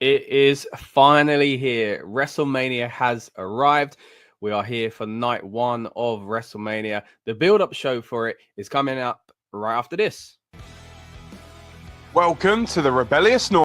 It is finally here. WrestleMania has arrived. We are here for night one of WrestleMania. The build-up show for it is coming up right after this. Welcome to the Rebellious Noise.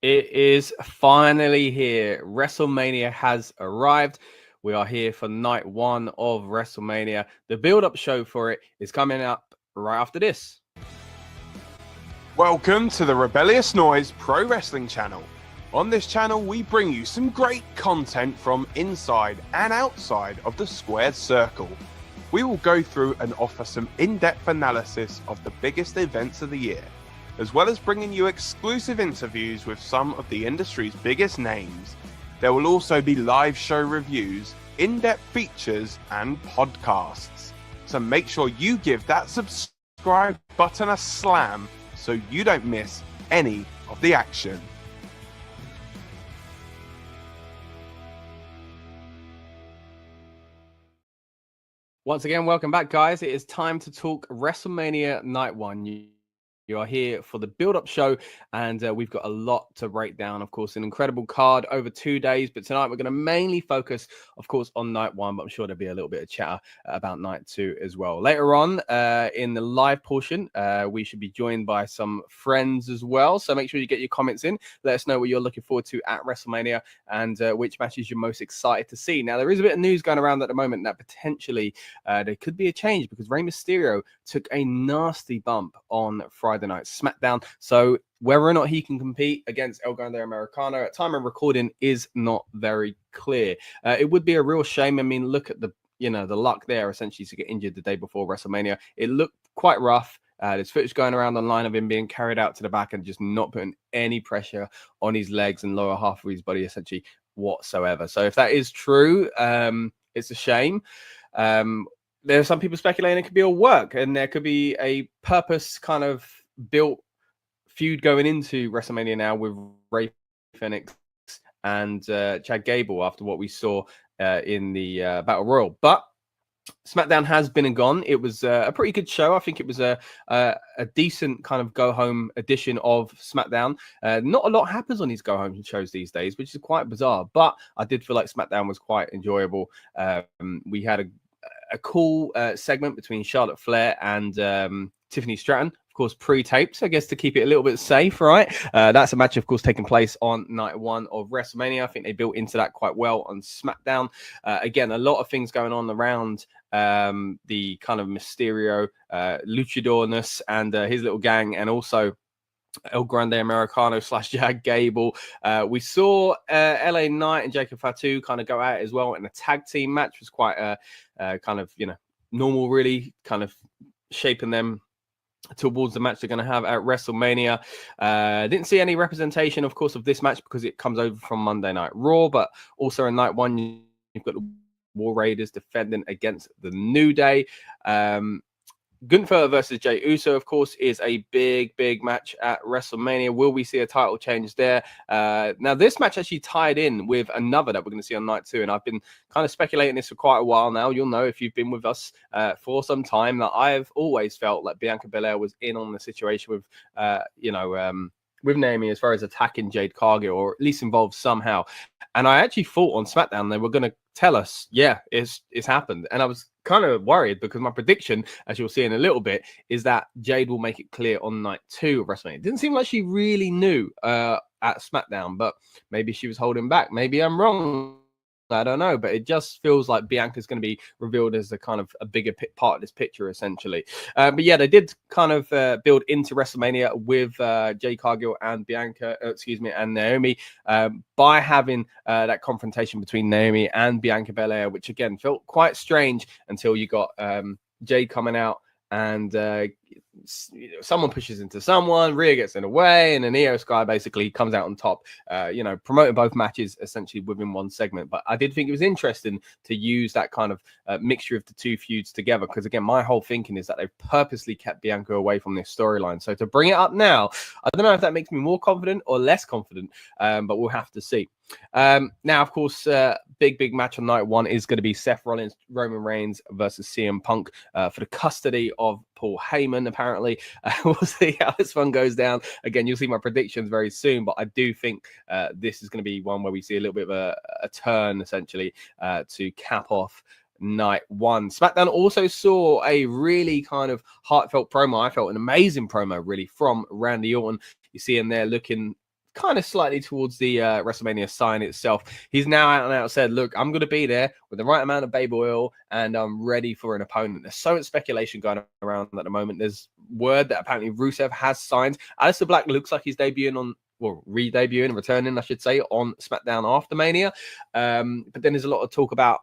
It is finally here. WrestleMania has arrived. We are here for night one of WrestleMania. The build-up show for it is coming up right after this. Welcome to the Rebellious Noise Pro Wrestling channel. On this channel, we bring you some great content from inside and outside of the squared circle. We will go through and offer some in-depth analysis of the biggest events of the year, as well as bringing you exclusive interviews with some of the industry's biggest names. There will also be live show reviews, in-depth features, and podcasts. So make sure you give that subscribe button a slam so you don't miss any of the action. Once again, welcome back, guys. It is time to talk WrestleMania Night 1. You are here for the build-up show, and we've got a lot to break down. Of course, an incredible card over 2 days, but tonight we're going to mainly focus, of course, on night one, but I'm sure there'll be a little bit of chatter about night two as well. Later on in the live portion, we should be joined by some friends as well, so make sure you get your comments in. Let us know what you're looking forward to at WrestleMania and which matches you're most excited to see. Now, there is a bit of news going around at the moment that potentially there could be a change because Rey Mysterio took a nasty bump on Friday night SmackDown. So whether or not he can compete against El Grande Americano at time of recording is not very clear. It would be a real shame. I mean, look at the luck there essentially to get injured the day before WrestleMania. It looked quite rough. There's footage going around online of him being carried out to the back and just not putting any pressure on his legs and lower half of his body essentially whatsoever. So if that is true, it's a shame. There are some people speculating it could be a work and there could be a purpose kind of built feud going into WrestleMania now with Rey Fenix and Chad Gable after what we saw in the Battle Royal. But SmackDown has been and gone. It was a pretty good show. I think it was a decent kind of go-home edition of SmackDown. Not a lot happens on these go-home shows these days, which is quite bizarre. But I did feel like SmackDown was quite enjoyable. We had a cool segment between Charlotte Flair and Tiffany Stratton, of course, pre-taped, I guess, to keep it a little bit safe, right? That's a match, of course, taking place on night one of WrestleMania. I think they built into that quite well on SmackDown. Again, a lot of things going on around the kind of Mysterio, luchadorness and his little gang, and also El Grande Americano / Jag Gable. We saw LA Knight and Jacob Fatu kind of go out as well in a tag team match. It was quite kind of, normal, really, kind of shaping them towards the match they're going to have at WrestleMania. Didn't see any representation, of course, of this match because it comes over from Monday Night Raw, but also in night one, you've got the War Raiders defending against the New Day. Gunther versus Jey Uso, of course, is a big match at WrestleMania. Will we see a title change there? Now, this match actually tied in with another that we're going to see on night 2, and I've been kind of speculating this for quite a while now. You'll know if you've been with us for some time that I've always felt like Bianca Belair was in on the situation with, with Naomi as far as attacking Jade Cargill, or at least involved somehow. And I actually thought on SmackDown they were going to tell us, yeah, it's happened. And I was kind of worried because my prediction, as you'll see in a little bit, is that Jade will make it clear on night 2 of WrestleMania. It didn't seem like she really knew at SmackDown, but maybe she was holding back. Maybe I'm wrong. I don't know, but it just feels like Bianca's going to be revealed as a kind of a bigger part of this picture, essentially. But yeah, they did kind of build into WrestleMania with Jade Cargill and and Naomi by having that confrontation between Naomi and Bianca Belair, which again felt quite strange until you got Jade coming out and someone pushes into someone, Rhea gets in the way, and then Io Sky basically comes out on top, promoting both matches essentially within one segment. But I did think it was interesting to use that kind of mixture of the two feuds together, because again, my whole thinking is that they've purposely kept Bianca away from this storyline. So to bring it up now, I don't know if that makes me more confident or less confident, but we'll have to see. Now, of course, big match on night 1 is going to be Seth Rollins, Roman Reigns versus CM Punk for the custody of Paul Heyman, apparently. We'll see how this one goes down. Again, you'll see my predictions very soon, but I do think this is going to be one where we see a little bit of a turn, essentially, to cap off night 1. SmackDown also saw a really kind of heartfelt promo. I felt an amazing promo, really, from Randy Orton. You see him there looking kind of slightly towards the WrestleMania sign itself. He's now out and out said, look, I'm going to be there with the right amount of baby oil and I'm ready for an opponent. There's so much speculation going around at the moment. There's word that apparently Rusev has signed. Aleister Black looks like he's debuting on, well, re-debuting, returning, I should say, on SmackDown after Mania. But then there's a lot of talk about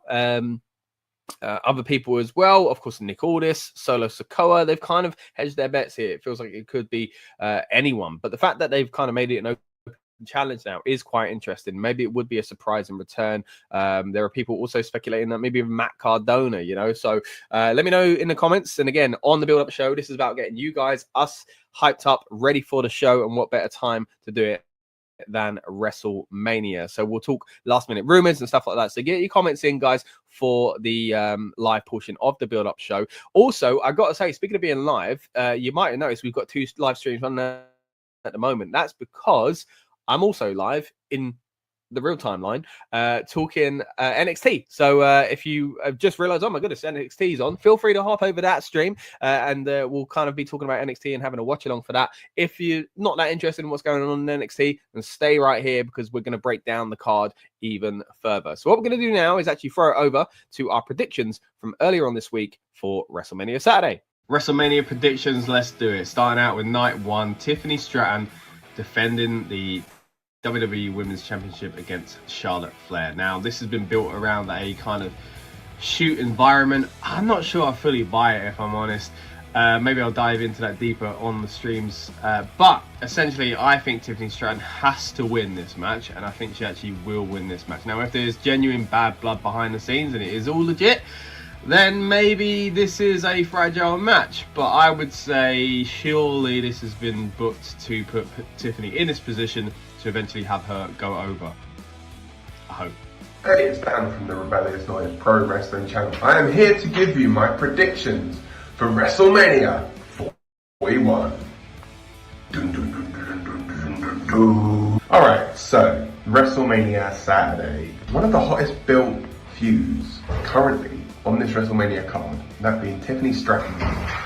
other people as well. Of course, Nick Aldis, Solo Sikoa, they've kind of hedged their bets here. It feels like it could be anyone. But the fact that they've kind of made it an open challenge now is quite interesting. Maybe it would be a surprising return. There are people also speculating that maybe Matt Cardona, so let me know in the comments. And again, on the build-up show, this is about getting you guys, us, hyped up, ready for the show, and what better time to do it than WrestleMania. So we'll talk last minute rumors and stuff like that. So get your comments in, guys, for the live portion of the build-up show. Also, I got to say, speaking of being live, you might have noticed we've got 2 live streams on there at the moment. That's because I'm also live in the real timeline talking NXT. So if you have just realized, oh my goodness, NXT's on, feel free to hop over that stream and we'll kind of be talking about NXT and having a watch along for that. If you're not that interested in what's going on in NXT, then stay right here because we're going to break down the card even further. So what we're going to do now is actually throw it over to our predictions from earlier on this week for WrestleMania Saturday. WrestleMania predictions, let's do it. Starting out with night 1, Tiffany Stratton defending the WWE Women's Championship against Charlotte Flair. Now, this has been built around a kind of shoot environment. I'm not sure I fully buy it, if I'm honest. Maybe I'll dive into that deeper on the streams. But essentially, I think Tiffany Stratton has to win this match, and I think she actually will win this match. Now, if there's genuine bad blood behind the scenes and it is all legit, then maybe this is a fragile match. But I would say surely this has been booked to put Tiffany in this position to eventually have her go over. I hope. Hey, it's Dan from the Rebellious Noise Pro Wrestling channel. I am here to give you my predictions for WrestleMania 41. Alright, so WrestleMania Saturday. One of the hottest built feuds currently on this WrestleMania card, that being Tiffany Stratton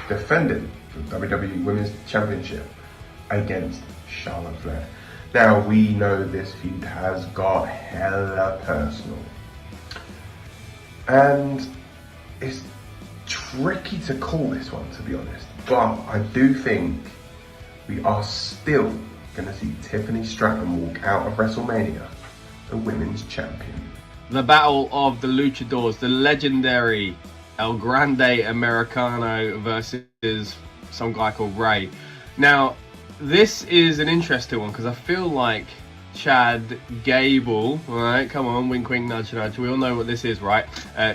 defending the WWE Women's Championship against Charlotte Flair. Now, we know this feud has got hella personal. And it's tricky to call this one, to be honest. But I do think we are still going to see Tiffany Stratton walk out of WrestleMania the women's champion. The battle of the luchadors, the legendary El Grande Americano versus some guy called Ray. Now, this is an interesting one because I feel like Chad Gable, right? Come on, wink, wink, nudge, nudge. We all know what this is, right?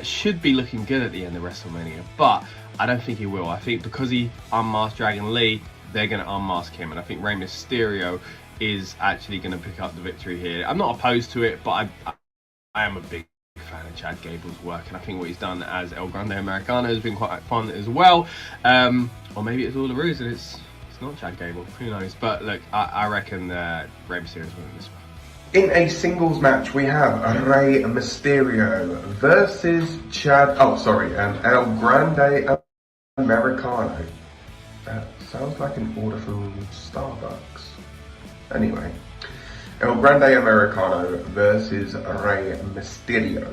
Should be looking good at the end of WrestleMania. But I don't think he will. I think because he unmasked Dragon Lee, they're going to unmask him, and I think Rey Mysterio is actually going to pick up the victory here. I'm not opposed to it, but I am a big fan of Chad Gable's work, and I think what he's done as El Grande Americano has been quite fun as well. Or maybe it's all a ruse and it's not Chad Gable, who knows. But look, I reckon Rey Mysterio is winning this one. In a singles match, we have Rey Mysterio versus El Grande Americano. That sounds like an order from Starbucks. Anyway, El Grande Americano versus Rey Mysterio.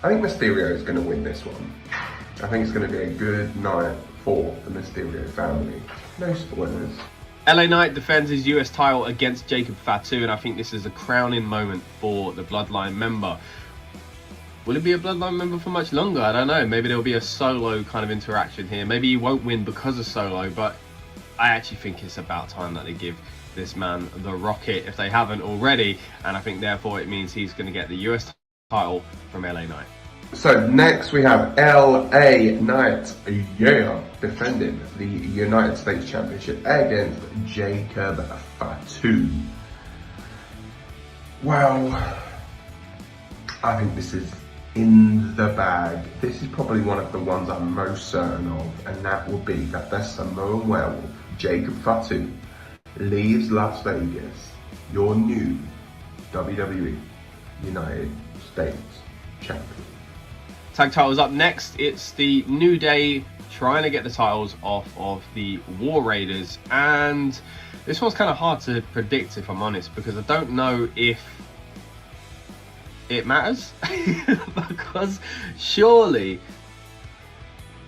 I think Mysterio is going to win this one. I think it's going to be a good night for the Mysterio family. No spoilers. LA Knight defends his US title against Jacob Fatu, and I think this is a crowning moment for the Bloodline member. Will it be a Bloodline member for much longer? I don't know. Maybe there'll be a Solo kind of interaction here. Maybe he won't win because of Solo, but I actually think it's about time that they give this man the Rocket if they haven't already, and I think therefore it means he's going to get the US title from LA Knight. So next we have LA Knight, defending the United States Championship against Jacob Fatu. Well, I think this is in the bag. This is probably one of the ones I'm most certain of, and that will be that the Samoan Werewolf, Jacob Fatu, leaves Las Vegas, your new WWE United States Champion. Tag titles up next. It's the New Day trying to get the titles off of the War Raiders, and this one's kind of hard to predict, if I'm honest, because I don't know if it matters. Because surely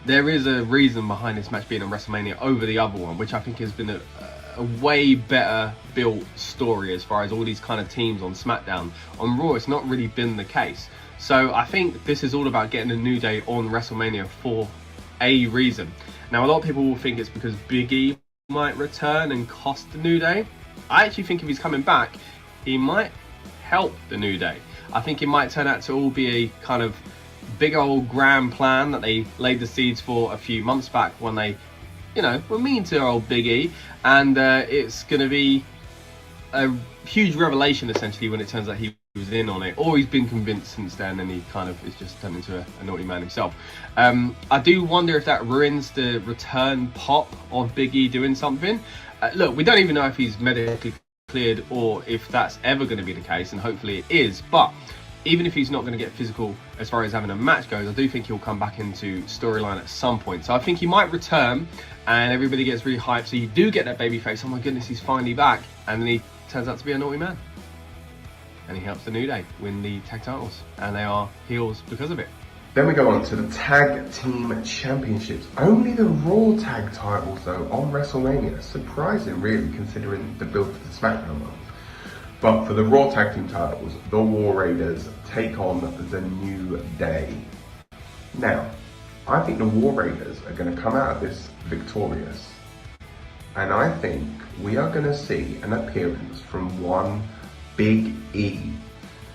there is a reason behind this match being on WrestleMania over the other one, which I think has been a way better built story as far as all these kind of teams on SmackDown. On Raw, it's not really been the case. So I think this is all about getting a New Day on WrestleMania for a reason. Now, a lot of people will think it's because Big E might return and cost the New Day. I actually think if he's coming back, he might help the New Day. I think it might turn out to all be a kind of big old grand plan that they laid the seeds for a few months back when they, were mean to old Big E. And it's going to be a huge revelation, essentially, when it turns out he was in on it, or he's been convinced since then and he kind of is just turned into a naughty man himself. I do wonder if that ruins the return pop of Big E doing something. Look, we don't even know if he's medically cleared or if that's ever going to be the case, and hopefully it is. But even if he's not going to get physical as far as having a match goes, I do think he'll come back into storyline at some point. So I think he might return and everybody gets really hyped, so you do get that babyface, oh my goodness, he's finally back, and then he turns out to be a naughty man. And he helps the New Day win the tag titles, and they are heels because of it. Then we go on to the Tag Team Championships. Only the Raw Tag titles, though, on WrestleMania. Surprising, really, considering the build for the SmackDown ones. But for the Raw Tag Team titles, the War Raiders take on the New Day. Now, I think the War Raiders are going to come out of this victorious. And I think we are going to see an appearance from one Big E.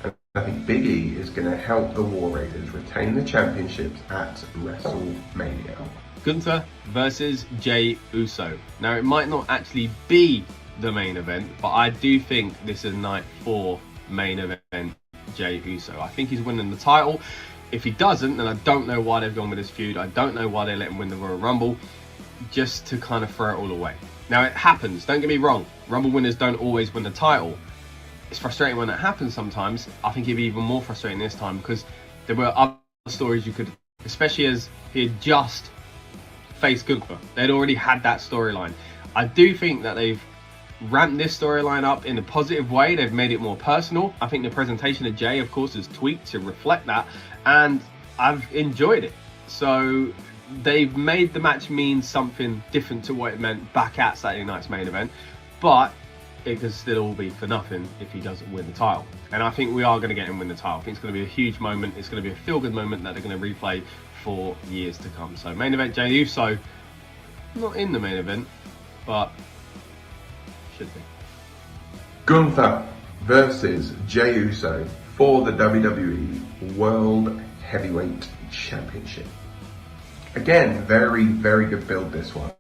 And I think Big E is going to help the War Raiders retain the championships at WrestleMania. Gunther versus Jey Uso. Now, it might not actually be the main event, but I do think this is night 4 main event Jey Uso. I think he's winning the title. If he doesn't, then I don't know why they've gone with this feud. I don't know why they let him win the Royal Rumble, just to kind of throw it all away. Now, it happens, don't get me wrong. Rumble winners don't always win the title. It's frustrating when that happens sometimes. I think it'd be even more frustrating this time because there were other stories you could, especially as he had just faced Gunther. They'd already had that storyline. I do think that they've ramped this storyline up in a positive way. They've made it more personal. I think the presentation of Jey, of course, is tweaked to reflect that, and I've enjoyed it. So they've made the match mean something different to what it meant back at Saturday night's main event, but it could still all be for nothing if he doesn't win the title. And I think we are going to get him win the title. I think it's going to be a huge moment. It's going to be a feel-good moment that they're going to replay for years to come. So main event, Jey Uso, not in the main event, but should be. Gunther versus Jey Uso for the WWE World Heavyweight Championship. Again, very, very good build this one.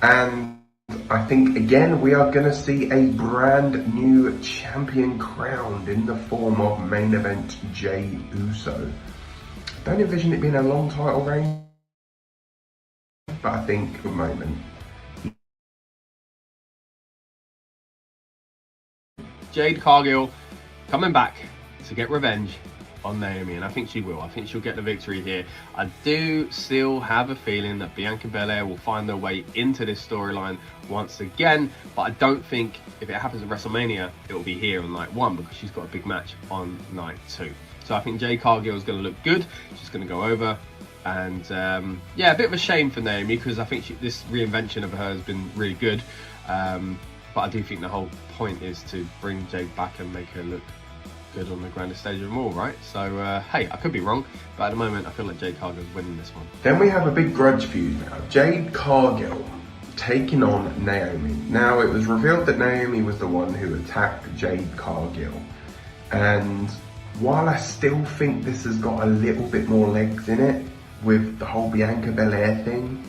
And I think, again, we are going to see a brand new champion crowned in the form of main event Jey Uso. I don't envision it being a long title reign, but I think at the moment. Jade Cargill coming back to get revenge on Naomi, and I think she will. I think she'll get the victory here. I do still have a feeling that Bianca Belair will find their way into this storyline once again, but I don't think if it happens at WrestleMania, it will be here on night one because she's got a big match on night two. So I think Jade Cargill is going to look good. She's going to go over. And yeah, a bit of a shame for Naomi because I think this reinvention of her has been really good. But I do think the whole point is to bring Jade back and make her look good on the grandest stage of them all, right? So, hey, I could be wrong, but at the moment, I feel like Jade Cargill's winning this one. Then we have a big grudge feud now. Jade Cargill taking on Naomi. Now, it was revealed that Naomi was the one who attacked Jade Cargill. And while I still think this has got a little bit more legs in it with the whole Bianca Belair thing,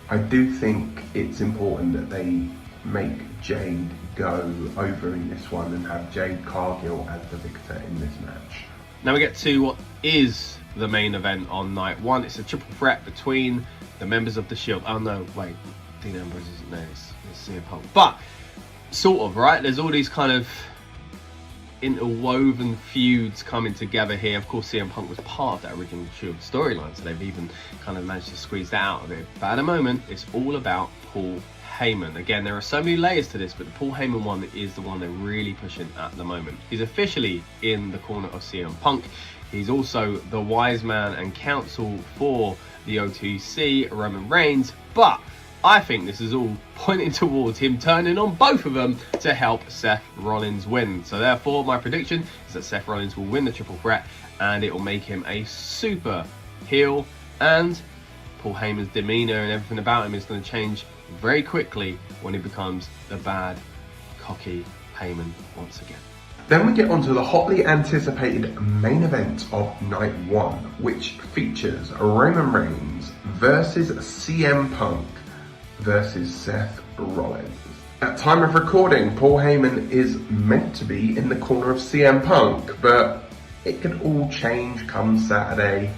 I do think it's important that they make Jade go over in this one and have Jade Cargill as the victor in this match. Now we get to what is the main event on night one. It's a triple threat between the members of the Shield. Oh no, wait, Dean Ambrose isn't there, it's CM Punk. But, sort of, right? There's all these kind of interwoven feuds coming together here. Of course, CM Punk was part of that original Shield storyline, so they've even kind of managed to squeeze that out of it. But at the moment, it's all about Paul Heyman. Again, there are so many layers to this, but the Paul Heyman one is the one they're really pushing at the moment. He's officially in the corner of CM Punk. He's also the wise man and counsel for the OTC, Roman Reigns, but I think this is all pointing towards him turning on both of them to help Seth Rollins win. So therefore, my prediction is that Seth Rollins will win the triple threat and it will make him a super heel, and Paul Heyman's demeanor and everything about him is going to change very quickly when he becomes the bad, cocky Heyman once again. Then we get onto the hotly anticipated main event of night one, which features Roman Reigns versus CM Punk versus Seth Rollins. At time of recording, Paul Heyman is meant to be in the corner of CM Punk, but it could all change come Saturday.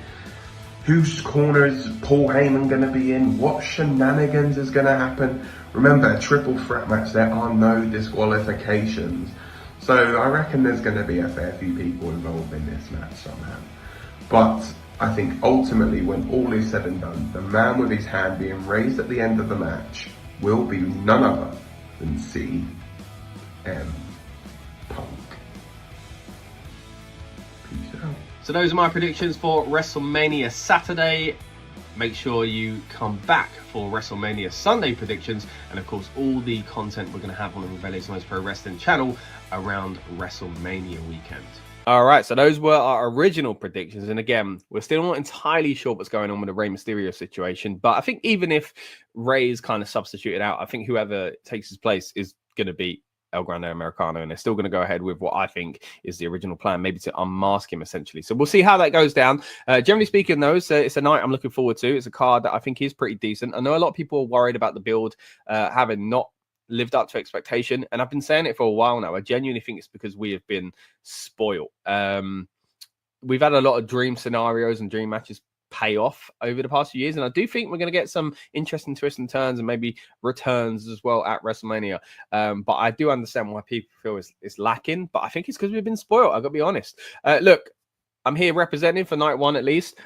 Whose corner is Paul Heyman going to be in? What shenanigans is going to happen? Remember, a triple threat match, there are no disqualifications. So I reckon there's going to be a fair few people involved in this match somehow. But I think ultimately, when all is said and done, the man with his hand being raised at the end of the match will be none other than CM Punk. Peace out. So those are my predictions for WrestleMania Saturday. Make sure you come back for WrestleMania Sunday predictions, and of course all the content we're going to have on the Rebellious Noise Pro Wrestling channel around WrestleMania weekend. All right, so those were our original predictions, and again, we're still not entirely sure what's going on with the Rey Mysterio situation, but I think even if Rey's kind of substituted out, I think whoever takes his place is going to be El Grande Americano, and they're still going to go ahead with what I think is the original plan, maybe to unmask him essentially. So we'll see how that goes down. Generally speaking, though, it's a night I'm looking forward to. It's a card that I think is pretty decent. I know a lot of people are worried about the build having not lived up to expectation, and I've been saying it for a while now. I genuinely think it's because we have been spoiled. We've had a lot of dream scenarios and dream matches pay off over the past few years, and I do think we're going to get some interesting twists and turns and maybe returns as well at WrestleMania, but I do understand why people feel it's lacking, but I think it's because we've been spoiled. I've got to be honest. Look, I'm here representing for night one at least.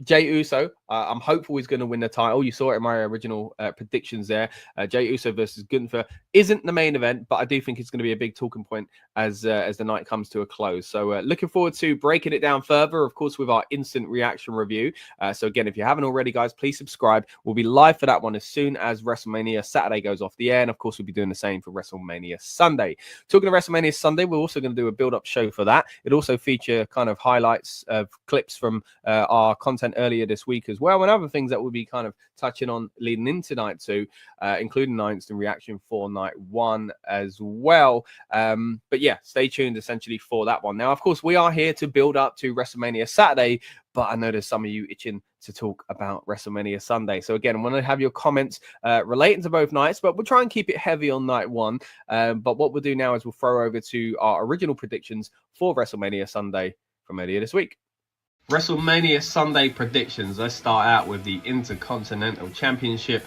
Jey Uso, I'm hopeful he's going to win the title. You saw it in my original predictions there. Jey Uso versus Gunther isn't the main event, but I do think it's going to be a big talking point as the night comes to a close. So looking forward to breaking it down further, of course, with our instant reaction review. So again, if you haven't already, guys, please subscribe. We'll be live for that one as soon as WrestleMania Saturday goes off the air. And of course, we'll be doing the same for WrestleMania Sunday. Talking of WrestleMania Sunday, we're also going to do a build-up show for that. It also feature kind of highlights of clips from our content content earlier this week as well, and other things that we'll be kind of touching on leading into night 2, including our instant reaction for night 1 as well. But yeah, stay tuned essentially for that one. Now, of course, we are here to build up to WrestleMania Saturday, but I know there's some of you itching to talk about WrestleMania Sunday. So again, I want to have your comments relating to both nights, but we'll try and keep it heavy on night 1. But what we'll do now is we'll throw over to our original predictions for WrestleMania Sunday from earlier this week. WrestleMania Sunday predictions. Let's start out with the Intercontinental Championship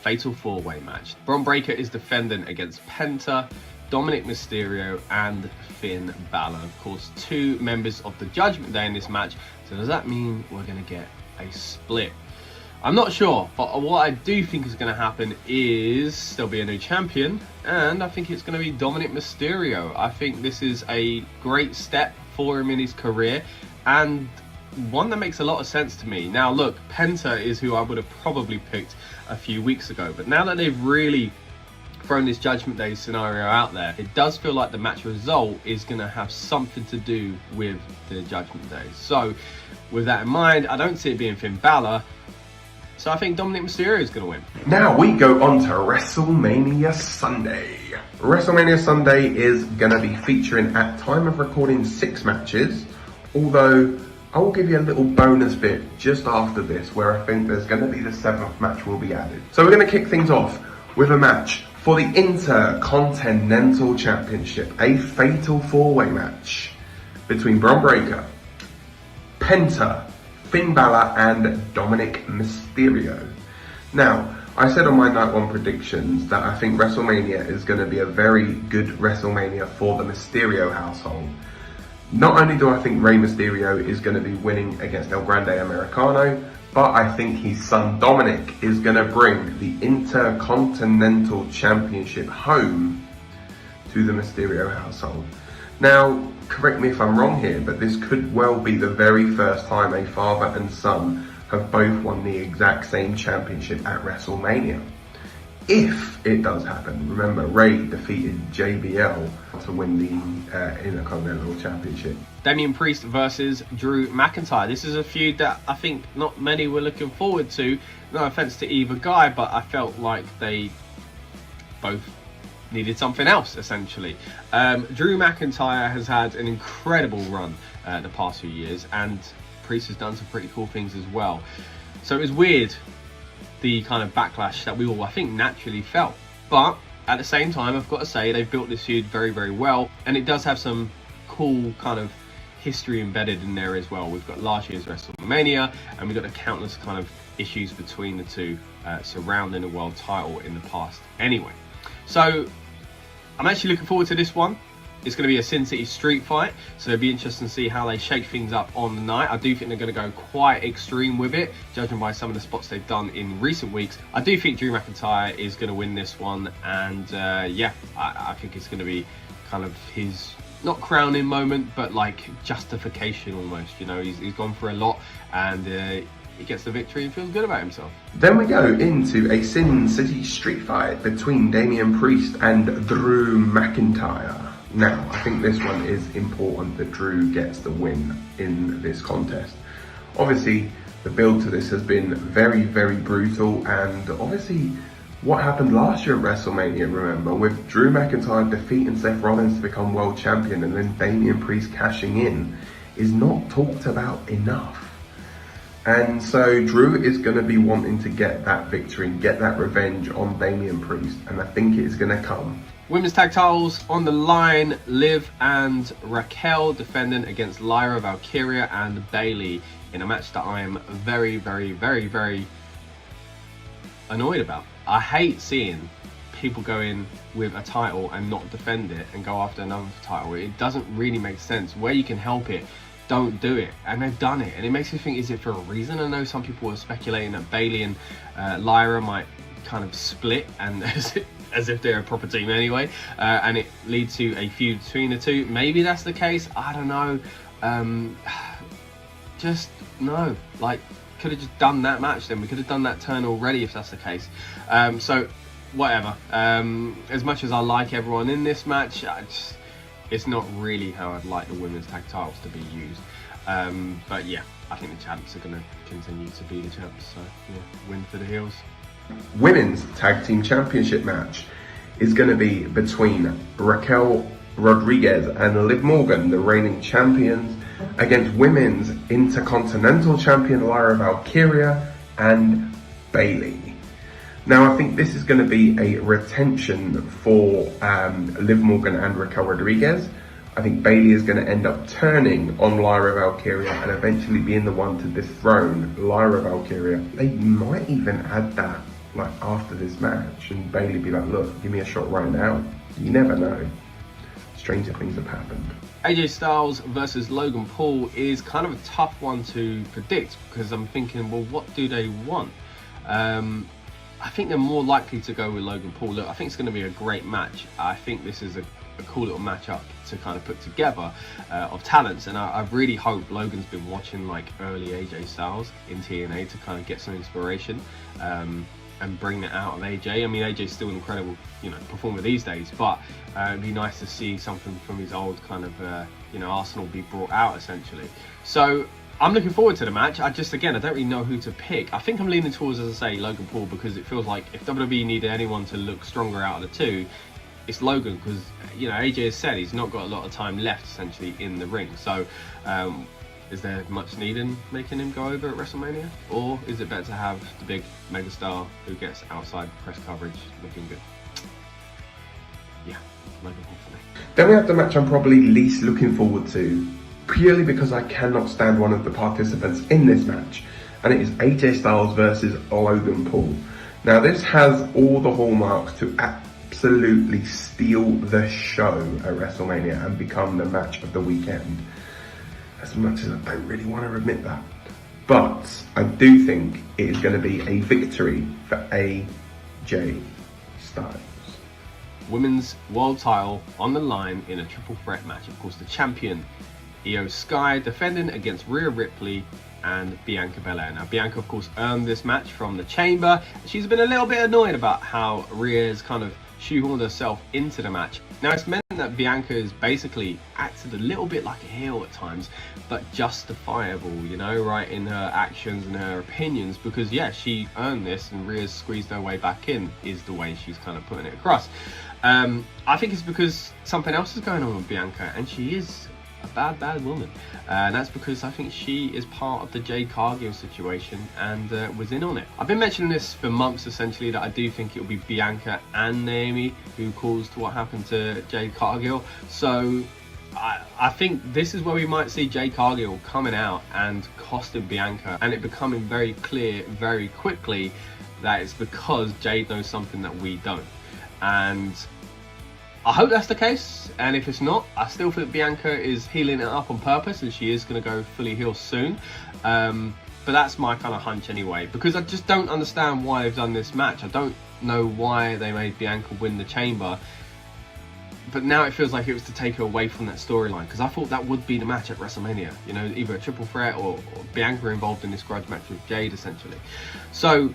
Fatal 4-Way match. Bron Breakker is defending against Penta, Dominic Mysterio, and Finn Balor. Of course, 2 members of the Judgment Day in this match. So does that mean we're going to get a split? I'm not sure, but what I do think is going to happen is there'll be a new champion, and I think it's going to be Dominic Mysterio. I think this is a great step for him in his career, and one that makes a lot of sense to me. Now look, Penta is who I would have probably picked a few weeks ago, but now that they've really thrown this Judgment Day scenario out there, it does feel like the match result is going to have something to do with the Judgment Day. So with that in mind, I don't see it being Finn Balor, so I think Dominic Mysterio is going to win. Now we go on to WrestleMania Sunday. WrestleMania Sunday is going to be featuring, at time of recording, 6 matches, although I will give you a little bonus bit just after this where I think there's going to be the 7th match will be added. So we're going to kick things off with a match for the Intercontinental Championship, a fatal 4-way match between Bron Breakker, Penta, Finn Balor, and Dominic Mysterio. Now, I said on my night 1 predictions that I think WrestleMania is going to be a very good WrestleMania for the Mysterio household. Not only do I think Rey Mysterio is going to be winning against El Grande Americano, but I think his son Dominic is going to bring the Intercontinental Championship home to the Mysterio household. Now, correct me if I'm wrong here, but this could well be the very first time a father and son have both won the exact same championship at WrestleMania. If it does happen, remember Rey defeated JBL to win the Intercontinental Championship. Damian Priest versus Drew McIntyre. This is a feud that I think not many were looking forward to. No offense to either guy, but I felt like they both needed something else, essentially. Drew McIntyre has had an incredible run the past few years, and Priest has done some pretty cool things as well. So it was weird, the kind of backlash that we all, I think, naturally felt. But at the same time, I've got to say, they've built this feud very, very well, and it does have some cool kind of history embedded in there as well. We've got last year's WrestleMania, and we've got the countless kind of issues between the two surrounding the world title in the past anyway. So I'm actually looking forward to this one. It's going to be a Sin City street fight, so it'll be interesting to see how they shake things up on the night. I do think they're going to go quite extreme with it, judging by some of the spots they've done in recent weeks. I do think Drew McIntyre is going to win this one, and yeah, I think it's going to be kind of his, not crowning moment, but like justification almost. You know, he's gone for a lot, and he gets the victory and feels good about himself. Then we go into a Sin City street fight between Damian Priest and Drew McIntyre. Now, I think this one is important that Drew gets the win in this contest. Obviously, the build to this has been very, very brutal, and obviously what happened last year at WrestleMania, remember, with Drew McIntyre defeating Seth Rollins to become world champion and then Damian Priest cashing in, is not talked about enough. And so Drew is going to be wanting to get that victory, get that revenge on Damian Priest, and I think it's going to come. Women's tag titles on the line. Liv and Raquel defending against Lyra, Valkyria, and Bayley in a match that I am very, very, very, very annoyed about. I hate seeing people go in with a title and not defend it and go after another title. It doesn't really make sense. Where you can help it, don't do it. And they've done it, and it makes me think, is it for a reason? I know some people are speculating that Bayley and Lyra might kind of split, and as if they're a proper team anyway, and it leads to a feud between the two. Maybe that's the case, I don't know. Just no, like, could have just done that match then. We could have done that turn already if that's the case. So whatever. As much as I like everyone in this match, it's not really how I'd like the women's tag titles to be used. But yeah, I think the champs are going to continue to be the champs. So yeah, win for the heels. Women's Tag Team Championship match is going to be between Raquel Rodriguez and Liv Morgan, the reigning champions, against Women's Intercontinental Champion Lyra Valkyria and Bayley. Now, I think this is going to be a retention for Liv Morgan and Raquel Rodriguez. I think Bayley is going to end up turning on Lyra Valkyria and eventually being the one to dethrone Lyra Valkyria. They might even add that like after this match, and Bayley be like, look, give me a shot right now. You never know. Stranger things have happened. AJ Styles versus Logan Paul is kind of a tough one to predict, because I'm thinking, well, what do they want? I think they're more likely to go with Logan Paul. Look, I think it's going to be a great match. I think this is a cool little matchup to kind of put together of talents, and I really hope Logan's been watching like early AJ Styles in TNA to kind of get some inspiration and bring that out of AJ. I mean, AJ's still an incredible, performer these days, but it'd be nice to see something from his old kind of, arsenal be brought out essentially. So I'm looking forward to the match. I don't really know who to pick. I think I'm leaning towards, as I say, Logan Paul, because it feels like if WWE needed anyone to look stronger out of the two, it's Logan, because AJ has said he's not got a lot of time left essentially in the ring. So is there much need in making him go over at WrestleMania, or is it better to have the big megastar who gets outside press coverage looking good? Yeah, Logan Paul for me. Then we have the match I'm probably least looking forward to, purely because I cannot stand one of the participants in this match, and it is AJ Styles versus Logan Paul. Now, this has all the hallmarks to absolutely steal the show at WrestleMania and become the match of the weekend, as much as I don't really want to admit that. But I do think it is going to be a victory for AJ Styles. Women's world title on the line in a triple threat match. Of course, the champion Io Sky defending against Rhea Ripley and Bianca Belair. Now, Bianca, of course, earned this match from the Chamber. She's been a little bit annoyed about how Rhea's kind of shoehorned herself into the match. Now, it's meant that Bianca has basically acted a little bit like a heel at times, but justifiable, right, in her actions and her opinions, because, yeah, she earned this and Rhea's squeezed her way back in, is the way she's kind of putting it across. I think it's because something else is going on with Bianca, and she is a bad woman, and that's because I think she is part of the Jade Cargill situation and was in on it. I've been mentioning this for months essentially, that I do think it will be Bianca and Naomi who caused what happened to Jade Cargill. So I think this is where we might see Jade Cargill coming out and costing Bianca, and it becoming very clear very quickly that it's because Jade knows something that we don't. And I hope that's the case, and if it's not, I still think Bianca is healing it up on purpose, and she is going to go fully heel soon. But that's my kind of hunch anyway, because I just don't understand why they've done this match. I don't know why they made Bianca win the Chamber, but now it feels like it was to take her away from that storyline, because I thought that would be the match at WrestleMania, either a triple threat or Bianca involved in this grudge match with Jade essentially. So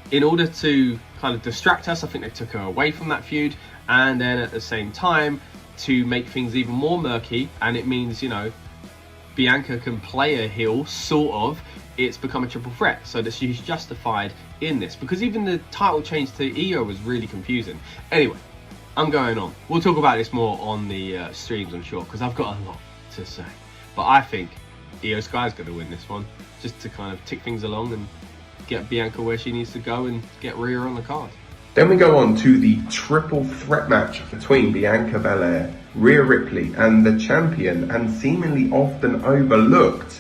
in order to kind of distract us, I think they took her away from that feud, and then at the same time to make things even more murky, and it means, Bianca can play a heel, sort of. It's become a triple threat, so that she's justified in this, because even the title change to Io was really confusing. Anyway, I'm going on. We'll talk about this more on the streams, I'm sure, because I've got a lot to say. But I think Io Sky's going to win this one, just to kind of tick things along and get Bianca where she needs to go and get Rhea on the card. Then we go on to the triple threat match between Bianca Belair, Rhea Ripley, and the champion and seemingly often overlooked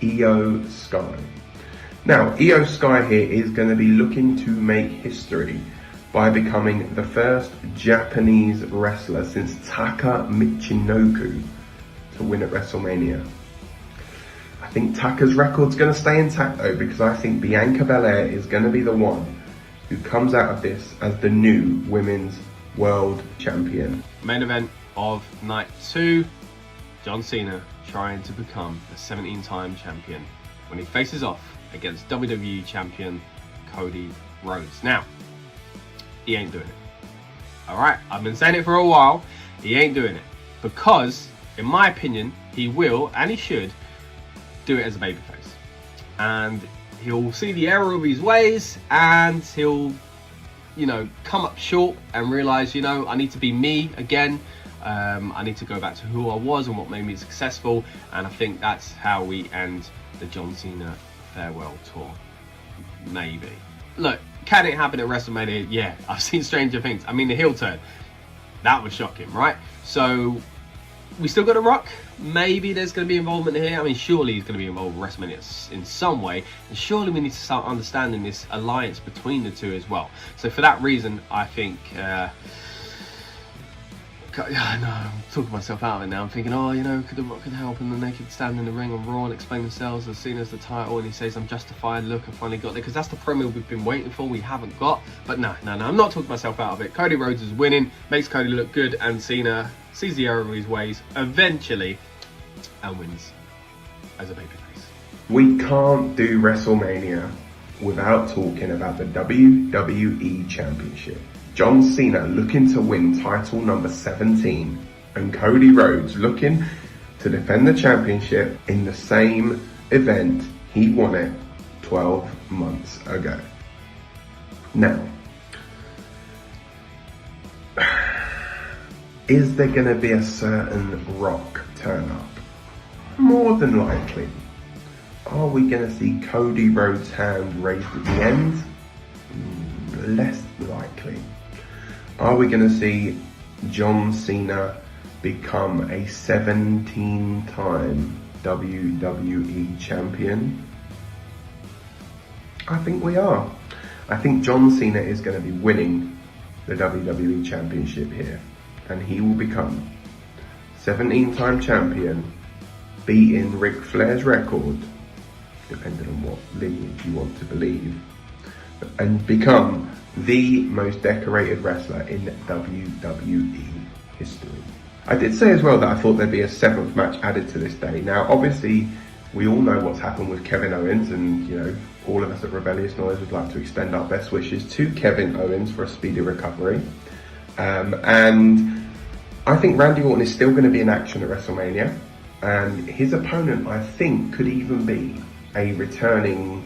Io Sky. Now, Io Sky here is going to be looking to make history by becoming the first Japanese wrestler since Taka Michinoku to win at WrestleMania. I think Taka's record's going to stay intact though, because I think Bianca Belair is going to be the one who comes out of this as the new Women's World Champion. Main event of night 2, John Cena trying to become a 17-time champion when he faces off against WWE Champion Cody Rhodes. Now, he ain't doing it. Alright, I've been saying it for a while, he ain't doing it. Because, in my opinion, he will, and he should, do it as a babyface. And he'll see the error of his ways, and he'll, you know, come up short and realize, you know, I need to be me again. I need to go back to who I was and what made me successful. And I think that's how we end the John Cena farewell tour. Maybe. Look, can it happen at WrestleMania? Yeah, I've seen stranger things. I mean, the heel turn, that was shocking, right? So we still got a Rock. Maybe there's going to be involvement here. I mean, surely he's going to be involved with WrestleMania in some way. And surely we need to start understanding this alliance between the two as well. So for that reason, I think... I know, I'm talking myself out of it now. I'm thinking, oh, you know, could the Rock could help, and then they could stand in the ring on Raw and explain themselves as seen as the title, and he says, I'm justified, look, I finally got there, because that's the promo we've been waiting for, we haven't got. But no, I'm not talking myself out of it. Cody Rhodes is winning, makes Cody look good, and Cena sees the error of his ways eventually and wins as a babyface. We can't do WrestleMania without talking about the WWE Championship. John Cena looking to win title number 17, and Cody Rhodes looking to defend the championship in the same event he won it 12 months ago. Now, is there going to be a certain Rock turn up? More than likely. Are we going to see Cody Rhodes' hand raised at the end? Less likely. Are we going to see John Cena become a 17-time WWE champion? I think we are. I think John Cena is going to be winning the WWE championship here, and he will become 17-time champion, beating Ric Flair's record, depending on what lineage you want to believe, and become the most decorated wrestler in WWE history. I did say as well that I thought there'd be a 7th match added to this day. Now, obviously, we all know what's happened with Kevin Owens, and, you know, all of us at Rebellious Noise would like to extend our best wishes to Kevin Owens for a speedy recovery. And I think Randy Orton is still going to be in action at WrestleMania, and his opponent, I think, could even be a returning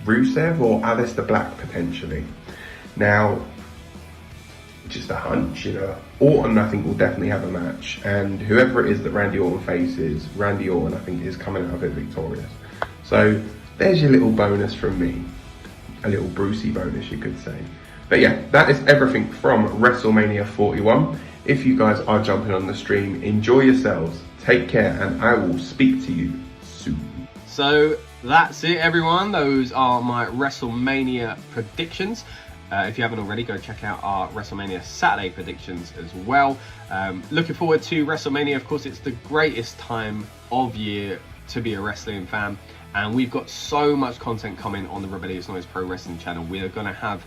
Rusev or Aleister Black potentially. Now, just a hunch, you know, Orton I think will definitely have a match, and whoever it is that Randy Orton faces, Randy Orton I think is coming out of it victorious. So there's your little bonus from me, a little Brucey bonus you could say. But yeah, that is everything from WrestleMania 41. If you guys are jumping on the stream, enjoy yourselves, take care, and I will speak to you soon. So that's it, everyone. Those are my WrestleMania predictions. If you haven't already, go check out our WrestleMania Saturday predictions as well. Looking forward to WrestleMania. Of course, it's the greatest time of year to be a wrestling fan, and we've got so much content coming on the Rebellious Noise Pro Wrestling channel. We are going to have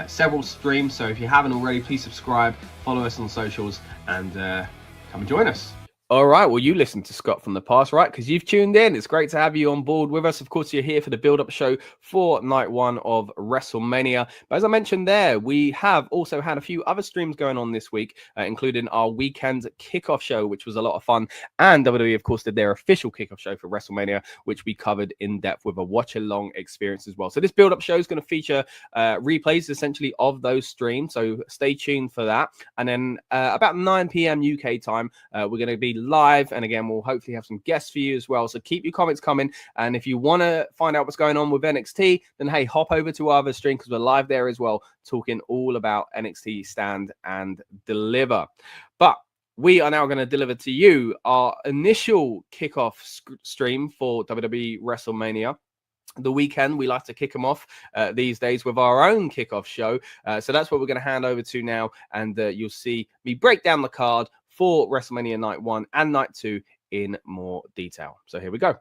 several streams, so if you haven't already, please subscribe, follow us on socials, and come and join us. All right, well, you listened to Scott from the past, right? Because you've tuned in. It's great to have you on board with us. Of course, you're here for the build-up show for night one of WrestleMania. But as I mentioned there, we have also had a few other streams going on this week, including our weekend kickoff show, which was a lot of fun. And WWE, of course, did their official kickoff show for WrestleMania, which we covered in depth with a watch-along experience as well. So this build-up show is going to feature replays, essentially, of those streams. So stay tuned for that. And then about 9 p.m. UK time, we're going to be live, and again we'll hopefully have some guests for you as well, so keep your comments coming. And if you want to find out what's going on with NXT, then hey, hop over to our other stream because we're live there as well, talking all about NXT Stand and Deliver. But we are now going to deliver to you our initial kickoff stream for WWE WrestleMania. The weekend, we like to kick them off these days with our own kickoff show. So that's what we're going to hand over to now, and you'll see me break down the card for WrestleMania Night 1 and Night 2 in more detail. So here we go.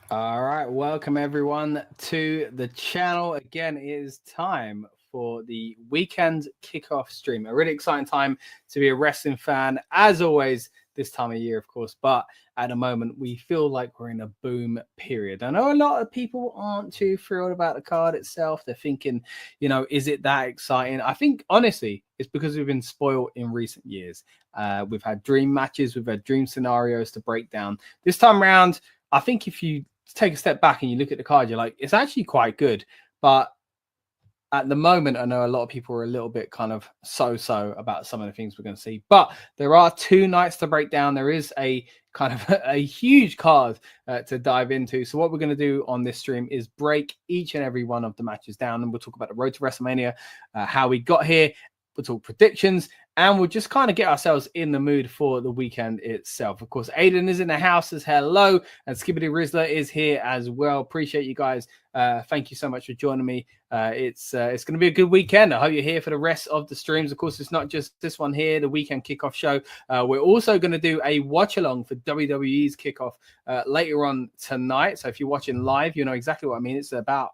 All right, welcome everyone to the channel. Again, it is time for the weekend kickoff stream. A really exciting time to be a wrestling fan, as always, this time of year, of course. But at the moment, we feel like we're in a boom period. I know a lot of people aren't too thrilled about the card itself. They're thinking, you know, is it that exciting? I think, honestly, it's because we've been spoiled in recent years. We've had dream matches, we've had dream scenarios to break down. This time around, I think if you take a step back and you look at the card, you're like, it's actually quite good. But at the moment, I know a lot of people are a little bit kind of so-so about some of the things we're going to see. But there are 2 nights to break down. There is a kind of a huge card to dive into. So what we're going to do on this stream is break each and every one of the matches down. And we'll talk about the road to WrestleMania, how we got here. We'll talk predictions, and we'll just kind of get ourselves in the mood for the weekend itself. Of course, Aiden is in the house as hello, and Skibbity Rizzler is here as well. Appreciate you guys. Thank you so much for joining me. It's going to be a good weekend. I hope you're here for the rest of the streams. Of course, it's not just this one here, the weekend kickoff show. We're also going to do a watch along for WWE's kickoff later on tonight. So if you're watching live, you know exactly what I mean. It's about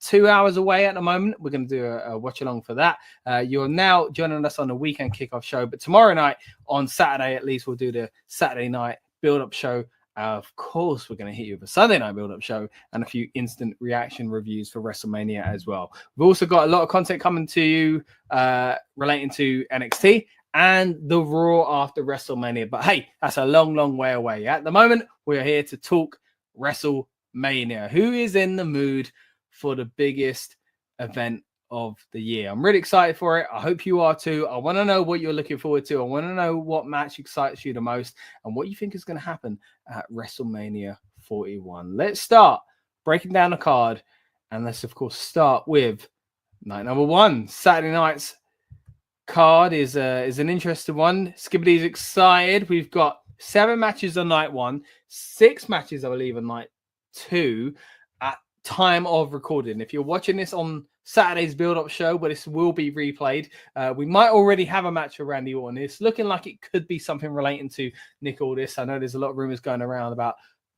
2 hours away at the moment. We're going to do a watch along for that. You're now joining us on the weekend kickoff show, but tomorrow night, on Saturday at least, we'll do the Saturday night build-up show. Of course, we're going to hit you with a Sunday night build-up show and a few instant reaction reviews for WrestleMania as well. We've also got a lot of content coming to you relating to NXT and the Raw after WrestleMania. But hey, that's a long, long way away. At the moment, we're here to talk WrestleMania. Who is in the mood for the biggest event of the year? I'm really excited for it. I hope you are too. I want to know what you're looking forward to. I want to know what match excites you the most and what you think is going to happen at WrestleMania 41. Let's start breaking down the card, and let's of course start with night number 1. Saturday night's card is an interesting one. Skibbity's excited. We've got 7 matches on night 1, 6 matches I believe on night 2 at time of recording. If you're watching this on Saturday's build-up show, but this will be replayed, we might already have a match for Randy Orton. It's looking like it could be something relating to Nick Aldis. I know there's a lot of rumors going around about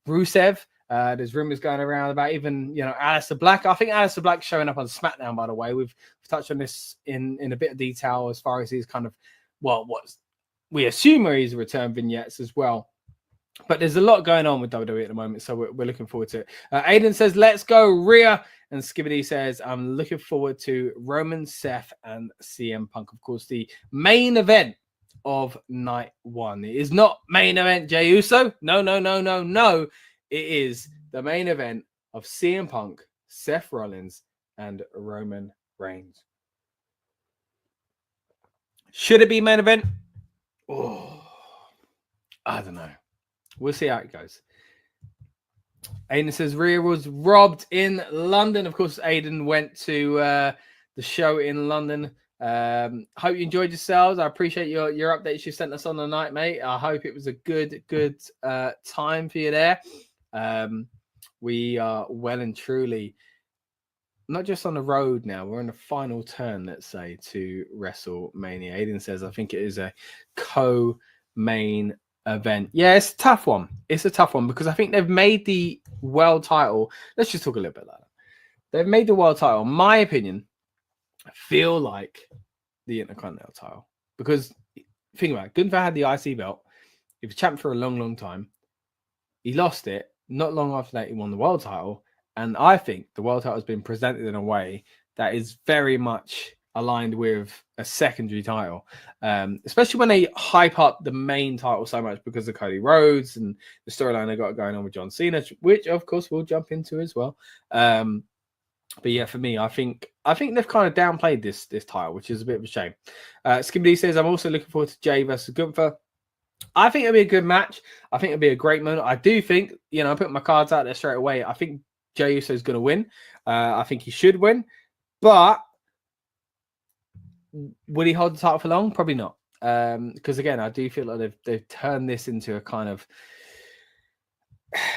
Rusev. There's rumors going around about even, Aleister Black. I think Aleister Black's showing up on SmackDown, by the way. We've touched on this in a bit of detail as far as his kind of, what we assume are his return vignettes as well. But there's a lot going on with WWE at the moment, so we're looking forward to it. Aiden says, let's go, Rhea. And Skibbity says, I'm looking forward to Roman, Seth, and CM Punk. Of course, the main event of night 1. It is not main event Jey Uso. No. It is the main event of CM Punk, Seth Rollins, and Roman Reigns. Should it be main event? Oh, I don't know. We'll see how it goes. Aiden says Rhea was robbed in London. Of course, Aiden went to the show in London. Hope you enjoyed yourselves. I appreciate your updates you sent us on the night, mate. I hope it was a good time for you there. We are well and truly not just on the road now. We're in the final turn, let's say, to WrestleMania. Aiden says, I think it is a co-main event. Yeah, it's a tough one. It's a tough one because I think they've made the world title. Let's just talk a little bit about that. They've made the world title, in my opinion, feel like the Intercontinental title. Because think about it, Gunther had the IC belt. He was champ for a long, long time. He lost it. Not long after that, he won the world title. And I think the world title has been presented in a way that is very much aligned with a secondary title, especially when they hype up the main title so much because of Cody Rhodes and the storyline they got going on with John Cena, which of course we'll jump into as well. But yeah, for me, I think they've kind of downplayed this title, which is a bit of a shame. Skibbity says, I'm also looking forward to Jey versus Gunther. I think it'll be a good match. I think it'll be a great moment. I do think, I put my cards out there straight away. I think Jey Uso is going to win. I think he should win. But would he hold the title for long? Probably not. Because again, I do feel like they've turned this into a kind of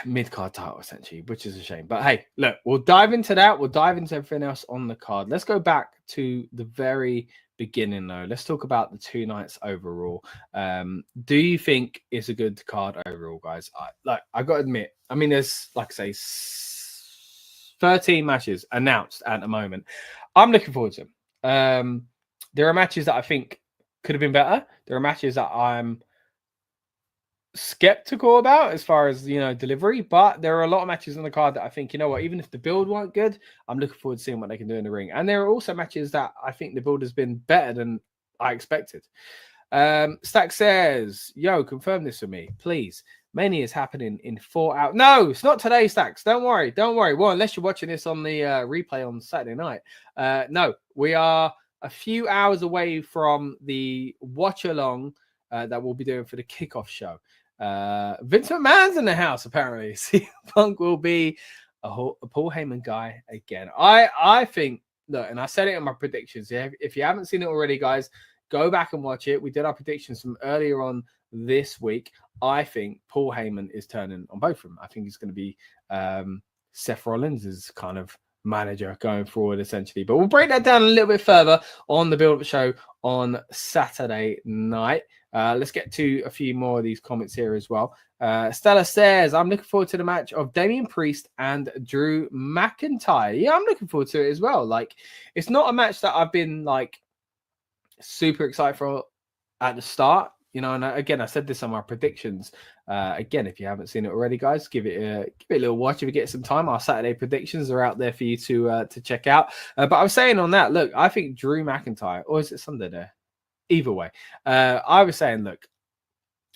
mid-card title, essentially, which is a shame. But hey, look, we'll dive into that. We'll dive into everything else on the card. Let's go back to the very beginning, though. Let's talk about the 2 nights overall. Do you think it's a good card overall, guys? I got to admit, I mean, there's, like I say, 13 matches announced at the moment. I'm looking forward to them. There are matches that I think could have been better. There are matches that I'm skeptical about as far as, delivery. But there are a lot of matches on the card that I think, even if the build weren't good, I'm looking forward to seeing what they can do in the ring. And there are also matches that I think the build has been better than I expected. Stack says, yo, confirm this for me, please. Mania is happening in 4 hours. No, it's not today, Stacks. Don't worry. Well, unless you're watching this on the replay on Saturday night. No, we are a few hours away from the watch along that we'll be doing for the kickoff show. Vince McMahon's in the house, apparently. CM Punk will be a Paul Heyman guy again. I think, look, and I said it in my predictions. Yeah, if you haven't seen it already, guys, go back and watch it. We did our predictions from earlier on this week. I think Paul Heyman is turning on both of them. I think he's going to be Seth Rollins' kind of manager going forward, essentially. But we'll break that down a little bit further on the build-up show on Saturday night. Let's get to a few more of these comments here as well. Stella says, I'm looking forward to the match of Damian Priest and Drew McIntyre. Yeah, I'm looking forward to it as well. Like, it's not a match that I've been like super excited for at the start. You know, and again, I said this on my predictions. Again, if you haven't seen it already, guys, give it a little watch if you get some time. Our Saturday predictions are out there for you to check out. But I was saying on that, look, I think Drew McIntyre, or is it Sunday there? Either way, I was saying, look,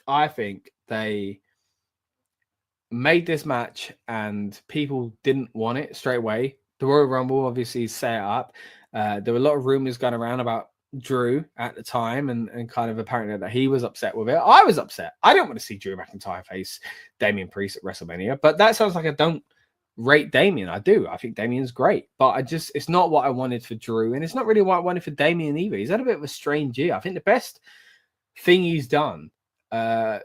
I think they made this match and people didn't want it straight away. The Royal Rumble obviously set it up. There were a lot of rumors going around about Drew at the time and kind of apparently that he was upset with it. I was upset. I didn't want to see Drew McIntyre face Damian Priest at WrestleMania, but that sounds like I don't rate Damian. I do. I think Damian's great, but it's not what I wanted for Drew, and it's not really what I wanted for Damian either. He's had a bit of a strange year. I think the best thing he's done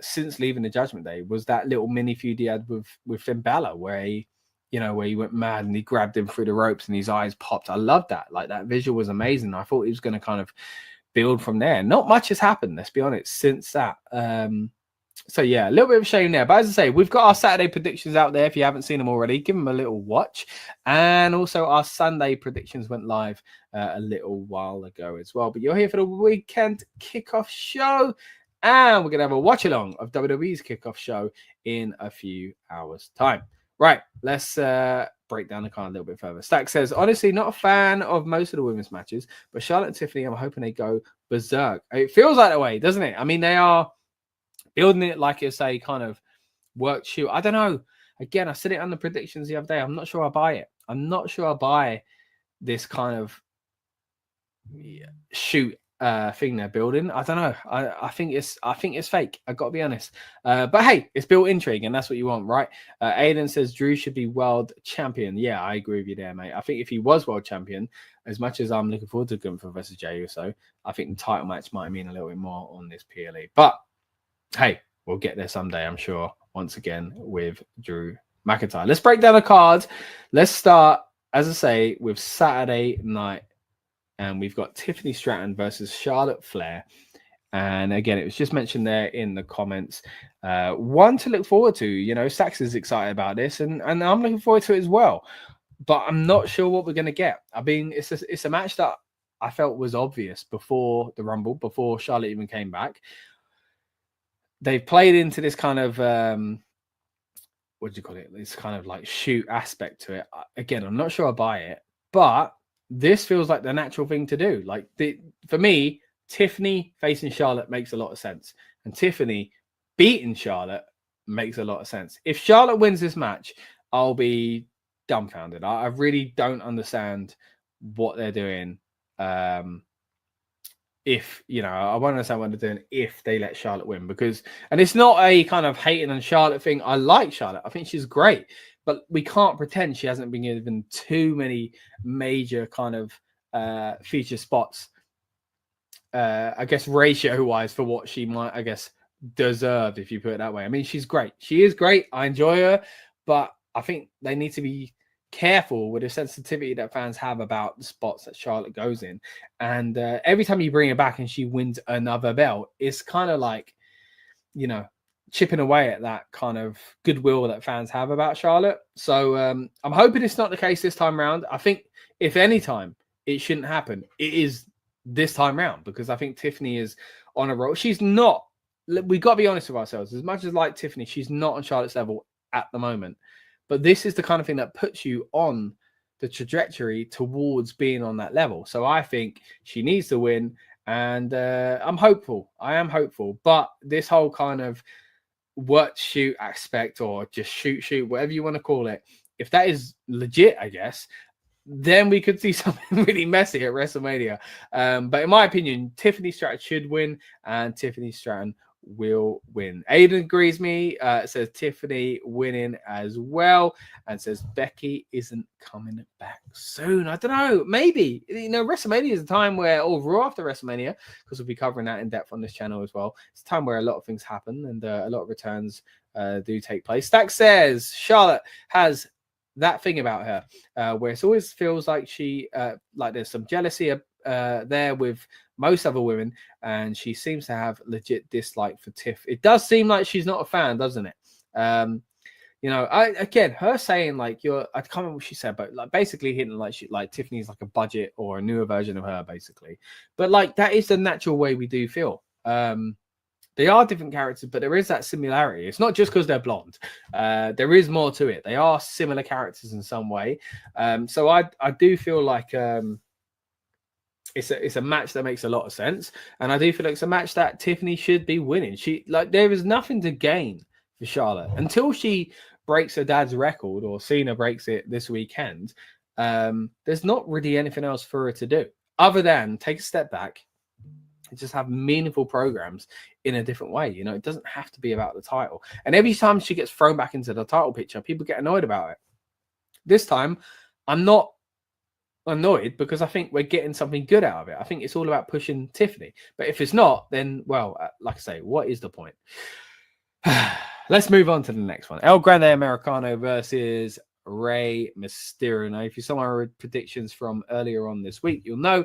since leaving the Judgment Day was that little mini feud he had with Finn Balor, where he went mad and he grabbed him through the ropes and his eyes popped. I loved that. Like, that visual was amazing. I thought he was going to kind of build from there. Not much has happened, let's be honest, since that. So yeah, a little bit of a shame there. But as I say, we've got our Saturday predictions out there. If you haven't seen them already, give them a little watch. And also our Sunday predictions went live a little while ago as well. But you're here for the weekend kickoff show. And we're going to have a watch along of WWE's kickoff show in a few hours' time. Right, let's break down the card a little bit further. Stack says, honestly, not a fan of most of the women's matches, but Charlotte and Tiffany, I'm hoping they go berserk. It feels like that way, doesn't it? I mean, they are building it like it's a kind of work shoot. I don't know. Again, I said it on the predictions the other day. I'm not sure I buy it. I'm not sure I buy this kind of shoot thing they're building. I don't know. I think it's fake. I gotta be honest. But hey, it's built intrigue, and that's what you want, right? Aiden says Drew should be world champion. Yeah, I agree with you there, mate. I think if he was world champion, as much as I'm looking forward to Gunther versus Jey Uso, I think the title match might mean a little bit more on this PLE. But hey, we'll get there someday, I'm sure. Once again with Drew McIntyre. Let's break down the cards. Let's start, as I say, with Saturday night. And we've got Tiffany Stratton versus Charlotte Flair. And again, it was just mentioned there in the comments. One to look forward to. You know, Sax is excited about this, and I'm looking forward to it as well. But I'm not sure what we're going to get. I mean, it's a match that I felt was obvious before the Rumble, before Charlotte even came back. They've played into this kind of, what do you call it? This kind of like shoot aspect to it. Again, I'm not sure I buy it, but this feels like the natural thing to do. Like, for me, Tiffany facing Charlotte makes a lot of sense. And Tiffany beating Charlotte makes a lot of sense. If Charlotte wins this match, I'll be dumbfounded. I really don't understand what they're doing. If, you know, I won't understand what they're doing if they let Charlotte win. Because, and it's not a kind of hating on Charlotte thing. I like Charlotte. I think she's great. But we can't pretend she hasn't been given too many major kind of feature spots, I guess, ratio-wise for what she might, I guess, deserve, if you put it that way. I mean, she's great. She is great. I enjoy her. But I think they need to be careful with the sensitivity that fans have about the spots that Charlotte goes in. And every time you bring her back and she wins another belt, it's kind of like, you know, chipping away at that kind of goodwill that fans have about Charlotte. So I'm hoping it's not the case this time round. I think if any time it shouldn't happen, it is this time round, because I think Tiffany is on a roll. She's not, we've got to be honest with ourselves. As much as like Tiffany, she's not on Charlotte's level at the moment. But this is the kind of thing that puts you on the trajectory towards being on that level. So I think she needs to win. And I'm hopeful. I am hopeful. But this whole kind of what shoot aspect, or just shoot, whatever you want to call it, if that is legit, I guess, then we could see something really messy at WrestleMania. But in my opinion, Tiffany Stratton should win, and Tiffany Stratton will win. Aiden agrees with me, says Tiffany winning as well, and says Becky isn't coming back soon. I don't know, maybe, WrestleMania is a time where, or Raw after WrestleMania, because we'll be covering that in depth on this channel as well, it's a time where a lot of things happen, and a lot of returns do take place. Stack says Charlotte has that thing about her where it always feels like she like there's some jealousy there with most other women, and she seems to have legit dislike for Tiff. It does seem like she's not a fan, doesn't it? Again, her saying like I can't remember what she said, but like basically hinting like Tiffany's like a budget or a newer version of her, basically. But like that is the natural way we do feel. They are different characters, but there is that similarity. It's not just because they're blonde. There is more to it. They are similar characters in some way. So I do feel like it's a match that makes a lot of sense, and I do feel like it's a match that Tiffany should be winning. There is nothing to gain for Charlotte until she breaks her dad's record, or Cena breaks it this weekend. There's not really anything else for her to do other than take a step back and just have meaningful programs in a different way. It doesn't have to be about the title. And every time she gets thrown back into the title picture, people get annoyed about it. This time, I'm not annoyed because I think we're getting something good out of it. I think it's all about pushing Tiffany. But if it's not, then, well, like I say, what is the point? Let's move on to the next one. El Grande Americano versus Rey Mysterio. Now, if you saw my predictions from earlier on this week, you'll know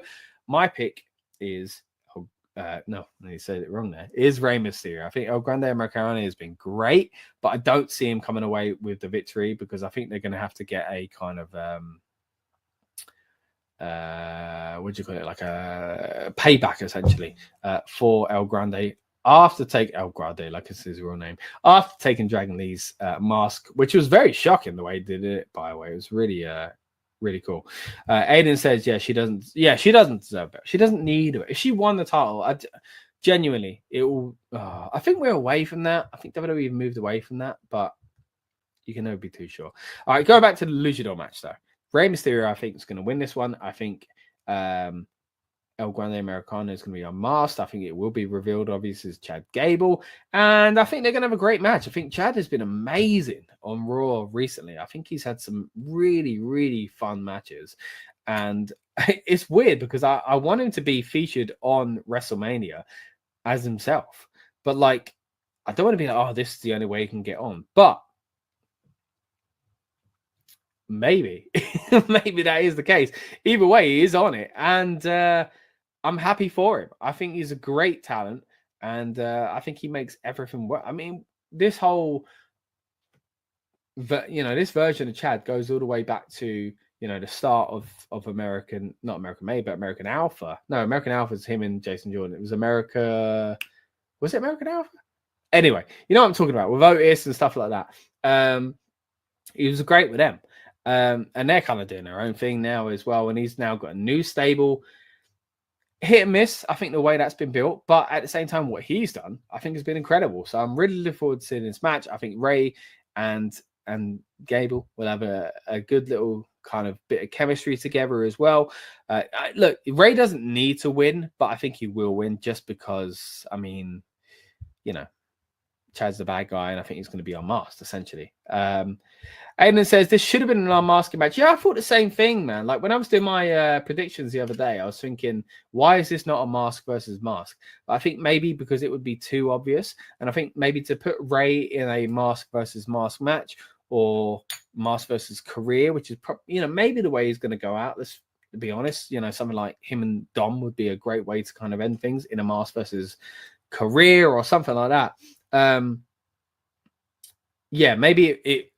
my pick is no, you said it wrong there. Is Rey Mysterio. I think El Grande Americano has been great, but I don't see him coming away with the victory because I think they're going to have to get a kind of what do you call it, like a payback essentially for El Grande after El Grande, like it's his real name, after taking Dragon Lee's mask, which was very shocking the way he did it, by the way. It was really really cool. Aiden says, she doesn't deserve it. She doesn't need it. If she won the title, genuinely, it will. I think we're away from that. I think WWE moved away from that, but you can never be too sure. All right, going back to the Luchador match though. Rey Mysterio, I think, is going to win this one. I think El Grande Americano is going to be unmasked. I think it will be revealed, obviously, as Chad Gable. And I think they're going to have a great match. I think Chad has been amazing on Raw recently. I think he's had some really, really fun matches. And it's weird because I want him to be featured on WrestleMania as himself. But, like, I don't want to be like, oh, this is the only way he can get on. But maybe. Maybe that is the case. Either way, he is on it. And I'm happy for him. I think he's a great talent, and I think he makes everything work. I mean, this whole, this version of Chad goes all the way back to, the start of American, not American Made, but American Alpha. No, American Alpha is him and Jason Jordan. It was was it American Alpha? Anyway, you know what I'm talking about, with Otis and stuff like that. He was great with them. And they're kind of doing their own thing now as well, and he's now got a new stable. Hit and miss, I think, the way that's been built, but at the same time, what he's done, I think, has been incredible. So I'm really looking forward to seeing this match. I think Rey and Gable will have a good little kind of bit of chemistry together as well. Look, Rey doesn't need to win, but I think he will win just because, I mean, Chad's the bad guy, and I think he's going to be unmasked, essentially. Aiden says, this should have been an unmasking match. Yeah, I thought the same thing, man. Like, when I was doing my predictions the other day, I was thinking, why is this not a mask versus mask? But I think maybe because it would be too obvious. And I think maybe to put Rey in a mask versus mask match, or mask versus career, which is, maybe the way he's going to go out. Let's be honest. Something like him and Dom would be a great way to kind of end things in a mask versus career or something like that. Maybe it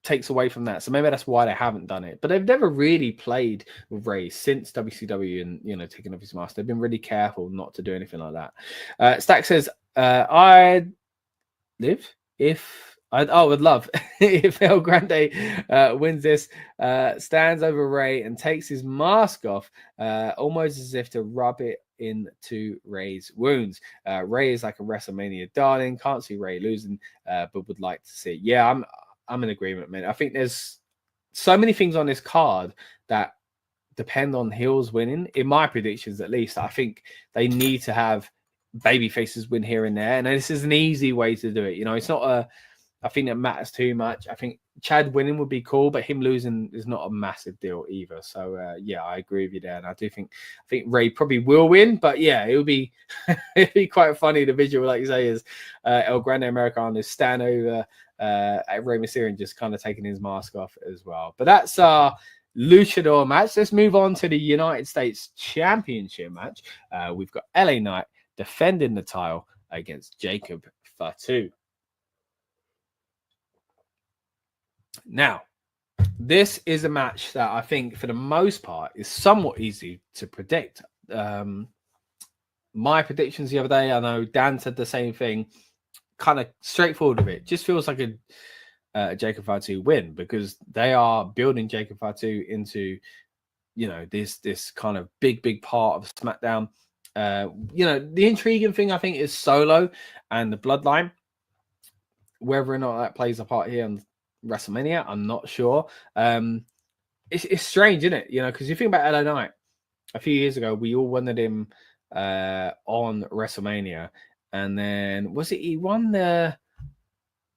takes away from that. So maybe that's why they haven't done it. But they've never really played with Rey since WCW and, taking off his mask. They've been really careful not to do anything like that. Stack says, I'd live if I would love if El Grande wins this, stands over Rey and takes his mask off, almost as if to rub it into Ray's wounds. Ray is like a WrestleMania darling. Can't see Ray losing, but would like to see. Yeah, I'm in agreement, man. I think there's so many things on this card that depend on heels winning. In my predictions, at least, I think they need to have baby faces win here and there, and this is an easy way to do it. You know, it's not I think that matters too much. I think Chad winning would be cool, but him losing is not a massive deal either. So yeah, I agree with you there, and I think Ray probably will win, but yeah, it would be it'd be quite funny. The visual, like you say, is El Grande Americano stand over at Rey Mysterio and just kind of taking his mask off as well. But that's our luchador match. Let's move on to the United States Championship match. We've got LA Knight defending the title against Jacob Fatu. Now, this is a match that I think, for the most part, is somewhat easy to predict. My predictions the other day, I know Dan said the same thing, kind of straightforward with it. Just feels like a Jacob Fatu win, because they are building Jacob Fatu into, you know, this kind of big part of SmackDown. You know, the intriguing thing, I think, is Solo and the Bloodline. Whether or not that plays a part here on WrestleMania, I'm not sure. It's strange, isn't it? You know, because you think about LA Knight a few years ago, we all wanted him on WrestleMania, and then was it he won the,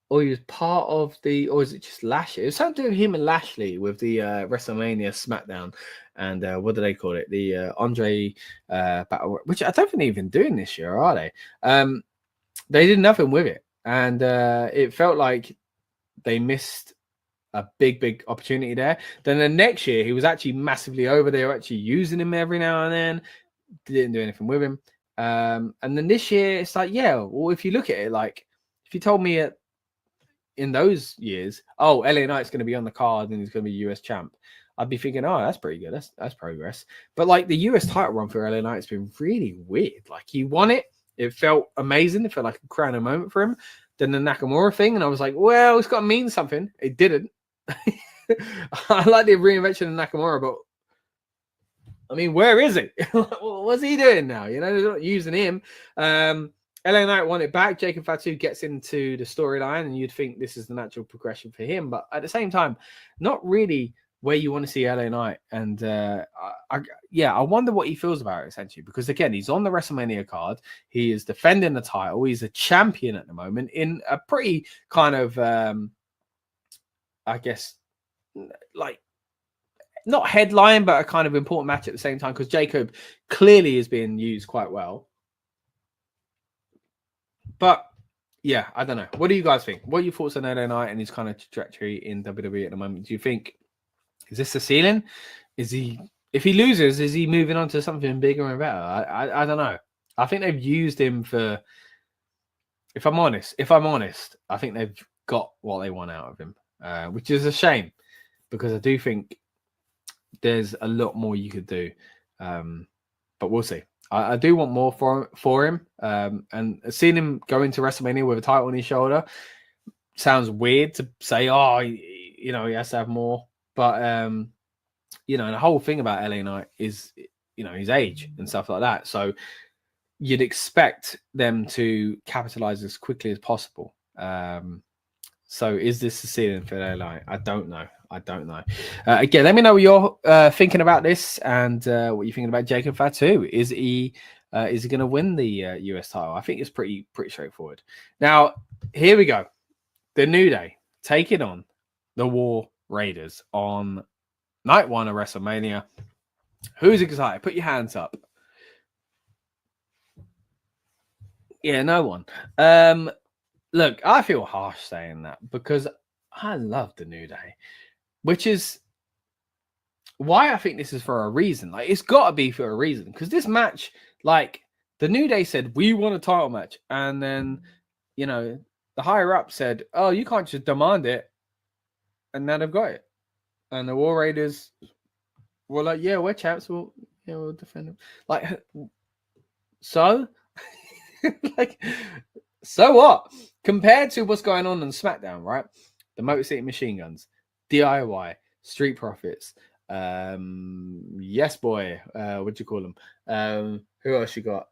or he was part of the, or is it just Lashley? It was something to do with him and Lashley with the WrestleMania SmackDown, and what do they call it? The Andre Battle, which I don't think they're even doing this year, are they? They did nothing with it, and it felt like they missed a big opportunity there. Then the next year, he was actually massively over. They were actually using him every now and then. Didn't do anything with him. And then this year, it's like, yeah, well, if you look at it, like, if you told me in those years, oh, LA Knight's going to be on the card and he's going to be US champ, I'd be thinking, oh, that's pretty good. That's progress. But like, the US title run for LA Knight has been really weird. Like, he won it. It felt amazing. It felt like a crowning moment for him. Then the Nakamura thing, and I was like, well, it's got to mean something. It didn't. I like the reinvention of Nakamura, but I mean, where is it? What's he doing now? You know, they're not using him. LA Knight won it back. Jacob Fatu gets into the storyline, and you'd think this is the natural progression for him. But at the same time, not really where you want to see LA Knight. And I wonder what he feels about it, essentially, because again, he's on the WrestleMania card. He is defending the title. He's a champion at the moment in a pretty kind of, I guess, like, not headline, but a kind of important match at the same time, because Jacob clearly is being used quite well. But yeah, I don't know. What do you guys think? What are your thoughts on LA Knight and his kind of trajectory in WWE at the moment? Do you think, is this the ceiling? Is he, if he loses, is he moving on to something bigger and better? I don't know. I think they've used him for, if I'm honest, I think they've got what they want out of him, which is a shame, because I do think there's a lot more you could do. But we'll see. I do want more for him. And seeing him go into WrestleMania with a title on his shoulder sounds weird to say, oh, you know, he has to have more. But, you know, the whole thing about LA Knight is, you know, his age and stuff like that. So you'd expect them to capitalize as quickly as possible. So is this the ceiling for LA Knight? I don't know. Again, let me know what you're thinking about this, and what you're thinking about Jacob Fatu. Is he going to win the US title? I think it's pretty straightforward. Now, here we go. The New Day taking on the War Raiders on night one of WrestleMania. Who's excited? Put your hands up. Yeah, no one. Look, I feel harsh saying that, because I love the New Day, which is why I think this is for a reason. Like, it's got to be for a reason, because this match, like, the New Day said, we want a title match. And then, you know, the higher up said, oh, you can't just demand it. And now they've got it. And the War Raiders were like, yeah, we're champs. We'll defend them. Like, so? Like, so what? Compared to what's going on SmackDown, right? The Motor City Machine Guns, DIY, Street Profits, Yes, boy. What do you call him? Who else you got?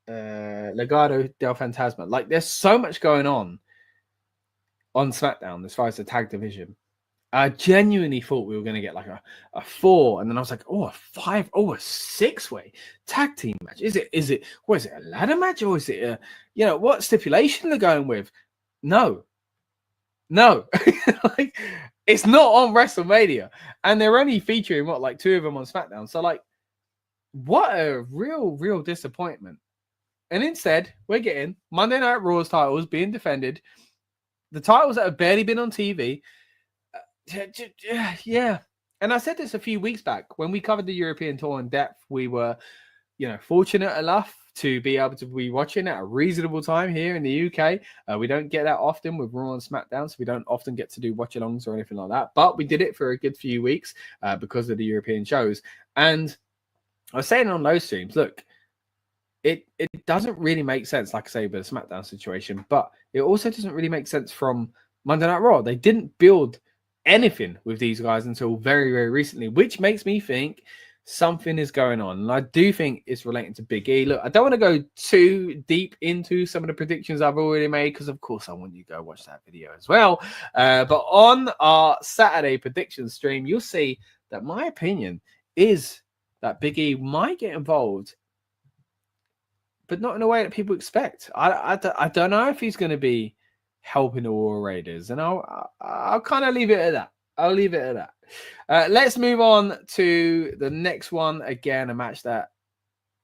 Legado del Fantasma. Like, there's so much going on SmackDown as far as the tag division. I genuinely thought we were going to get like a 4, and then I was like, oh, a 5, oh, a 6-way tag team match. Is it a ladder match, or is it what stipulation they're going with? No. Like, it's not on WrestleMania, and they're only featuring 2 of them on SmackDown. So like, what a real disappointment. And instead, we're getting Monday Night Raw's titles being defended, the titles that have barely been on TV. Yeah. And I said this a few weeks back when we covered the European tour in depth. We were, fortunate enough to be able to be watching at a reasonable time here in the UK. We don't get that often with Raw and SmackDown, so we don't often get to do watch-alongs or anything like that. But we did it for a good few weeks because of the European shows. And I was saying on those streams, look, it doesn't really make sense, like I say, with the SmackDown situation, but it also doesn't really make sense from Monday Night Raw. They didn't build anything with these guys until very, very recently, which makes me think something is going on. And I do think it's relating to Big E. Look, I don't want to go too deep into some of the predictions I've already made, because of course I want you to go watch that video as well. But on our Saturday predictions stream, you'll see that my opinion is that Big E might get involved, but not in a way that people expect. I don't know if he's going to be helping the War Raiders, and I'll kind of leave it at that. I'll leave it at that. Let's move on to the next one. Again, a match that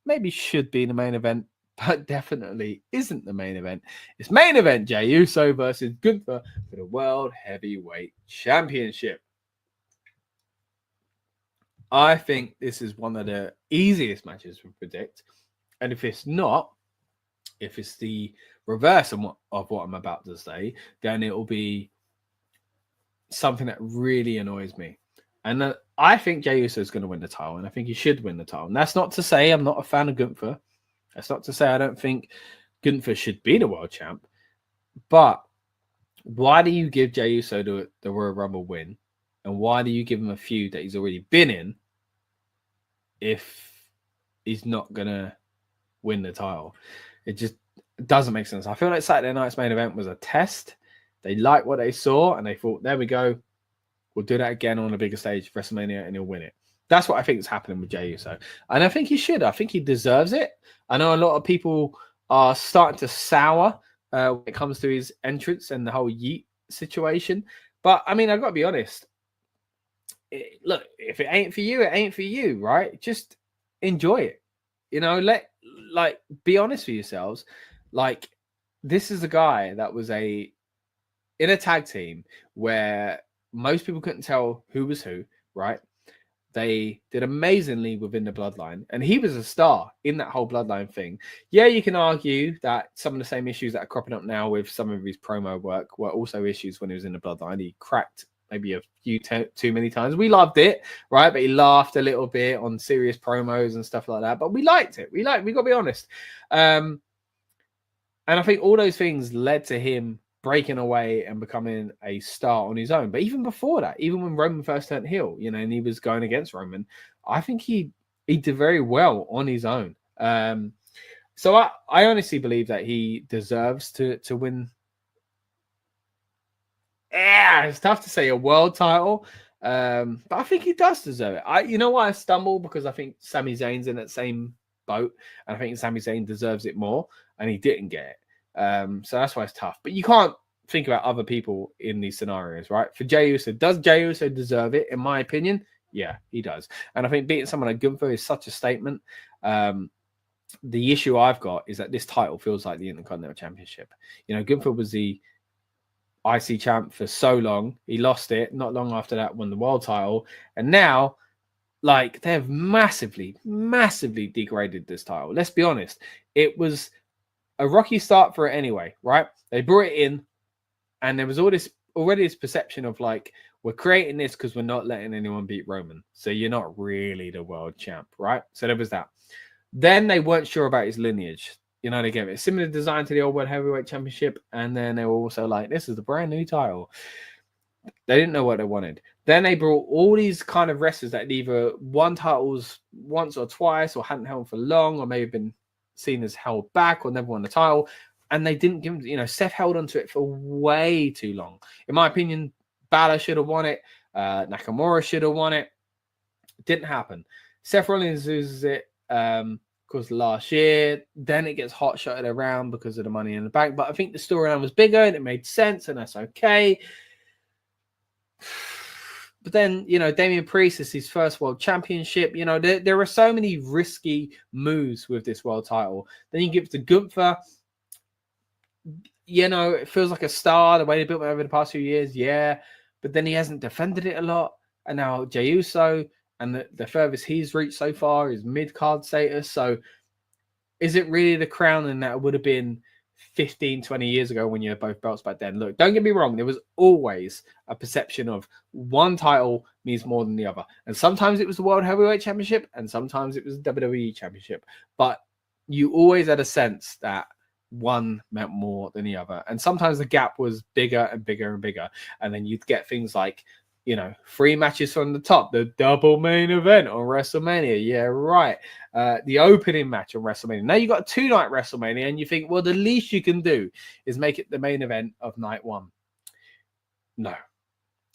maybe should be the main event, but definitely isn't the main event. It's main event Jey Uso versus Gunther for the World Heavyweight Championship. I think this is one of the easiest matches to predict. And if it's not, if it's the reverse of what I'm about to say, then it will be something that really annoys me. And I think Jey Uso is going to win the title, and I think he should win the title. And that's not to say I'm not a fan of Gunther. That's not to say I don't think Gunther should be the world champ. But why do you give Jey Uso the Royal Rumble win? And why do you give him a feud that he's already been in if he's not going to win the title? It just doesn't make sense. I feel like Saturday night's main event was a test. They liked what they saw, and they thought, there we go. We'll do that again on a bigger stage, WrestleMania, and he'll win it. That's what I think is happening with Jey Uso. And I think he should. I think he deserves it. I know a lot of people are starting to sour when it comes to his entrance and the whole Yeet situation. But, I mean, I've got to be honest. Look, if it ain't for you, it ain't for you, right? Just enjoy it. Be honest with yourselves. Like, this is a guy that was in a tag team where most people couldn't tell who was who, right? They did amazingly within the Bloodline, and he was a star in that whole Bloodline thing. Yeah, you can argue that some of the same issues that are cropping up now with some of his promo work were also issues when he was in the Bloodline. He cracked maybe a few too many times. We loved it, right? But he laughed a little bit on serious promos and stuff like that. But we liked it. We got to be honest. And I think all those things led to him breaking away and becoming a star on his own. But even before that, even when Roman first turned heel, and he was going against Roman, I think he did very well on his own. So I honestly believe that he deserves to win. Yeah, it's tough to say a world title, but I think he does deserve it. You know why I stumble? Because I think Sami Zayn's in that same boat, and I think Sami Zayn deserves it more, and he didn't get it. So that's why it's tough. But you can't think about other people in these scenarios, right? For Jey Uso, does Jey Uso deserve it? In my opinion, yeah, he does. And I think beating someone like Gunther is such a statement. The issue I've got is that this title feels like the Intercontinental Championship. Gunther was the IC champ for so long. He lost it. Not long after that, won the world title. And now, they've massively, massively degraded this title. Let's be honest. It was a rocky start for it anyway, right? They brought it in, and there was already this perception of we're creating this because we're not letting anyone beat Roman. So you're not really the world champ, right? So there was that. Then they weren't sure about his lineage. They gave it a similar design to the old World Heavyweight Championship, and then they were also like, this is the brand new title. They didn't know what they wanted. Then they brought all these kind of wrestlers that had either won titles once or twice, or hadn't held for long, or maybe been seen as held back, or never won the title. And they didn't give him, Seth held onto it for way too long. In my opinion, Balor should have won it. Nakamura should have won it. Didn't happen. Seth Rollins loses it, of course, last year. Then it gets hot shotted around because of the Money in the Bank. But I think the storyline was bigger and it made sense, and that's okay. But then, Damian Priest is his first world championship. There are so many risky moves with this world title. Then you give it to Gunther. It feels like a star, the way they built it over the past few years. Yeah. But then he hasn't defended it a lot. And now Jey Uso, and the furthest he's reached so far is mid-card status. So is it really the crowning that it would have been 15, 20 years ago when you had both belts back then? Look, don't get me wrong. There was always a perception of one title means more than the other. And sometimes it was the World Heavyweight Championship, and sometimes it was the WWE Championship. But you always had a sense that one meant more than the other. And sometimes the gap was bigger and bigger and bigger. And then you'd get things like, 3 matches from the top, the double main event on WrestleMania. Yeah, right. The opening match on WrestleMania. Now you got a 2-night WrestleMania, and you think, well, the least you can do is make it the main event of night one. No.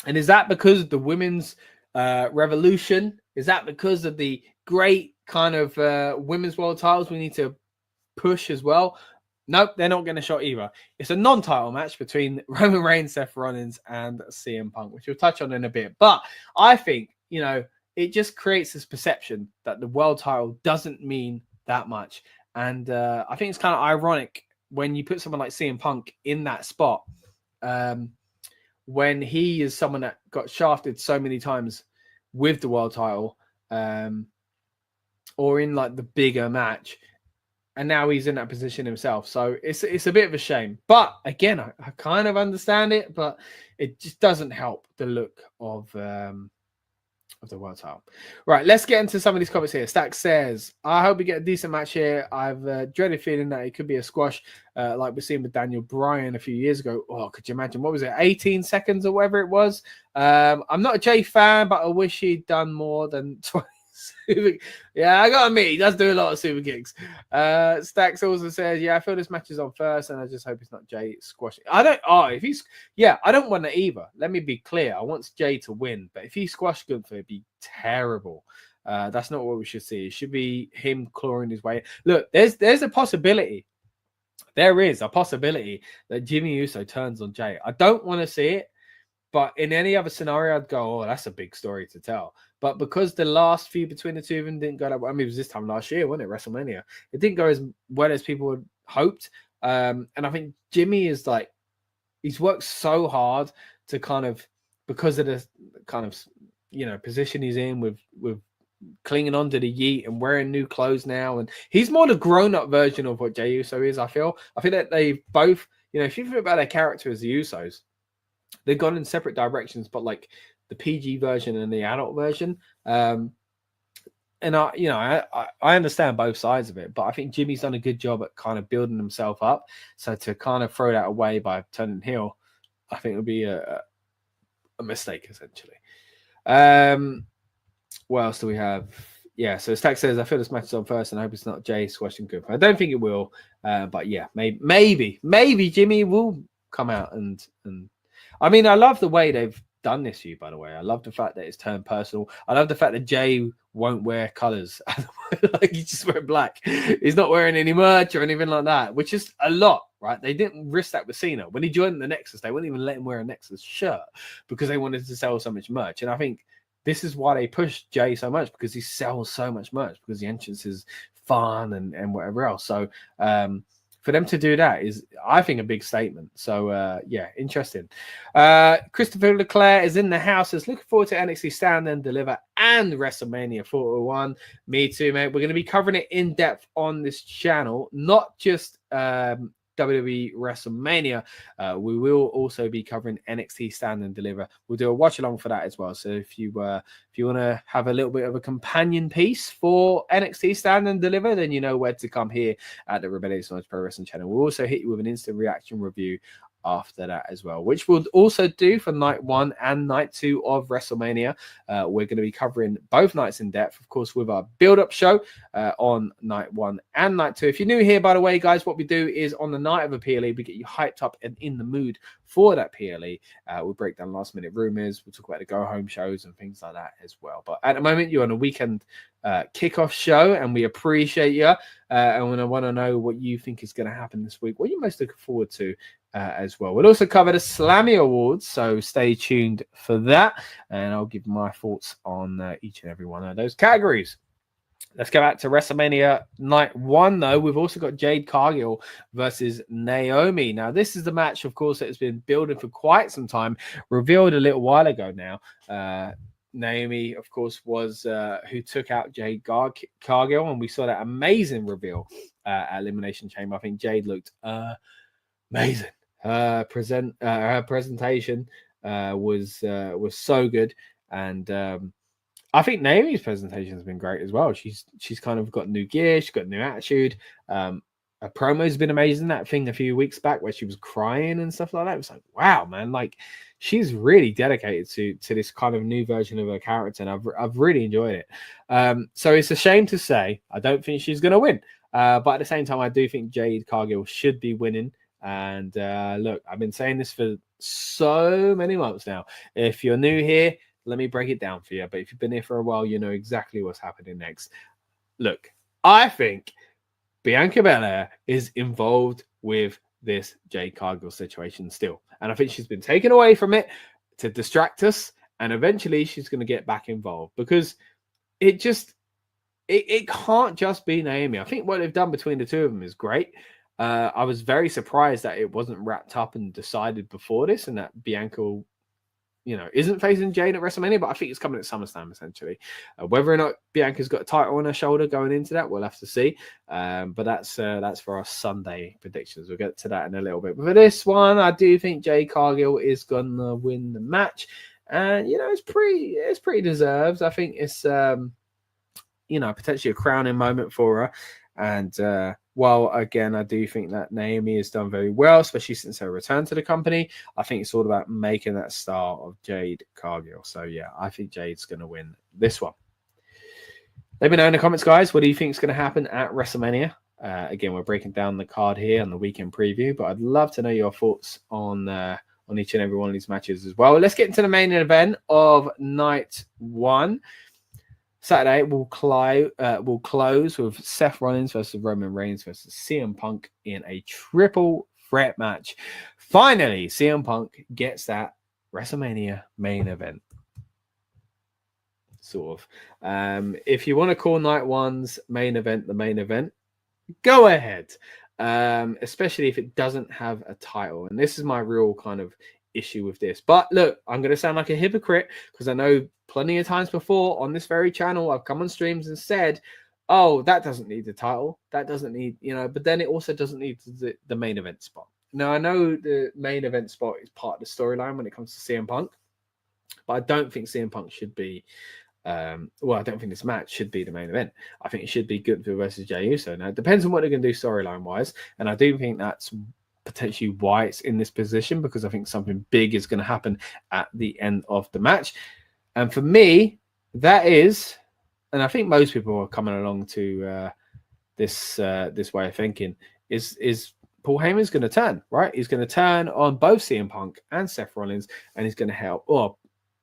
And is that because of the women's revolution? Is that because of the great kind of women's world titles we need to push as well? Nope, they're not getting a shot either. It's a non-title match between Roman Reigns, Seth Rollins, and CM Punk, which we'll touch on in a bit. But I think, it just creates this perception that the world title doesn't mean that much. And I think it's kind of ironic when you put someone like CM Punk in that spot, when he is someone that got shafted so many times with the world title, or in like the bigger match. And now he's in that position himself. So it's a bit of a shame. But again, I kind of understand it, but it just doesn't help the look of the world title. Right, let's get into some of these comments here. Stack says, I hope we get a decent match here. I've dreaded feeling that it could be a squash, like we're seeing with Daniel Bryan a few years ago. Oh, could you imagine? What was it, 18 seconds or whatever it was? I'm not a Jay fan, but I wish he'd done more than 20. Yeah, I gotta admit, he does do a lot of super kicks. Stacks also says, yeah, I feel this match is on first, and I just hope it's not Jay squashing. I don't want that either. Let me be clear. I want Jay to win, but if he squashed Gunther, it'd be terrible. That's not what we should see. It should be him clawing his way. Look, there's a possibility. There is a possibility that Jimmy Uso turns on Jay. I don't want to see it, but in any other scenario, I'd go, oh, that's a big story to tell. But because the last feud between the two of them didn't go that well, I mean, it was this time last year, wasn't it? WrestleMania. It didn't go as well as people had hoped. And I think Jimmy is like, he's worked so hard to kind of, because of the kind of, position he's in with clinging on to the yeet and wearing new clothes now. And he's more the grown-up version of what Jey Uso is, I feel. I think that they both, if you think about their character as the Usos, they've gone in separate directions, but like the PG version and the adult version. And I understand both sides of it, but I think Jimmy's done a good job at kind of building himself up. So to kind of throw that away by turning heel, I think it would be a mistake, essentially. What else do we have? Yeah, so Stack says, I feel this match is on first, and I hope it's not Jay squashing Cooper. I don't think it will, but yeah, maybe Jimmy will come out and I mean, I love the way they've done this for you, by the way. I love the fact that it's turned personal. I love the fact that Jay won't wear colors. Like, he's just wearing black. He's not wearing any merch or anything like that, which is a lot, right? They didn't risk that with Cena. When he joined the Nexus, they wouldn't even let him wear a Nexus shirt because they wanted to sell so much merch. And I think this is why they pushed Jay so much, because he sells so much merch, because the entrance is fun and whatever else. So, for them to do that is, I think, a big statement. So, yeah, interesting. Christopher Leclerc is in the house. Is looking forward to NXT Stand and Deliver and WrestleMania 401. Me too, mate. We're going to be covering it in depth on this channel, not just WWE WrestleMania. We will also be covering NXT Stand and Deliver. We'll do a watch along for that as well. So if you want to have a little bit of a companion piece for NXT Stand and Deliver, then you know where to come here at the Rebellious Noise Pro Wrestling channel. We'll also hit you with an instant reaction review after that as well, which we'll also do for night 1 and night 2 of WrestleMania. We're going to be covering both nights in depth, of course, with our build-up show on night 1 and night 2. If you're new here, by the way, guys, what we do is on the night of a PLE, we get you hyped up and in the mood for that PLE. We'll break down last-minute rumors. We'll talk about the go-home shows and things like that as well. But at the moment, you're on a weekend kickoff show, and we appreciate you. And I want to know what you think is going to happen this week. What are you most looking forward to as well? We'll also cover the Slammy Awards, so stay tuned for that. And I'll give my thoughts on each and every one of those categories. Let's go back to WrestleMania night 1, though. We've also got Jade Cargill versus Naomi. Now, this is the match, of course, that has been building for quite some time, revealed a little while ago now. Naomi, of course, was who took out Jade Cargill, and we saw that amazing reveal at Elimination Chamber. I think Jade looked amazing. Her presentation was so good, and I think Naomi's presentation has been great as well. She's kind of got new gear, she's got new attitude. Her promo's been amazing. That thing a few weeks back where she was crying and stuff like that, it was like, wow, man, like she's really dedicated to this kind of new version of her character, and I've really enjoyed it. So it's a shame to say I don't think she's going to win, but at the same time, I do think Jade Cargill should be winning. And look, I've been saying this for so many months now. If you're new here, let me break it down for you. But if you've been here for a while, you know exactly what's happening next. Look, I think Bianca Belair is involved with this Jade Cargill situation still. And I think she's been taken away from it to distract us. And eventually she's going to get back involved, because it can't just be Naomi. I think what they've done between the two of them is great. I was very surprised that it wasn't wrapped up and decided before this, and that Bianca, isn't facing Jade at WrestleMania, but I think it's coming at SummerSlam, essentially. Whether or not Bianca's got a title on her shoulder going into that, we'll have to see. But that's for our Sunday predictions. We'll get to that in a little bit. But for this one, I do think Jade Cargill is going to win the match. And, it's pretty deserved. I think it's, potentially a crowning moment for her. And while, again, I do think that Naomi has done very well, especially since her return to the company, I think it's all about making that star of Jade Cargill. So, yeah, I think Jade's going to win this one. Let me know in the comments, guys, what do you think is going to happen at WrestleMania? Again, we're breaking down the card here on the weekend preview, but I'd love to know your thoughts on each and every one of these matches as well. Let's get into the main event of night 1. Saturday will close with Seth Rollins versus Roman Reigns versus CM Punk in a triple threat match. Finally, CM Punk gets that WrestleMania main event. Sort of. If you want to call night 1's main event the main event, go ahead. Especially if it doesn't have a title. And this is my real kind of issue with this. But look, I'm going to sound like a hypocrite, because I know plenty of times before on this very channel I've come on streams and said, oh, that doesn't need the title, that doesn't need, but then it also doesn't need the main event spot. Now, I know the main event spot is part of the storyline when it comes to CM Punk, but I don't think CM Punk should be I don't think this match should be the main event. I think it should be Gunther versus Jey Uso. Now, it depends on what they're going to do storyline wise, and I do think that's potentially why it's in this position, because I think something big is going to happen at the end of the match. And for me, that is, and I think most people are coming along to this way of thinking, is Paul Heyman's going to turn, right? He's going to turn on both CM Punk and Seth Rollins, and he's going to help. Oh,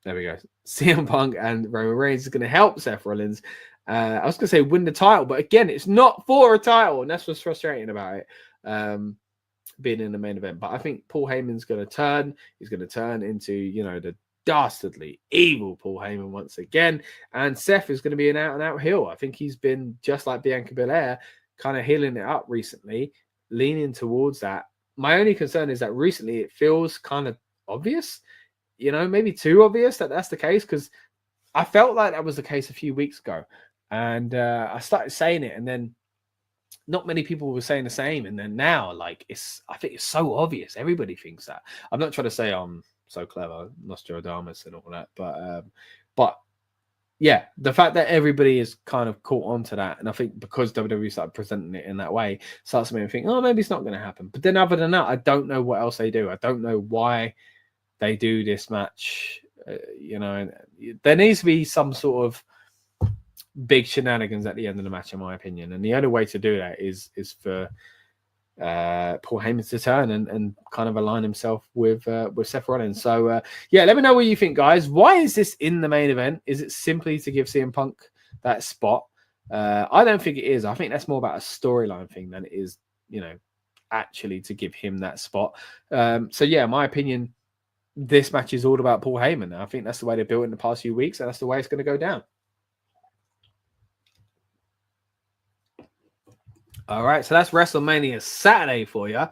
there we go. CM Punk and Roman Reigns is going to help Seth Rollins. I was going to say win the title, but again, it's not for a title, and that's what's frustrating about it. Being in the main event. But I think Paul Heyman's going to turn. He's going to turn into, the dastardly evil Paul Heyman once again. And Seth is going to be an out-and-out heel. I think he's been, just like Bianca Belair, kind of healing it up recently, leaning towards that. My only concern is that recently it feels kind of obvious, maybe too obvious that that's the case, because I felt like that was the case a few weeks ago. And I started saying it, and then not many people were saying the same. And then now, I think it's so obvious. Everybody thinks that. I'm not trying to say I'm so clever, Nostradamus and all that, but yeah, the fact that everybody is kind of caught on to that, and I think because WWE started presenting it in that way, starts to make me think, oh, maybe it's not going to happen. But then other than that, I don't know what else they do. I don't know why they do this match. You know, there needs to be some sort of big shenanigans at the end of the match, in my opinion. And the only way to do that is for Paul Heyman to turn and kind of align himself with Seth Rollins. So yeah, let me know what you think, guys. Why is this in the main event? Is it simply to give CM Punk that spot? I don't think it is. I think that's more about a storyline thing than it is, you know, actually to give him that spot. So yeah, in my opinion, this match is all about Paul Heyman. I think that's the way they built it in the past few weeks, and that's the way it's going to go down. All right, so that's WrestleMania Saturday for you.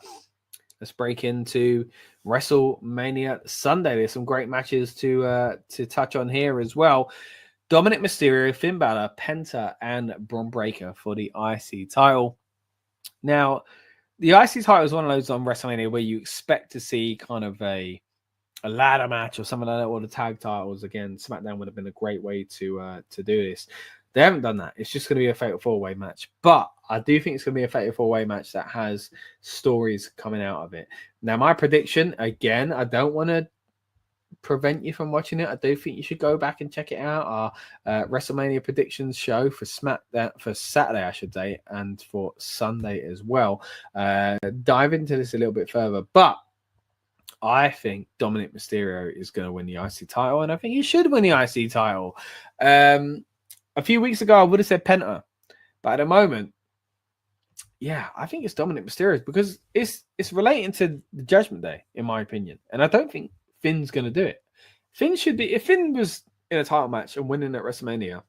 Let's break into WrestleMania Sunday. There's some great matches to touch on here as well. Dominic Mysterio, Finn Balor, Penta, and Bron Breakker for the IC title. Now, the IC title is one of those on WrestleMania where you expect to see kind of a ladder match or something like that, or the tag titles. Again, SmackDown would have been a great way to do this. They haven't done that. It's just going to be a fatal four-way match. But I do think it's going to be a fatal four-way match that has stories coming out of it. Now, my prediction, again, I don't want to prevent you from watching it. I do think you should go back and check it out. Our WrestleMania predictions show for SmackDown, for Saturday, I should say, and for Sunday as well. Dive into this a little bit further. But I think Dominic Mysterio is going to win the IC title, and I think he should win the IC title. A few weeks ago, I would have said Penta, but at the moment, yeah, I think it's Dominic Mysterio because it's relating to the Judgment Day, in my opinion, and I don't think Finn's going to do it. Finn should be, if Finn was in a title match and winning at WrestleMania,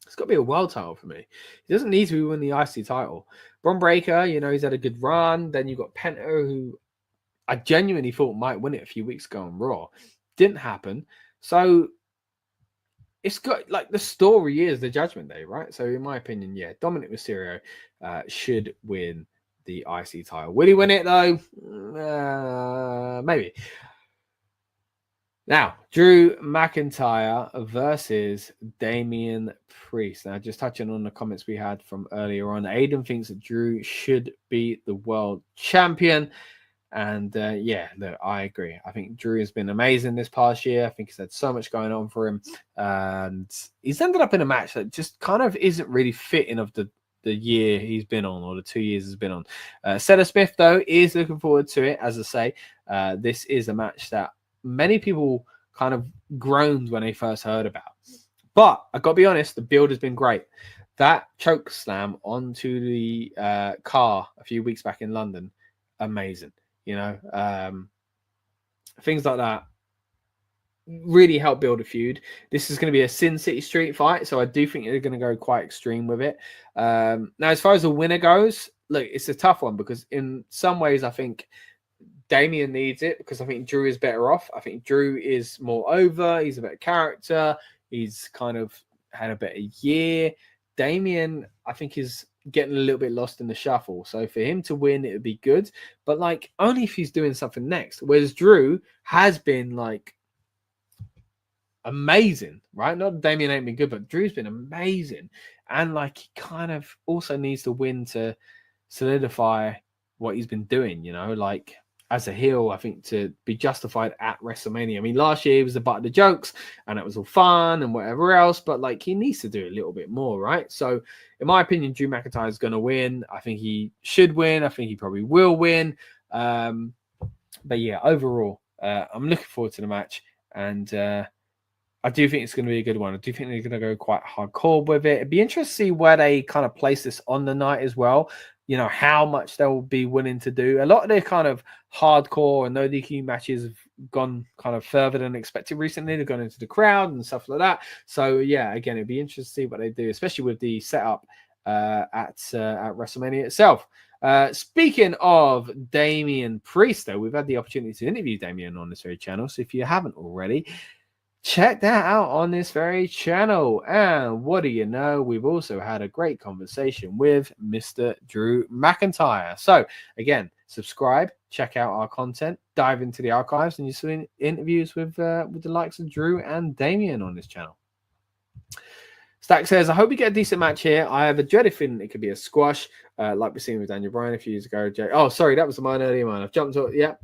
it's got to be a world title for me. He doesn't need to be winning the IC title. Bron Breakker, you know, he's had a good run. Then you've got Penta, who I genuinely thought might win it a few weeks ago on Raw. Didn't happen. So it's got, like, the story is the Judgment Day, right? So in my opinion, yeah, Dominic Mysterio should win the IC title. Will he win it though? Maybe. Now, Drew McIntyre versus Damian Priest. Now, just touching on the comments we had from earlier on, Aiden thinks that Drew should be the world champion. And yeah, look, I agree. I think Drew has been amazing this past year. I think he's had so much going on for him. And he's ended up in a match that just kind of isn't really fitting of the year he's been on, or the 2 years he's been on. Seth Smith, though, is looking forward to it. As I say, this is a match that many people kind of groaned when they first heard about. But I got to be honest, the build has been great. That choke slam onto the car a few weeks back in London, amazing. You know, things like that really help build a feud. This is going to be a Sin City Street fight, so I do think they're going to go quite extreme with it. Now, as far as the winner goes, look, it's a tough one because in some ways I think Damian needs it because I think Drew is better off. I think Drew is more over. He's a better character. He's kind of had a better year. Damian, I think, is getting a little bit lost in the shuffle. So for him to win, it would be good. But, like, only if he's doing something next. Whereas Drew has been, like, amazing, right? Not that Damian ain't been good, but Drew's been amazing. And, like, he kind of also needs to win to solidify what he's been doing, you know? Like, as a heel, I think, to be justified at WrestleMania. I mean, last year he was the butt of the jokes and it was all fun and whatever else, but, like, he needs to do a little bit more, right? So, in my opinion, Drew McIntyre is going to win. I think he should win. I think he probably will win. But, yeah, overall, I'm looking forward to the match. And I do think it's going to be a good one. I do think they're going to go quite hardcore with it. It'd be interesting to see where they kind of place this on the night as well. You know, how much they'll be willing to do. A lot of their kind of hardcore and no DQ matches have gone kind of further than expected recently. They've gone into the crowd and stuff like that. So, yeah, again, it'd be interesting to see what they do, especially with the setup at WrestleMania itself. Speaking of Damian Priest, though, we've had the opportunity to interview Damian on this very channel. So if you haven't already, check that out on this very channel. And what do you know? We've also had a great conversation with Mr. Drew McIntyre. So again, subscribe, check out our content, dive into the archives, and you'll see interviews with the likes of Drew and Damian on this channel. Stack says, I hope we get a decent match here. I have a dreaded feeling it could be a squash, like we've seen with Daniel Bryan a few years ago. Oh, sorry, that was mine earlier. Mine. I've jumped on. Yep.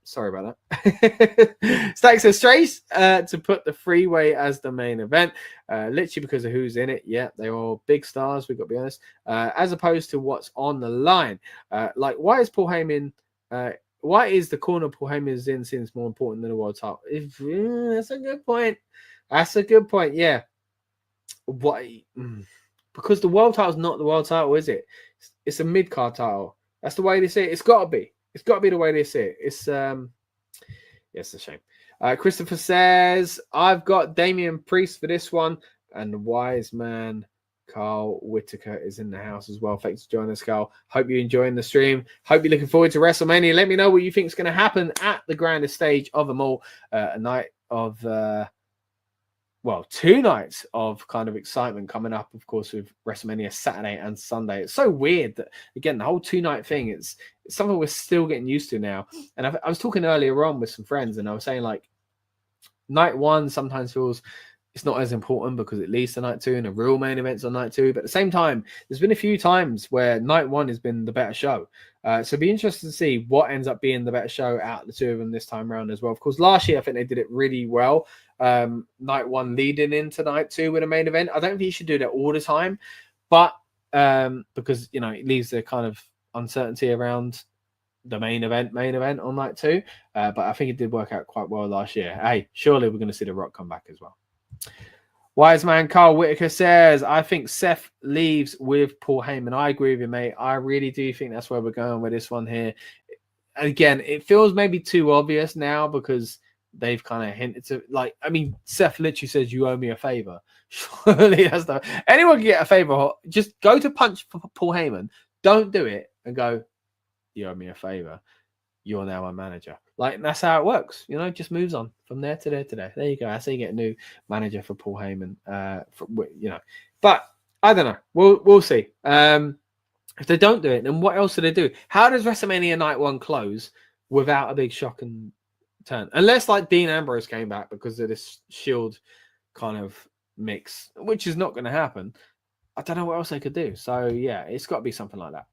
Sorry about that. Stack says, Strays to put the freeway as the main event, literally because of who's in it. Yeah, they're all big stars. We've got to be honest. As opposed to what's on the line. Like, why is Paul Heyman? Why is the corner Paul Heyman is in seems more important than the world title? That's a good point. That's a good point. Yeah. Why? Because the world title is not the world title, is it? It's a mid-card title. That's the way they see it. It's got to be. It's got to be the way they see it. It's it's a shame. Christopher says, I've got Damian Priest for this one, and the wise man Carl Whitaker is in the house as well. Thanks for joining us, Carl. Hope you're enjoying the stream. Hope you're looking forward to WrestleMania. Let me know what you think is going to happen at the grandest stage of them all. A night of 2 nights of kind of excitement coming up, of course, with WrestleMania Saturday and Sunday. It's so weird that, again, the whole 2-night thing, it's something we're still getting used to now. And I was talking earlier on with some friends, and I was saying, like, night 1 sometimes feels it's not as important because it leads to night 2 and the real main events on night 2. But at the same time, there's been a few times where night 1 has been the better show. So it'd be interesting to see what ends up being the better show out of the two of them this time around as well. Of course, last year, I think they did it really well. Night 1 leading into night 2 with a main event. I don't think you should do that all the time, but because, it leaves the kind of uncertainty around the main event on night 2. But I think it did work out quite well last year. Hey, surely we're going to see The Rock come back as well. Wise man Carl Whitaker says, I think Seth leaves with Paul Heyman. I agree with you, mate. I really do think that's where we're going with this one here. Again, it feels maybe too obvious now because they've kind of hinted to, like, I mean, Seth literally says, you owe me a favor. Surely that's the anyone can get a favor. Just go to punch for Paul Heyman. Don't do it and go, you owe me a favor. You're now my manager. Like, that's how it works. Just moves on from there to there to there. There you go. That's how you get a new manager for Paul Heyman. But I don't know. We'll see. If they don't do it, then what else do they do? How does WrestleMania Night 1 close without a big shock and turn? Unless, like, Dean Ambrose came back because of this Shield kind of mix, which is not going to happen. I don't know what else they could do. So, yeah, it's got to be something like that.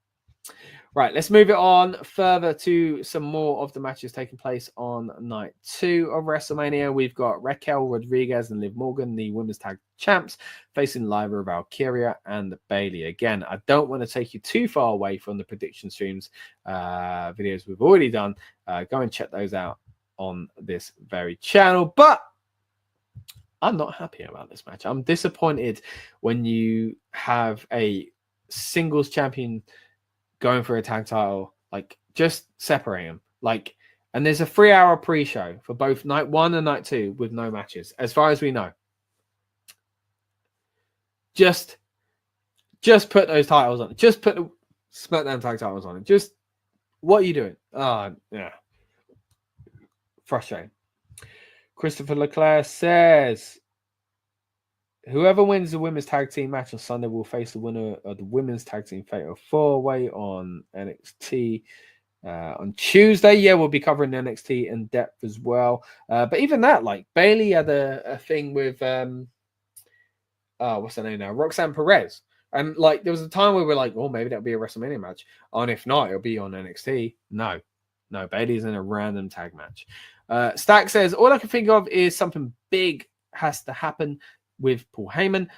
Right, let's move it on further to some more of the matches taking place on night 2 of WrestleMania. We've got Raquel Rodriguez and Liv Morgan, the women's tag champs, facing Lyra Valkyria and Bayley. Again, I don't want to take you too far away from the prediction streams videos we've already done. Go and check those out on this very channel. But I'm not happy about this match. I'm disappointed when you have a singles champion going for a tag title. Like, just separate them. Like, and there's a 3-hour pre-show for both night 1 and night 2 with no matches, as far as we know. Just put those titles on. Just put the SmackDown tag titles on it. Just, what are you doing? Yeah. Frustrating. Christopher Leclerc says, whoever wins the women's tag team match on Sunday will face the winner of the women's tag team fatal 4-way on NXT on Tuesday. Yeah, we'll be covering NXT in depth as well. But even that, like, Bayley had a thing with what's her name now? Roxanne Perez. And, like, there was a time where we were like, oh, maybe that'll be a WrestleMania match. And if not, it'll be on NXT. No, Bayley's in a random tag match. Stack says, all I can think of is something big has to happen with Paul Heyman.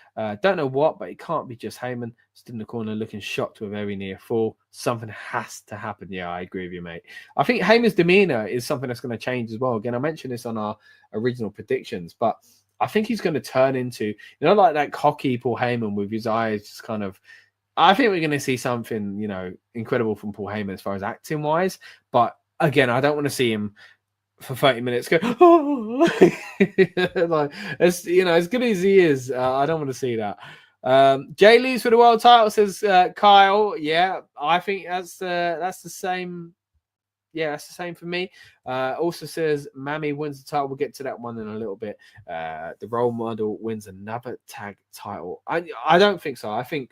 Don't know what, but it can't be just Heyman. Stood in the corner looking shocked with a very near fall. Something has to happen. Yeah, I agree with you, mate. I think Heyman's demeanor is something that's going to change as well. Again, I mentioned this on our original predictions, but I think he's going to turn into, like that cocky Paul Heyman with his eyes just kind of, I think we're going to see something, incredible from Paul Heyman as far as acting wise. But again, I don't want to see him for 30 minutes go, oh, like, as as good as he is, I don't want to see that. Jay Lee's for the world title, says Kyle. Yeah, I think that's the same. Yeah, that's the same for me. Also says Mami wins the title. We'll get to that one in a little bit. The role model wins another tag title. I don't think so. I think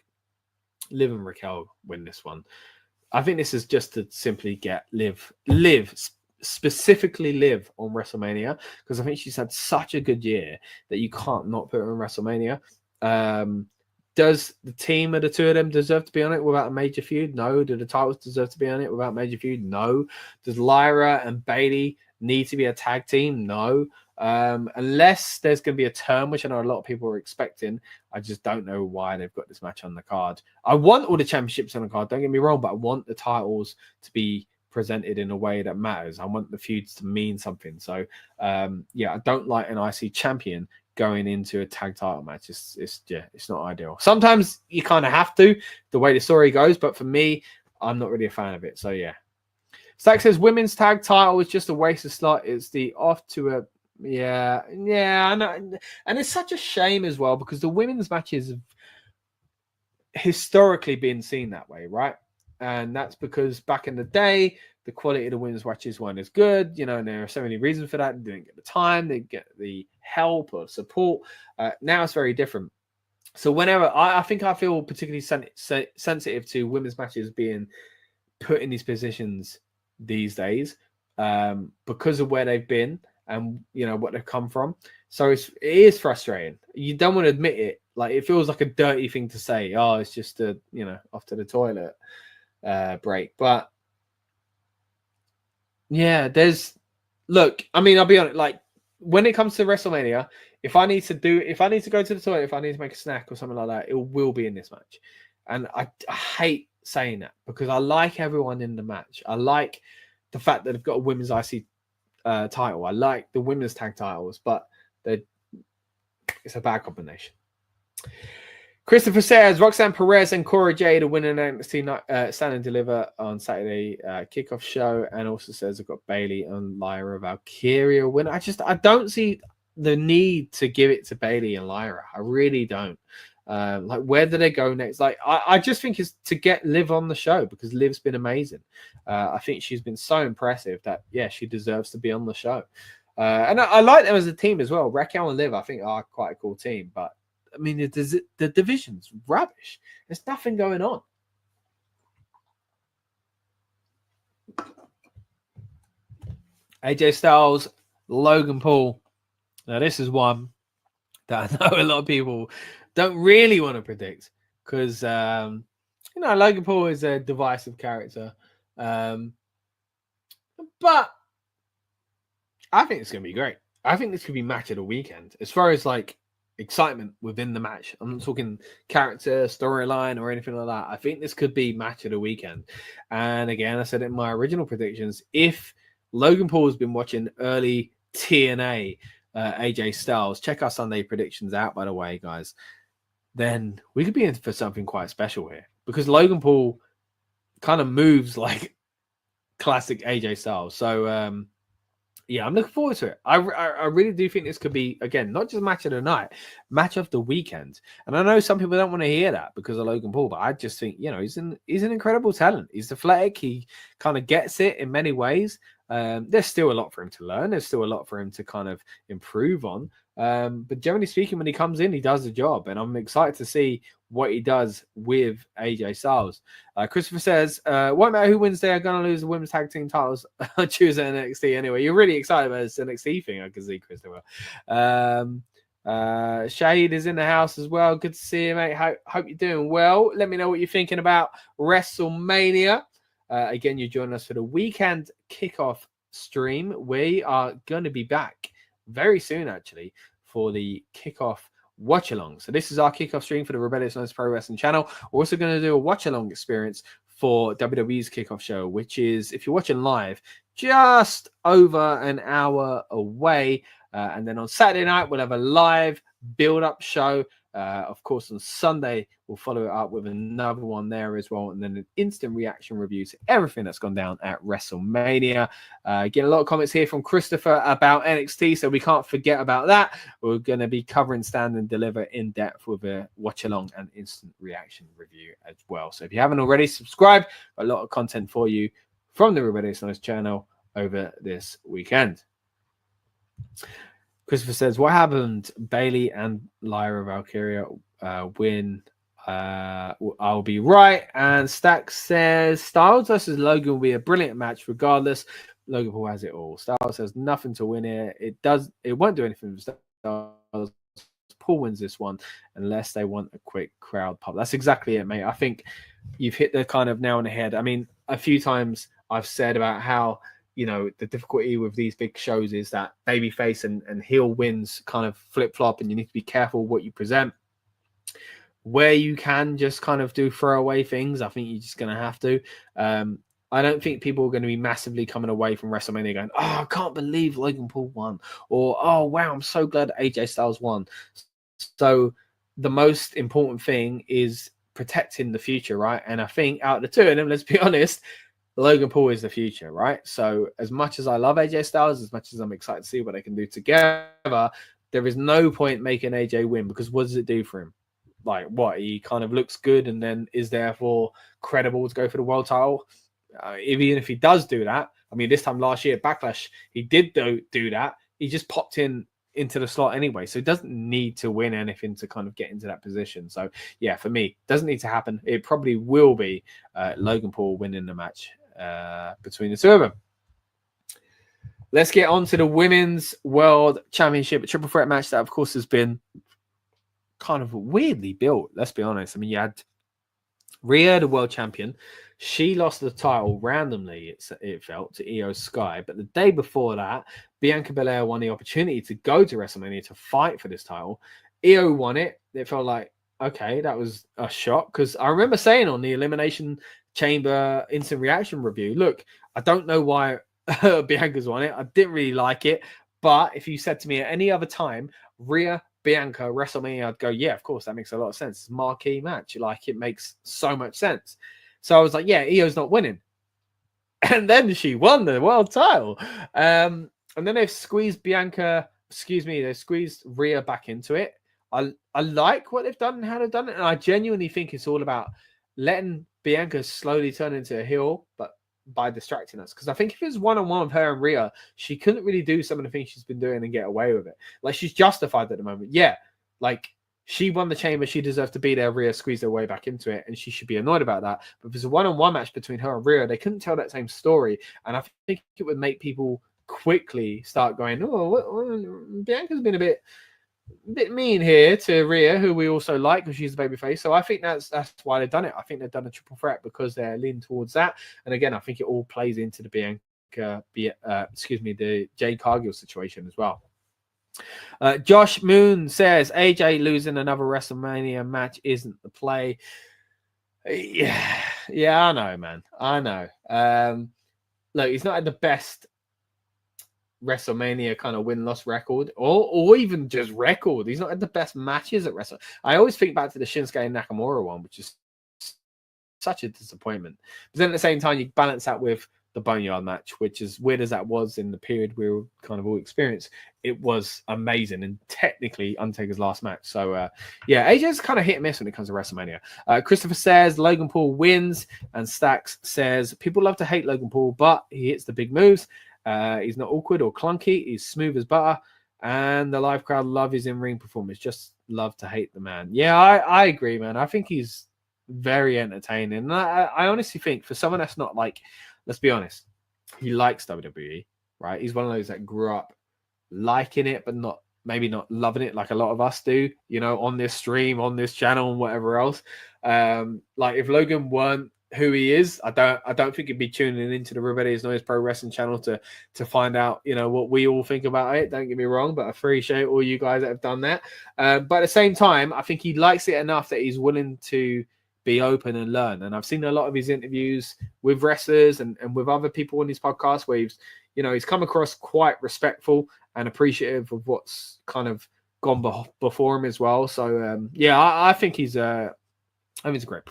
Liv and Raquel win this one. I think this is just to simply get Liv specifically Liv on WrestleMania, because I think she's had such a good year that you can't not put her on WrestleMania. Does the team of the two of them deserve to be on it without a major feud? No. Do the titles deserve to be on it without a major feud? No. Does Lyra and Bayley need to be a tag team? No. Unless there's going to be a turn, which I know a lot of people are expecting. I just don't know why they've got this match on the card. I want all the championships on the card, don't get me wrong, but I want the titles to be presented in a way that matters. I want the feuds to mean something. So, yeah, I don't like an IC champion going into a tag title match. It's not ideal. Sometimes you kind of have to, the way the story goes, but for me, I'm not really a fan of it. So, yeah. Stack says women's tag title is just a waste of slot. It's the off to a yeah, I know. And it's such a shame as well, because the women's matches have historically been seen that way, right? And that's because back in the day, the quality of the women's matches weren't as good, you know, and there are so many reasons for that. They didn't get the time, they didn't get the help or support. Now it's very different. So whenever I think I feel particularly sensitive to women's matches being put in these positions these days, because of where they've been and, you know, what they've come from. So it is frustrating. You don't want to admit it. Like, it feels like a dirty thing to say. Oh, it's just a, you know, off to the toilet break. But yeah, look, I mean, I'll be honest, like, when it comes to WrestleMania, if I need to go to the toilet, if I need to make a snack or something like that, it will be in this match. And I hate saying that, because I like everyone in the match. I like the fact that they've got a women's IC title. I like the women's tag titles, but it's a bad combination. Christopher says Roxanne Perez and Cora Jade are winning NXT Stand and Deliver on Saturday kickoff show, and also says I've got Bayley and Lyra Valkyria win. I don't see the need to give it to Bayley and Lyra. I really don't. Like, where do they go next? Like, I just think it's to get Liv on the show, because Liv's been amazing. I think she's been so impressive that, yeah, she deserves to be on the show. And I like them as a team as well. Raquel and Liv, I think, are quite a cool team. But, I mean, the division's rubbish. There's nothing going on. AJ Styles, Logan Paul. Now, this is one that I know a lot of people don't really want to predict, because, you know, Logan Paul is a divisive character. But I think it's going to be great. I think this could be match of the weekend. As far as, like, excitement within the match, I'm not talking character, storyline, or anything like that. I think this could be match of the weekend. And again, I said it in my original predictions, if Logan Paul has been watching early TNA, AJ Styles, check our Sunday predictions out, by the way, guys, then we could be in for something quite special here, because Logan Paul kind of moves like classic AJ Styles. So, yeah, I'm looking forward to it. I really do think this could be, again, not just match of the night, match of the weekend. And I know some people don't want to hear that because of Logan Paul, but I just think, you know, he's an incredible talent. He's athletic. He kind of gets it in many ways. There's still a lot for him to learn. There's still a lot for him to kind of improve on. But generally speaking, when he comes in, he does the job. And I'm excited to see what he does with AJ Styles. Christopher says, won't matter who wins, they are going to lose the women's tag team titles on Tuesday at NXT anyway. You're really excited about this NXT thing, I can see, Christopher. Shahid is in the house as well. Good to see you, mate. Hope you're doing well. Let me know what you're thinking about WrestleMania. Again, you're joining us for the weekend kickoff stream. We are going to be back very soon, actually, for the kickoff watch along. So this is our kickoff stream for the Rebellious Noise Pro Wrestling channel. We're also going to do a watch along experience for WWE's kickoff show, which is, if you're watching live, just over an hour away. And then on Saturday night, we'll have a live build-up show. Of course, on Sunday, we'll follow it up with another one there as well, and then an instant reaction review to everything that's gone down at WrestleMania. Getting a lot of comments here from Christopher about NXT, so we can't forget about that. We're going to be covering Stand and Deliver in depth with a watch-along and instant reaction review as well. So if you haven't already, subscribe. A lot of content for you from the Rebellious Noise channel over this weekend. Christopher says, what happened? Bayley and Lyra Valkyria win. I'll be right. And Stack says, Styles versus Logan will be a brilliant match regardless. Logan Paul has it all. Styles has nothing to win here. It won't do anything for Styles. Paul wins this one unless they want a quick crowd pop. That's exactly it, mate. I think you've hit the kind of nail on the head. I mean, a few times I've said about how, you know, the difficulty with these big shows is that babyface and heel wins kind of flip-flop, and you need to be careful what you present. Where you can just kind of do throwaway things, I think you're just going to have to. I don't think people are going to be massively coming away from WrestleMania going, oh, I can't believe Logan Paul won. Or, oh, wow, I'm so glad AJ Styles won. So the most important thing is protecting the future, right? And I think out of the two of them, let's be honest, Logan Paul is the future, right? So as much as I love AJ Styles, as much as I'm excited to see what they can do together, there is no point making AJ win, because what does it do for him? Like, what? He kind of looks good and then is therefore credible to go for the world title. Even if he does do that, I mean, this time last year, Backlash, he did do that. He just popped into the slot anyway, so he doesn't need to win anything to kind of get into that position. So yeah, for me, doesn't need to happen. It probably will be Logan Paul winning the match between the two of them. Let's get on to the Women's World Championship, a triple threat match that, of course, has been kind of weirdly built. Let's be honest. I mean, you had Rhea, the world champion. She lost the title randomly, it felt, to Io Sky. But the day before that, Bianca Belair won the opportunity to go to WrestleMania to fight for this title. Io won it. It felt like, okay, that was a shock. Because I remember saying on the Elimination Chamber instant reaction review, look, I don't know why Bianca's won it. I didn't really like it. But if you said to me at any other time, Rhea, Bianca, WrestleMania, I'd go, yeah, of course, that makes a lot of sense. It's a marquee match. Like, it makes so much sense. So I was like, yeah, Io's not winning. And then she won the world title. And then they've squeezed they squeezed Rhea back into it. I like what they've done and how they've done it. And I genuinely think it's all about letting Bianca slowly turn into a heel, but by distracting us. Because I think if it was one-on-one with her and Rhea, she couldn't really do some of the things she's been doing and get away with it. Like, she's justified at the moment. Yeah, like, she won the chamber. She deserves to be there. Rhea squeezed her way back into it, and she should be annoyed about that. But if it's a one-on-one match between her and Rhea, they couldn't tell that same story. And I think it would make people quickly start going, oh, Bianca's been a bit mean here to Rhea, who we also like because she's a babyface. So I think that's why they've done it. I think they've done a triple threat because they're leaning towards that. And again, I think it all plays into the the Jade Cargill situation as well. Josh Moon says AJ losing another WrestleMania match isn't the play. Yeah, I know, man. I know. Look, he's not had the best WrestleMania kind of win-loss record, or even just record. He's not had the best matches at WrestleMania. I always think back to the Shinsuke and Nakamura one, which is such a disappointment. But then at the same time, you balance that with the Boneyard match, which, as weird as that was in the period we were kind of all experienced, it was amazing and technically Undertaker's last match. So yeah, AJ's kind of hit and miss when it comes to WrestleMania. Christopher says Logan Paul wins, and Stacks says people love to hate Logan Paul, but he hits the big moves. He's not awkward or clunky. He's smooth as butter, and the live crowd love his in-ring performance. Just love to hate the man. Yeah, I agree, man. I think he's very entertaining. And I honestly think for someone that's not like, let's be honest, he likes WWE, right? He's one of those that grew up liking it, but maybe not loving it like a lot of us do, you know, on this stream, on this channel, and whatever else. Like, if Logan weren't who he is, I don't think he'd be tuning into the Rebellious Noise Pro Wrestling channel to find out, you know, what we all think about it. Don't get me wrong, but I appreciate all you guys that have done that. But at the same time, I think he likes it enough that he's willing to be open and learn. And I've seen a lot of his interviews with wrestlers and with other people on his podcast where he's come across quite respectful and appreciative of what's kind of gone before him as well. So yeah, I think he's a great.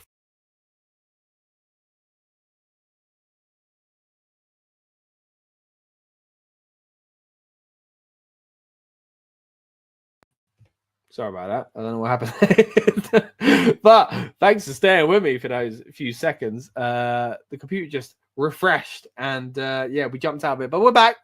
Sorry about that. I don't know what happened. But thanks for staying with me for those few seconds. The computer just refreshed and yeah, we jumped out of it. But we're back.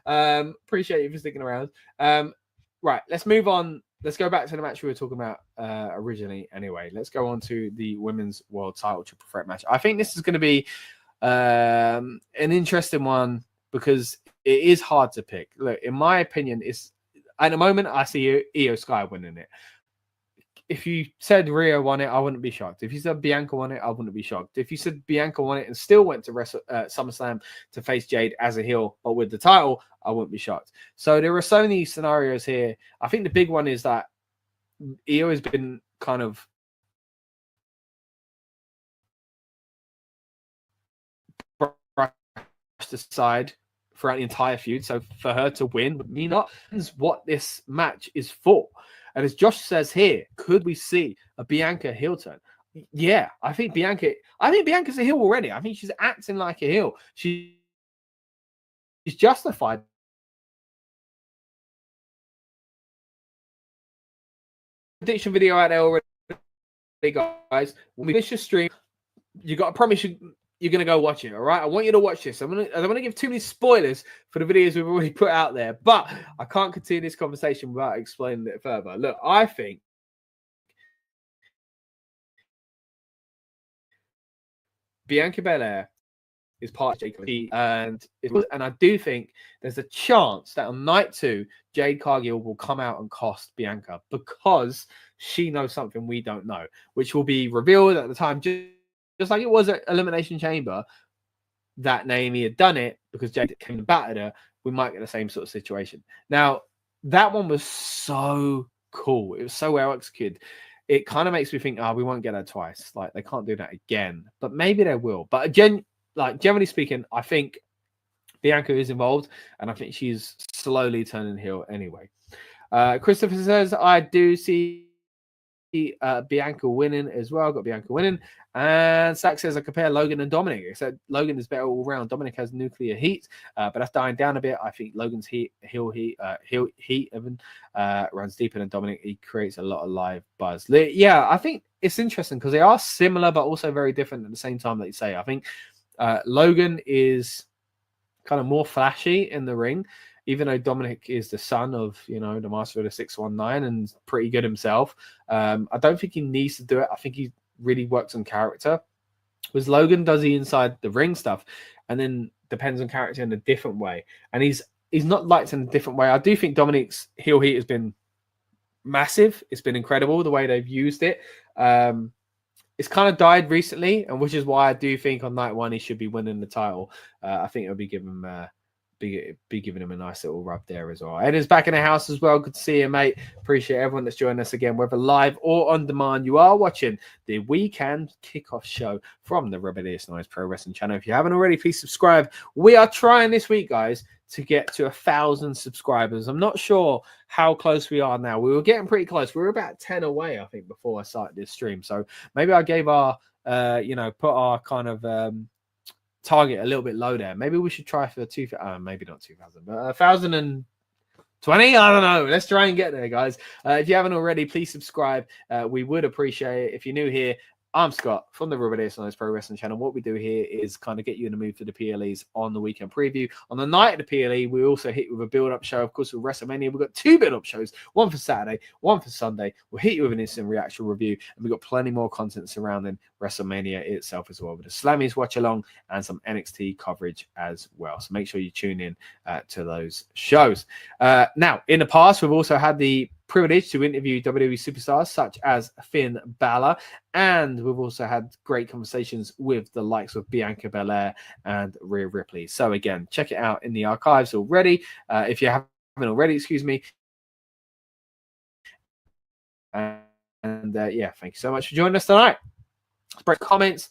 Appreciate you for sticking around. Right, let's move on. Let's go back to the match we were talking about originally anyway. Let's go on to the Women's World Title Triple Threat match. I think this is going to be an interesting one because it is hard to pick. Look, in my opinion, it's at the moment I see Io Sky winning it. If you said Rhea won it, I wouldn't be shocked. If you said Bianca won it, I wouldn't be shocked. If you said Bianca won it and still went to SummerSlam to face Jade as a heel, but with the title, I wouldn't be shocked. So there are so many scenarios here. I think the big one is that Io has been kind of brushed aside throughout the entire feud. So for her to win would mean not what this match is for. And as Josh says here, could we see a Bianca heel turn? Yeah, I think Bianca's a heel already. I think she's acting like a heel. She's justified. Prediction video out there already, guys. When we finish the stream, you got to promise you're going to go watch it, all right? I want you to watch this. I don't want to give too many spoilers for the videos we've already put out there, but I can't continue this conversation without explaining it further. Look, I think Bianca Belair is part of Jacob, and I do think there's a chance that on night 2, Jade Cargill will come out and cost Bianca because she knows something we don't know, which will be revealed at the time. Just like it was at Elimination Chamber that Naomi had done it because Jade came and battered her, we might get the same sort of situation. Now, that one was so cool. It was so well executed. It kind of makes me think, we won't get that twice. Like, they can't do that again. But maybe they will. But generally speaking, I think Bianca is involved, and I think she's slowly turning heel anyway. Christopher says, I do see Bianca winning as well. Got Bianca winning. And Sack says I compare Logan and Dominic, except Logan is better all around. Dominic has nuclear heat, but that's dying down a bit. I think Logan's heel heat even runs deeper than Dominic. He creates a lot of live buzz. Yeah, I think it's interesting because they are similar but also very different at the same time. That you say, I think Logan is kind of more flashy in the ring, even though Dominic is the son of, the master of the 619 and pretty good himself. I don't think he needs to do it. I think he really works on character. Whereas Logan does the inside the ring stuff and then depends on character in a different way. And he's not liked in a different way. I do think Dominic's heel heat has been massive. It's been incredible the way they've used it. It's kind of died recently, and which is why I do think on night 1 he should be winning the title. I think it'll be giving him a nice little rub there as well. Ed is back in the house as well. Good to see you, mate. Appreciate everyone that's joining us again, whether live or on demand. You are watching the Weekend Kickoff show from the Rebellious Noise Pro Wrestling channel. If you haven't already, please subscribe. We are trying this week, guys, to get to 1,000 subscribers. I'm not sure how close we are now. We were getting pretty close. We were about 10 away, I think, before I started this stream. So maybe I gave our, put our kind of target a little bit low there. Maybe we should try for maybe not 2,000, but 1,020. I don't know. Let's try and get there, guys. If you haven't already, please subscribe. We would appreciate it. If you're new here, I'm Scott from the Rebellious Noise Pro Wrestling channel. What we do here is kind of get you in the mood for the PLEs on the weekend preview. On the night of the PLE, we also hit you with a build-up show. Of course, with WrestleMania, we've got 2 build-up shows, one for Saturday, one for Sunday. We'll hit you with an instant reaction review, and we've got plenty more content surrounding WrestleMania itself as well, with the Slammies watch-along and some NXT coverage as well. So make sure you tune in to those shows. Now, in the past, we've also had the privilege to interview WWE superstars such as Finn Balor, and we've also had great conversations with the likes of Bianca Belair and Rhea Ripley. So again, check it out in the archives already. If you haven't already, excuse me. And yeah, thank you so much for joining us tonight. Spread comments.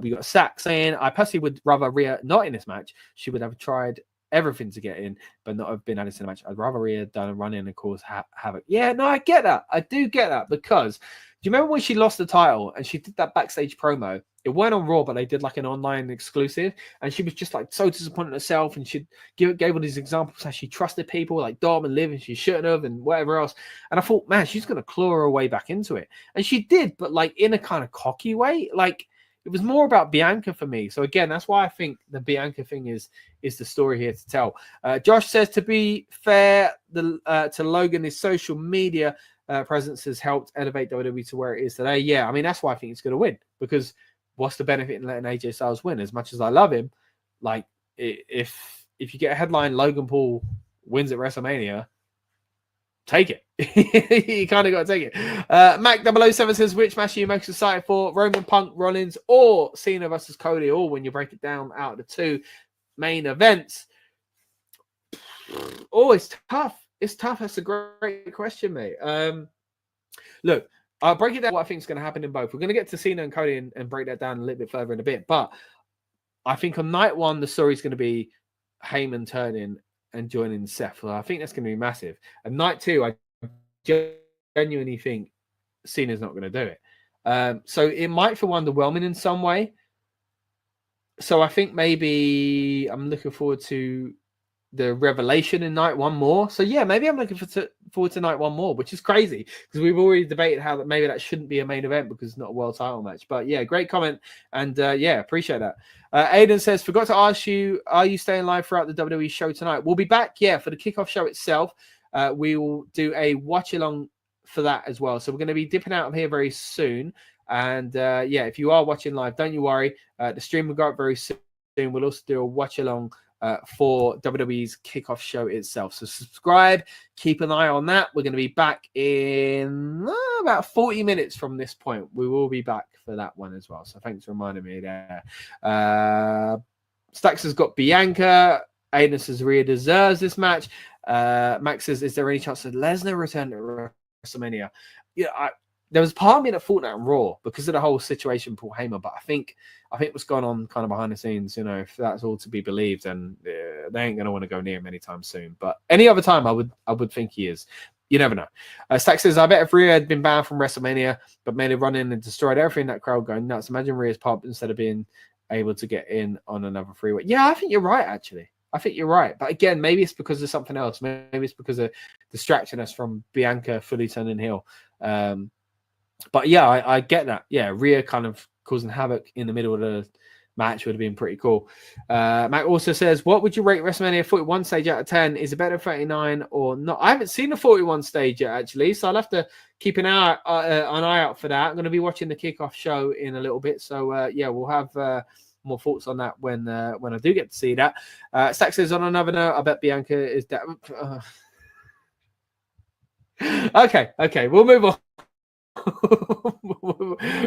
We got Sack saying, I personally would rather Rhea not in this match. She would have tried everything to get in, but not have been added to the match. I'd rather Rhea done a run in and cause havoc. Yeah, no, I get that. I do get that, because do you remember when she lost the title and she did that backstage promo? It went on Raw, but they did like an online exclusive, and she was just like so disappointed in herself, and she gave all these examples how she trusted people like Dom and Liv, and she shouldn't have, and whatever else. And I thought, man, she's gonna claw her way back into it, and she did, but like in a kind of cocky way. Like, it was more about Bianca for me. So again, that's why I think the Bianca thing is the story here to tell. Josh says, to be fair, to Logan, his social media presence has helped elevate WWE to where it is today. Yeah, I mean, that's why I think it's going to win, because what's the benefit in letting AJ Styles win? As much as I love him, like, if if you get a headline, Logan Paul wins at WrestleMania, take it. You kind of got to take it. Mac007 says, which match are you most excited for? Roman Punk, Rollins, or Cena versus Cody? Or when you break it down out of the two main events. Oh, it's tough. It's tough. That's a great question, mate. Look, I'll break it down what I think is going to happen in both. We're going to get to Cena and Cody and break that down a little bit further in a bit. But I think on night one, the story is going to be Heyman turning and joining Seth. So I think that's going to be massive. And night two, I genuinely think Cena's not going to do it. So it might feel underwhelming in some way. So I think maybe I'm looking forward to the revelation in night one more. So yeah, maybe I'm looking forward to night one more, which is crazy because we've already debated how that maybe that shouldn't be a main event because it's not a world title match. But yeah, great comment. And yeah, appreciate that. Aiden says, forgot to ask you, are you staying live throughout the WWE show tonight? We'll be back, yeah, for the kickoff show itself. We will do a watch along for that as well. So we're going to be dipping out of here very soon. And yeah, if you are watching live, don't you worry. The stream will go up very soon. We'll also do a watch along for WWE's kickoff show itself. So subscribe, keep an eye on that. We're going to be back in about 40 minutes from this point. We will be back for that one as well. So thanks for reminding me there. Stax has got Bianca. Aiden says Rhea deserves this match. Max says, is there any chance of Lesnar return to WrestleMania? Yeah, there was part of me that thought that on Raw because of the whole situation with Paul Heyman, but I think what's going on kind of behind the scenes, you know, if that's all to be believed, then they ain't going to want to go near him anytime soon. But any other time, I would think he is. You never know. Stack says, I bet if Rhea had been banned from WrestleMania, but made a run in and destroyed everything, that crowd going nuts. Imagine Rhea's pop instead of being able to get in on another freeway. Yeah, I think you're right, actually. I think you're right. But again, maybe it's because of something else. Maybe it's because of distracting us from Bianca fully turning heel. But yeah, I get that. Yeah, Rhea kind of causing havoc in the middle of the match would have been pretty cool. Matt also says, what would you rate WrestleMania 41 stage out of 10? Is it better 39 or not? I haven't seen the 41 stage yet, actually, so I'll have to keep an eye out for that. I'm going to be watching the kickoff show in a little bit. So yeah, we'll have more thoughts on that when I do get to see that. Stack says, on another note, I bet Bianca is that. Okay, we'll move on.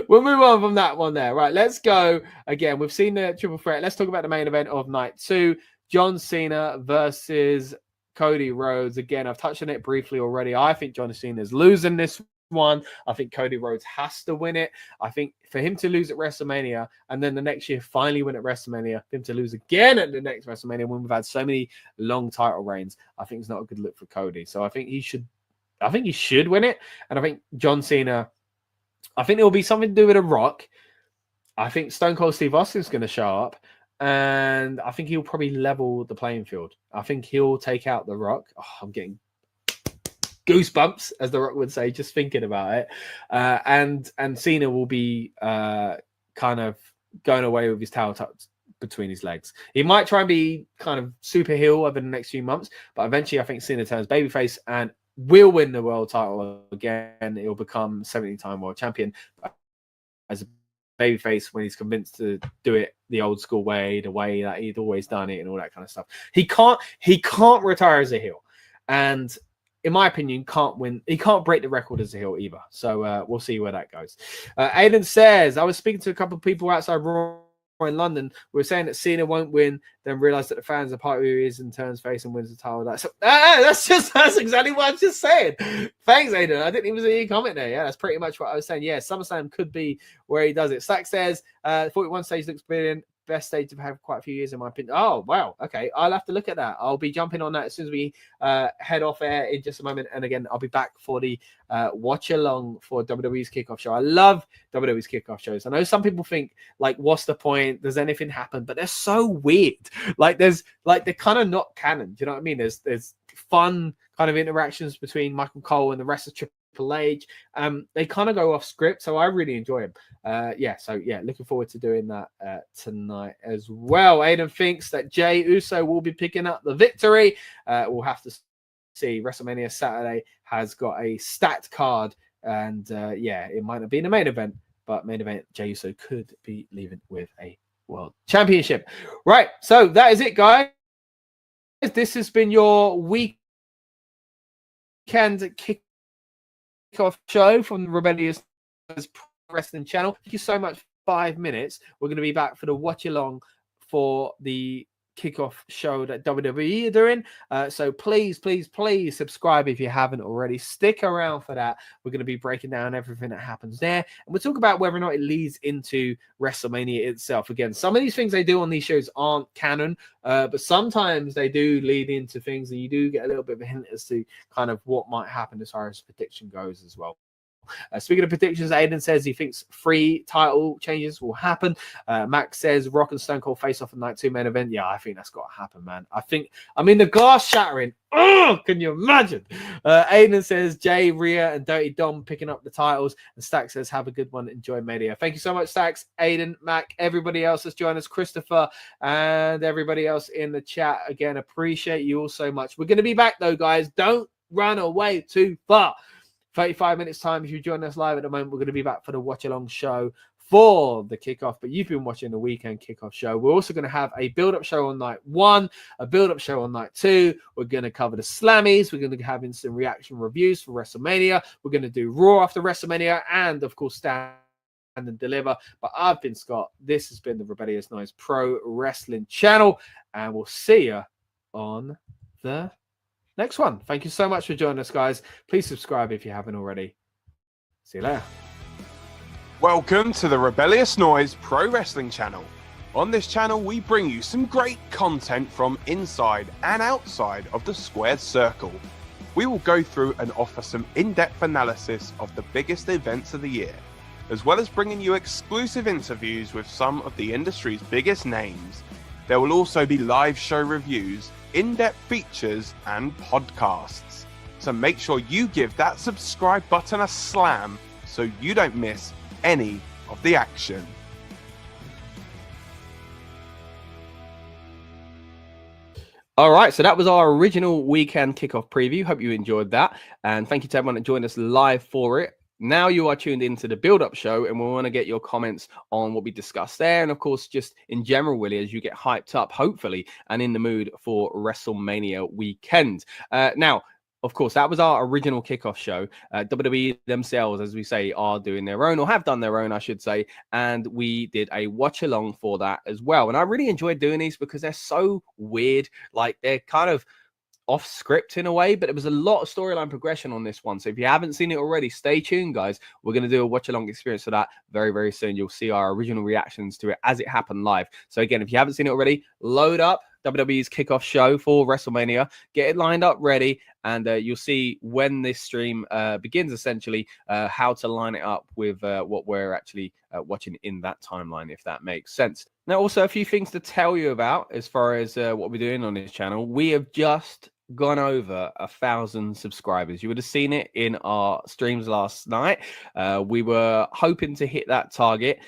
We'll move on from that one there. Right, let's go again. We've seen the triple threat. Let's talk about the main event of night 2. John Cena versus Cody Rhodes. Again, I've touched on it briefly already. I think John Cena's losing this one. I think Cody Rhodes has to win it. I think for him to lose at WrestleMania and then the next year finally win at WrestleMania, for him to lose again at the next WrestleMania when we've had so many long title reigns, I think it's not a good look for Cody. So I think he should win it. And I think John Cena, I think there will be something to do with The Rock. I think Stone Cold Steve Austin's going to show up. And I think he'll probably level the playing field. I think he'll take out The Rock. Oh, I'm getting goosebumps, as The Rock would say, just thinking about it. And Cena will be kind of going away with his towel tucked between his legs. He might try and be kind of super heel over the next few months, but eventually I think Cena turns babyface and will win the world title again. He'll become 70-time world champion as a babyface when he's convinced to do it the old school way, the way that he'd always done it and all that kind of stuff. He can't retire as a heel. And in my opinion, can't win. He can't break the record as a heel either. So we'll see where that goes. Aiden says, I was speaking to a couple of people outside Raw in London. We were saying that Cena won't win, then realize that the fans are part of who he is and turns face and wins the title. That's exactly what I was just saying. Thanks, Aiden. I didn't even see you comment there. Yeah, that's pretty much what I was saying. Yeah, SummerSlam could be where he does it. Stack says 41 stage looks brilliant. Best stage to have quite a few years in my opinion. Oh, wow. Okay. I'll have to look at that. I'll be jumping on that as soon as we head off air in just a moment. And again, I'll be back for the watch along for WWE's kickoff show. I love WWE's kickoff shows. I know some people think, like, what's the point? Does anything happen? But they're so weird. They're kind of not canon. Do you know what I mean? There's fun kind of interactions between Michael Cole and the rest of Triple H. They kind of go off script, so I really enjoy them. Looking forward to doing that tonight as well. Aiden thinks that Jey Uso will be picking up the victory. We'll have to see. WrestleMania Saturday has got a stacked card, and it might not be in the main event, but main event Jey Uso could be leaving with a world championship. Right, so that is it, guys. this has been your weekend kickoff show from the Rebellious Noise Pro Wrestling channel. Thank you so much. 5 minutes. We're going to be back for the watch along for the kickoff show that WWE are doing. So please subscribe if you haven't already. Stick around for that. We're going to be breaking down everything that happens there, and we'll talk about whether or not it leads into WrestleMania itself. Again, some of these things they do on these shows aren't canon, but sometimes they do lead into things, and you do get a little bit of a hint as to kind of what might happen as far as prediction goes as well. Speaking of predictions, Aiden says he thinks 3 title changes will happen. Max says Rock and Stone Cold face off in night 2 main event. Yeah, I think that's got to happen, man. I mean, the glass shattering. Oh, can you imagine? Aiden says Jay, Rhea, and Dirty Dom picking up the titles. And Stack says have a good one. Enjoy Mania. Thank you so much, Stacks, Aiden, Mac, everybody else that's joined us, Christopher, and everybody else in the chat. Again, appreciate you all so much. We're going to be back, though, guys. Don't run away too far. 35 minutes time. If you join us live at the moment, we're going to be back for the watch along show for the kickoff, but you've been watching the weekend kickoff show. We're also going to have a build-up show on night 1, a build-up show on night 2. We're going to cover the Slammies. We're going to have instant reaction reviews for WrestleMania. We're going to do Raw after WrestleMania, and of course stand and deliver. But I've been Scott. This has been the Rebellious Noise Pro Wrestling channel, and we'll see you on the next one. Thank you so much for joining us, guys. Please subscribe if you haven't already. See you later. Welcome to the Rebellious Noise Pro Wrestling channel. On this channel, we bring you some great content from inside and outside of the squared circle. We will go through and offer some in-depth analysis of the biggest events of the year, as well as bringing you exclusive interviews with some of the industry's biggest names. There will also be live show reviews, in-depth features, and podcasts. So make sure you give that subscribe button a slam so you don't miss any of the action. All right, so that was our original weekend kickoff preview. Hope you enjoyed that, and thank you to everyone that joined us live for it. Now you are tuned into the build-up show, and we want to get your comments on what we discussed there, and of course, just in general, really, as you get hyped up, hopefully, and in the mood for WrestleMania weekend. Now, of course, that was our original kickoff show. WWE themselves, as we say, are doing their own, or have done their own, I should say. And we did a watch along for that as well. And I really enjoyed doing these because they're so weird. Like, they're kind of off script in a way, but it was a lot of storyline progression on this one. So if you haven't seen it already, stay tuned, guys. We're going to do a watch along experience for that very, very soon. You'll see our original reactions to it as it happened live. So again, if you haven't seen it already, load up WWE's kickoff show for WrestleMania, get it lined up ready, and you'll see when this stream begins, essentially, how to line it up with what we're actually watching in that timeline, if that makes sense. Now, also a few things to tell you about as far as what we're doing on this channel. We have just gone over 1,000 subscribers. You would have seen it in our streams last night. We were hoping to hit that target.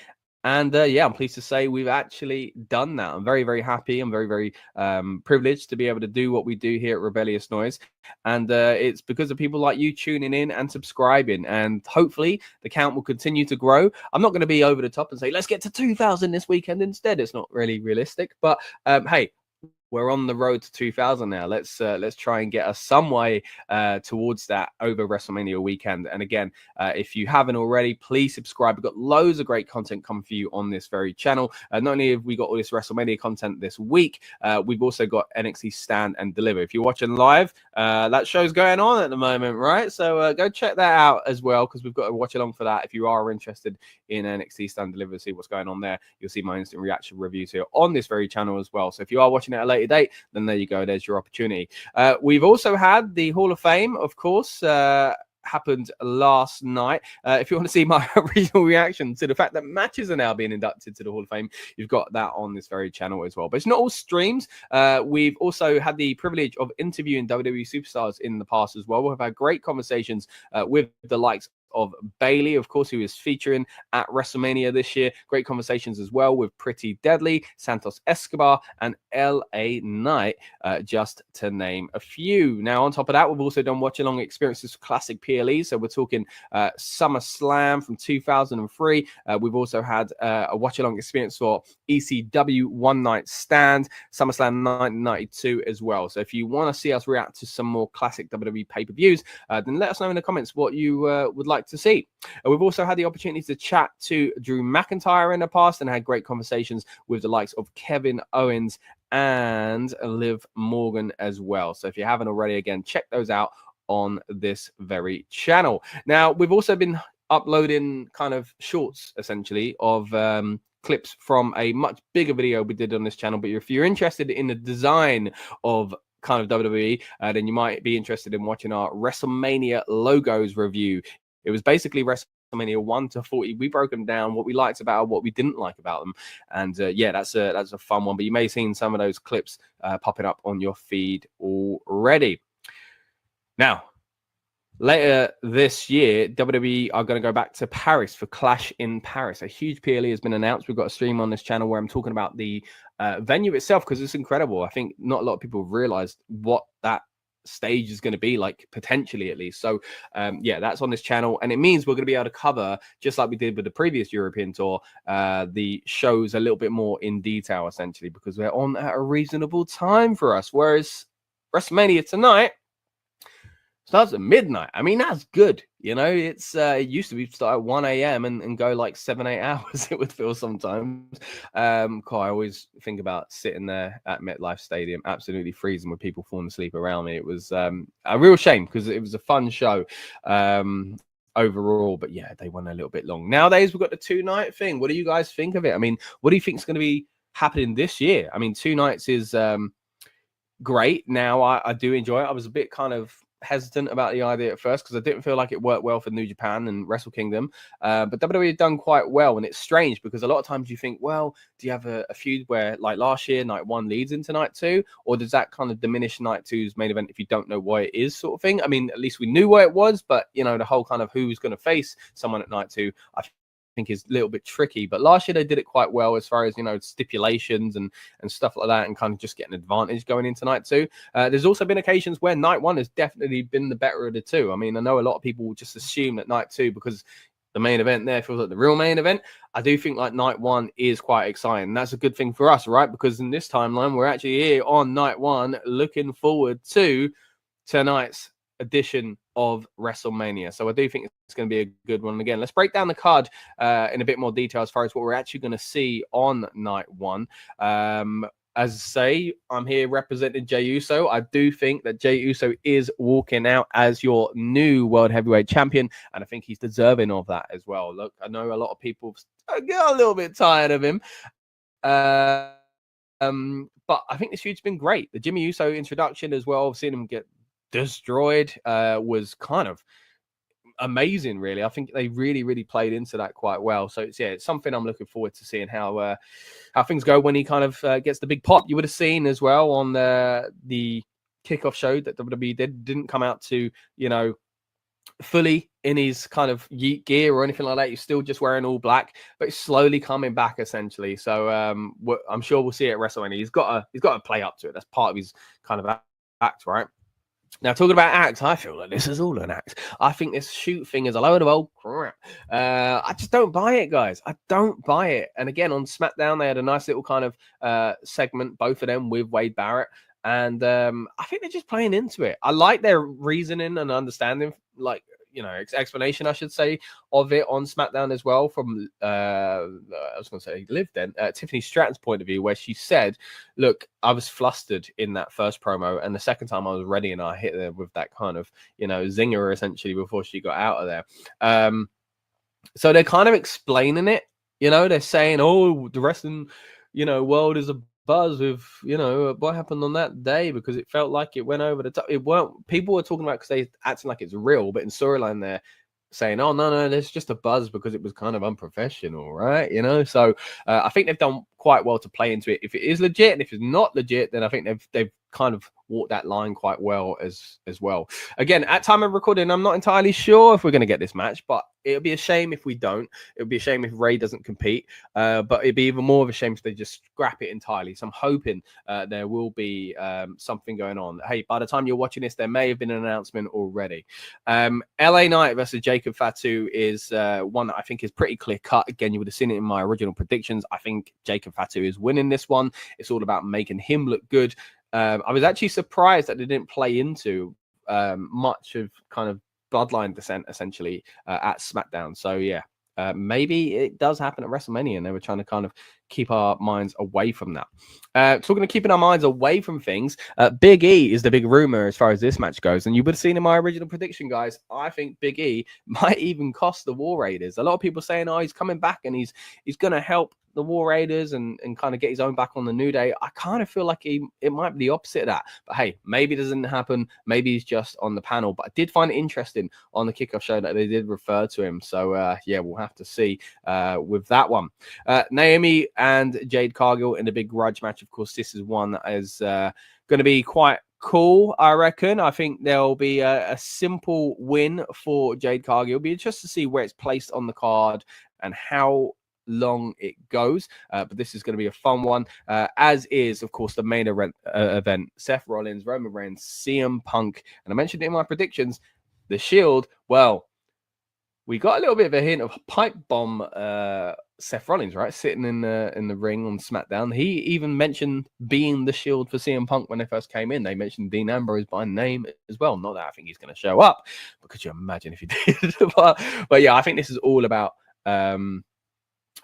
And yeah, I'm pleased to say we've actually done that. I'm very, very happy. I'm very, very privileged to be able to do what we do here at Rebellious Noise. And it's because of people like you tuning in and subscribing. And hopefully the count will continue to grow. I'm not going to be over the top and say, let's get to 2,000 this weekend instead. It's not really realistic. But hey, we're on the road to 2,000 now. Let's try and get us some way towards that over WrestleMania weekend. And again, if you haven't already, please subscribe. We've got loads of great content coming for you on this very channel. Not only have we got all this WrestleMania content this week, we've also got NXT Stand and Deliver. If you're watching live, that show's going on at the moment, right? So go check that out as well, because we've got to watch along for that. If you are interested in NXT Stand and Deliver, see what's going on there, you'll see my instant reaction reviews here on this very channel as well. So if you are watching it at a later date, then there you go. There's your opportunity. We've also had the Hall of Fame, of course, happened last night. If you want to see my original reaction to the fact that matches are now being inducted to the Hall of Fame, you've got that on this very channel as well. But it's not all streams. We've also had the privilege of interviewing WWE superstars in the past as well. We've had great conversations with the likes of Bailey, of course, who is featuring at WrestleMania this year. Great conversations as well with Pretty Deadly, Santos Escobar, and LA Knight, just to name a few. Now, on top of that, we've also done watch-along experiences for classic PLE. So we're talking SummerSlam from 2003. We've also had a watch-along experience for ECW One Night Stand, SummerSlam 1992 as well. So if you want to see us react to some more classic WWE pay-per-views, then let us know in the comments what you would like to see. We've also had the opportunity to chat to Drew McIntyre in the past and had great conversations with the likes of Kevin Owens and Liv Morgan as well. So if you haven't already, again, check those out on this very channel. Now, we've also been uploading kind of shorts, essentially, of clips from a much bigger video we did on this channel. But if you're interested in the design of kind of WWE, then you might be interested in watching our WrestleMania logos review. It was basically WrestleMania 1 to 40. We broke them down, what we liked about them, what we didn't like about them, and yeah, that's a fun one. But you may have seen some of those clips popping up on your feed already. Now, later this year, WWE are going to go back to Paris for Clash in Paris. A huge PLE has been announced. We've got a stream on this channel where I'm talking about the venue itself, because it's incredible. I think not a lot of people have realized what that stage is going to be like, potentially at least. So yeah, that's on this channel, and it means we're going to be able to cover, just like we did with the previous European tour, the shows a little bit more in detail, essentially, because we're on at a reasonable time for us. Whereas WrestleMania tonight starts at midnight. I mean, that's good. You know, it's it used to be start at 1 a.m. and go like 7-8 hours, it would feel sometimes. I always think about sitting there at MetLife Stadium, absolutely freezing with people falling asleep around me. It was a real shame because it was a fun show overall. But yeah, they went a little bit long. Nowadays, we've got the 2-night thing. What do you guys think of it? I mean, what do you think is going to be happening this year? I mean, 2 nights is great. Now, I do enjoy it. I was a bit kind of hesitant about the idea at first because I didn't feel like it worked well for New Japan and Wrestle Kingdom, but WWE had done quite well. And it's strange because a lot of times you think, well, do you have a feud where, like last year, night 1 leads into night 2, or does that kind of diminish night 2's main event if you don't know what it is, sort of thing? I mean, at least we knew what it was, but you know, the whole kind of who's going to face someone at night 2, I think is a little bit tricky. But last year they did it quite well as far as, you know, stipulations and stuff like that, and kind of just get an advantage going into night 2. There's also been occasions where night 1 has definitely been the better of the two. I mean, I know a lot of people will just assume that night 2, because the main event there feels like the real main event. I do think like night 1 is quite exciting. That's a good thing for us, right? Because in this timeline, we're actually here on night 1 looking forward to tonight's edition of WrestleMania. So I do think it's going to be a good one. Again, let's break down the card in a bit more detail as far as what we're actually going to see on night 1. As I say, I'm here representing Jey Uso. I do think that Jey Uso is walking out as your new World Heavyweight Champion, and I think he's deserving of that as well. Look, I know a lot of people get a little bit tired of him, but I think this feud's been great. The Jimmy Uso introduction as well, seeing him get destroyed was kind of amazing, really. I think they really played into that quite well. So it's something I'm looking forward to seeing how things go when he kind of gets the big pop. You would have seen as well on the kickoff show that WWE didn't come out to, you know, fully in his kind of yeet gear or anything like that. He's still just wearing all black, but he's slowly coming back essentially. So I'm sure we'll see it at WrestleMania. He's got to play up to it. That's part of his kind of act, right? Now, talking about acts, I feel like this is all an act. I think this shoot thing is a load of old crap. I just don't buy it, guys. I don't buy it. And again, on SmackDown, they had a nice little kind of segment, both of them with Wade Barrett. And I think they're just playing into it. I like their reasoning and understanding, like, you know, explanation, I should say, of it on SmackDown as well from, I was going to say, Liv then, Tiffany Stratton's point of view, where she said, look, I was flustered in that first promo, and the second time I was ready, and I hit her with that kind of, you know, zinger, essentially, before she got out of there. So they're kind of explaining it, you know, they're saying, oh, the wrestling, you know, world is a buzz with, you know, what happened on that day, because it felt like it went over the top. It weren't, people were talking about because they acting like it's real, but in storyline they're saying, oh no, there's just a buzz because it was kind of unprofessional, right? You know, so I think they've done quite well to play into it. If it is legit, and if it's not legit, then I think they've kind of walked that line quite well as well. Again, at time of recording, I'm not entirely sure if we're going to get this match, but it'll be a shame if we don't. It'll be a shame if Ray doesn't compete, but it'd be even more of a shame if they just scrap it entirely. So I'm hoping there will be something going on. Hey, by the time you're watching this, there may have been an announcement already. LA Knight versus Jacob Fatu is one that I think is pretty clear cut. Again, you would have seen it in my original predictions. I think Jacob Fatu is winning this one. It's all about making him look good. I was actually surprised that they didn't play into much of kind of Bloodline descent, essentially, at SmackDown. So, yeah, maybe it does happen at WrestleMania, and they were trying to kind of keep our minds away from that. Talking of keeping our minds away from things, Big E is the big rumor as far as this match goes. And you would have seen in my original prediction, guys, I think Big E might even cost the War Raiders. A lot of people saying, oh, he's coming back and he's going to help the War Raiders and kind of get his own back on the New Day. I kind of feel like it might be the opposite of that. But hey, maybe it doesn't happen. Maybe he's just on the panel. But I did find it interesting on the kickoff show that they did refer to him. So yeah, we'll have to see with that one. Naomi and Jade Cargill in the big grudge match. Of course, this is one that is going to be quite cool, I reckon. I think there'll be a simple win for Jade Cargill. It'll be interesting to see where it's placed on the card and how long it goes, but this is going to be a fun one, as is, of course, the main event. Seth Rollins, Roman Reigns, CM Punk, and I mentioned it in my predictions, the Shield. Well, we got a little bit of a hint of pipe bomb Seth Rollins, right, sitting in the ring on SmackDown. He even mentioned being the Shield for CM Punk when they first came in. They mentioned Dean Ambrose by name as well. Not that I think he's going to show up, but could you imagine if he did? but yeah, I think this is all about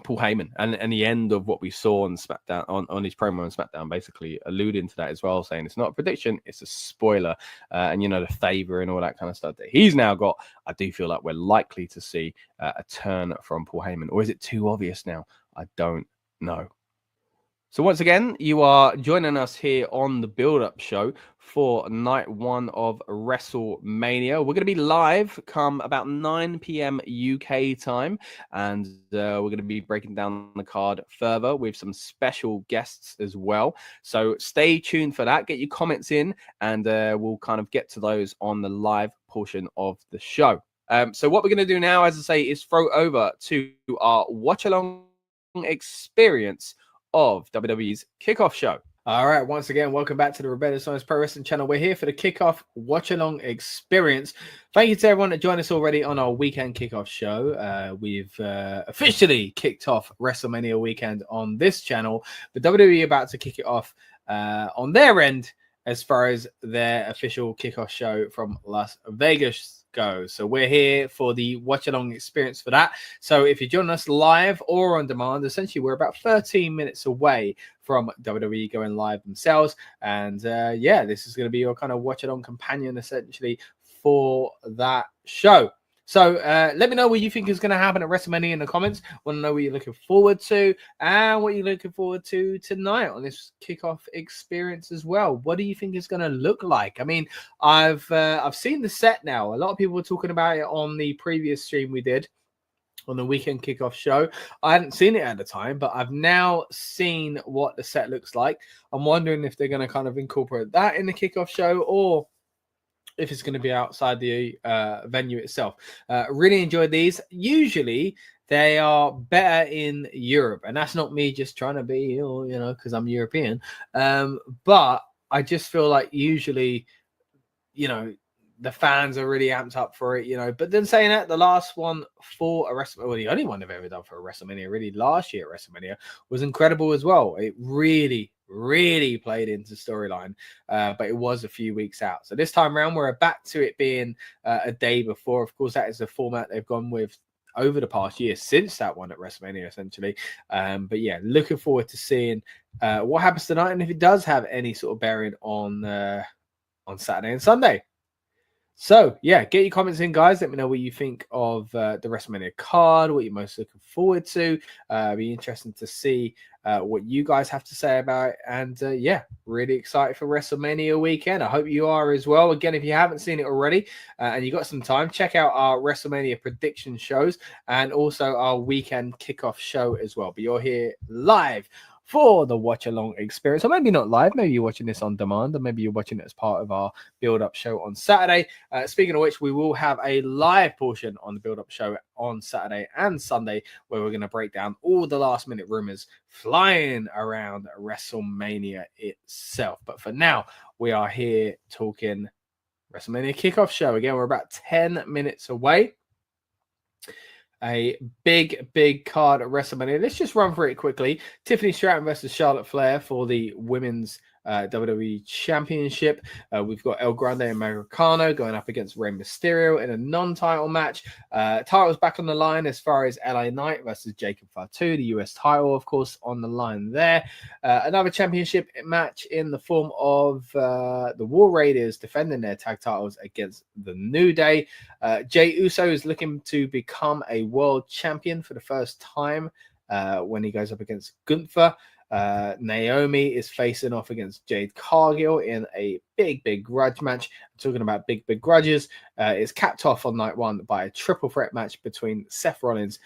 Paul Heyman and the end of what we saw on SmackDown, on his promo on SmackDown, basically alluding to that as well, saying it's not a prediction, it's a spoiler, and you know, the favor and all that kind of stuff that he's now got. I do feel like we're likely to see a turn from Paul Heyman, or is it too obvious now? I don't know. So once again, you are joining us here on the build-up show for night one of WrestleMania. We're going to be live come about 9 p.m. UK time, and we're going to be breaking down the card further with some special guests as well. So stay tuned for that. Get your comments in, and we'll kind of get to those on the live portion of the show. So what we're going to do now, as I say, is throw over to our watch-along experience of WWE's kickoff show. All right, once again, welcome back to the Rebellious Noise Pro Wrestling channel. We're here for the kickoff watch-along experience. Thank you to everyone that joined us already on our weekend kickoff show. We've officially kicked off WrestleMania weekend on this channel. The WWE about to kick it off on their end as far as their official kickoff show from Las Vegas goes. So we're here for the watch-along experience for that. So if you're joining us live or on demand, essentially we're about 13 minutes away from WWE going live themselves. And yeah, this is going to be your kind of watch-along companion essentially for that show. So let me know what you think is going to happen at WrestleMania in the comments. Want to know what you're looking forward to and what you're looking forward to tonight on this kickoff experience as well. What do you think is going to look like? I mean, I've seen the set now. A lot of people were talking about it on the previous stream we did on the weekend kickoff show. I hadn't seen it at the time, but I've now seen what the set looks like. I'm wondering if they're going to kind of incorporate that in the kickoff show, or if it's going to be outside the venue itself. Really enjoyed these. Usually they are better in Europe, and that's not me just trying to be, you know, because I'm European. But I just feel like usually, you know, the fans are really amped up for it, you know. But then saying that, the last one for a WrestleMania, well, the only one they've ever done for a WrestleMania, really last year at WrestleMania, was incredible as well. It really played into storyline, but it was a few weeks out. So this time around, we're back to it being a day before. Of course, that is the format they've gone with over the past year since that one at WrestleMania, essentially. But yeah, looking forward to seeing what happens tonight, and if it does have any sort of bearing on Saturday and Sunday. So, yeah, get your comments in, guys. Let me know what you think of the WrestleMania card, what you're most looking forward to. Be interesting to see what you guys have to say about it. And, yeah, really excited for WrestleMania weekend. I hope you are as well. Again, if you haven't seen it already and you got some time, check out our WrestleMania prediction shows and also our weekend kickoff show as well. But you're here live for the watch along experience, or maybe not live, maybe you're watching this on demand, or maybe you're watching it as part of our build up show on Saturday. Speaking of which, we will have a live portion on the build up show on Saturday and Sunday, where we're going to break down all the last minute rumors flying around WrestleMania itself. But for now, we are here talking WrestleMania Kickoff show. Again, we're about 10 minutes away. A big card at WrestleMania. Let's just run through it quickly. Tiffany Stratton versus Charlotte Flair for the women's WWE Championship. We've got El Grande and Americano going up against Rey Mysterio in a non-title match. Titles back on the line as far as LA Knight versus Jacob Fatu, the US title, of course, on the line there. Another championship match in the form of the War Raiders defending their tag titles against the New Day. Jey Uso is looking to become a world champion for the first time when he goes up against Gunther. Naomi is facing off against Jade Cargill in a big grudge match. Talking about big grudges, it's capped off on night one by a triple threat match between Seth Rollins,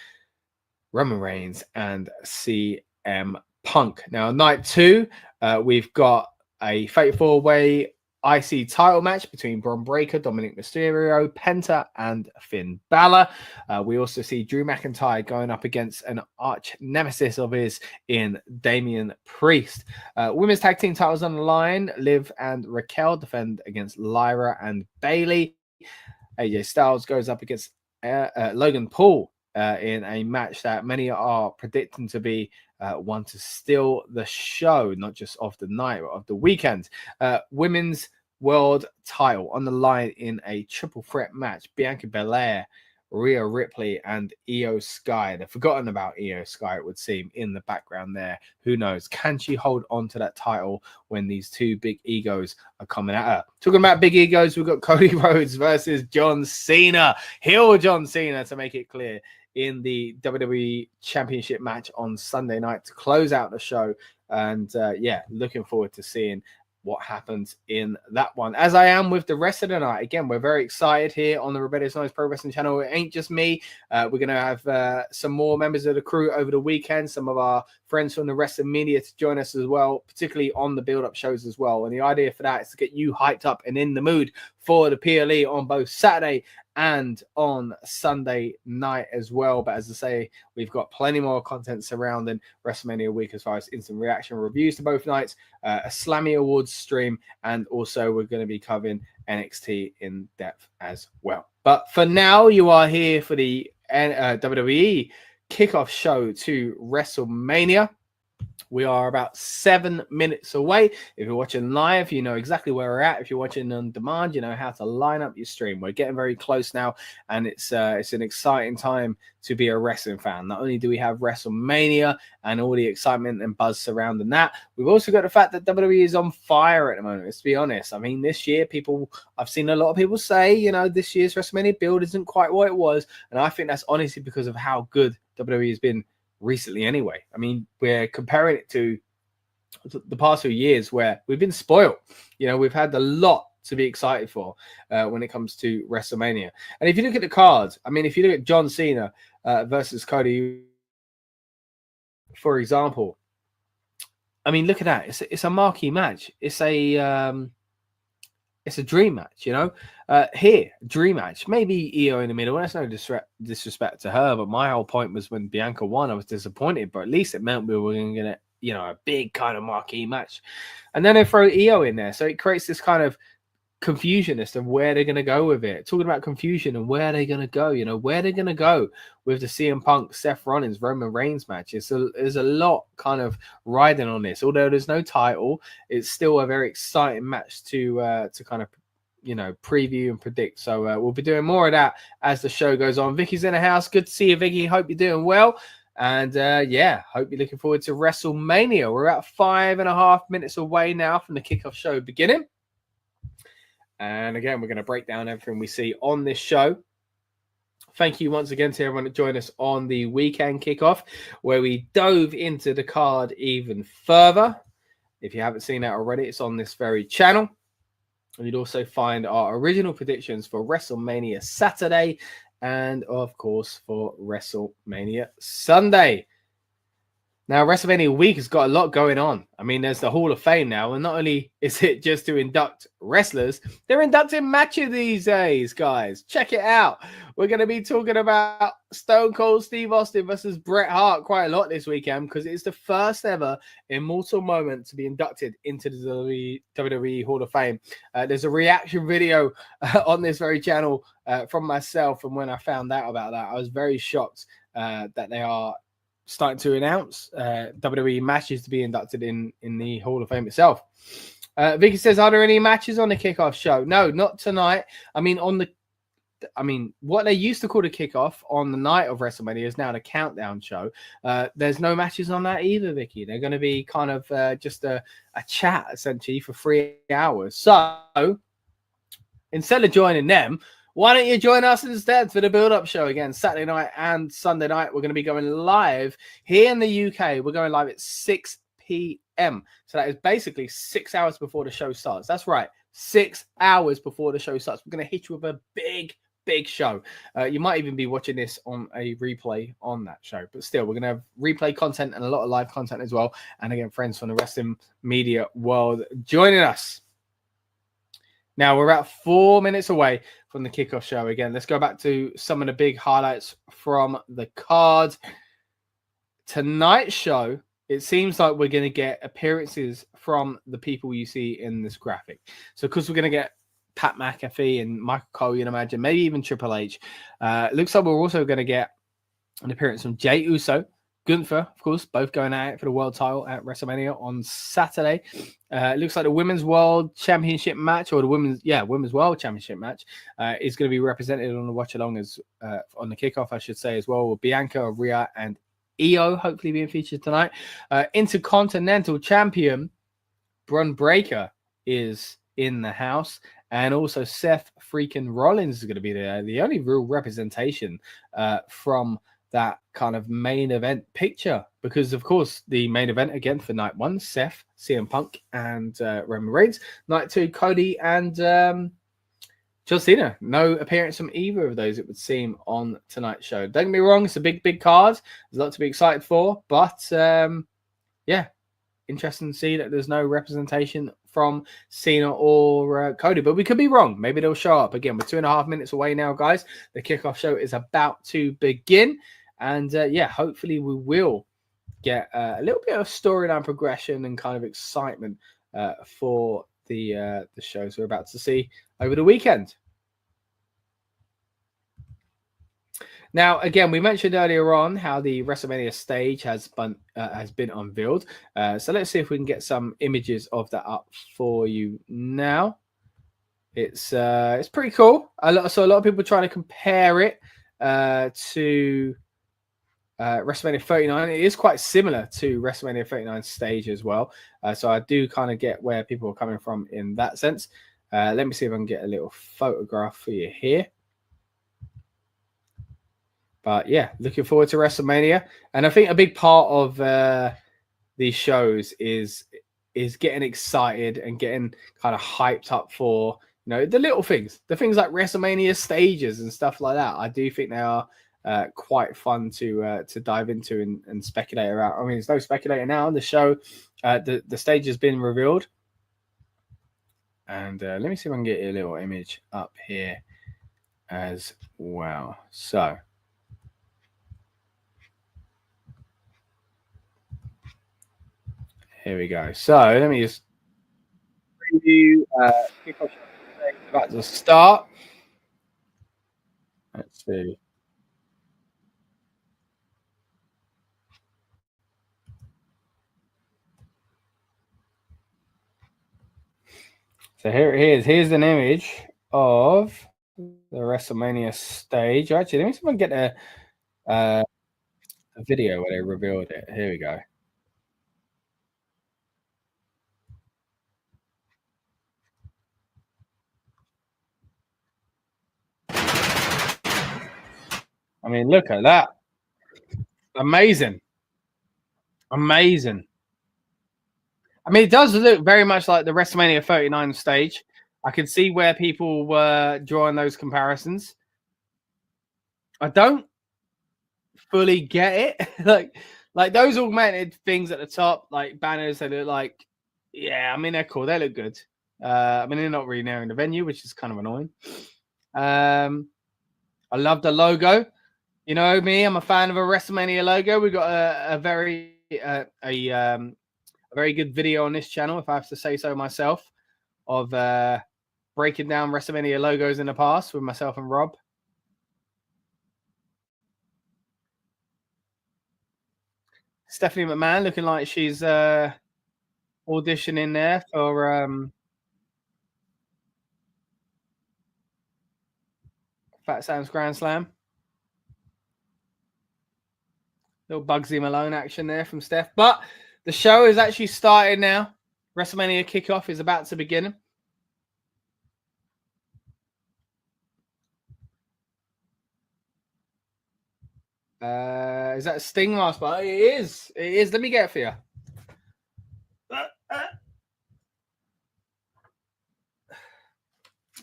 Roman Reigns, and CM Punk. Now, night two, we've got a Fatal 4-Way IC title match between Bron Breakker, Dominic Mysterio, Penta, and Finn Balor. We also see Drew McIntyre going up against an arch nemesis of his in Damian Priest. Women's tag team titles on the line. Liv and Raquel defend against Lyra and Bayley. AJ Styles goes up against Logan Paul in a match that many are predicting to be one to steal the show, not just of the night, but of the weekend. Women's world title on the line in a triple threat match. Bianca Belair, Rhea Ripley, and Io Sky. They've forgotten about Io Sky, it would seem, in the background there. Who knows? Can she hold on to that title when these two big egos are coming at her? Talking about big egos, we've got Cody Rhodes versus John Cena. Heel John Cena, to make it clear, in the WWE Championship match on Sunday night to close out the show. And yeah, looking forward to seeing what happens in that one, as I am with the rest of the night. Again, we're very excited here on the Rebellious Noise Pro Wrestling channel. It ain't just me. We're going to have some more members of the crew over the weekend, some of our friends from the rest of media to join us as well, particularly on the build-up shows as well. And the idea for that is to get you hyped up and in the mood for the PLE on both Saturday and on Sunday night as well. But as I say, we've got plenty more content surrounding WrestleMania week as far as instant reaction reviews to both nights, a Slammy Awards stream, and also we're going to be covering NXT in depth as well. But for now, you are here for the WWE Kickoff show to WrestleMania. We are about 7 minutes away. If you're watching live, you know exactly where we're at. If you're watching on demand, you know how to line up your stream. We're getting very close now, and it's an exciting time to be a wrestling fan. Not only do we have WrestleMania and all the excitement and buzz surrounding that, we've also got the fact that WWE is on fire at the moment. Let's be honest. I mean, this year, I've seen a lot of people say, you know, this year's WrestleMania build isn't quite what it was, and I think that's honestly because of how good WWE has been recently anyway. I mean, we're comparing it to the past few years where we've been spoiled. You know, we've had a lot to be excited for when it comes to WrestleMania. And if you look at the cards, I mean, if you look at John Cena versus Cody, for example, I mean, look at that. It's a marquee match. It's a dream match, you know. Here, dream match. Maybe Io in the middle. That's no disrespect to her, but my whole point was when Bianca won, I was disappointed. But at least it meant we were going to get, you know, a big kind of marquee match. And then they throw Io in there, so it creates this kind of confusion as to where they're going to go with it. Talking about confusion and where they're going to go, you know, where they're going to go with the CM Punk, Seth Rollins, Roman Reigns match. There's a lot kind of riding on this. Although there's no title, it's still a very exciting match to kind of, you know, preview and predict. So we'll be doing more of that as the show goes on. Vicky's in the house. Good to see you, Vicky. Hope you're doing well. And yeah, hope you're looking forward to WrestleMania. We're about 5.5 minutes away now from the kickoff show beginning. And again, we're going to break down everything we see on this show. Thank you once again to everyone that joined us on the weekend kickoff, where we dove into the card even further. If you haven't seen that already, it's on this very channel. And you'd also find our original predictions for WrestleMania Saturday and, of course, for WrestleMania Sunday. Now, WrestleMania week has got a lot going on. I mean, there's the Hall of Fame now, and not only is it just to induct wrestlers, they're inducting matches these days, guys. Check it out. We're going to be talking about Stone Cold Steve Austin versus Bret Hart quite a lot this weekend because it's the first ever immortal moment to be inducted into the WWE Hall of Fame. There's a reaction video on this very channel from myself, and when I found out about that, I was very shocked that they are starting to announce WWE matches to be inducted in the Hall of Fame itself. Vicky says, are there any matches on the kickoff show? No, not tonight. I mean, what they used to call the kickoff on the night of WrestleMania is now the countdown show. There's no matches on that either, Vicky. They're going to be kind of just a chat, essentially, for 3 hours. So instead of joining them, why don't you join us instead for the build-up show again, Saturday night and Sunday night? We're going to be going live here in the UK. We're going live at 6 p.m. So that is basically 6 hours before the show starts. That's right, 6 hours before the show starts. We're going to hit you with a big show. You might even be watching this on a replay on that show. But still, we're going to have replay content and a lot of live content as well. And again, friends from the wrestling media world joining us. Now, we're about 4 minutes away from the kickoff show. Again, let's go back to some of the big highlights from the card. Tonight's show, it seems like we're going to get appearances from the people you see in this graphic. So, because we're going to get Pat McAfee and Michael Cole, you'd imagine, maybe even Triple H. Looks like we're also going to get an appearance from Jey Uso, Gunther, of course, both going out for the world title at WrestleMania on Saturday. It looks like the Women's World Championship match, or the Women's World Championship match, is going to be represented on the watch along as on the kickoff, I should say, as well, with Bianca, Rhea, and Io hopefully being featured tonight. Intercontinental Champion Braun Breaker is in the house, and also Seth freaking Rollins is going to be there. The only real representation from that kind of main event picture, because of course the main event again for night one, Seth, CM Punk, and Roman Reigns. Night two, Cody and John Cena. No appearance from either of those, it would seem, on tonight's show. Don't get me wrong, it's a big card. There's a lot to be excited for, but yeah, interesting to see that there's no representation from Cena or Cody, but we could be wrong. Maybe they'll show up. Again, we're 2.5 minutes away now, guys. The kickoff show is about to begin. And yeah, hopefully we will get a little bit of storyline progression and kind of excitement for the shows we're about to see over the weekend. Now, again, we mentioned earlier on how the WrestleMania stage has been unveiled. So let's see if we can get some images of that up for you now. It's pretty cool. So a lot of people trying to compare it to WrestleMania 39. It is quite similar to WrestleMania 39 stage as well. So I do kind of get where people are coming from in that sense. Let me see if I can get a little photograph for you here. But yeah, looking forward to WrestleMania. And I think a big part of these shows is getting excited and getting kind of hyped up for, you know, the little things, the things like WrestleMania stages and stuff like that. I do think they are quite fun to dive into and speculate around. I mean, there's no speculating now on the show. The stage has been revealed. And let me see if I can get a little image up here as well. So here we go. So let me just preview kickoff about to start. Let's see. So here it is. Here's an image of the WrestleMania stage. Actually, let me see if I can get a video where they revealed it. Here we go. I mean, look at that. Amazing. Amazing. I mean, it does look very much like the WrestleMania 39 stage. I can see where people were drawing those comparisons. I don't fully get it. Like, Like those augmented things at the top, like banners, they look like, yeah, I mean, they're cool. They look good. I mean, they're not really narrowing the venue, which is kind of annoying. I love the logo. You know me, I'm a fan of a WrestleMania logo. We got a very good video on this channel, if I have to say so myself, of breaking down WrestleMania logos in the past with myself and Rob. Stephanie McMahon looking like she's auditioning there for Fat Sam's Grand Slam. Little Bugsy Malone action there from Steph. But the show is actually started now. WrestleMania Kickoff is about to begin. Is that a Sting mask? It is. It is. Let me get it for you.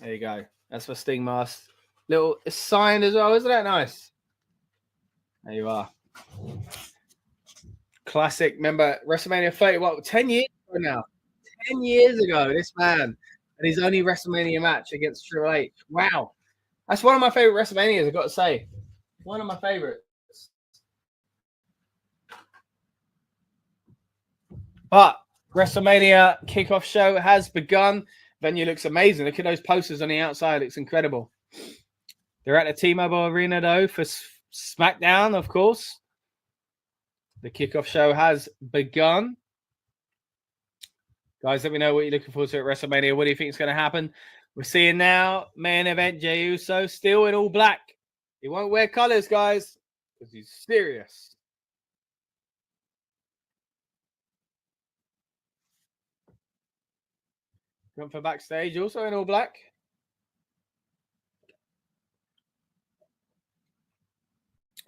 There you go. That's for Sting mask. Little signed as well. Isn't that nice? There you are. Classic. Remember WrestleMania 30? What? 10 years ago now. 10 years ago. This man and his only WrestleMania match against Triple H. Wow. That's one of my favorite WrestleManias, I've got to say. One of my favorites. But WrestleMania Kickoff show has begun. Venue looks amazing. Look at those posters on the outside. It's incredible. They're at the T-Mobile Arena, though, for SmackDown, of course. The Kickoff show has begun. Guys, let me know what you're looking forward to at WrestleMania. What do you think is going to happen? We're seeing now main event Jey Uso still in all black. He won't wear colors, guys, because he's serious. Gunther backstage, also in all black.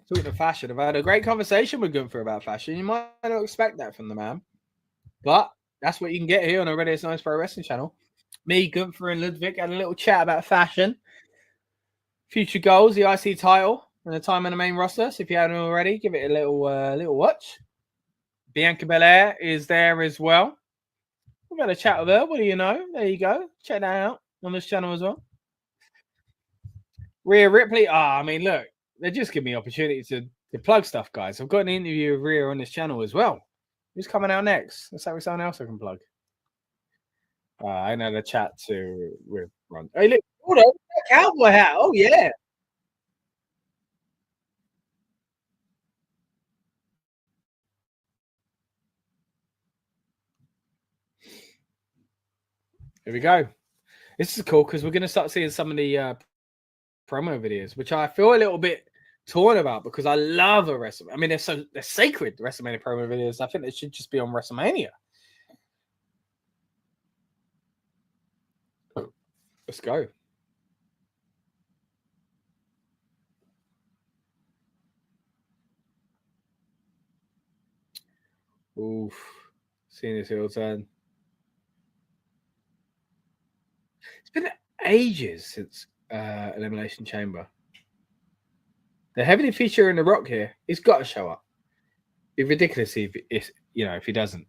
Talking of fashion, I've had a great conversation with Gunther about fashion. You might not expect that from the man, but that's what you can get here on the Rebellious Noise Pro Wrestling channel. Me, Gunther, and Ludwig had a little chat about fashion, future goals, the IC title, and the time on the main roster. So if you haven't already, give it a little watch. Bianca Belair is there as well. We've got a chat with her. What do you know? There you go. Check that out on this channel as well. Rhea Ripley. I mean, look, they just give me opportunity to plug stuff, guys. I've got an interview with Rhea on this channel as well. Who's coming out next? Let's have someone else I can plug. I know the chat with Ron. Hey, look, hold on, cowboy hat. Oh yeah. Here we go. This is cool because we're going to start seeing some of the promo videos, which I feel a little bit torn about because I love a WrestleMania. I mean, they're sacred WrestleMania promo videos. I think they should just be on WrestleMania. Let's go. Oof. Seeing this heel turn. It's been ages since Elimination Chamber. They're heavily featuring The Rock here. He's got to show up. It'd be ridiculous if he doesn't.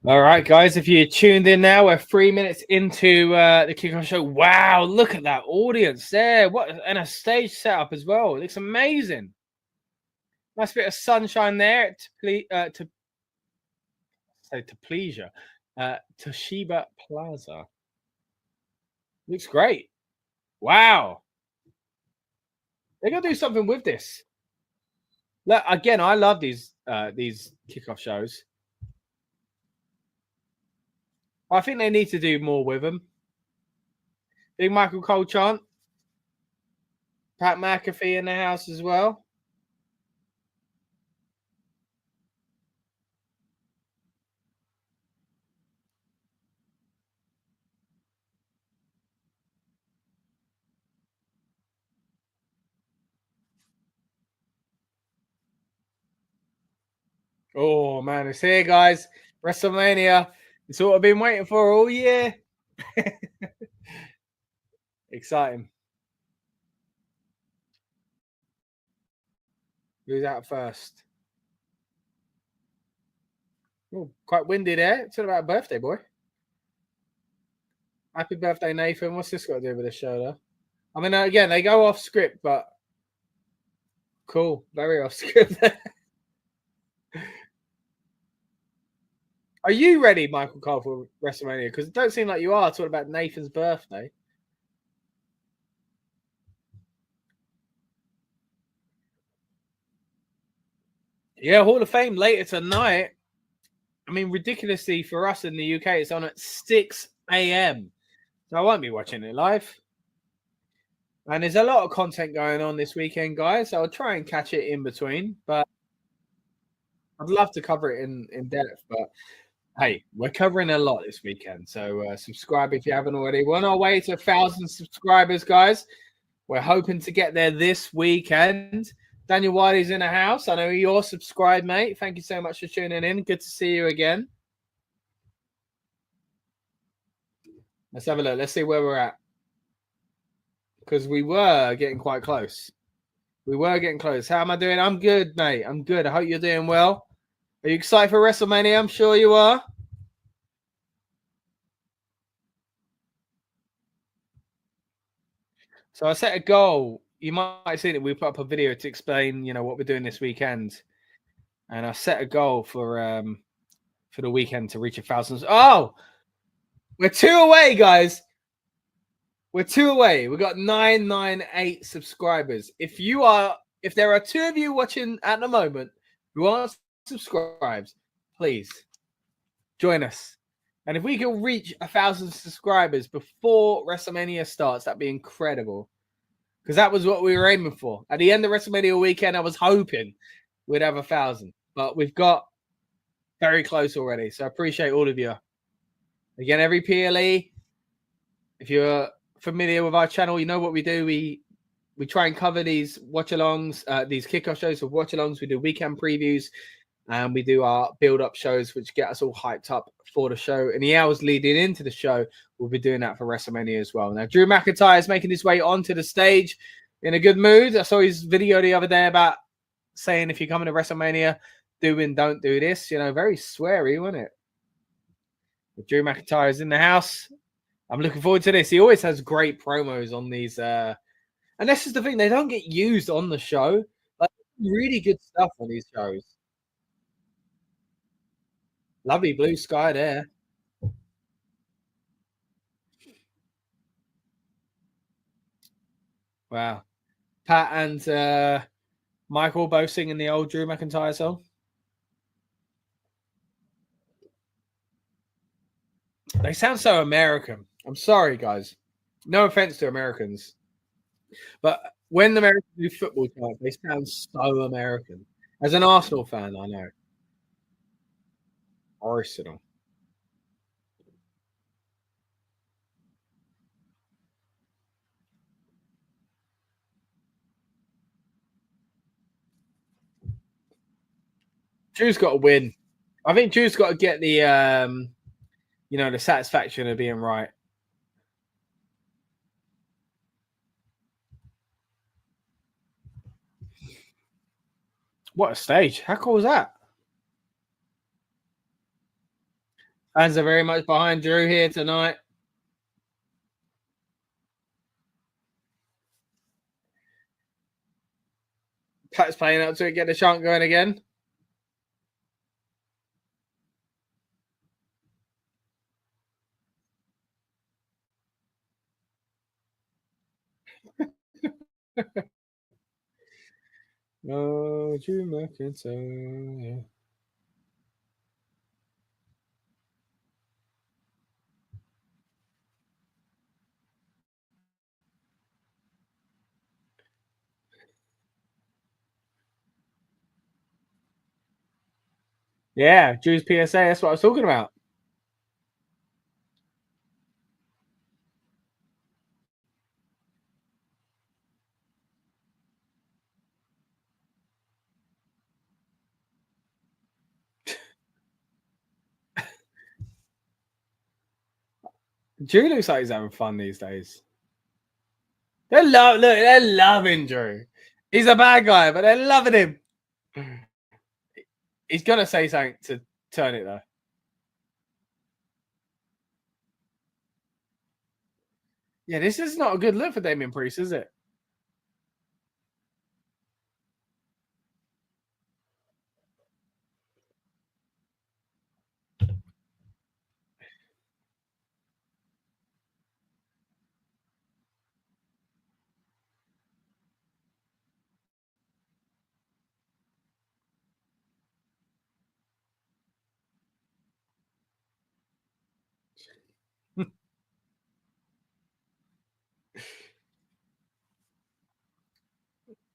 All right, guys, if you're tuned in now, we're 3 minutes into the Kickoff show. Wow, look at that audience there. And a stage setup as well. It looks amazing. Nice bit of sunshine there Toshiba Plaza. Looks great. Wow. They're going to do something with this. Look, again, I love these Kickoff shows. I think they need to do more with them. Big Michael Cole chant. Pat McAfee in the house as well. Oh man, it's here, guys. WrestleMania. It's what I've been waiting for all year. Exciting. Who's out first? Oh, quite windy there. It's all about birthday, boy. Happy birthday, Nathan. What's this got to do with the show, though? I mean, again, they go off script, but cool. Very off script. Are you ready, Michael Cole, for WrestleMania? Because it don't seem like you are. Talking about Nathan's birthday. Yeah, Hall of Fame later tonight. I mean, ridiculously for us in the UK, it's on at 6 a.m. So I won't be watching it live. And there's a lot of content going on this weekend, guys. So I'll try and catch it in between. But I'd love to cover it in depth. But hey, we're covering a lot this weekend. So subscribe if you haven't already. We're on our way to 1,000 subscribers, guys. We're hoping to get there this weekend. Daniel Wiley's in the house. I know you're subscribed, mate. Thank you so much for tuning in. Good to see you again. Let's have a look. Let's see where we're at. Because we were getting quite close. We were getting close. How am I doing? I'm good, mate. I'm good. I hope you're doing well. Are you excited for WrestleMania? I'm sure you are. So I set a goal. You might have seen it. We put up a video to explain, what we're doing this weekend. And I set a goal for the weekend to reach 1,000. Oh, we're 2 away, guys. We're 2 away. We got 998 subscribers. If there are 2 of you watching at the moment who aren't subscribed, please join us. And if we can reach 1,000 subscribers before WrestleMania starts, that'd be incredible. Because that was what we were aiming for. At the end of WrestleMania weekend, I was hoping we'd have 1,000. But we've got very close already. So I appreciate all of you. Again, every PLE, if you're familiar with our channel, you know what we do. We try and cover these watch-alongs, these kickoff shows with watch-alongs. We do weekend previews, and we do our build-up shows, which get us all hyped up for the show. In the hours leading into the show, we'll be doing that for WrestleMania as well. Now, Drew McIntyre is making his way onto the stage in a good mood. I saw his video the other day about saying if you're coming to WrestleMania, do and don't do this. Very sweary, wasn't it? But Drew McIntyre is in the house. I'm looking forward to this. He always has great promos on these. And this is the thing. They don't get used on the show. Like, really good stuff on these shows. Lovely blue sky there. Wow. Pat and Michael both singing the old Drew McIntyre song. They sound so American. I'm sorry, guys. No offense to Americans. But when the Americans do football chants, they sound so American. As an Arsenal fan, I know. Arsenal. Drew's got to win. I think Drew's got to get the the satisfaction of being right. What a stage. How cool was that? Fans are very much behind Drew here tonight. Pat's playing up to it. Get the chant going again. Oh, Drew McIntyre. Yeah, Drew's PSA. That's what I was talking about. Drew looks like he's having fun these days. They're loving Drew. He's a bad guy, but they're loving him. He's gonna say something to turn it though. Yeah, this is not a good look for Damian Priest, is it?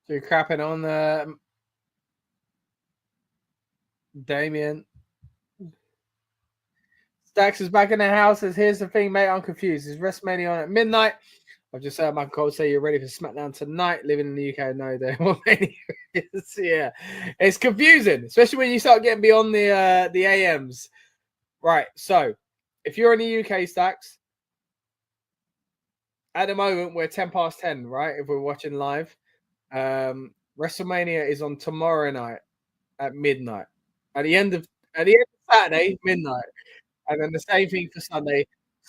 You're crapping on Damien. Stax is back in the house. Says, here's the thing, mate. I'm confused. Is WrestleMania on at midnight? I've just heard Michael Cole say you're ready for SmackDown tonight. Living in the UK, no idea what mania is. Yeah, it's confusing, especially when you start getting beyond the AMs. Right. So, if you're in the UK, Stax, at the moment we're 10 past 10. Right, if we're watching live, WrestleMania is on tomorrow night at midnight. At the end of Saturday, midnight. And then the same thing for Sunday.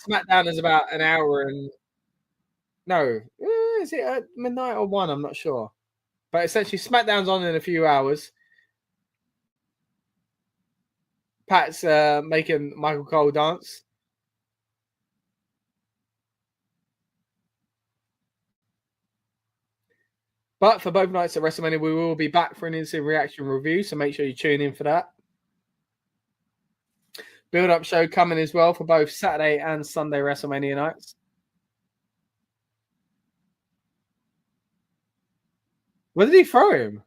SmackDown is about an hour and no, is it at midnight or 1? I'm not sure. But essentially, SmackDown's on in a few hours. Pat's making Michael Cole dance. But for both nights at WrestleMania, we will be back for an instant reaction review. So make sure you tune in for that. Build-up show coming as well for both Saturday and Sunday WrestleMania nights. Where did he throw him?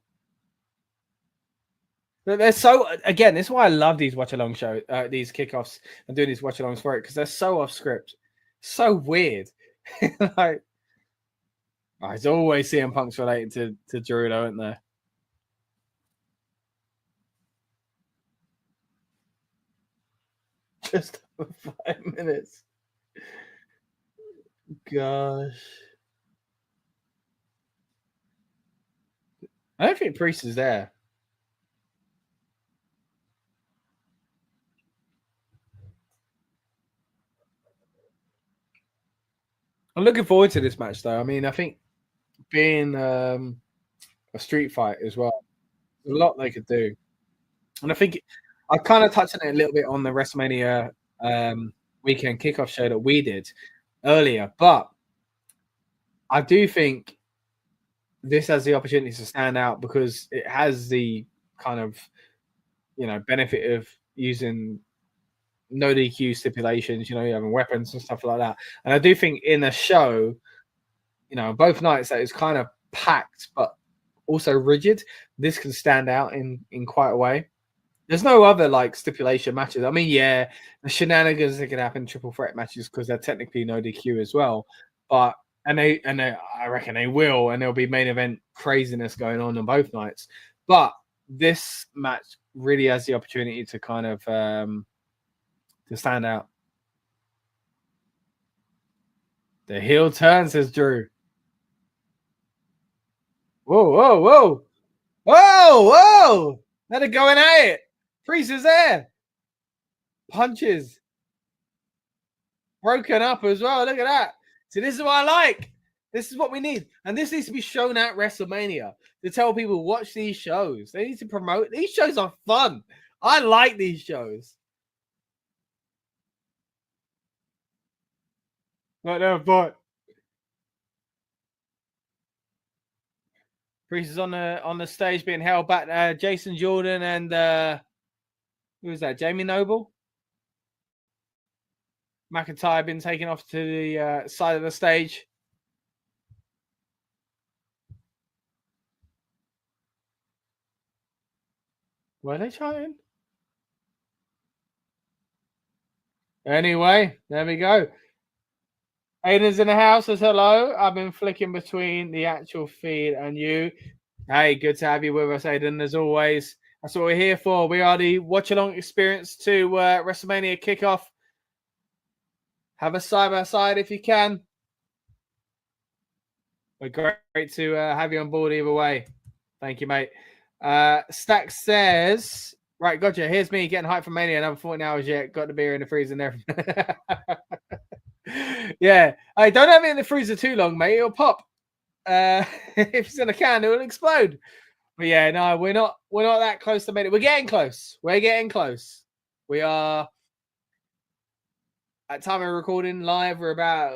They're so, again, this is why I love these watch-along shows, these kickoffs and doing these watch-alongs for it, because they're so off-script. So weird. Like, there's always CM Punk's related to Drew, though, isn't there? Just 5 minutes. Gosh. I don't think Priest is there. I'm looking forward to this match, though. I mean, I think being a street fight as well, there's a lot they could do. And I think I kind of touched on it a little bit on the WrestleMania weekend kickoff show that we did earlier, but I do think this has the opportunity to stand out because it has the kind of, benefit of using no DQ stipulations, you're having weapons and stuff like that. And I do think in a show, both nights that is kind of packed, but also rigid, this can stand out in quite a way. There's no other stipulation matches. I mean, yeah, the shenanigans that can happen in triple threat matches because they're technically no DQ as well. But I reckon they will, and there'll be main event craziness going on both nights. But this match really has the opportunity to kind of to stand out. The heel turn, says Drew. Whoa! Now they're going at it. Priest is there. Punches. Broken up as well. Look at that. See, this is what I like. This is what we need. And this needs to be shown at WrestleMania to tell people, watch these shows. They need to promote. These shows are fun. I like these shows. Right there, but Priest is on the stage being held back. Jason Jordan and who was that? Jamie Noble. McIntyre been taken off to the side of the stage. Were they trying? Anyway, there we go. Aiden's in the house. Says hello. I've been flicking between the actual feed and you. Hey, good to have you with us, Aiden, as always. That's what we're here for. We are the watch-along experience to WrestleMania Kickoff. Have a side by side if you can. We're great to have you on board either way. Thank you, mate. Stack says, right, gotcha. Here's me getting hyped for Mania. Another 14 hours yet. Got the beer in the freezer and everything. Yeah. Hey, don't have it in the freezer too long, mate. It'll pop. If it's in a can, it will explode. But yeah, no, we're not that close to Mania. We're getting close. We're getting close. We are. At time of recording live, we're about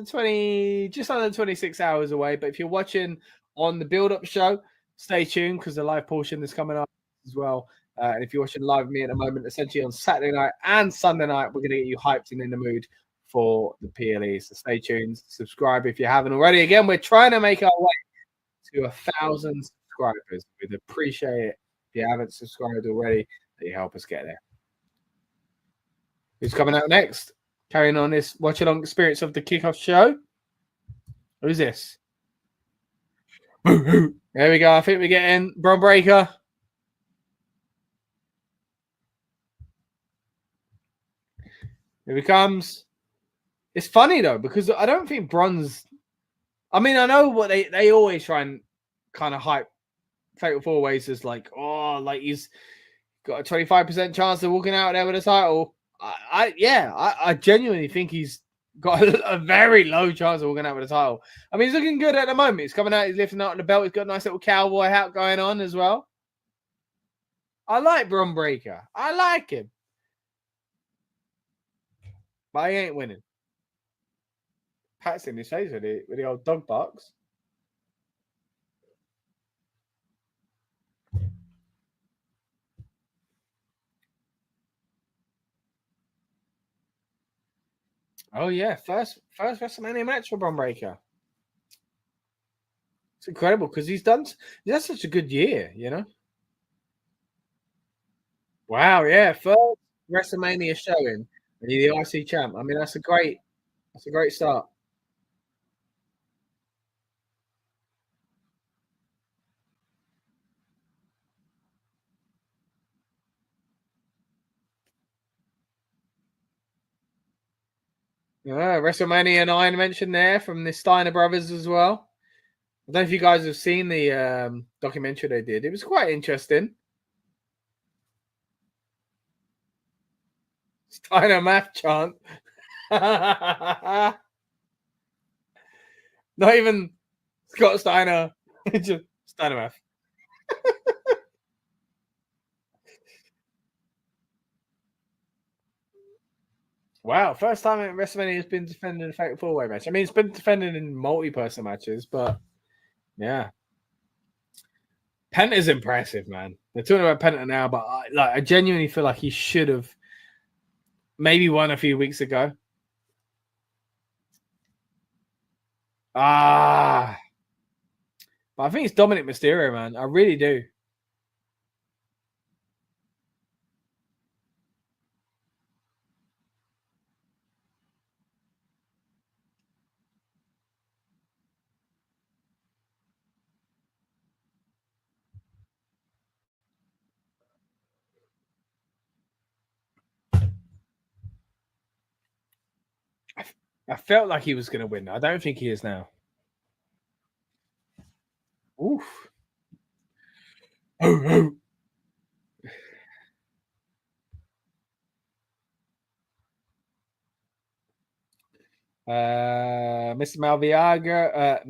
just under 26 hours away. But if you're watching on the build-up show, stay tuned because the live portion is coming up as well. And if you're watching live with me at the moment, essentially on Saturday night and Sunday night, we're going to get you hyped and in the mood for the PLE. So stay tuned. Subscribe if you haven't already. Again, we're trying to make our way to 1,000 subscribers. We'd appreciate it if you haven't subscribed already, that you help us get there. Who's coming out next? Carrying on this watch-along experience of the kickoff show. Who's this? There we go. I think we're getting Bron Breakker. Here he comes. It's funny, though, because I don't think Bron's... I mean, I know what they always try and kind of hype Fatal 4-Ways as like, oh, like he's got a 25% chance of walking out there with a title. I genuinely think he's got a very low chance of walking out with a title. I mean, he's looking good at the moment. He's coming out, he's lifting out the belt. He's got a nice little cowboy hat going on as well. I like Bron Breakker. I like him. But he ain't winning. Pat's in his face with the old dog barks. Oh yeah, first WrestleMania match for Bron Breakker. It's incredible because he's done such a good year, you know. Wow, yeah, first WrestleMania showing, and you're the IC champ. I mean, that's a great start. Yeah, WrestleMania 9 mentioned there from the Steiner brothers as well. I don't know if you guys have seen the documentary they did. It was quite interesting. Steiner math chant. Not even Scott Steiner. Just Steiner math. Wow, first time at WrestleMania has been defending a Fatal 4-Way match. I mean, it's been defending in multi-person matches, but yeah. Penta's impressive, man. They're talking about Penta now, but I genuinely feel like he should have maybe won a few weeks ago. But I think it's Dominic Mysterio, man. I really do. I felt like he was going to win. I don't think he is now. Oof. Oh. Mr. Malvagio.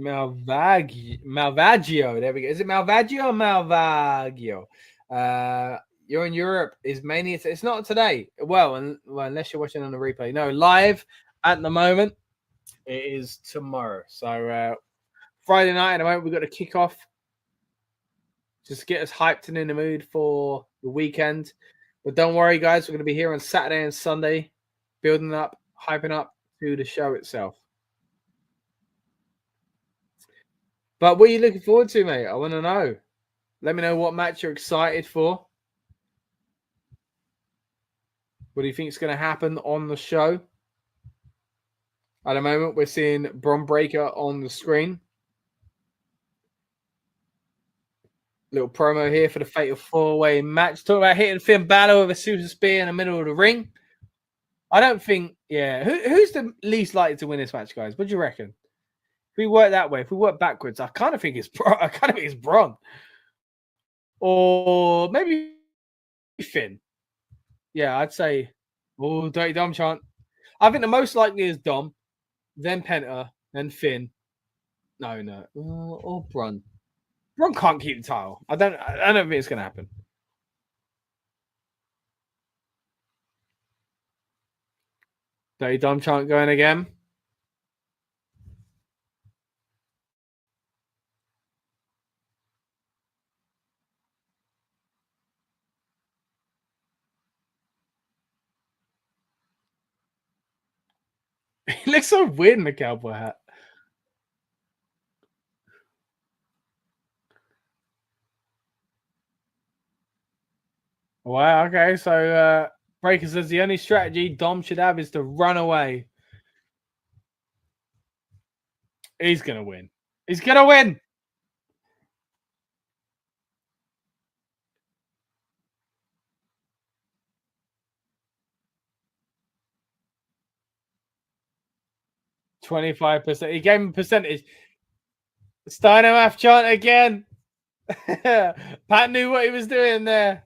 There we go. Is it Malvagio or Malvagio? You're in Europe. Is mainly it's not today. Well, unless you're watching on the replay. No, live at the moment. It is tomorrow. So Friday night at the moment we've got a kickoff. Just to get us hyped and in the mood for the weekend. But don't worry, guys. We're going to be here on Saturday and Sunday, building up, hyping up to the show itself. But what are you looking forward to, mate? I want to know. Let me know what match you're excited for. What do you think is going to happen on the show? At the moment, we're seeing Bron Breakker on the screen. Little promo here for the Fatal 4-Way match. Talk about hitting Finn Balor with a super spear in the middle of the ring. I don't think. Yeah, who's the least likely to win this match, guys? What do you reckon? If we work that way, if we work backwards, I kind of think it's Braun, or maybe Finn. Yeah, I'd say. Oh, Dirty Dom chant. I think the most likely is Dom, then Penta, then Finn. No, or Braun. Braun can't keep the title. I don't think it's gonna happen. Dirty Dom chant going again. He looks so weird in the cowboy hat. Wow, okay. So Breaker says the only strategy Dom should have is to run away. He's gonna win. He's gonna win. %. He gave him a percentage. Steiner math chant again. Pat knew what he was doing there.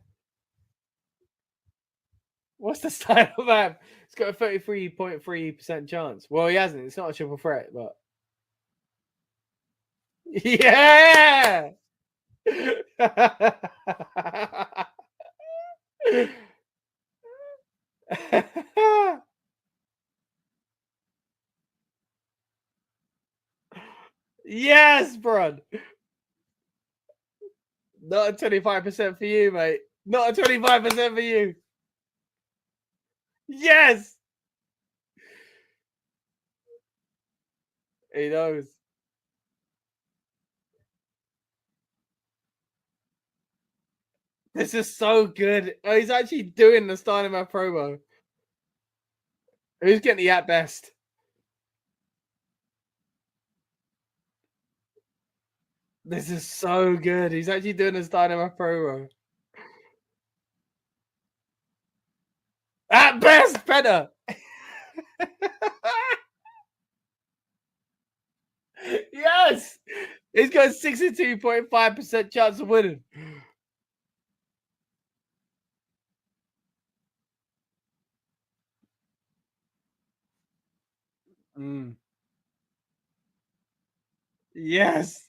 What's the Steiner math? It's got a 33.3% chance. Well, he hasn't. It's not a triple threat, but yeah. Yes, bro. Not a 25% for you, mate. Not a 25% for you. Yes. He knows. This is so good. Oh, he's actually doing the Steiner promo. Who's getting the at best? This is so good. He's actually doing the Steiner promo. At best, better. Yes. He's got a 62.5% chance of winning. Yes.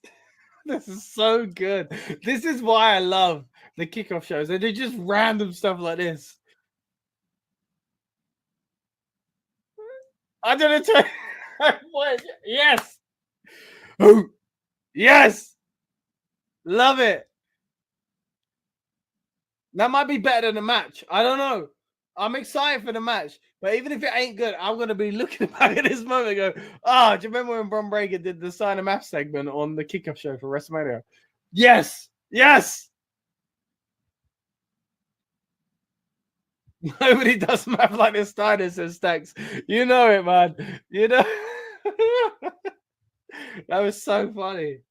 This is so good. This is why I love the kickoff shows. They do just random stuff like this. I don't know. Yes. Oh, yes. Love it. That might be better than the match. I don't know. I'm excited for the match. But even if it ain't good, I'm going to be looking back at this moment and go, do you remember when Bron Breakker did the sign of math segment on the kickoff show for WrestleMania? Yes. Yes. Nobody does math like this. Steiner says Stacks. You know it, man. You know. That was so funny.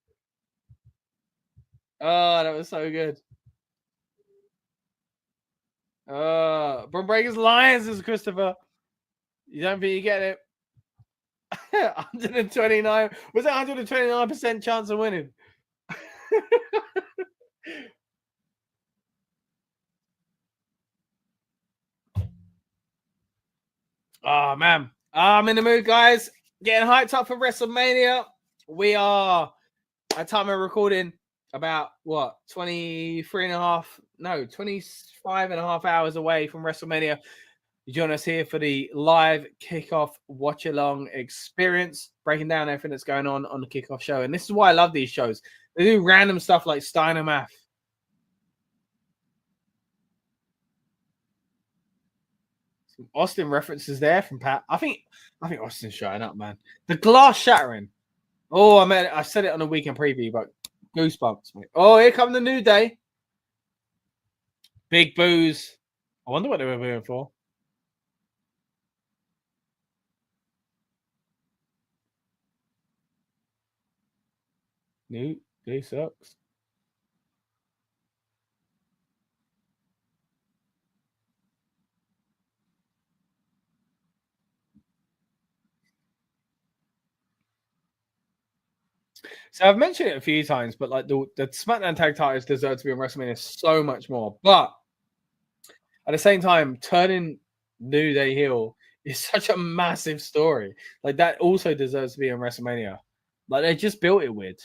Oh, that was so good. Bron Breakker's Lions is Christopher. You don't think you get it? 129. Was it 129% chance of winning? Oh man, I'm in the mood, guys. Getting hyped up for WrestleMania. We are at time of recording about 25 and a half hours away from WrestleMania. You join us here for the live kickoff watch along experience, breaking down everything that's going on the kickoff show. And this is why I love these shows. They do random stuff like Steiner math. Some Austin references there from Pat. I think Austin's showing up, man. The glass shattering. Oh, I said it on the weekend preview, but goosebumps, mate. Oh, here come the New Day. Big boos. I wonder what they were booing for. New Day sucks. So I've mentioned it a few times, but like the SmackDown tag titles deserve to be on WrestleMania so much more. But at the same time, turning New Day heel is such a massive story. Like that also deserves to be on WrestleMania. Like they just built it weird.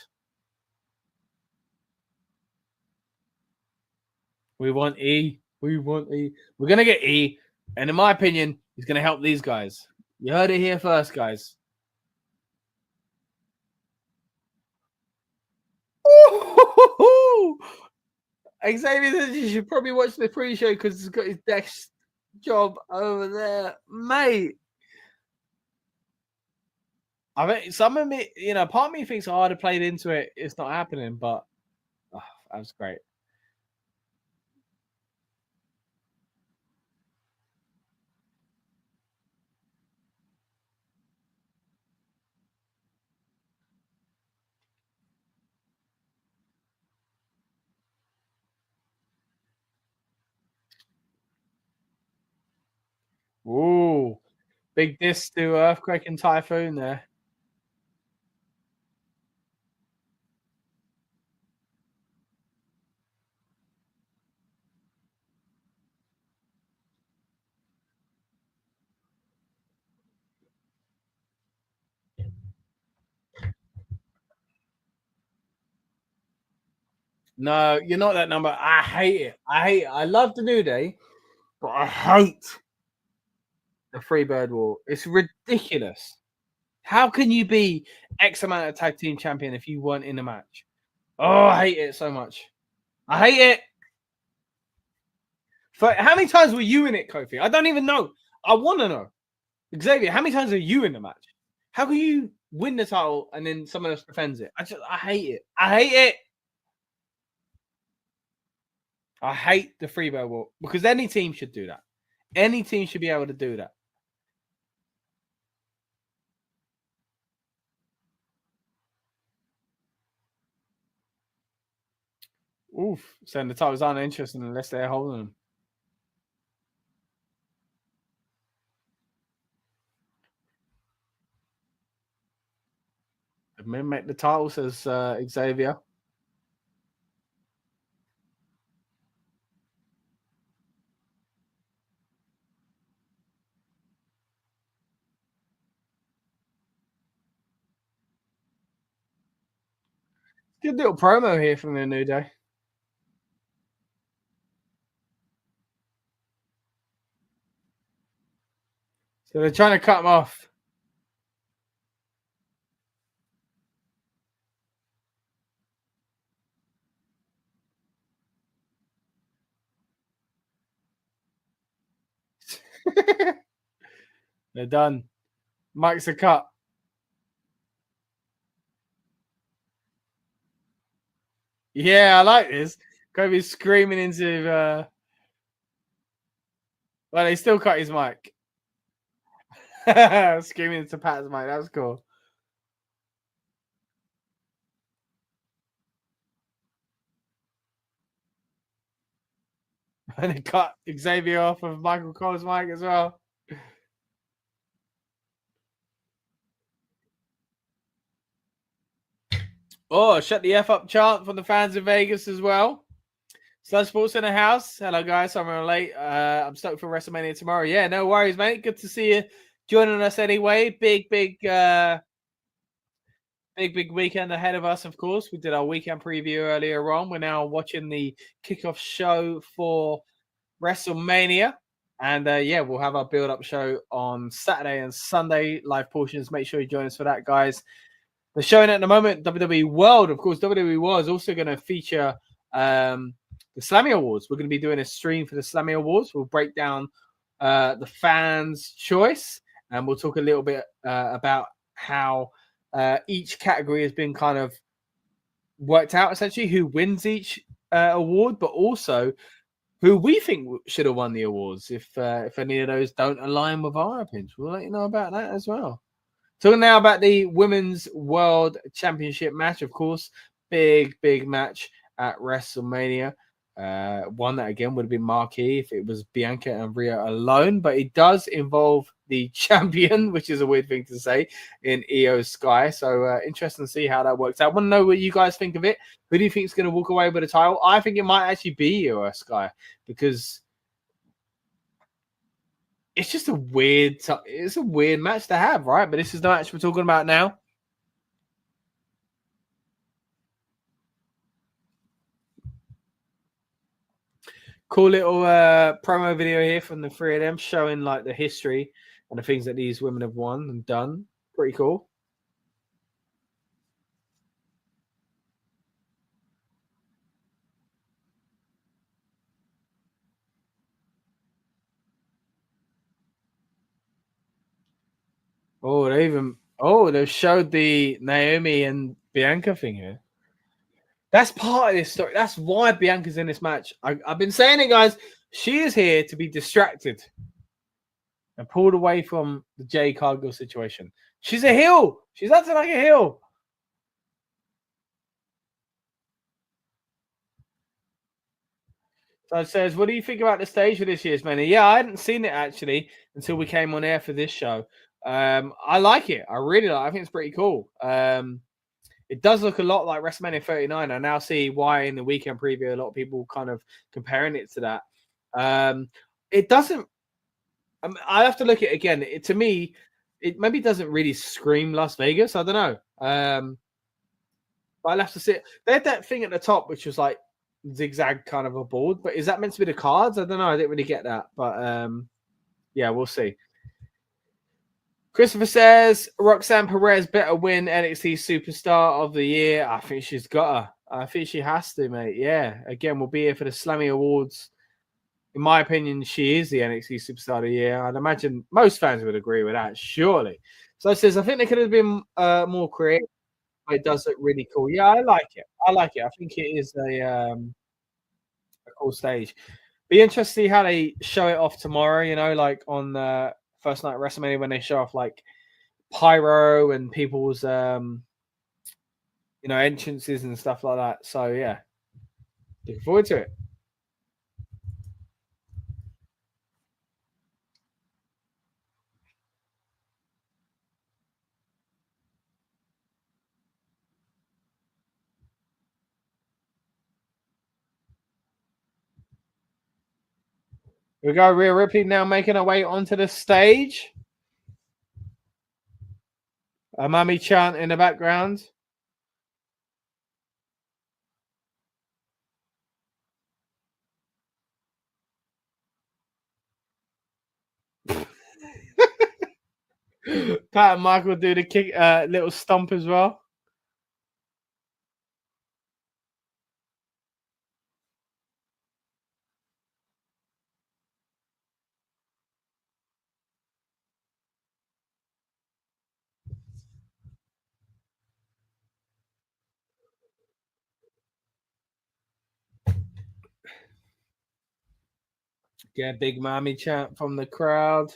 We want E. We want E. We're gonna get E, and in my opinion, he's gonna help these guys. You heard it here first, guys. Xavier says you should probably watch the pre-show because he's got his desk job over there, mate. I mean, some of me, part of me thinks I'd have played into it. It's not happening, but that was great. Ooh, big diss to Earthquake and Typhoon there. No, you're not that number. I hate it. I love the New Day, but I hate the Freebird War. It's ridiculous. How can you be X amount of tag team champion if you weren't in the match? Oh, I hate it so much. I hate it. How many times were you in it, Kofi? I don't even know. I want to know. Xavier, how many times are you in the match? How can you win the title and then someone else defends it? I hate it. I hate it. I hate the Freebird War because any team should do that. Any team should be able to do that. Oof. So the titles aren't interesting unless they're holding them. The men make the title, says Xavier. Good little promo here from the New Day. So they're trying to cut him off. They're done. Mike's a cut. Yeah, I like this. Kobe's screaming into. Well, they still cut his mic. Screaming into Pat's mic. That was cool. And they cut Xavier off of Michael Cole's mic as well. Oh, shut the F up chant from the fans in Vegas as well. Sludge Sports in the house. Hello, guys. I'm late. I'm stoked for WrestleMania tomorrow. Yeah, no worries, mate. Good to see you joining us anyway. Big weekend ahead of us, of course. We did our weekend preview earlier on. We're now watching the kickoff show for WrestleMania. And yeah, we'll have our build-up show on Saturday and Sunday, live portions. Make sure you join us for that, guys. They're showing at the moment WWE World. Of course, WWE World is also going to feature the Slammy Awards. We're going to be doing a stream for the Slammy Awards. We'll break down the fans' choice, and we'll talk a little bit about how each category has been kind of worked out, essentially, who wins each award, but also who we think should have won the awards. If any of those don't align with our opinions, we'll let you know about that as well. Talking now about the Women's World Championship match, of course. Big match at WrestleMania. One that again would have been marquee if it was Bianca and Rhea alone, but it does involve the champion, which is a weird thing to say, in Io Sky. So interesting to see how that works out. I want to know what you guys think of it. Who do you think is going to walk away with the title? I think it might actually be Io Sky because it's just a weird match to have, right? But this is the match we're talking about now. Cool little promo video here from the three of them showing like the history and the things that these women have won and done. Pretty cool. Oh, they've showed the Naomi and Bianca thing here. That's part of this story. That's why Bianca's in this match. I've been saying it, guys. She is here to be distracted and pulled away from the Jade Cargill situation. She's a heel. She's acting like a heel. So it says, what do you think about the stage for this year's Mania? Yeah, I hadn't seen it actually until we came on air for this show. I like it. I really like it. I think it's pretty cool. It does look a lot like WrestleMania 39. I now see why in the weekend preview a lot of people kind of comparing it to that. It doesn't. I have to look at it again. To me, it maybe doesn't really scream Las Vegas. I don't know. But I'll have to see it. They had that thing at the top, which was like zigzag kind of a board. But is that meant to be the cards? I don't know. I didn't really get that. But yeah, we'll see. Christopher says Roxanne Perez better win NXT Superstar of the Year. I think she's got her. I think she has to, mate. Yeah. Again, we'll be here for the Slammy Awards. In my opinion, she is the NXT Superstar of the Year. I'd imagine most fans would agree with that, surely. So it says, I think they could have been more creative, but it does look really cool. Yeah, I like it. I think it is a cool stage. Be interested to see how they show it off tomorrow, you know, like on the first night of WrestleMania when they show off like pyro and people's entrances and stuff like that. So yeah, looking forward to it. Here we go, Rhea Ripley now making her way onto the stage. A mummy chant in the background. Pat and Michael do the kick, little stomp as well. Get a big mommy chant from the crowd.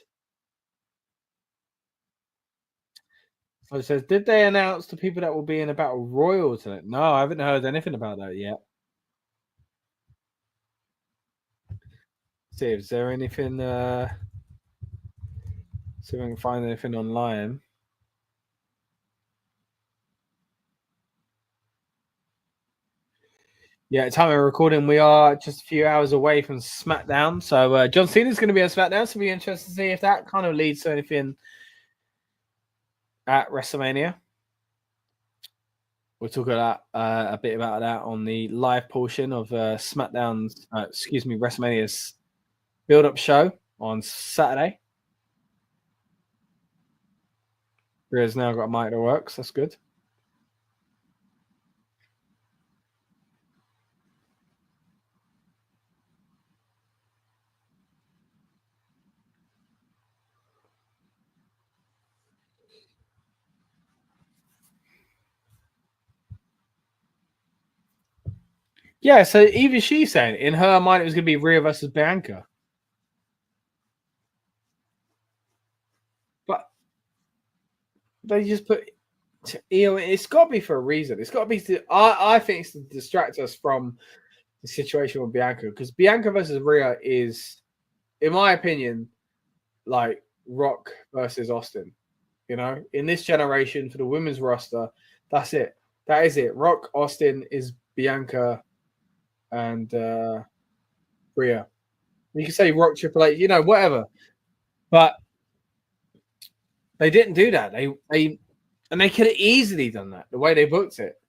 So it says, did they announce the people that will be in a battle royal tonight? No, I haven't heard anything about that yet. See if there anything. See if I can find anything online. Yeah, time of recording, we are just a few hours away from SmackDown. So John Cena's going to be on SmackDown, so it'll be interesting to see if that kind of leads to anything at WrestleMania. We'll talk about a bit about that on the live portion of SmackDown's, WrestleMania's build-up show on Saturday. Rhea's now got a mic that works. That's good. Yeah, so even she's saying in her mind it was going to be Rhea versus Bianca. But they just put, it's got to be for a reason. It's got to be, I think it's to distract us from the situation with Bianca, because Bianca versus Rhea is, in my opinion, like Rock versus Austin. You know, in this generation for the women's roster, that's it. That is it. Rock, Austin is Bianca and Rhea. You can say Rock, Triple H, you know, whatever. But they didn't do that. They could have easily done that the way they booked it,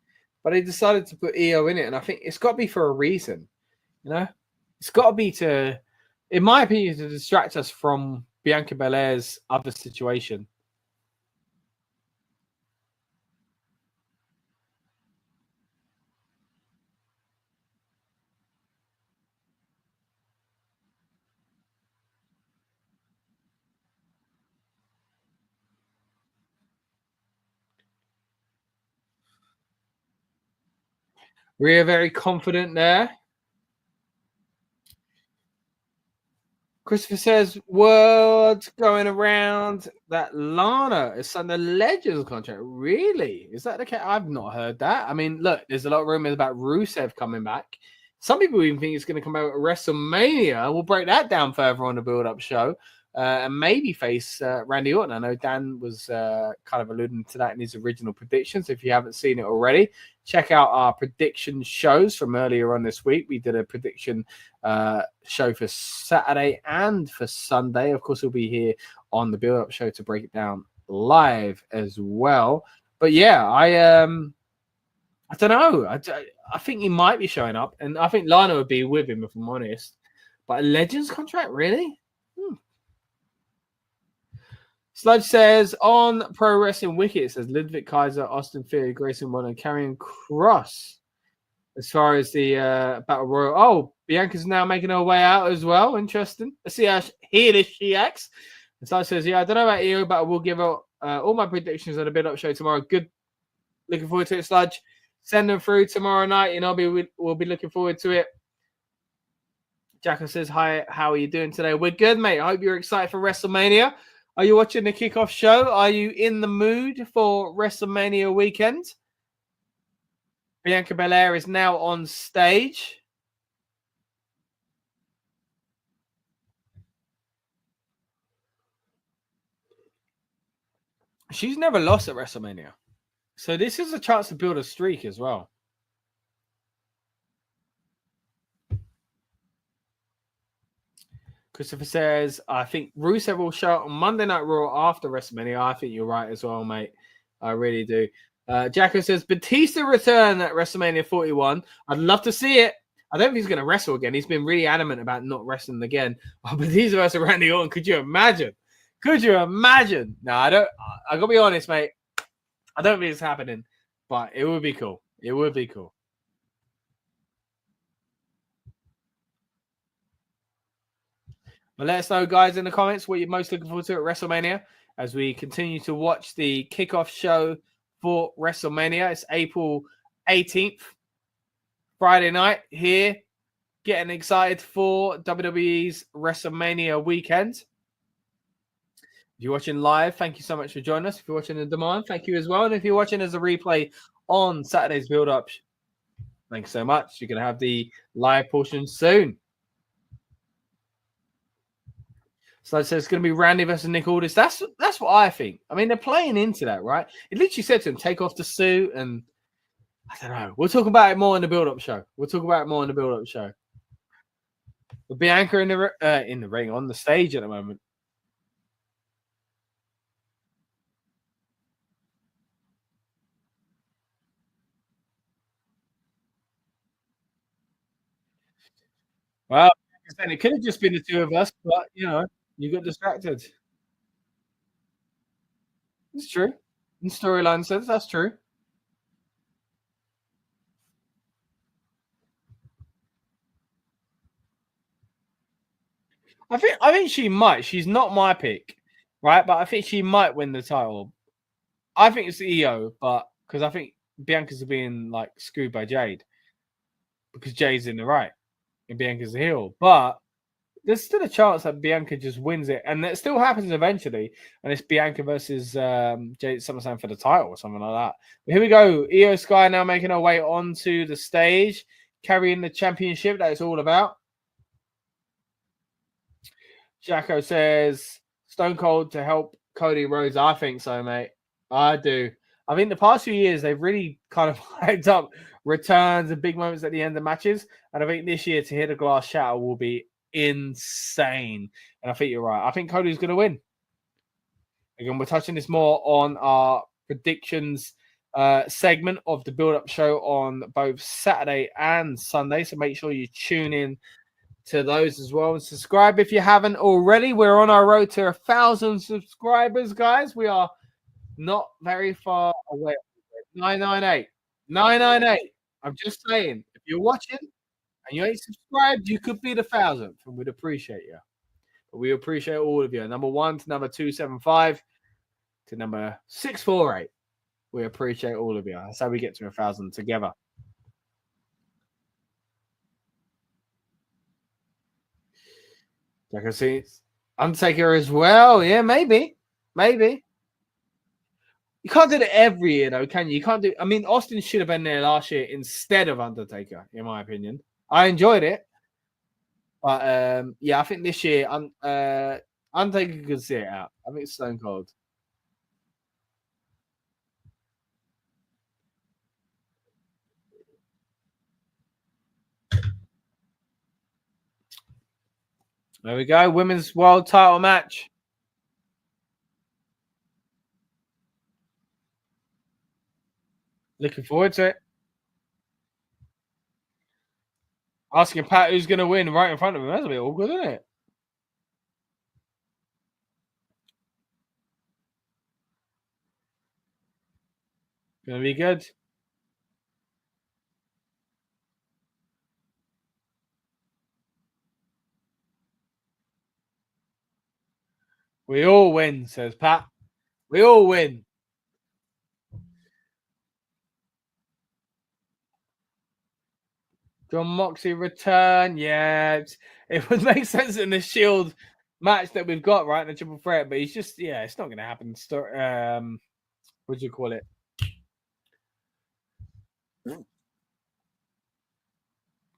but they decided to put EO in it, and I think it's got to be for a reason. You know, it's got to be to, in my opinion, to distract us from Bianca Belair's other situation. Rhea very confident there. Christopher says, word going around that Lana is signed the Legends contract. Really? Is that the case? I've not heard that. I mean, look, there's a lot of rumors about Rusev coming back. Some people even think it's going to come out at WrestleMania. We'll break that down further on the build-up show. And maybe face Randy Orton. I know Dan was kind of alluding to that in his original predictions. If you haven't seen it already, check out our prediction shows from earlier on this week. We did a prediction show for Saturday and for Sunday. Of course, we'll be here on the build-up show to break it down live as well. But yeah, I don't know. I think he might be showing up, and I think Lana would be with him if I'm honest. But a Legends contract, really? Sludge says on Pro Wrestling Wiki, it says Ludwig Kaiser, Austin Theory, Grayson Waller, and Karrion Kross. As far as the Battle Royal, oh, Bianca's now making her way out as well. Interesting. Let's see how she acts. And Sludge says, yeah, I don't know about you, but I will give out all my predictions on the build-up show tomorrow. Good. Looking forward to it, Sludge. Send them through tomorrow night. You know, we'll be looking forward to it. Jacko says, hi, how are you doing today? We're good, mate. I hope you're excited for WrestleMania. Are you watching the kickoff show? Are you in the mood for WrestleMania weekend? Bianca Belair is now on stage. She's never lost at WrestleMania. So this is a chance to build a streak as well. Christopher says, I think Rusev will show up on Monday Night Raw after WrestleMania. I think you're right as well, mate. I really do. Jacko says, Batista return at WrestleMania 41. I'd love to see it. I don't think he's going to wrestle again. He's been really adamant about not wrestling again. Oh, Batista versus Randy Orton. Could you imagine? Could you imagine? No, I don't. I got to be honest, mate. I don't think it's happening, but it would be cool. It would be cool. But let us know, guys, in the comments what you're most looking forward to at WrestleMania as we continue to watch the kickoff show for WrestleMania. It's April 18th, Friday night here. Getting excited for WWE's WrestleMania weekend. If you're watching live, thank you so much for joining us. If you're watching on demand, thank you as well. And if you're watching as a replay on Saturday's build-up, thanks so much. You're going to have the live portion soon. So it says it's going to be Randy versus Nick Aldis. That's what I think. I mean, they're playing into that, right? It literally said to him, take off the suit, and I don't know. We'll talk about it more in the build-up show. But Bianca in the ring, on the stage at the moment. Well, it could have just been the two of us, but you know, you got distracted. It's true. In storyline sense, that's true. I think she might. She's not my pick, right? But I think she might win the title. I think it's the EO, but because I think Bianca's being like screwed by Jade because Jade's in the right and Bianca's the heel. But there's still a chance that Bianca just wins it, and it still happens eventually. And it's Bianca versus Jade SummerSlam for the title or something like that. But here we go. Io Sky now making her way onto the stage. carrying the championship that it's all about. Jacko says Stone Cold to help Cody Rhodes. I think so, mate. I do. I think the past few years they've really kind of hyped up returns and big moments at the end of matches. And I think this year to hear the glass shatter will be insane. And I think you're right. I think Cody's going to win. Again, we're touching this more on our predictions segment of the build-up show on both Saturday and Sunday. So make sure you tune in to those as well and subscribe if you haven't already. We're on our road to 1,000 subscribers, guys. We are not very far away. 998. 998. I'm just saying, if you're watching and you ain't subscribed, you could be the 1,000th, and we'd appreciate you. But we appreciate all of you. Number 1 to number 275 to number 648. We appreciate all of you. That's how we get to 1,000 together. I can see Undertaker as well. Yeah, maybe. Maybe. You can't do it every year, though, can you? You can't do. I mean, Austin should have been there last year instead of Undertaker, in my opinion. I enjoyed it, but yeah, I think this year, Undertaker could see it out. I think it's Stone Cold. There we go. Women's World Title match. Looking forward to it. Asking Pat who's going to win right in front of him. That's a bit awkward, isn't it? Going to be good. We all win, says Pat. We all win. John Moxley return. Yeah, it would make sense in the Shield match that we've got, right? In the triple threat, but he's just, yeah, it's not going to happen. What do you call it?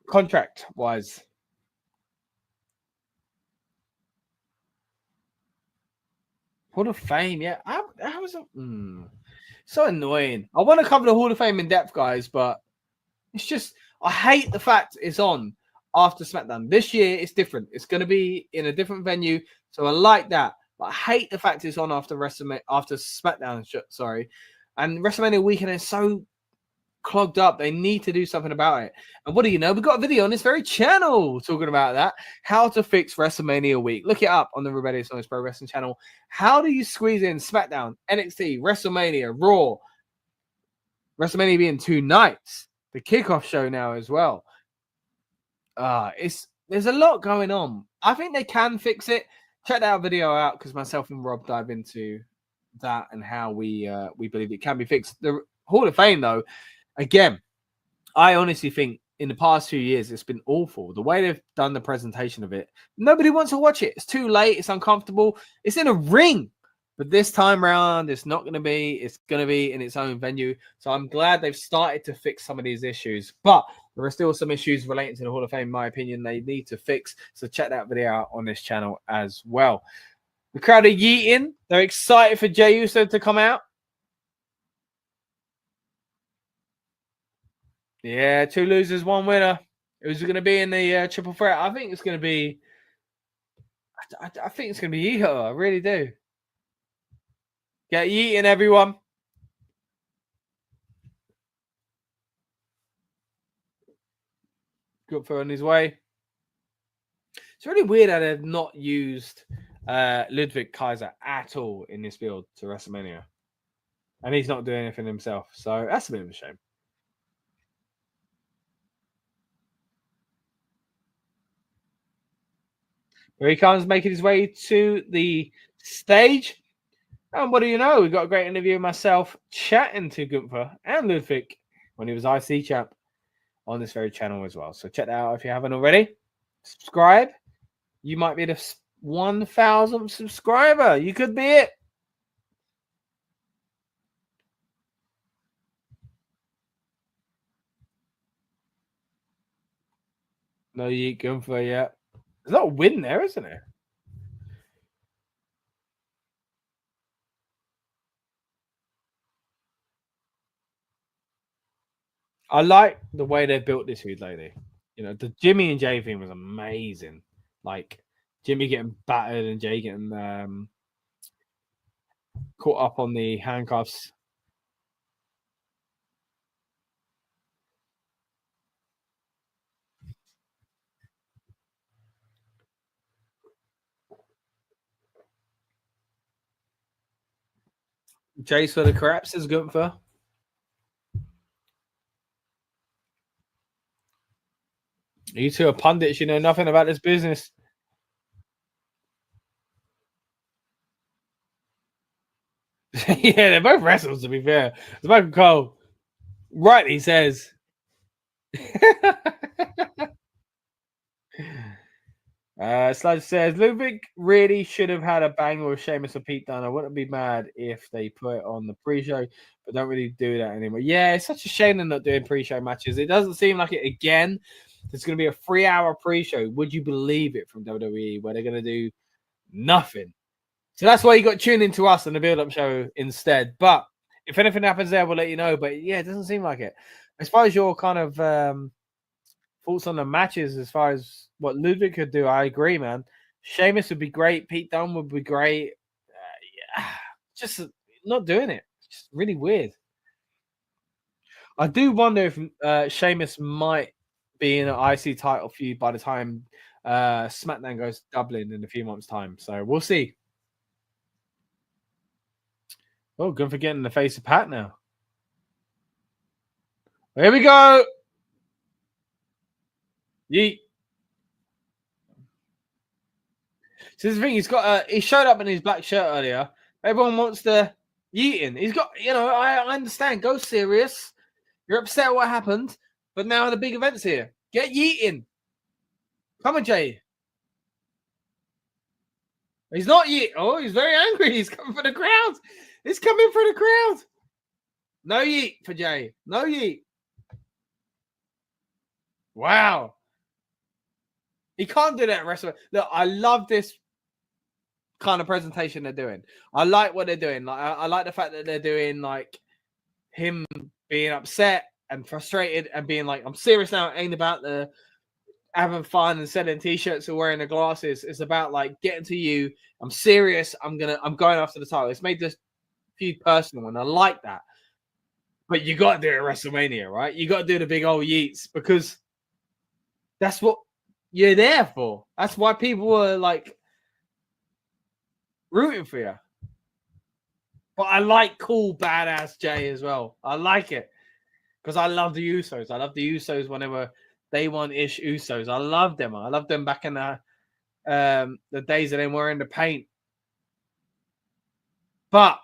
Contract wise. Hall of Fame, yeah. How was it? So annoying. I want to cover the Hall of Fame in depth, guys, but it's just, I hate the fact it's on after SmackDown. This year, it's different. It's going to be in a different venue, so I like that. But I hate the fact it's on after SmackDown. Sorry, and WrestleMania weekend is so clogged up. They need to do something about it. And what do you know? We've got a video on this very channel talking about that. How to fix WrestleMania week. Look it up on the Rebellious Noise Pro Wrestling channel. How do you squeeze in SmackDown, NXT, WrestleMania, Raw? WrestleMania being 2 nights. The kickoff show now as well. There's a lot going on. I think they can fix it. Check that video out because myself and Rob dive into that and how we believe it can be fixed. The Hall of Fame, though, again, I honestly think in the past few years it's been awful. The way they've done the presentation of it, nobody wants to watch it. It's too late. It's uncomfortable. It's in a ring. But this time around, it's not going to be. It's going to be in its own venue. So I'm glad they've started to fix some of these issues. But there are still some issues relating to the Hall of Fame, in my opinion, they need to fix. So check that video out on this channel as well. The crowd are yeeting. They're excited for Jey Uso to come out. Yeah, 2 losers, 1 winner. Who's going to be in the triple threat? I think it's going to be. I think it's going to be Io. I really do. Get yeeting, everyone. Good for on his way. It's really weird that they've not used Ludwig Kaiser at all in this build to WrestleMania. And he's not doing anything himself. So that's a bit of a shame. Here he comes, making his way to the stage. And what do you know? We've got a great interview with myself chatting to Gunther and Ludwig when he was IC champ on this very channel as well. So check that out if you haven't already. Subscribe. You might be the 1,000th subscriber. You could be it. No yeet Gunther yet. There's not a win there, isn't there? I like the way they built this feud lately. You know, the Jimmy and Jay thing was amazing. Like Jimmy getting battered and Jay getting caught up on the handcuffs. Jay's for the craps, says Gunther. You two are pundits. You know nothing about this business. Yeah, they're both wrestlers, to be fair. As Michael Cole rightly says. Sludge says Ludwig really should have had a banger with Sheamus or Pete Dunne. I wouldn't be mad if they put it on the pre-show, but don't really do that anymore. Yeah, it's such a shame they're not doing pre-show matches. It doesn't seem like it again. There's going to be a 3-hour pre-show. Would you believe it from WWE where they're going to do nothing? So that's why you got tuned into us on the build-up show instead. But if anything happens there, we'll let you know. But yeah, it doesn't seem like it. As far as your kind of thoughts on the matches, as far as what Ludwig could do, I agree, man. Sheamus would be great. Pete Dunne would be great. Yeah, just not doing it. It's just really weird. I do wonder if Sheamus might be in an IC title feud by the time SmackDown goes to Dublin in a few months' time. So we'll see. Oh, good for getting the face of Pat now. Here we go. Yeet. So this is the thing, he showed up in his black shirt earlier. Everyone wants to yeet in. He's got, you know, I understand. Go serious. You're upset at what happened, but now the big event's here. Get yeeting. Come on, Jay. He's not yeet. Oh, he's very angry. He's coming for the crowd. He's coming for the crowd. No yeet for Jay. No yeet. Wow. He can't do that at WrestleMania. Look, I love this kind of presentation they're doing. I like what they're doing. Like, I like the fact that they're doing like him being upset and frustrated and being like, I'm serious now. It ain't about the having fun and selling t-shirts or wearing the glasses. It's about like getting to you. I'm serious. I'm going after the title. It's made this feud personal, and I like that. But you got to do it at WrestleMania, right? You got to do the big old yeets because that's what you're there for. That's why people are like rooting for you. But I like cool, badass Jay as well. I like it because I love the Usos. I love the Usos when they were day one-ish Usos. I love them. I love them back in the days of them wearing the paint. But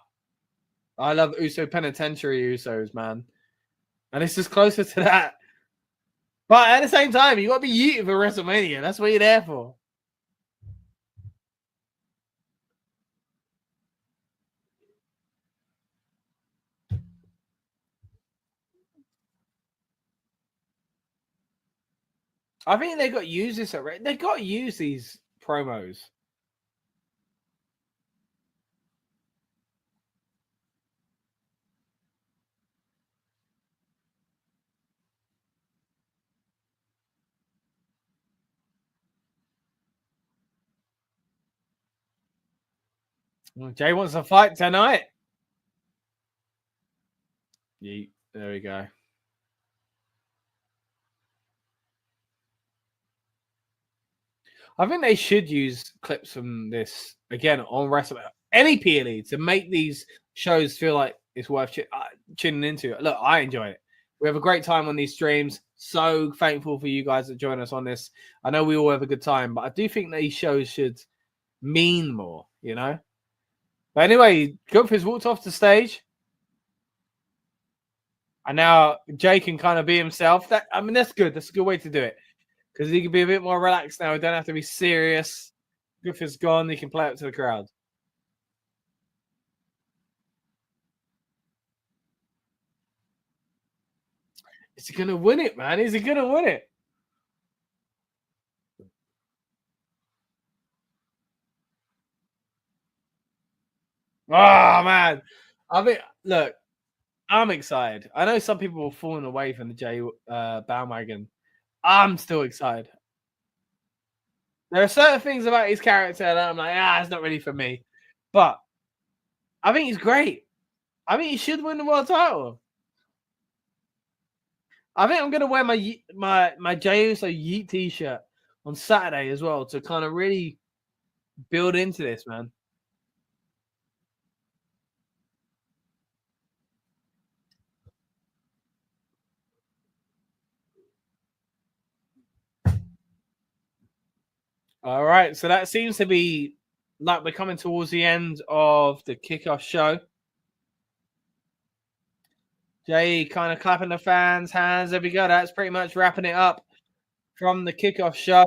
I love Uso Penitentiary Usos, man. And it's just closer to that. But at the same time, you got to be yeeted for WrestleMania. That's what you're there for. I think they got to use this already. They got to use these promos. Jay wants to fight tonight. Yeet. There we go. I think they should use clips from this again on WrestleMania, any PLE, to make these shows feel like it's worth tuning into. Look, I enjoy it. We have a great time on these streams. So thankful for you guys that join us on this. I know we all have a good time, but I do think these shows should mean more, you know? But anyway, Gunther's walked off the stage. And now Jay can kind of be himself. I mean, that's good. That's a good way to do it. Because he can be a bit more relaxed now. He don't have to be serious. Gunther's gone. He can play up to the crowd. Is he going to win it, man? Is he going to win it? Oh man, I mean, look, I'm excited. I know some people are falling away from the Jay bandwagon. I'm still excited. There are certain things about his character that I'm like, it's not really for me. But I think he's great. I think he should win the world title. I think I'm gonna wear my Jey Uso Yeet t-shirt on Saturday as well to kind of really build into this, man. All right, so that seems to be like we're coming towards the end of the kickoff show. Jay kind of clapping the fans' hands. There we go. That's pretty much wrapping it up from the kickoff show.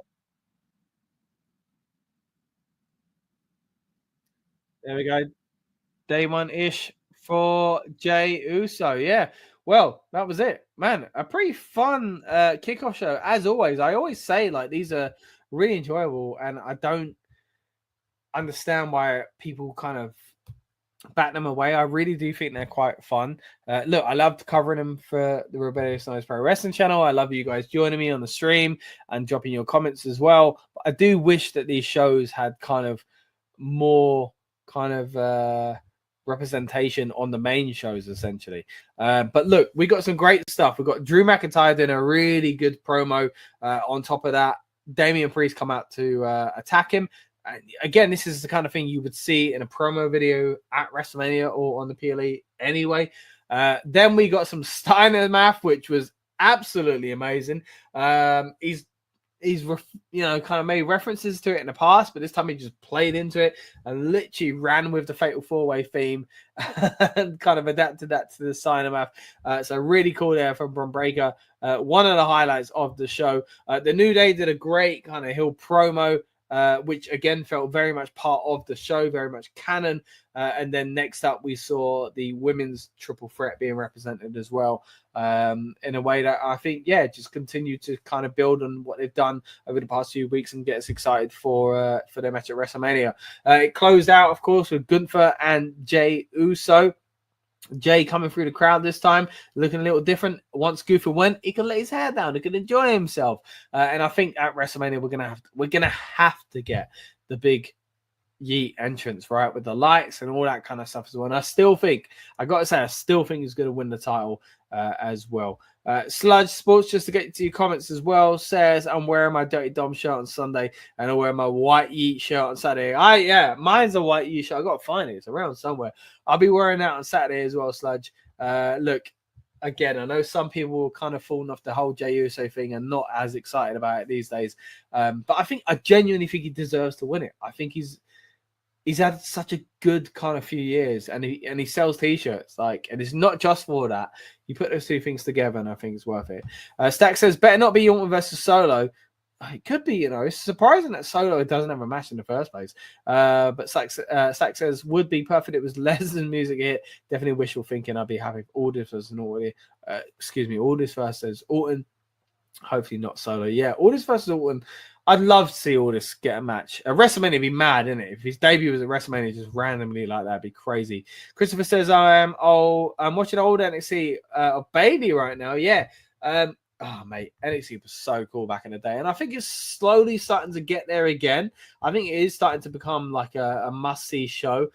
There we go. Day one-ish for Jey Uso. Yeah. Well, that was it. Man, a pretty fun kickoff show. As always, I always say, like, these are really enjoyable, and I don't understand why people kind of bat them away. I really do think they're quite fun. Look, I loved covering them for the Rebellious Noise Pro Wrestling channel. I love you guys joining me on the stream and dropping your comments as well. But I do wish that these shows had kind of more kind of representation on the main shows, essentially. But look, we got some great stuff. We've got Drew McIntyre doing a really good promo. On top of that, Damian Priest come out to attack him. Again, this is the kind of thing you would see in a promo video at WrestleMania or on the PLE anyway. Then we got some Steiner math, which was absolutely amazing. He's kind of made references to it in the past, but this time he just played into it and literally ran with the Fatal 4-Way theme and kind of adapted that to the Steiner math. So really cool there from Bron Breakker. One of the highlights of the show. The New Day did a great kind of heel promo. Which again felt very much part of the show, very much canon. And then next up, we saw the women's triple threat being represented as well, in a way that I think, just continue to kind of build on what they've done over the past few weeks and get us excited for their match at WrestleMania. It closed out, of course, with Gunther and Jey Uso. Jay coming through the crowd this time, looking a little different. Once Gunther went, he can let his hair down. He can enjoy himself. And I think at WrestleMania we're gonna have to get the big Yeet entrance, right, with the lights and all that kind of stuff as well. And I still think he's gonna win the title as well. Sludge Sports, just to get to your comments as well, says I'm wearing my Dirty Dom shirt on Sunday and I'm wearing my white Yeet shirt on Saturday. Mine's a white Yeet shirt. I gotta find it. It's around somewhere. I'll be wearing that on Saturday as well, Sludge. Look, again, I know some people are kind of falling off the whole Jey Uso thing and not as excited about it these days. But I genuinely think he deserves to win it. I think he's had such a good kind of few years, and he sells t-shirts, and it's not just for that. You put those two things together, and I think it's worth it. Stack says, better not be Orton versus Solo. It could be, it's surprising that Solo doesn't have a match in the first place. But Stack says, would be perfect. It was Lesnar's music hit. Definitely wishful thinking. I'd be happy if Aldis was an Orton. Aldis versus Orton. Hopefully not Solo. Yeah, Aldis versus Orton. I'd love to see Aldis get a match. At WrestleMania would be mad, isn't it? If his debut was at WrestleMania just randomly like that, it'd be crazy. Christopher says, I'm watching old NXT of Bailey right now. Yeah. Mate, NXT was so cool back in the day. And I think it's slowly starting to get there again. I think it is starting to become like a must-see show.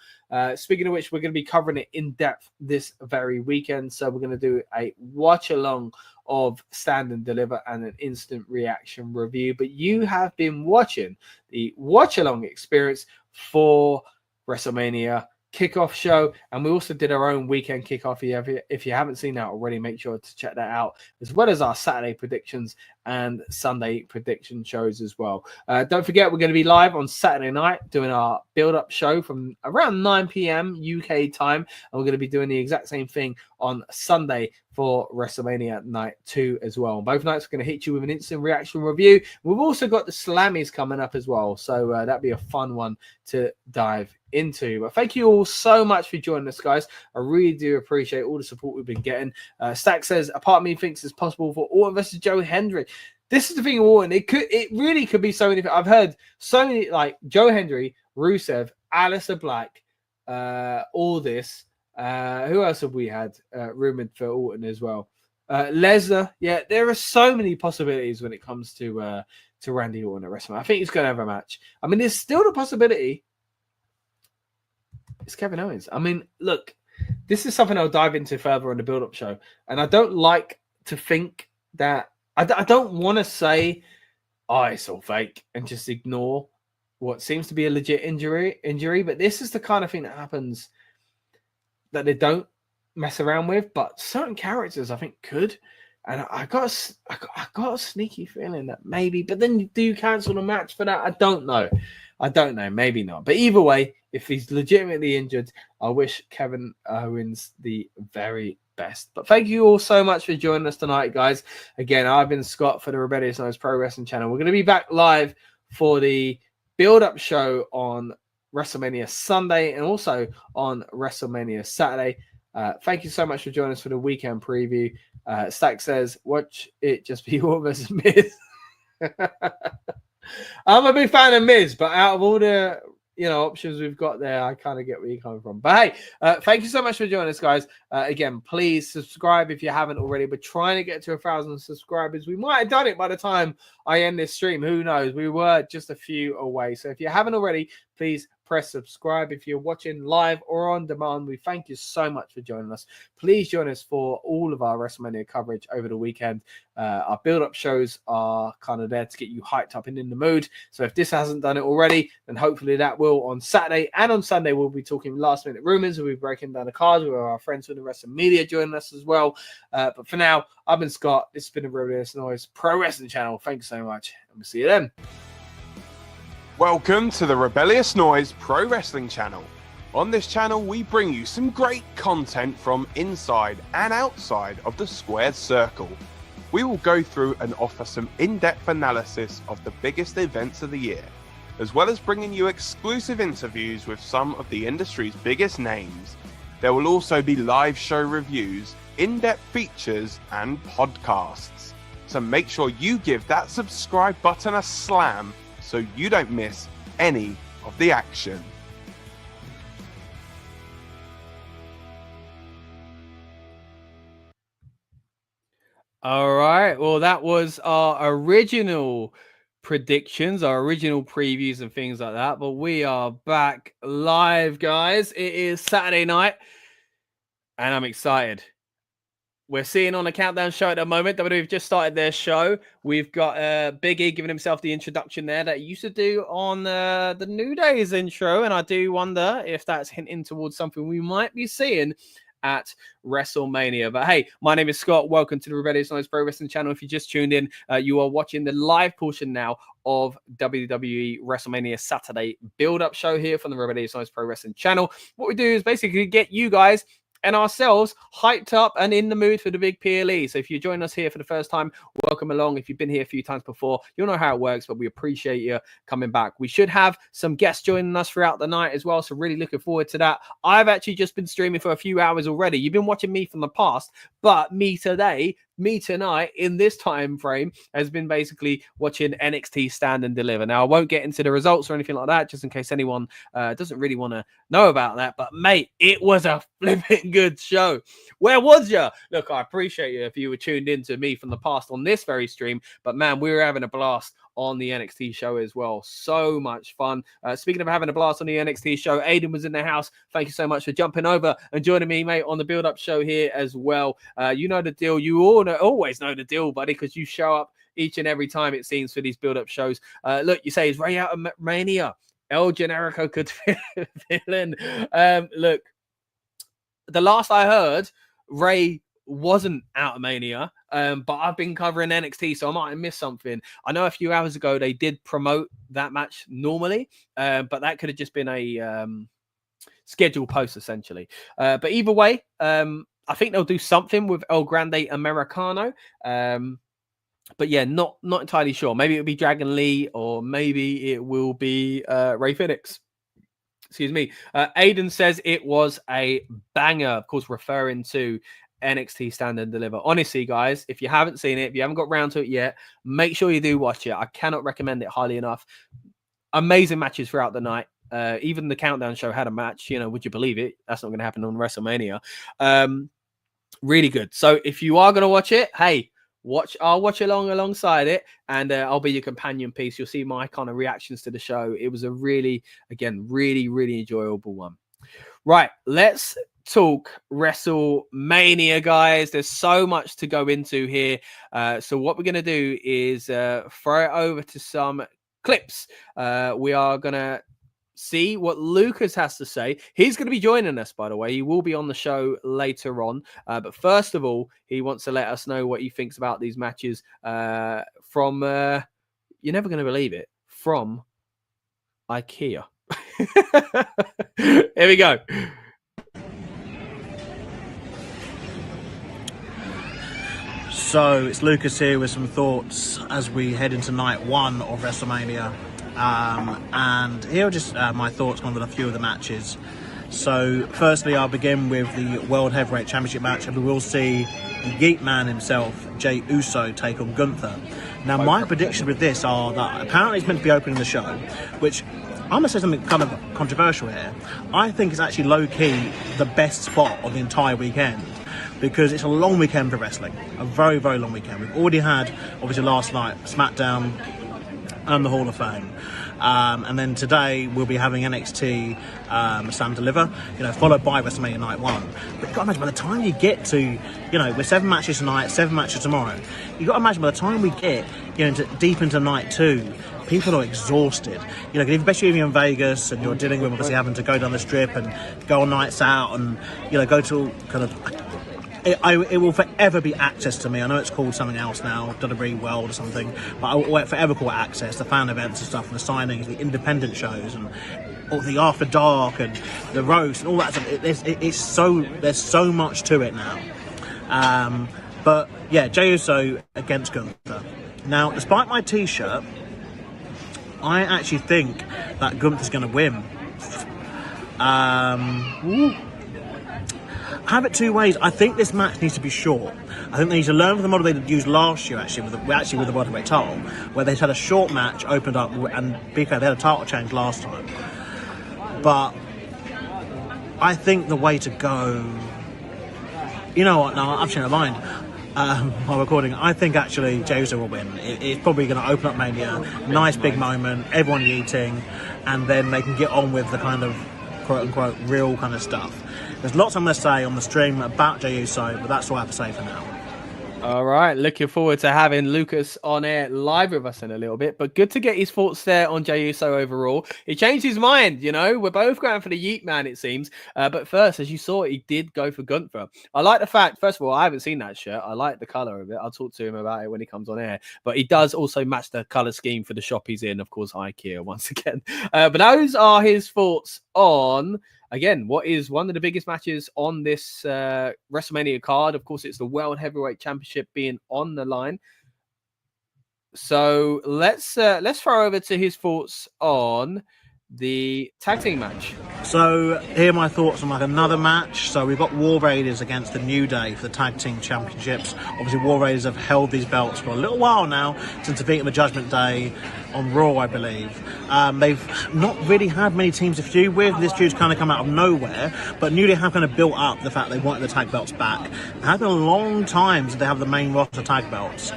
Speaking of which, we're going to be covering it in depth this very weekend. So we're going to do a watch-along of Stand and Deliver and an instant reaction review. But you have been watching the watch-along experience for WrestleMania Kickoff show, and we also did our own weekend kickoff. If you haven't seen that already, make sure to check that out, as well as our Saturday predictions and Sunday prediction shows as well. Don't forget, we're going to be live on Saturday night doing our build-up show from around 9 p.m. UK time, and we're going to be doing the exact same thing on Sunday for WrestleMania Night 2 as well. Both nights we're going to hit you with an instant reaction review. We've also got the Slammies coming up as well, so that'd be a fun one to dive into. But thank you all so much for joining us, guys. I really do appreciate all the support we've been getting. Stack says, a part of me thinks it's possible for Orton versus Joe Hendry. This is the thing, Orton. It really could be so many. I've heard so many, like Joe Hendry, Rusev, Aleister Black, all this, who else have we had rumored for Orton as well? Lesnar. Yeah, there are so many possibilities when it comes to Randy Orton at WrestleMania. I think he's going to have a match. I mean, there's still the possibility it's Kevin Owens. I mean, look, this is something I'll dive into further on the build-up show, and I don't like to think that I don't want to say, oh, it's all fake, and just ignore what seems to be a legit injury. But this is the kind of thing that happens that they don't mess around with. But certain characters, I think, could. And I got a sneaky feeling that maybe. But then do you cancel the match for that? I don't know. Maybe not. But either way, if he's legitimately injured, I wish Kevin Owens the very best. But thank you all so much for joining us tonight, guys. Again, I've been Scott for the Rebellious Noise Pro Wrestling channel. We're going to be back live for the build-up show on WrestleMania Sunday and also on WrestleMania Saturday. Thank you so much for joining us for the weekend preview. Stack says, watch it just be War versus Miz. I'm a big fan of Miz, but out of all the options we've got there, I kind of get where you're coming from. But hey, thank you so much for joining us, guys. Again, please subscribe if you haven't already. We're trying to get to 1,000 subscribers. We might have done it by the time I end this stream. Who knows? We were just a few away. So if you haven't already, please press subscribe. If you're watching live or on demand, we thank you so much for joining us. Please join us for all of our WrestleMania coverage over the weekend. Our build-up shows are kind of there to get you hyped up and in the mood. So if this hasn't done it already, then hopefully that will on Saturday. And on Sunday, we'll be talking last-minute rumors. We'll be breaking down the cards with our friends from the rest of media joining us as well. But for now, I've been Scott. This has been the Rebellious Noise Pro Wrestling channel. Thank you so much, and we'll see you then. Welcome to the Rebellious Noise Pro Wrestling channel. On this channel, we bring you some great content from inside and outside of the squared circle. We will go through and offer some in-depth analysis of the biggest events of the year, as well as bringing you exclusive interviews with some of the industry's biggest names. There will also be live show reviews, in-depth features, and podcasts. So make sure you give that subscribe button a slam so you don't miss any of the action. All right. Well, that was our original predictions, our original previews and things like that. But we are back live, guys. It is Saturday night, and I'm excited. We're seeing on a countdown show at the moment that we've just started their show. We've got Big E giving himself the introduction there that he used to do on the New Day's intro. And I do wonder if that's hinting towards something we might be seeing at WrestleMania. But hey, my name is Scott. Welcome to the Rebellious Noise Pro Wrestling channel. If you just tuned in, you are watching the live portion now of WWE WrestleMania Saturday build-up show here from the Rebellious Noise Pro Wrestling channel. What we do is basically get you guys and ourselves hyped up and in the mood for the big PLE. So if you're joining us here for the first time, welcome along. If you've been here a few times before, you'll know how it works, but we appreciate you coming back. We should have some guests joining us throughout the night as well, so really looking forward to that. I've actually just been streaming for a few hours already. You've been watching me from the past, but me tonight in this time frame has been basically watching NXT Stand and Deliver. Now, I won't get into the results or anything like that, just in case anyone doesn't really want to know about that. But mate, it was a flipping good show. Where was you? Look, I appreciate you if you were tuned in to me from the past on this very stream. But man, we were having a blast on the NXT show as well. So much fun. Speaking of having a blast on the NXT show, Aiden was in the house. Thank you so much for jumping over and joining me, mate, on the build-up show here as well. You know the deal. You all always know the deal, buddy, because you show up each and every time, it seems, for these build-up shows. Look, you say, is Ray out of Mania? El Generico could fill in. Look, the last I heard, Ray wasn't out of Mania, but I've been covering NXT, so I might have missed something. I know a few hours ago they did promote that match normally, but that could have just been a scheduled post, essentially. But either way, I think they'll do something with El Grande Americano. But yeah, not entirely sure. Maybe it'll be Dragon Lee, or maybe it will be Ray Phoenix. Excuse me. Aiden says it was a banger, of course, referring to NXT Stand and Deliver. Honestly, guys, if you haven't seen it, if you haven't got round to it yet, make sure you do watch it. I cannot recommend it highly enough. Amazing matches throughout the night. Even the Countdown show had a match. You know, would you believe it? That's not going to happen on WrestleMania. Really good. So if you are going to watch it, hey, I'll watch along alongside it, and I'll be your companion piece. You'll see my kind of reactions to the show. It was a really enjoyable one. Right, let's talk WrestleMania, guys. There's so much to go into here. So what we're going to do is throw it over to some clips. We are going to see what Lucas has to say. He's going to be joining us, by the way. He will be on the show later on. But first of all, he wants to let us know what he thinks about these matches from, you're never going to believe it, from IKEA. Here we go. So it's Lucas here with some thoughts as we head into night one of WrestleMania. And here are just my thoughts on a few of the matches. So firstly, I'll begin with the World Heavyweight Championship match, and we will see the Yeet Man himself, Jey Uso, take on Gunther. Now, my predictions with this are that apparently it's meant to be opening the show, which I'm going to say something kind of controversial here. I think it's actually low-key the best spot of the entire weekend, because it's a long weekend for wrestling, a very, very long weekend. We've already had, obviously, last night, SmackDown and the Hall of Fame. And then today we'll be having NXT Stand Deliver, followed by WrestleMania Night 1. But you've got to imagine, by the time you get to, we're 7 matches tonight, 7 matches tomorrow, you've got to imagine by the time we get, deep into night 2, people are exhausted. Especially if you're in Vegas and you're dealing with obviously having to go down the strip and go on nights out and, go to kind of... It will forever be Access to me. I know it's called something else now, WWE World or something, but I will forever call it Access, the fan events and stuff, and the signings, the independent shows, and all the After Dark and the roast and all that stuff. There's so much to it now. But yeah, Jey Uso against Gunther. Now, despite my T-shirt, I actually think that Gunther's going to win. Have it two ways. I think this match needs to be short. I think they need to learn from the model they used last year, with the World Heavyweight title, where they had a short match opened up, and they had a title change last time. But I think the way to go... You know what? No, I've changed my mind. While recording, I think actually Jey Uso will win. It's probably going to open up Mania. Nice big moment, everyone eating, and then they can get on with the kind of quote-unquote real kind of stuff. There's lots I'm going to say on the stream about Jey Uso, but that's all I have to say for now. All right, looking forward to having Lucas on air live with us in a little bit, but good to get his thoughts there on Jey Uso overall. He changed his mind, we're both going for the Yeet Man, it seems. But first, as you saw, he did go for Gunther. I like the fact, first of all, I haven't seen that shirt. I like the color of it. I'll talk to him about it when he comes on air. But he does also match the color scheme for the shop he's in, of course, IKEA once again. But those are his thoughts on... Again, what is one of the biggest matches on this WrestleMania card? Of course, it's the World Heavyweight Championship being on the line. So let's throw over to his thoughts on the tag team match. So here are my thoughts on another match. So we've got War Raiders against the New Day for the tag team championships. Obviously, War Raiders have held these belts for a little while now, since defeating the Judgment Day on Raw, I believe. They've not really had many teams to feud with. This feud's kind of come out of nowhere, but New Day have kind of built up the fact they wanted the tag belts back. It has been a long time since they have the main roster tag belts.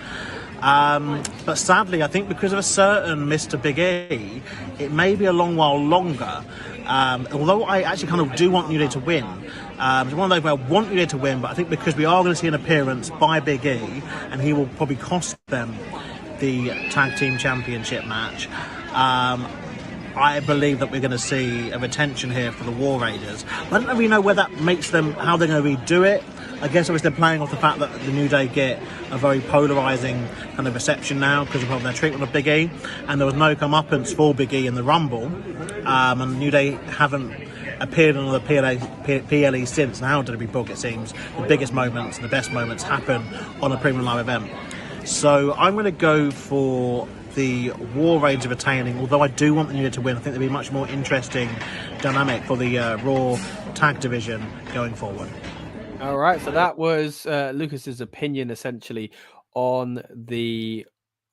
But sadly, I think because of a certain Mr. Big E, it may be a long while longer. Although I actually kind of do want New Day to win. It's one of those where I want New Day to win, but I think because we are going to see an appearance by Big E, and he will probably cost them the tag team championship match, I believe that we're going to see a retention here for the War Raiders. But I don't really know where that makes them, how they're going to redo it. I guess obviously they're playing off the fact that the New Day get a very polarising kind of reception now because of their treatment of Big E, and there was no comeuppance for Big E in the Rumble, and the New Day haven't appeared on the PLE since. Now WWE book, it seems the biggest moments and the best moments happen on a premium live event. So I'm going to go for the War Raiders retaining, although I do want the New Day to win. I think there'll be a much more interesting dynamic for the Raw tag division going forward. All right, so that was Lucas's opinion essentially on the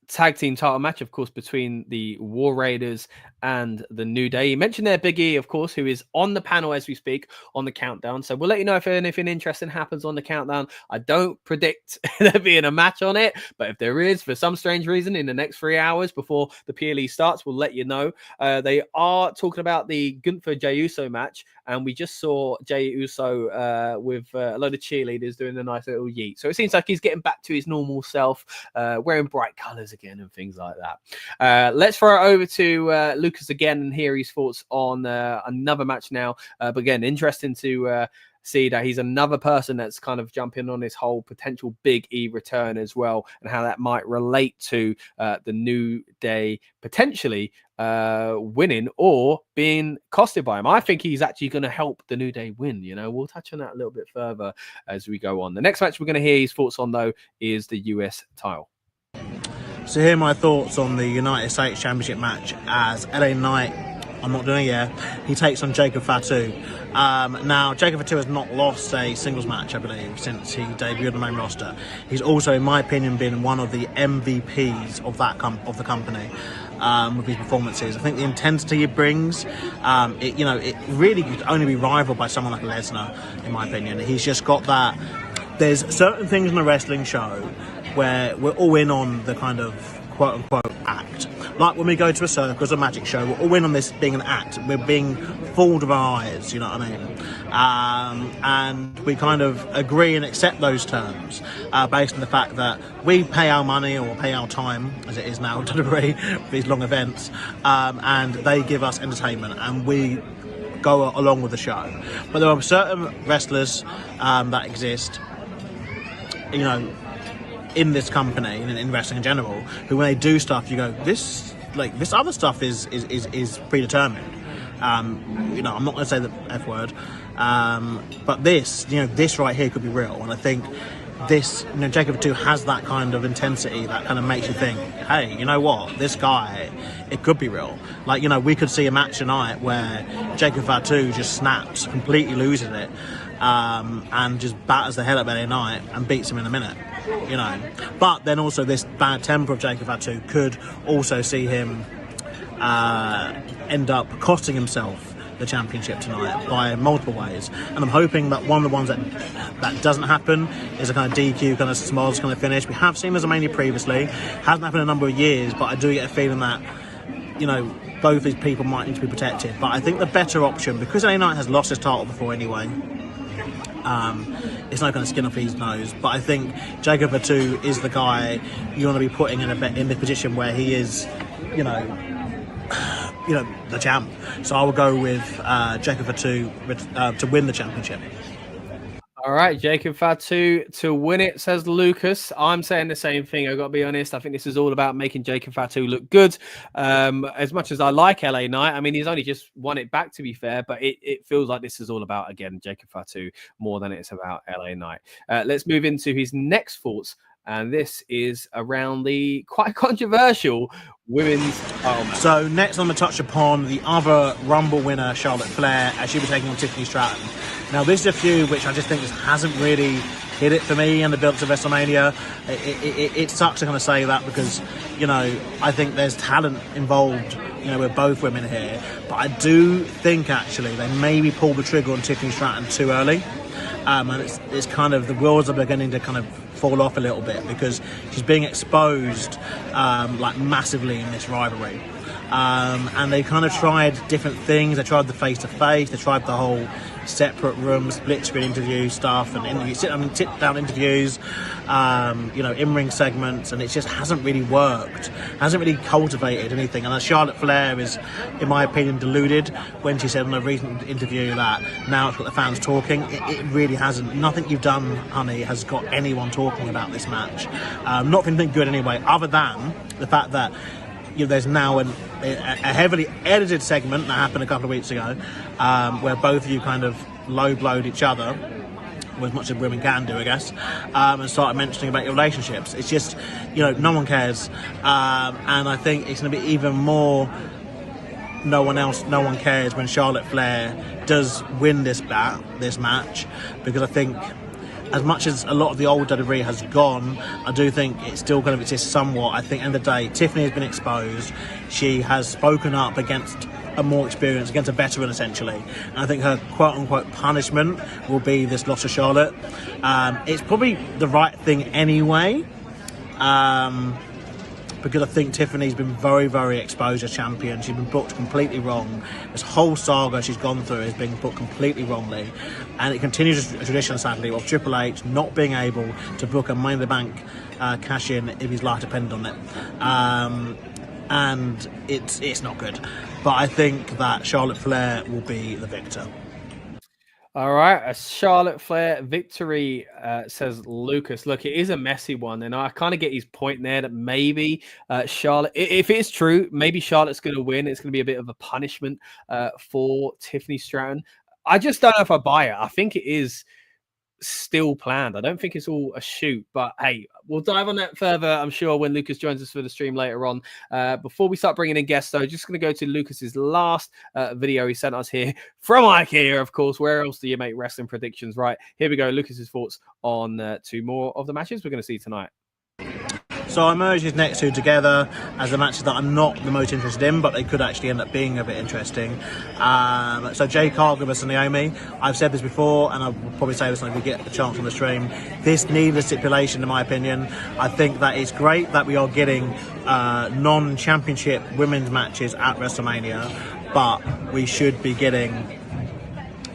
tag team title match, of course, between the War Raiders and the New Day. You mentioned there Big E, of course, who is on the panel as we speak on the countdown. So we'll let you know if anything interesting happens on the countdown. I don't predict there being a match on it, but if there is, for some strange reason, in the next 3 hours before the PLE starts, we'll let you know. They are talking about the Gunther Jey Uso match, and we just saw Jey Uso with a load of cheerleaders doing a nice little yeet. So it seems like he's getting back to his normal self, wearing bright colors again and things like that. Let's throw it over to Lucas again and hear his thoughts on another match now. But again, interesting to see that he's another person that's kind of jumping on this whole potential Big E return as well, and how that might relate to the New Day potentially winning or being costed by him. I think he's actually going to help the New Day win. You know, we'll touch on that a little bit further as we go on. The next match we're going to hear his thoughts on, though, is the US title. So here are my thoughts on the United States Championship match as LA Knight, I'm not doing it yet, he takes on Jacob Fatu. Now, Jacob Fatu has not lost a singles match, I believe, since he debuted on the main roster. He's also, in my opinion, been one of the MVPs of the company with his performances. I think the intensity he brings, it really could only be rivaled by someone like Lesnar, in my opinion. He's just got that. There's certain things in a wrestling show where we're all in on the kind of quote-unquote act. Like when we go to a circus or magic show, we're all in on this being an act. We're being fooled with our eyes, you know what I mean? And we kind of agree and accept those terms based on the fact that we pay our money or pay our time, as it is now, WWE, for these long events, and they give us entertainment, and we go along with the show. But there are certain wrestlers that exist, you know, in this company and in wrestling in general, who when they do stuff, you go, this other stuff is predetermined. I'm not going to say the F word, but this right here could be real, and I think this, Jacob Fatu has that kind of intensity that kind of makes you think, hey, you know what, this guy, it could be real. Like, we could see a match tonight where Jacob Fatu just snaps, completely loses it, and just batters the hell out of LA Knight and beats him in a minute. But then also this bad temper of Jacob Fatu could also see him end up costing himself the championship tonight by multiple ways. And I'm hoping that one of the ones that doesn't happen is a kind of DQ, kind of smalls kind of finish. We have seen WrestleMania previously. Hasn't happened in a number of years, but I do get a feeling that, both these people might need to be protected. But I think the better option, because LA Knight has lost his title before anyway, it's not going to skin off his nose, but I think Jacob Fatu is the guy you want to be putting in the position where he is, the champ. So I will go with Jacob Fatu to win the championship. All right, Jacob Fatu to win it, says Lucas. I'm saying the same thing. I've got to be honest. I think this is all about making Jacob Fatu look good. As much as I like LA Knight, I mean, he's only just won it back, to be fair, but it feels like this is all about, again, Jacob Fatu more than it's about LA Knight. Let's move into his next thoughts. And this is around the quite controversial women's title match. So next I'm going to touch upon the other Rumble winner, Charlotte Flair, as she'll be taking on Tiffany Stratton. Now this is a feud which I just think hasn't really hit it for me in the build to WrestleMania. It sucks to kind of say that because, I think there's talent involved, with both women here. But I do think actually they maybe pulled the trigger on Tiffany Stratton too early. And it's kind of, the wheels are beginning to kind of fall off a little bit because she's being exposed massively in this rivalry. And they kind of tried different things. They tried the face-to-face, they tried the whole separate room, split screen interview stuff, and sit down interviews, in-ring segments, and it just hasn't really worked, hasn't really cultivated anything. And Charlotte Flair is, in my opinion, deluded when she said in a recent interview that now it's got the fans talking. It really hasn't. Nothing you've done, honey, has got anyone talking about this match. Not anything good anyway, other than the fact that there's now a heavily edited segment that happened a couple of weeks ago where both of you kind of low-blowed each other, or as much as women can do, I guess, and started mentioning about your relationships. It's just, no one cares. And I think it's going to be even more no one cares when Charlotte Flair does win this match, because I think as much as a lot of the old WWE has gone, I do think it still kind of exists somewhat. I think at the end of the day, Tiffany has been exposed. She has spoken up against a more experienced, against a veteran essentially. And I think her quote unquote punishment will be this loss of Charlotte. It's probably the right thing anyway. Because I think Tiffany's been very, very exposed as champion. She's been booked completely wrong. This whole saga she's gone through is being booked completely wrongly. And it continues a tradition, sadly, of Triple H not being able to book a Money in the Bank cash-in if his life depended on it. And it's not good. But I think that Charlotte Flair will be the victor. All right, a Charlotte Flair victory, says Lucas. Look, it is a messy one, and I kind of get his point there that maybe Charlotte, if it is true, maybe Charlotte's going to win. It's going to be a bit of a punishment for Tiffany Stratton. I just don't know if I buy it. I think it is still planned. I don't think it's all a shoot, but hey, we'll dive on that further, I'm sure, when Lucas joins us for the stream later on. Before we start bringing in guests, though, just going to go to Lucas's last video he sent us here from IKEA, of course. Where else do you make wrestling predictions? Right, here we go. Lucas's thoughts on 2 more of the matches we're going to see tonight. So I merged these next two together as the matches that I'm not the most interested in, but they could actually end up being a bit interesting. So Jade Cargill versus Naomi. I've said this before, and I'll probably say this when we get the chance on the stream. This needs a stipulation, in my opinion. I think that it's great that we are getting non-championship women's matches at WrestleMania, but we should be getting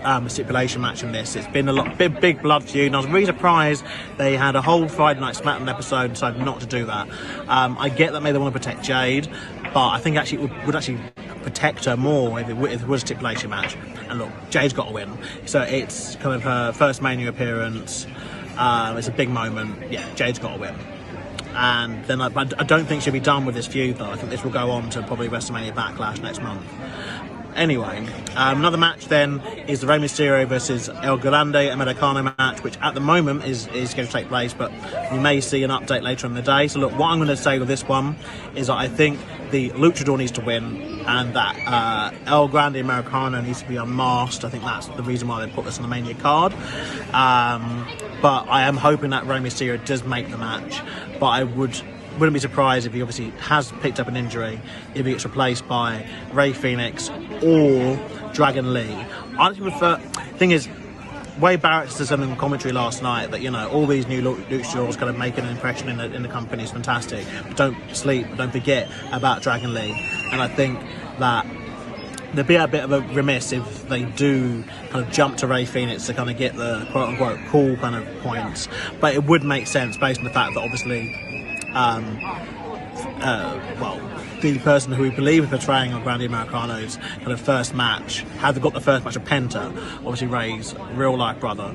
a stipulation match in this. It's been a lot big blood feud, and I was really surprised they had a whole Friday Night SmackDown episode and decided not to do that. I get that maybe they want to protect Jade, but I think actually it would actually protect her more if it was a stipulation match. And look, Jade's got to win, so it's kind of her first Mania appearance. It's a big moment. Yeah, Jade's got to win. And then I don't think she'll be done with this feud, though. I think this will go on to probably WrestleMania Backlash next month. Anyway, another match then is the Rey Mysterio versus El Grande Americano match, which at the moment is going to take place, but we may see an update later in the day. So look, what I'm going to say with this one is that I think the Luchador needs to win, and that El Grande Americano needs to be unmasked. I think that's the reason why they put this on the Mania card. But I am hoping that Rey Mysterio does make the match, but I wouldn't be surprised if he obviously has picked up an injury, if he gets replaced by Rey Fenix or Dragon Lee. I actually prefer. Thing is, Wade Barrett said in commentary last night that, you know, all these new luchadors kind of making an impression in the company is fantastic. But don't forget about Dragon Lee. And I think that there'd be a bit of a remiss if they do kind of jump to Rey Fenix to kind of get the quote-unquote cool kind of points. But it would make sense based on the fact that obviously the person who we believe is portraying El Grande Americano's kind of first match, had got the first match of Penta, obviously Rey's real life brother,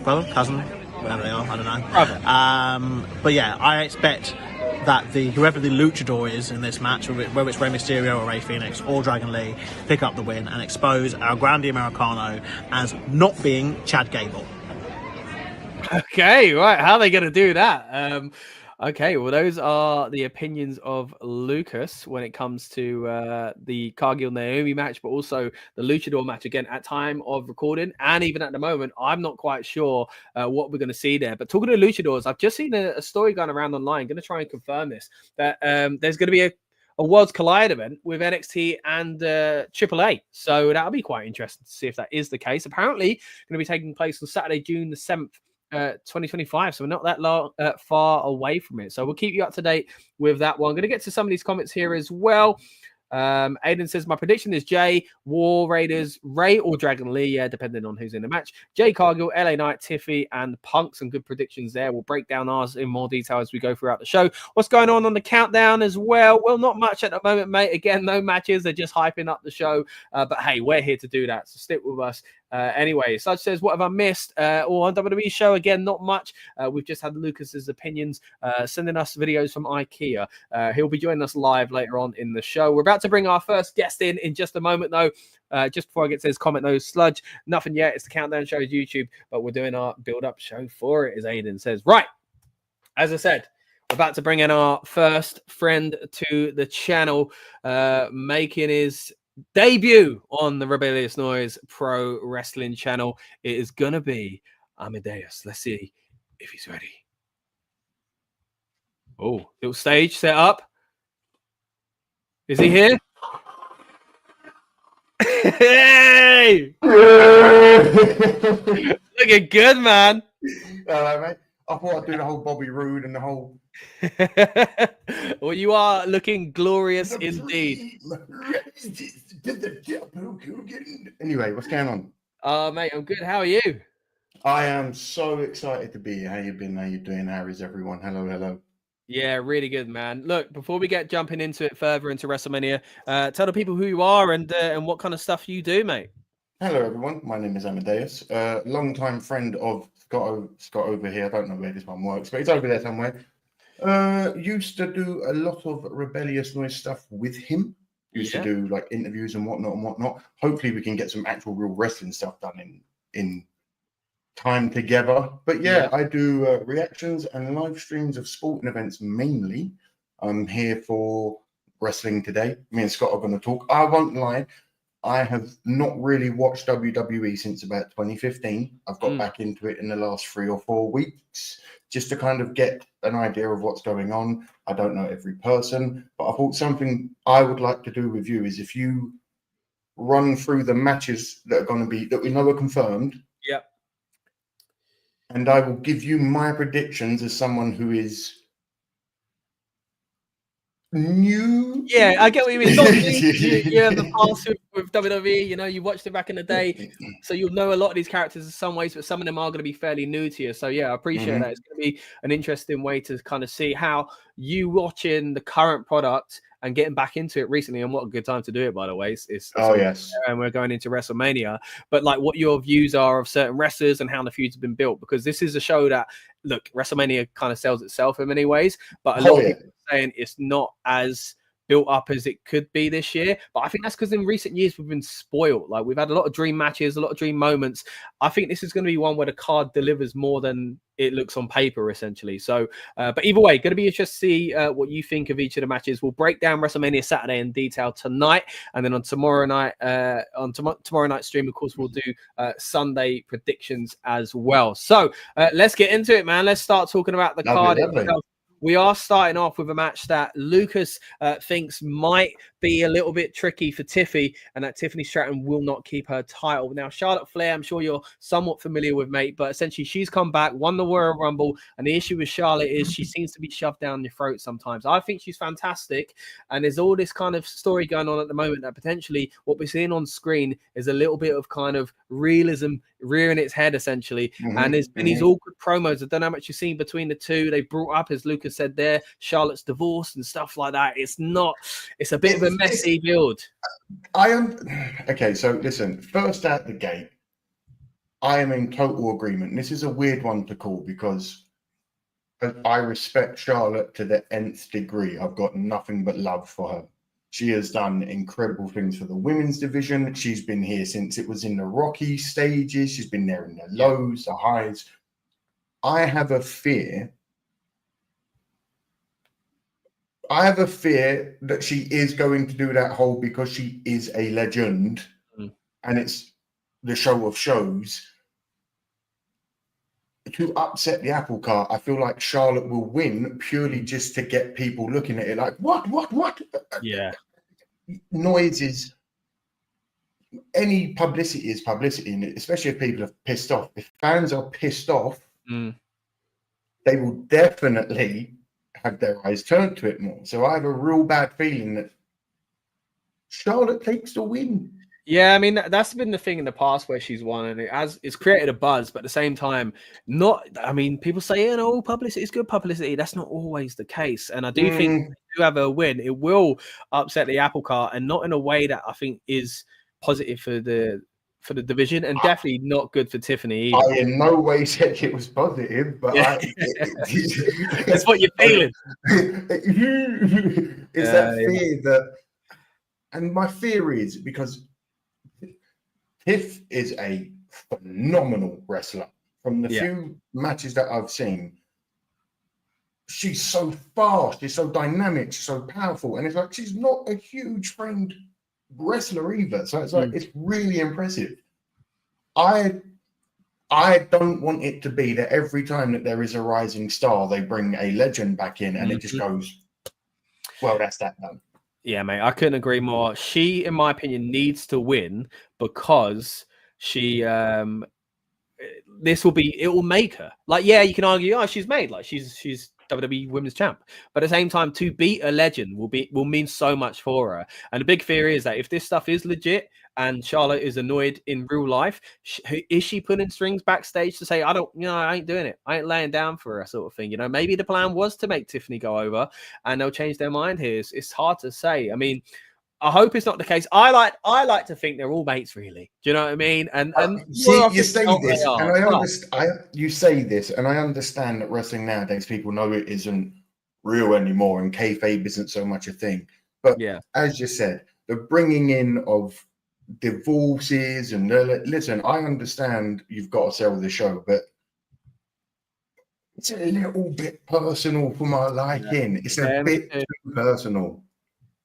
cousin, whatever they are, I don't know. But yeah, I expect that whoever the luchador is in this match, whether it's Rey Mysterio or Rey Fenix or Dragon Lee, pick up the win and expose El Grande Americano as not being Chad Gable. Okay, right. How are they going to do that? Okay, well, those are the opinions of Lucas when it comes to the Cargill Naomi match, but also the Luchador match again at time of recording. And even at the moment, I'm not quite sure what we're going to see there. But talking to Luchadors, I've just seen a story going around online. Going to try and confirm this, that there's going to be a Worlds Collide event with NXT and AAA. So that'll be quite interesting to see if that is the case. Apparently, going to be taking place on Saturday, June the 7th. 2025, so we're not that far away from it, so we'll keep you up to date with that one. I'm going to get to some of these comments here as well. Aiden says, my prediction is Jay, War Raiders, Ray or Dragon Lee, yeah, depending on who's in the match. Jay Cargill, LA Knight, Tiffy, and Punk. Some good predictions there. We'll break down ours in more detail as we go throughout the show. What's going on the countdown as well? Well, not much at the moment, mate. Again, no matches. They're just hyping up the show. But hey, we're here to do that, so stick with us. Anyway, Such says, what have I missed? Or on WWE show, again, not much. We've just had Lucas's opinions sending us videos from IKEA. He'll be joining us live later on in the show. We're about to bring our first guest in just a moment, though. Just before I get to his comment, though, Sludge, nothing yet. It's the Countdown Show's YouTube, but we're doing our build-up show for it, as Aiden says. Right, as I said, we're about to bring in our first friend to the channel, making his debut on the Rebellious Noise Pro Wrestling channel. It is going to be Amadeus. Let's see if he's ready. Oh, little stage set up. Is he here? Hey! Looking good, man. Mate. I thought I'd do the whole Bobby Roode and the whole. Well, you are looking glorious indeed. Anyway, what's going on? Mate, I'm good. How are you? I am so excited to be here. How you been? How you doing? How is everyone? Hello. Yeah, really good, man. Look, before we get jumping into it further into WrestleMania, tell the people who you are and what kind of stuff you do, mate. Hello, everyone. My name is Amadeus, long-time friend of Scott over here. I don't know where this one works, but it's over there somewhere. Used to do a lot of Rebellious Noise stuff with him. Used to do like interviews and whatnot. Hopefully, we can get some actual real wrestling stuff done in time together. But yeah, I do reactions and live streams of sporting events mainly. I'm here for wrestling today. Me and Scott are going to talk. I won't lie, I have not really watched WWE since about 2015. I've got back into it in the last 3 or 4 weeks just to kind of get an idea of what's going on. I don't know every person, but I thought something I would like to do with you is if you run through the matches that are going to be, that we know are confirmed. Yep. And I will give you my predictions as someone who is new. Yeah, I get what you mean. Not you have the past with WWE, you know, you watched it back in the day, so you'll know a lot of these characters in some ways, but some of them are going to be fairly new to you. So yeah, I appreciate that. It's going to be an interesting way to kind of see how you watching the current product and getting back into it recently, and what a good time to do it, by the way. It's yes. And we're going into WrestleMania, but like what your views are of certain wrestlers and how the feuds have been built, because this is a show that, look, WrestleMania kind of sells itself in many ways, but a lot of people are saying it's not as built up as it could be this year. But I think that's because in recent years we've been spoiled. Like, we've had a lot of dream matches, a lot of dream moments. I think this is going to be one where the card delivers more than it looks on paper, essentially. So, but either way, going to be interested to see what you think of each of the matches. We'll break down WrestleMania Saturday in detail tonight, and then on tomorrow night, tomorrow night stream, of course, we'll do Sunday predictions as well. So let's get into it, man. Let's start talking about the card itself. We are starting off with a match that Lucas thinks might be a little bit tricky for Tiffy, and that Tiffany Stratton will not keep her title. Now, Charlotte Flair, I'm sure you're somewhat familiar with, mate, but essentially she's come back, won the Royal Rumble, and the issue with Charlotte is she seems to be shoved down your throat sometimes. I think she's fantastic, and there's all this kind of story going on at the moment that potentially what we're seeing on screen is a little bit of kind of realism rearing its head, essentially. And there's been these awkward promos. I don't know how much you've seen between the two. They brought up, as Lucas said there, Charlotte's divorce and stuff like that. It's a bit of a messy build. Okay, so listen, first out the gate, I am in total agreement. This is a weird one to call because I respect Charlotte to the nth degree. I've got nothing but love for her. She has done incredible things for the women's division. She's been here since it was in the rocky stages. She's been there in the lows, the highs. I have a fear that she is going to do that whole because she is a legend and it's the show of shows. To upset the apple cart, I feel like Charlotte will win purely just to get people looking at it like, what? Yeah. Noise is, any publicity is publicity, and especially if people are pissed off. If fans are pissed off, they will definitely have their eyes turned to it more. So I have a real bad feeling that Charlotte takes the win. Yeah, I mean, that's been the thing in the past where she's won, and it's created a buzz, but at the same time, people say, publicity is good publicity. That's not always the case. And I do think if you have a win, it will upset the apple cart, and not in a way that I think is positive for the division, and definitely not good for Tiffany either. I in no way said it was positive, but that's what you're feeling. Is that fear that, and my fear is because Tiff is a phenomenal wrestler. From the few matches that I've seen, she's so fast, she's so dynamic, she's so powerful, and it's like she's not a huge framed wrestler either. So it's like it's really impressive. I I don't want it to be that every time that there is a rising star, they bring a legend back in and it just goes, well, that's that done. Yeah, mate, I couldn't agree more. She, in my opinion, needs to win because she it will make her. Like, yeah, you can argue, oh, she's made, like she's WWE Women's Champ, but at the same time, to beat a legend will mean so much for her. And the big fear is that if this stuff is legit and Charlotte is annoyed in real life, is she putting strings backstage to say, I ain't doing it, I ain't laying down for her, sort of thing. Maybe the plan was to make Tiffany go over, and they'll change their mind here. It's hard to say. I mean, I hope it's not the case. I like to think they're all mates, really. Do you know what I mean? And you say this, and you say this, and I understand that wrestling nowadays, people know it isn't real anymore, and kayfabe isn't so much a thing. But yeah, as you said, the bringing in of divorces and listen, I understand you've got to sell the show, but it's a little bit personal for my liking. Yeah. It's a bit too personal.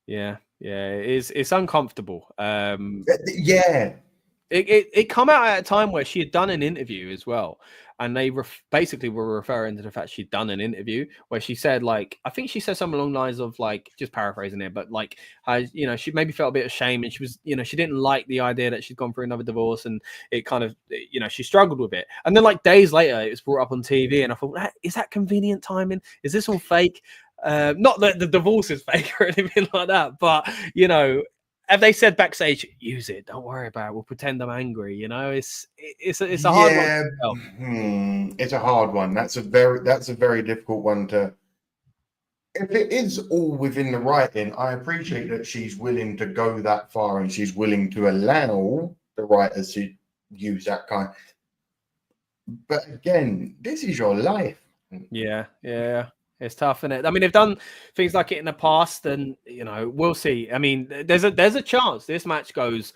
Yeah. Yeah, it's uncomfortable. Yeah, it come out at a time where she had done an interview as well, and they basically were referring to the fact she'd done an interview where she said, like, I think she said something along the lines of, like, just paraphrasing it, but like, she maybe felt a bit ashamed, and she was, she didn't like the idea that she'd gone through another divorce, and it kind of, she struggled with it. And then, like, days later, it was brought up on TV, and I thought, is that convenient timing? Is this all fake? Not that the divorce is fake or anything like that, but have they said backstage, use it, don't worry about it, we'll pretend I'm angry? It's a hard one. It's a hard one. That's a very difficult one to. If it is all within the writing, I appreciate that she's willing to go that far and she's willing to allow the writers to use that kind. But again, this is your life. Yeah. It's tough, isn't it? I mean, they've done things like it in the past, and we'll see. I mean, there's a chance this match goes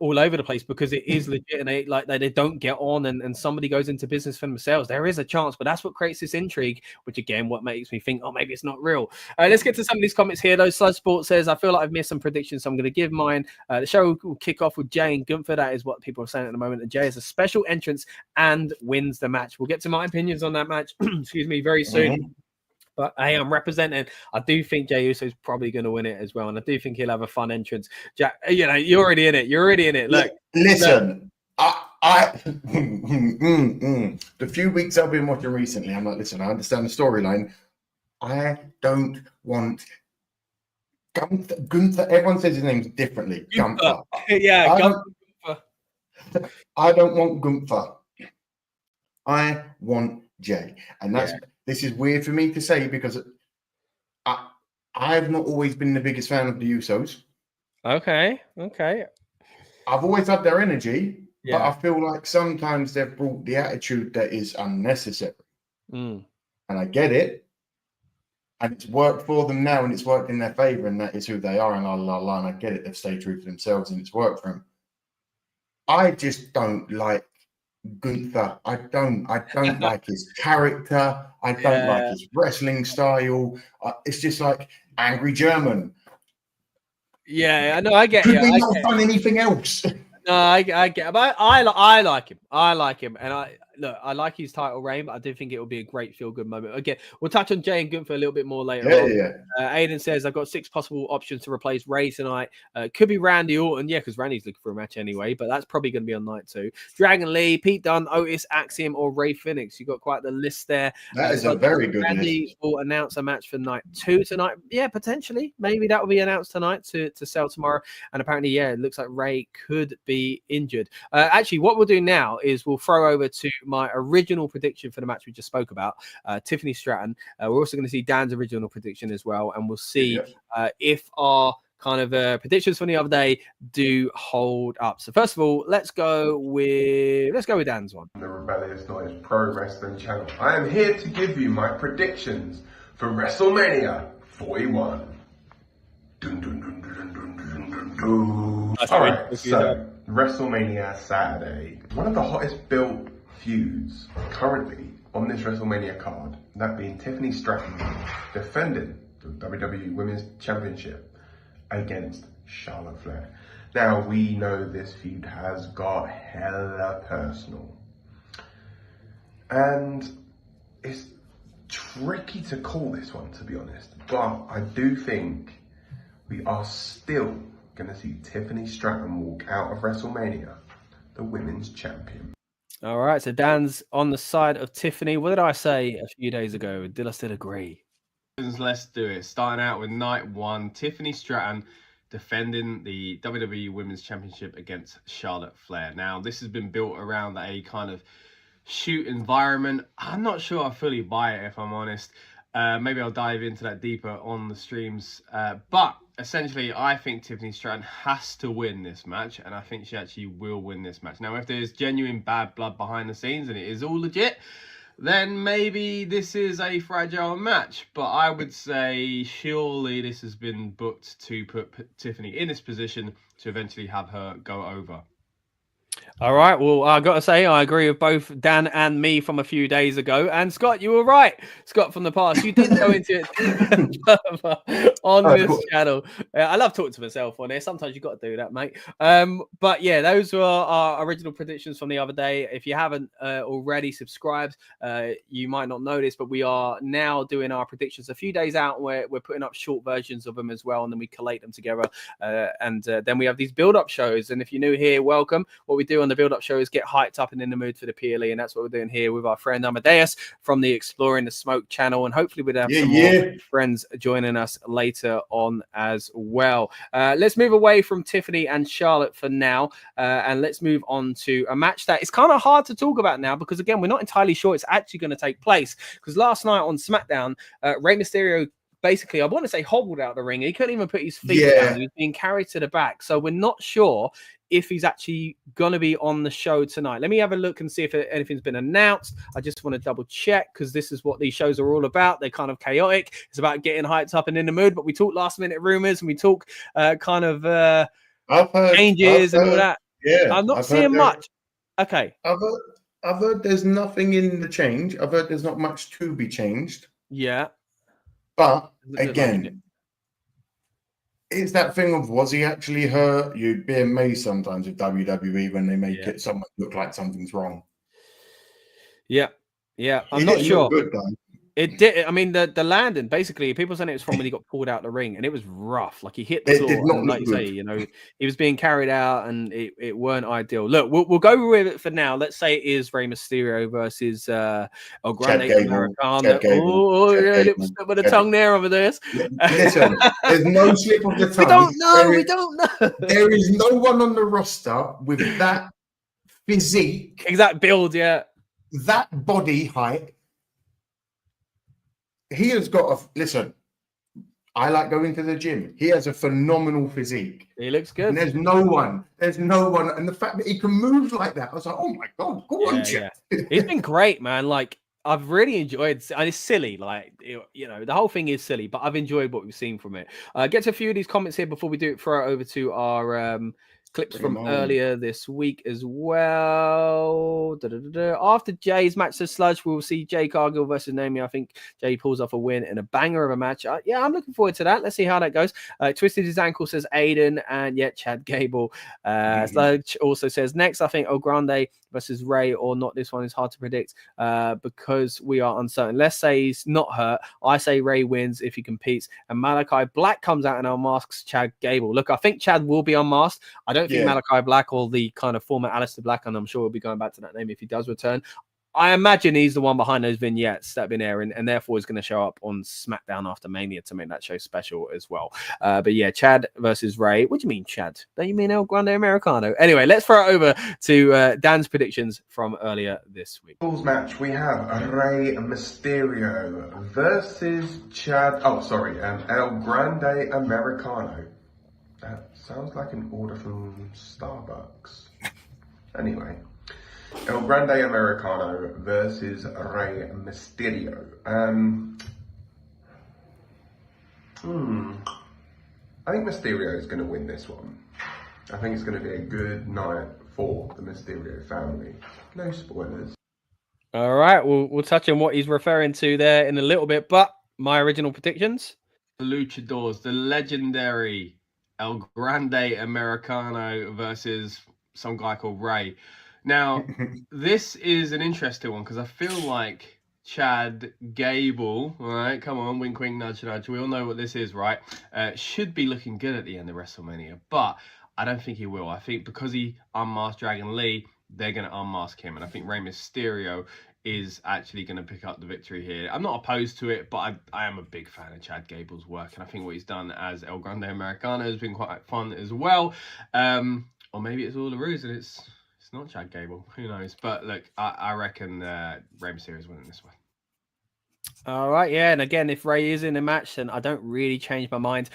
all over the place because it is legit, and they don't get on, and somebody goes into business for themselves. There is a chance, but that's what creates this intrigue, which again, what makes me think, oh, maybe it's not real. Let's get to some of these comments here. Sludge Sport says, I feel like I've missed some predictions, so I'm going to give mine. The show will kick off with Jay and Gunther. That is what people are saying at the moment, and Jay is a special entrance and wins the match. We'll get to my opinions on that match excuse me, very soon. But hey, I'm representing. I do think Jey Uso is probably going to win it as well, and I do think he'll have a fun entrance. Jack, you're already in it. You're already in it. Look, listen. I the few weeks I've been watching recently, I'm like, listen, I understand the storyline. I don't want Gunther. Everyone says his name differently. Gunther. Yeah, Gunther. I don't want Gunther. I want Jey, and that's. Yeah. This is weird for me to say because I've not always been the biggest fan of the Usos. Okay. I've always had their energy, but I feel like sometimes they've brought the attitude that is unnecessary. And I get it. And it's worked for them now, and it's worked in their favor, and that is who they are, and and I get it. They've stayed true to themselves, and it's worked for them. I just don't like Gunther. I don't like his character. I don't like his wrestling style. It's just like angry German. Yeah, I know. I get. Could we not done anything else? No, I get. But I like him. I like him, and I like his title reign, but I do think it will be a great feel-good moment. Again, we'll touch on Jey and Gunther a little bit more later on. Yeah. Aiden says, I've got 6 possible options to replace Ray tonight. Could be Randy Orton. Yeah, because Randy's looking for a match anyway, but that's probably going to be on night 2. Dragon Lee, Pete Dunne, Otis, Axiom, or Ray Phoenix. You've got quite the list there. That is a very good Randy list. will announce a match for night 2 tonight. Yeah, potentially. Maybe that will be announced tonight to sell tomorrow. And apparently, it looks like Ray could be injured. Actually, what we'll do now is we'll throw over to my original prediction for the match we just spoke about, Tiffany Stratton. We're also going to see Dan's original prediction as well, and we'll see if our kind of predictions from the other day do hold up. So first of all, let's go with Dan's one. The Rebellious Noise Pro Wrestling channel. I am here to give you my predictions for WrestleMania 41. Dun, dun, dun, dun, dun, dun, dun, dun. All right, so WrestleMania Saturday, one of the hottest built feuds currently on this WrestleMania card, that being Tiffany Stratton defending the WWE Women's Championship against Charlotte Flair. Now, we know this feud has got hella personal. And it's tricky to call this one, to be honest. But I do think we are still going to see Tiffany Stratton walk out of WrestleMania, the women's champion. All right, so Dan's on the side of Tiffany. What did I say a few days ago? Did I still agree? Let's do it. Starting out with night one, Tiffany Stratton defending the WWE Women's Championship against Charlotte Flair. Now, this has been built around a kind of shoot environment. I'm not sure I fully buy it, if I'm honest. Maybe I'll dive into that deeper on the streams. But essentially, I think Tiffany Stratton has to win this match, and I think she actually will win this match. Now, if there's genuine bad blood behind the scenes and it is all legit, then maybe this is a fragile match. But I would say surely this has been booked to put Tiffany in this position to eventually have her go over. All right. Well, I got to say, I agree with both Dan and me from a few days ago. And Scott, you were right. Scott from the past, you did go into it on this channel. I love talking to myself on here. Sometimes you've got to do that, mate. But yeah, those were our original predictions from the other day. If you haven't already subscribed, you might not know this, but we are now doing our predictions a few days out. Where we're putting up short versions of them as well, and then we collate them together. And then we have these build-up shows. And if you're new here, welcome. What we do on the build-up show is get hyped up and in the mood for the PLE, and that's what we're doing here with our friend Amadeus from the Exploring the Smoke channel, and hopefully we'll have some more friends joining us later on as well. Let's move away from Tiffany and Charlotte for now, and let's move on to a match that is kind of hard to talk about now because, again, we're not entirely sure it's actually going to take place, because last night on SmackDown, Rey Mysterio basically, I want to say, hobbled out the ring. He couldn't even put his feet down. He was being carried to the back. So we're not sure if he's actually going to be on the show tonight. Let me have a look and see if anything's been announced. I just want to double check because this is what these shows are all about. They're kind of chaotic. It's about getting hyped up and in the mood, but we talk last minute rumors and we talk kind of changes and all that. Yeah, I'm not seeing much. Okay. I've heard there's nothing in the change. I've heard there's not much to be changed. Yeah. But again, it's that thing of, was he actually hurt? You'd be amazed sometimes with WWE when they make it someone look like something's wrong. Yeah. I'm not sure. Good, though. It did. I mean, the landing, basically, people saying it was from when he got pulled out the ring, and it was rough. Like, he hit the floor, and like you say, you know, he was being carried out, and it weren't ideal. Look, we'll go with it for now. Let's say it is Rey Mysterio versus El Grande Americano. Oh, slip of the tongue there over this. Listen, there's no slip of the tongue. We don't know. There is no one on the roster with that physique, exact build, that body height. He has got listen, I like going to the gym. He has a phenomenal physique. He looks good. And there's no one. And the fact that he can move like that, I was like, oh my God, go on, Jeff. He's been great, man. Like, I've really enjoyed, and it's silly, like, you know, the whole thing is silly, but I've enjoyed what we've seen from it. Get to a few of these comments here before we throw it over to our clips from earlier this week as well. After Jay's match to Sludge, we'll see Jay Cargill versus Naomi. I think Jay pulls off a win in a banger of a match. Yeah, I'm looking forward to that. Let's see how that goes. Twisted his ankle, says Aiden, and Chad Gable. Sludge also says next, I think El Grande versus Ray, or not. This one is hard to predict because we are uncertain. Let's say he's not hurt. I say Ray wins if he competes, and Malachi Black comes out and unmasks Chad Gable. Look, I think Chad will be unmasked. I don't think Malachi Black, or the kind of former Aleister Black, and I'm sure we'll be going back to that name if he does return. I imagine he's the one behind those vignettes that have been airing, and therefore is going to show up on SmackDown after Mania to make that show special as well. But yeah, Chad versus Ray. What do you mean, Chad? Don't you mean El Grande Americano? Anyway, let's throw it over to Dan's predictions from earlier this week. Match, we have Rey Mysterio versus El Grande Americano. That sounds like an order from Starbucks. Anyway. El Grande Americano versus Rey Mysterio. I think Mysterio is going to win this one. I think it's going to be a good night for the Mysterio family. No spoilers. All right, we'll touch on what he's referring to there in a little bit, but my original predictions? The Luchadors, the legendary El Grande Americano versus some guy called Ray. Now, this is an interesting one because I feel like Chad Gable, all right, come on, wink, wink, nudge, nudge. We all know what this is, right? Should be looking good at the end of WrestleMania, but I don't think he will. I think because he unmasked Dragon Lee, they're going to unmask him, and I think Rey Mysterio is actually going to pick up the victory here. I'm not opposed to it, but I am a big fan of Chad Gable's work, and I think what he's done as El Grande Americano has been quite fun as well. Or maybe it's all a ruse and it's not Chad Gable. Who knows? But look, I reckon Rey Mysterio is winning this one. All right, yeah, and again, if Ray is in the match, then I don't really change my mind.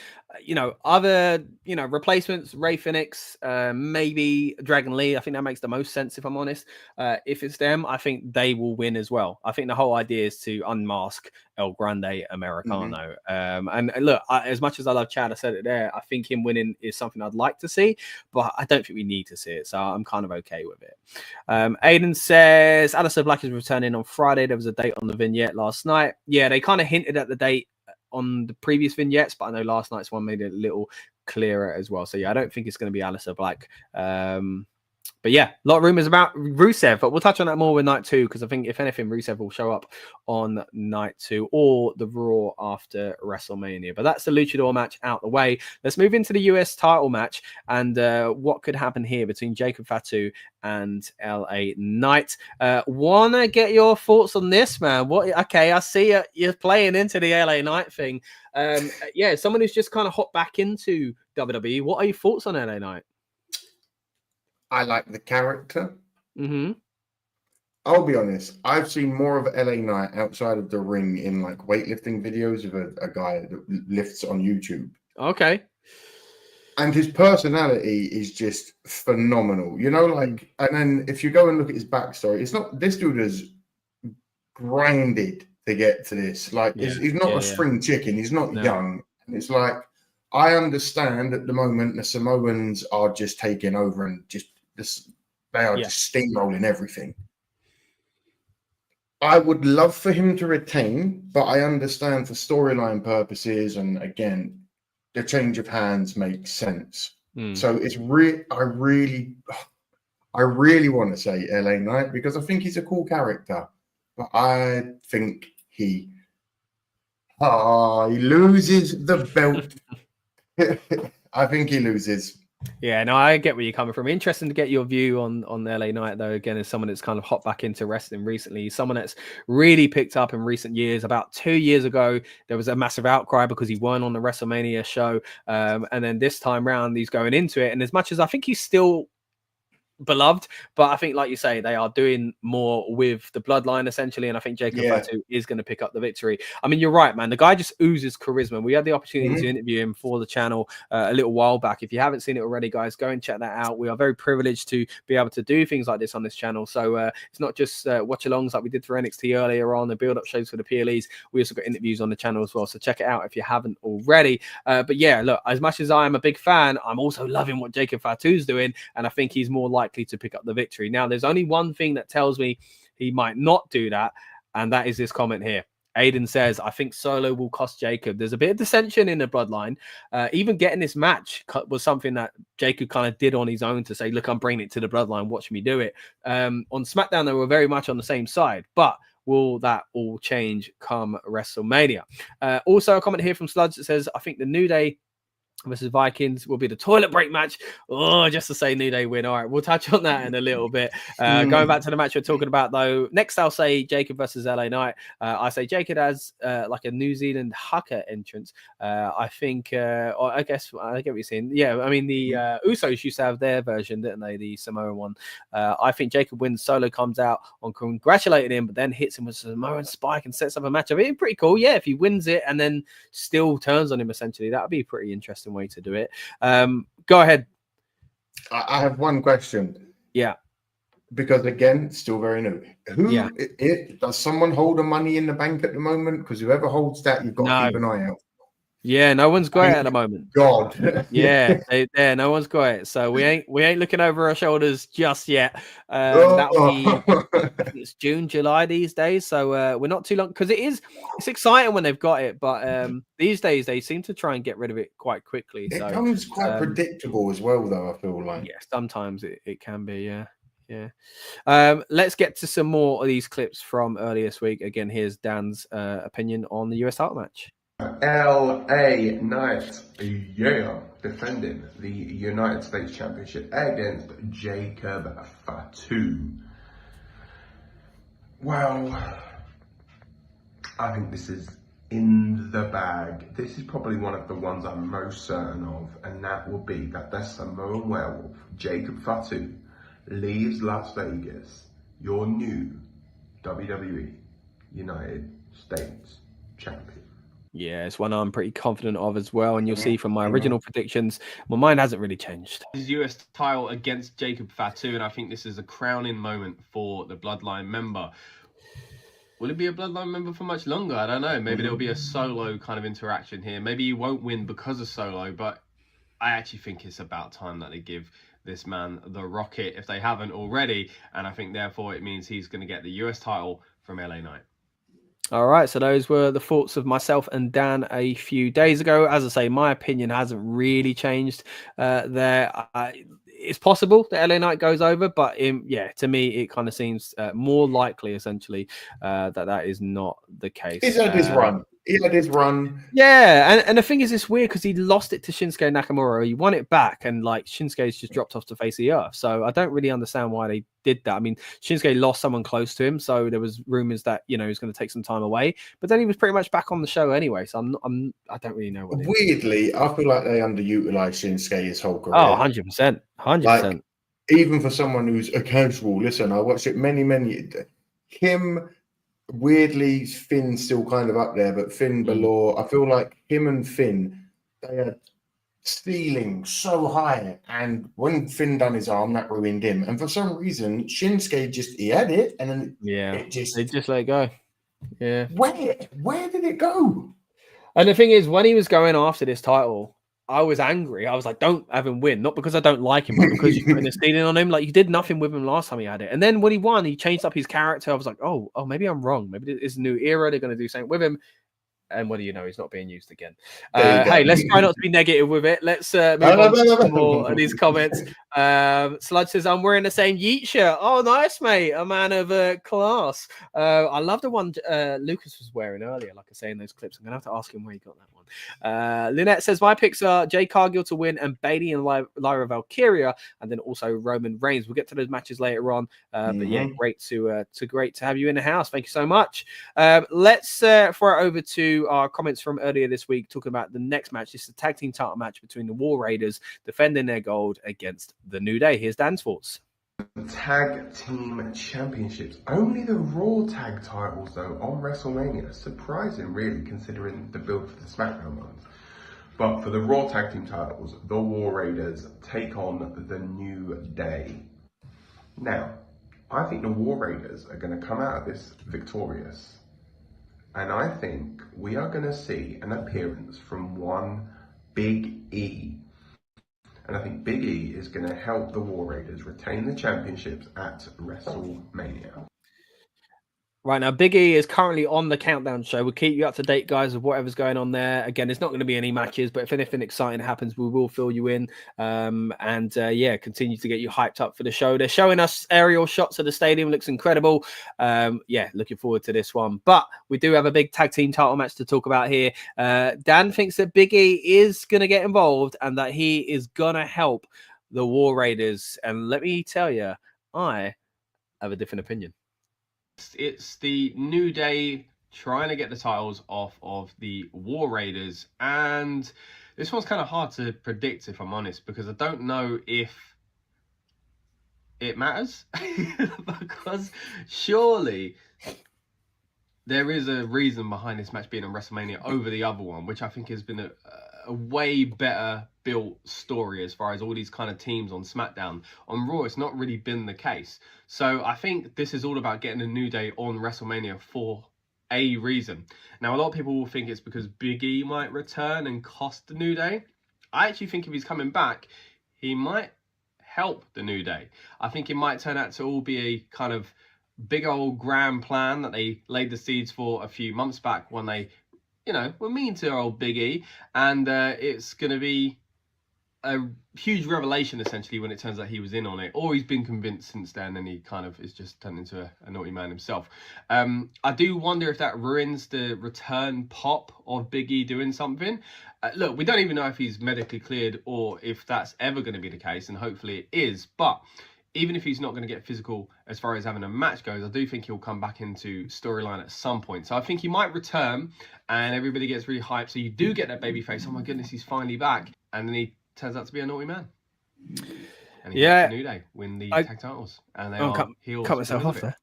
Other replacements, Ray Phoenix, maybe Dragon Lee. I think that makes the most sense if I'm honest. If it's them, I think they will win as well. I think the whole idea is to unmask El Grande Americano. And look, as much as I love Chad, I said it there. I think him winning is something I'd like to see, but I don't think we need to see it. So I'm kind of okay with it. Aiden says Aleister Black is returning on Friday. There was a date on the vignette last night. Yeah, they kind of hinted at the date on the previous vignettes, but I know last night's one made it a little clearer as well. So yeah, I don't think it's going to be Aleister Black. But yeah, a lot of rumors about Rusev, but we'll touch on that more with night 2 because I think if anything, Rusev will show up on night 2 or the Raw after WrestleMania. But that's the Luchador match out the way. Let's move into the US title match and what could happen here between Jacob Fatu and LA Knight. Wanna get your thoughts on this, man? Okay, I see you're playing into the LA Knight thing. Yeah, someone who's just kind of hopped back into WWE. What are your thoughts on LA Knight? I like the character. Mm-hmm. I'll be honest. I've seen more of LA Knight outside of the ring in like weightlifting videos of a guy that lifts on YouTube. Okay. And his personality is just phenomenal. And then if you go and look at his backstory, it's not this dude has grinded to get to this. Like he's not a spring chicken. He's not young. And it's like I understand at the moment the Samoans are just taking over and just steamrolling everything. I would love for him to retain, but I understand for storyline purposes and again, the change of hands makes sense. So it's I really want to say LA Knight because I think he's a cool character, but I think he loses the belt. I think he loses. Yeah, no, I get where you're coming from. Interesting to get your view on LA Knight, though, again, as someone that's kind of hopped back into wrestling recently, someone that's really picked up in recent years. About 2 years ago, there was a massive outcry because he won on the WrestleMania show. And then this time round, he's going into it. And as much as I think he's still beloved, but I think, like you say, they are doing more with the bloodline essentially, and I think Jacob Fatu is going to pick up the victory. I mean, you're right, man. The guy just oozes charisma. We had the opportunity to interview him for the channel a little while back. If you haven't seen it already, guys, go and check that out. We are very privileged to be able to do things like this on this channel. So it's not just watch-alongs like we did for NXT earlier on, the build-up shows for the PLEs. We also got interviews on the channel as well, so check it out if you haven't already. But yeah, look, as much as I am a big fan, I'm also loving what Jacob Fatu's doing, and I think he's more likely to pick up the victory. Now, there's only one thing that tells me he might not do that, and that is this comment here. Aiden says, I think Solo will cost Jacob. There's a bit of dissension in the bloodline. Even getting this match was something that Jacob kind of did on his own to say, look, I'm bringing it to the bloodline. Watch me do it. On SmackDown, they were very much on the same side, but will that all change come WrestleMania? Also, a comment here from Sludge that says, I think the New Day versus Vikings will be the toilet break match. Oh, just to say New Day win. All right, we'll touch on that in a little bit. Going back to the match we're talking about, though, next I'll say Jacob versus LA Knight. I say Jacob has like a New Zealand haka entrance. I think, or I guess, I get what you're saying. Yeah, I mean, the Usos used to have their version, didn't they? The Samoan one. I think Jacob wins. Solo comes out on congratulating him, but then hits him with a Samoan spike and sets up a match. I mean, pretty cool. Yeah, if he wins it and then still turns on him, essentially, that would be a pretty interesting way to do it. Go ahead. I have one question. Yeah. Because again, still very new. Does someone hold the money in the bank at the moment? Because whoever holds that, you've got to keep an eye out. Yeah, no one's got it at the moment. God. Yeah, no one's got it. So we ain't looking over our shoulders just yet. That'll be, I think it's June, July these days. So we're not too long because it's exciting when they've got it, but these days they seem to try and get rid of it quite quickly. It becomes quite predictable as well, though. I feel like sometimes it can be. Yeah. Let's get to some more of these clips from earlier this week. Again, here's Dan's opinion on the US title match. LA Knight, yeah, defending the United States Championship against Jacob Fatu. Well, I think this is in the bag. This is probably one of the ones I'm most certain of, and that will be that the Samoan Werewolf, Jacob Fatu, leaves Las Vegas, your new WWE United States Champion. Yeah, it's one I'm pretty confident of as well. And you'll see from my original predictions, my mind hasn't really changed. His US title against Jacob Fatu, and I think this is a crowning moment for the Bloodline member. Will it be a Bloodline member for much longer? I don't know. Maybe there'll be a solo kind of interaction here. Maybe he won't win because of solo, but I actually think it's about time that they give this man the rocket if they haven't already. And I think therefore it means he's going to get the US title from LA Knight. All right, so those were the thoughts of myself and Dan a few days ago. As I say, my opinion hasn't really changed there. It's possible that LA Knight goes over, but yeah, to me, it kind of seems more likely, essentially, that is not the case. He's had his run. He had his run. Yeah, and the thing is, it's weird because he lost it to Shinsuke Nakamura. He won it back, and like Shinsuke's just dropped off the face of the earth. So I don't really understand why they did that. I mean, Shinsuke lost someone close to him, so there was rumors that he was going to take some time away. But then he was pretty much back on the show anyway. So I don't really know what. Weirdly, I feel like they underutilized Shinsuke his whole career. Oh, 100%, 100%. Even for someone who's a casual, listen, I watched it many. Him. Weirdly, Finn's still kind of up there, but Finn Balor, I feel like him and Finn, they had ceiling so high. And when Finn done his arm, that ruined him. And for some reason, Shinsuke he had it, and then they just let it go. Yeah. Where did it go? And the thing is, when he was going after this title, I was angry. I was like, don't have him win. Not because I don't like him, but because you're putting a ceiling on him. Like, you did nothing with him last time he had it. And then when he won, he changed up his character. I was like, oh, maybe I'm wrong. Maybe it's a new era. They're going to do something with him. And what do you know? He's not being used again. Hey, let's try not to be negative with it. Let's move on to some more of these comments. Sludge says, I'm wearing the same Yeet shirt. Oh, nice, mate. A man of class. I love the one Lucas was wearing earlier, like I say in those clips. I'm going to have to ask him where he got that one. Lynette says, my picks are Jay Cargill to win and Bayley and Lyra Valkyria, and then also Roman Reigns. We'll get to those matches later on. But yeah, great to have you in the house. Thank you so much. Let's throw it over to our comments from earlier this week talking about the next match. This is a tag team title match between the War Raiders defending their gold against the New Day. Here's Dan's thoughts. Tag team championships. Only the Raw tag titles though on WrestleMania. Surprising really, considering the build for the SmackDown ones. But for the Raw tag team titles, the War Raiders take on the New Day. Now, I think the War Raiders are going to come out of this victorious. And I think we are going to see an appearance from one Big E. And I think Big E is going to help the War Raiders retain the championships at WrestleMania. Right now, Big E is currently on the Countdown show. We'll keep you up to date, guys, with whatever's going on there. Again, there's not going to be any matches, but if anything exciting happens, we will fill you in. Yeah, continue to get you hyped up for the show. They're showing us aerial shots of the stadium. Looks incredible. Yeah, looking forward to this one. But we do have a big tag team title match to talk about here. Dan thinks that Big E is going to get involved and that he is going to help the War Raiders. And let me tell you, I have a different opinion. It's the New Day trying to get the titles off of the War Raiders, and this one's kind of hard to predict, if I'm honest, because I don't know if it matters. Because surely there is a reason behind this match being on WrestleMania over the other one, which I think has been a way better built story as far as all these kind of teams on SmackDown. On Raw, it's not really been the case. So I think this is all about getting a New Day on WrestleMania for a reason. Now, a lot of people will think it's because Big E might return and cost the New Day. I actually think if he's coming back, he might help the New Day. I think it might turn out to all be a kind of big old grand plan that they laid the seeds for a few months back when they, were mean to our old Big E. And it's going to be a huge revelation essentially when it turns out he was in on it, or he's been convinced since then and he kind of is just turned into a naughty man himself. I do wonder if that ruins the return pop of Big E doing something. Look, we don't even know if he's medically cleared or if that's ever going to be the case, and hopefully it is. But even if he's not going to get physical as far as having a match goes, I do think he'll come back into storyline at some point. So I think he might return and everybody gets really hyped. So you do get that babyface, oh my goodness, he's finally back. And then he turns out to be a naughty man. And he helps the New Day win the tag titles. And they are heels. Cut myself off there.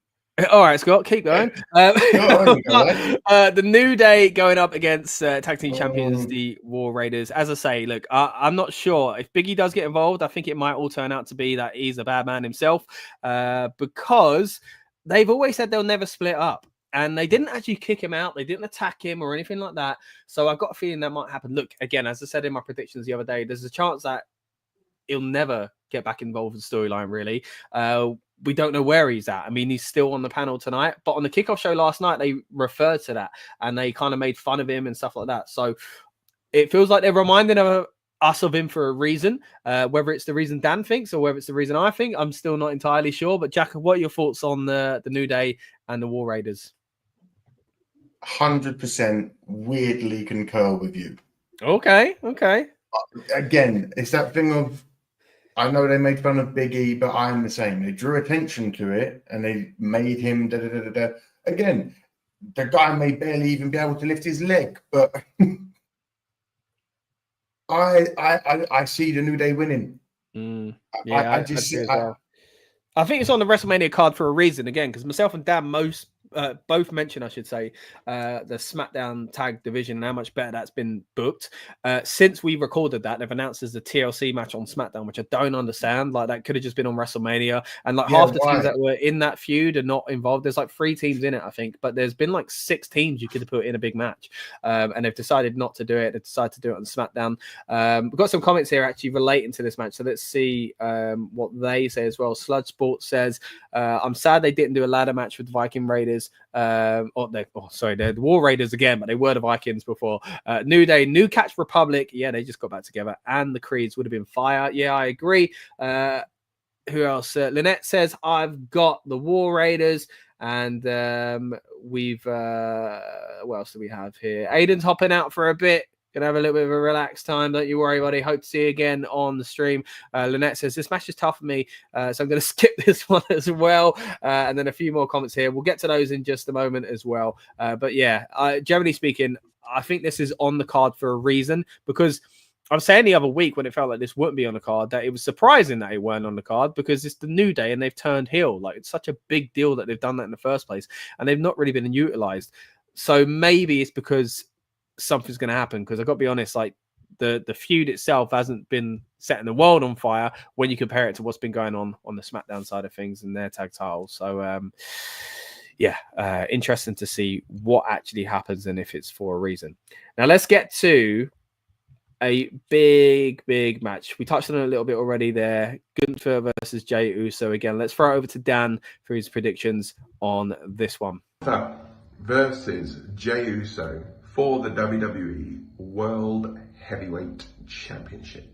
All right, Scott, keep going. The New Day going up against tag team champions, the War Raiders. As I say, look, I'm not sure if Big E does get involved. I think it might all turn out to be that he's a bad man himself, because they've always said they'll never split up. And they didn't actually kick him out. They didn't attack him or anything like that. So I've got a feeling that might happen. Look, again, as I said in my predictions the other day, there's a chance that he'll never get back involved in the storyline, really. We don't know where he's at. I mean, he's still on the panel tonight, but on the kickoff show last night, they referred to that and they kind of made fun of him and stuff like that. So it feels like they're reminding us of him for a reason. Whether it's the reason Dan thinks or whether it's the reason I think, I'm still not entirely sure. But Jack, what are your thoughts on the New Day and the War Raiders? 100% weirdly concur with you. Okay. Again, it's that thing of, I know they made fun of Big E, but I'm the same. They drew attention to it and they made him da-da-da-da-da. Again, the guy may barely even be able to lift his leg, but I see the New Day winning. Yeah, I just see I think it's on the WrestleMania card for a reason, again, because myself and Dan both mentioned, I should say, the SmackDown tag division and how much better that's been booked. Since we recorded that, they've announced there's a TLC match on SmackDown, which I don't understand. Like, that could have just been on WrestleMania. And like half the teams that were in that feud are not involved. There's like 3 teams in it, I think, but there's been like 6 teams you could have put in a big match. And they've decided not to do it. They've decided to do it on SmackDown. We've got some comments here actually relating to this match. So let's see what they say as well. Sludge Sports says, I'm sad they didn't do a ladder match with the Viking Raiders. They're the War Raiders again, but they were the Vikings before. New Day, New Catch Republic, yeah, they just got back together, and the Creeds would have been fire. Yeah, I agree. Who else? Lynette says, I've got the War Raiders, and we've what else do we have here? Aiden's hopping out for a bit. Gonna have a little bit of a relaxed time. Don't you worry, buddy. Hope to see you again on the stream. Lynette says, this match is tough for me, so I'm going to skip this one as well. And then a few more comments here. We'll get to those in just a moment as well. But yeah, generally speaking, I think this is on the card for a reason, because I was saying the other week when it felt like this wouldn't be on the card that it was surprising that it weren't on the card, because it's the New Day and they've turned heel. Like, it's such a big deal that they've done that in the first place, and they've not really been utilized. So maybe it's because something's going to happen, because I've got to be honest, like the feud itself hasn't been setting the world on fire when you compare it to what's been going on the SmackDown side of things and their tag titles. So interesting to see what actually happens and if it's for a reason. Now let's get to a big match. We touched on it a little bit already there. Gunther versus Jey Uso again. Let's throw it over to Dan for his predictions on this one. Versus Jey Uso for the WWE World Heavyweight Championship.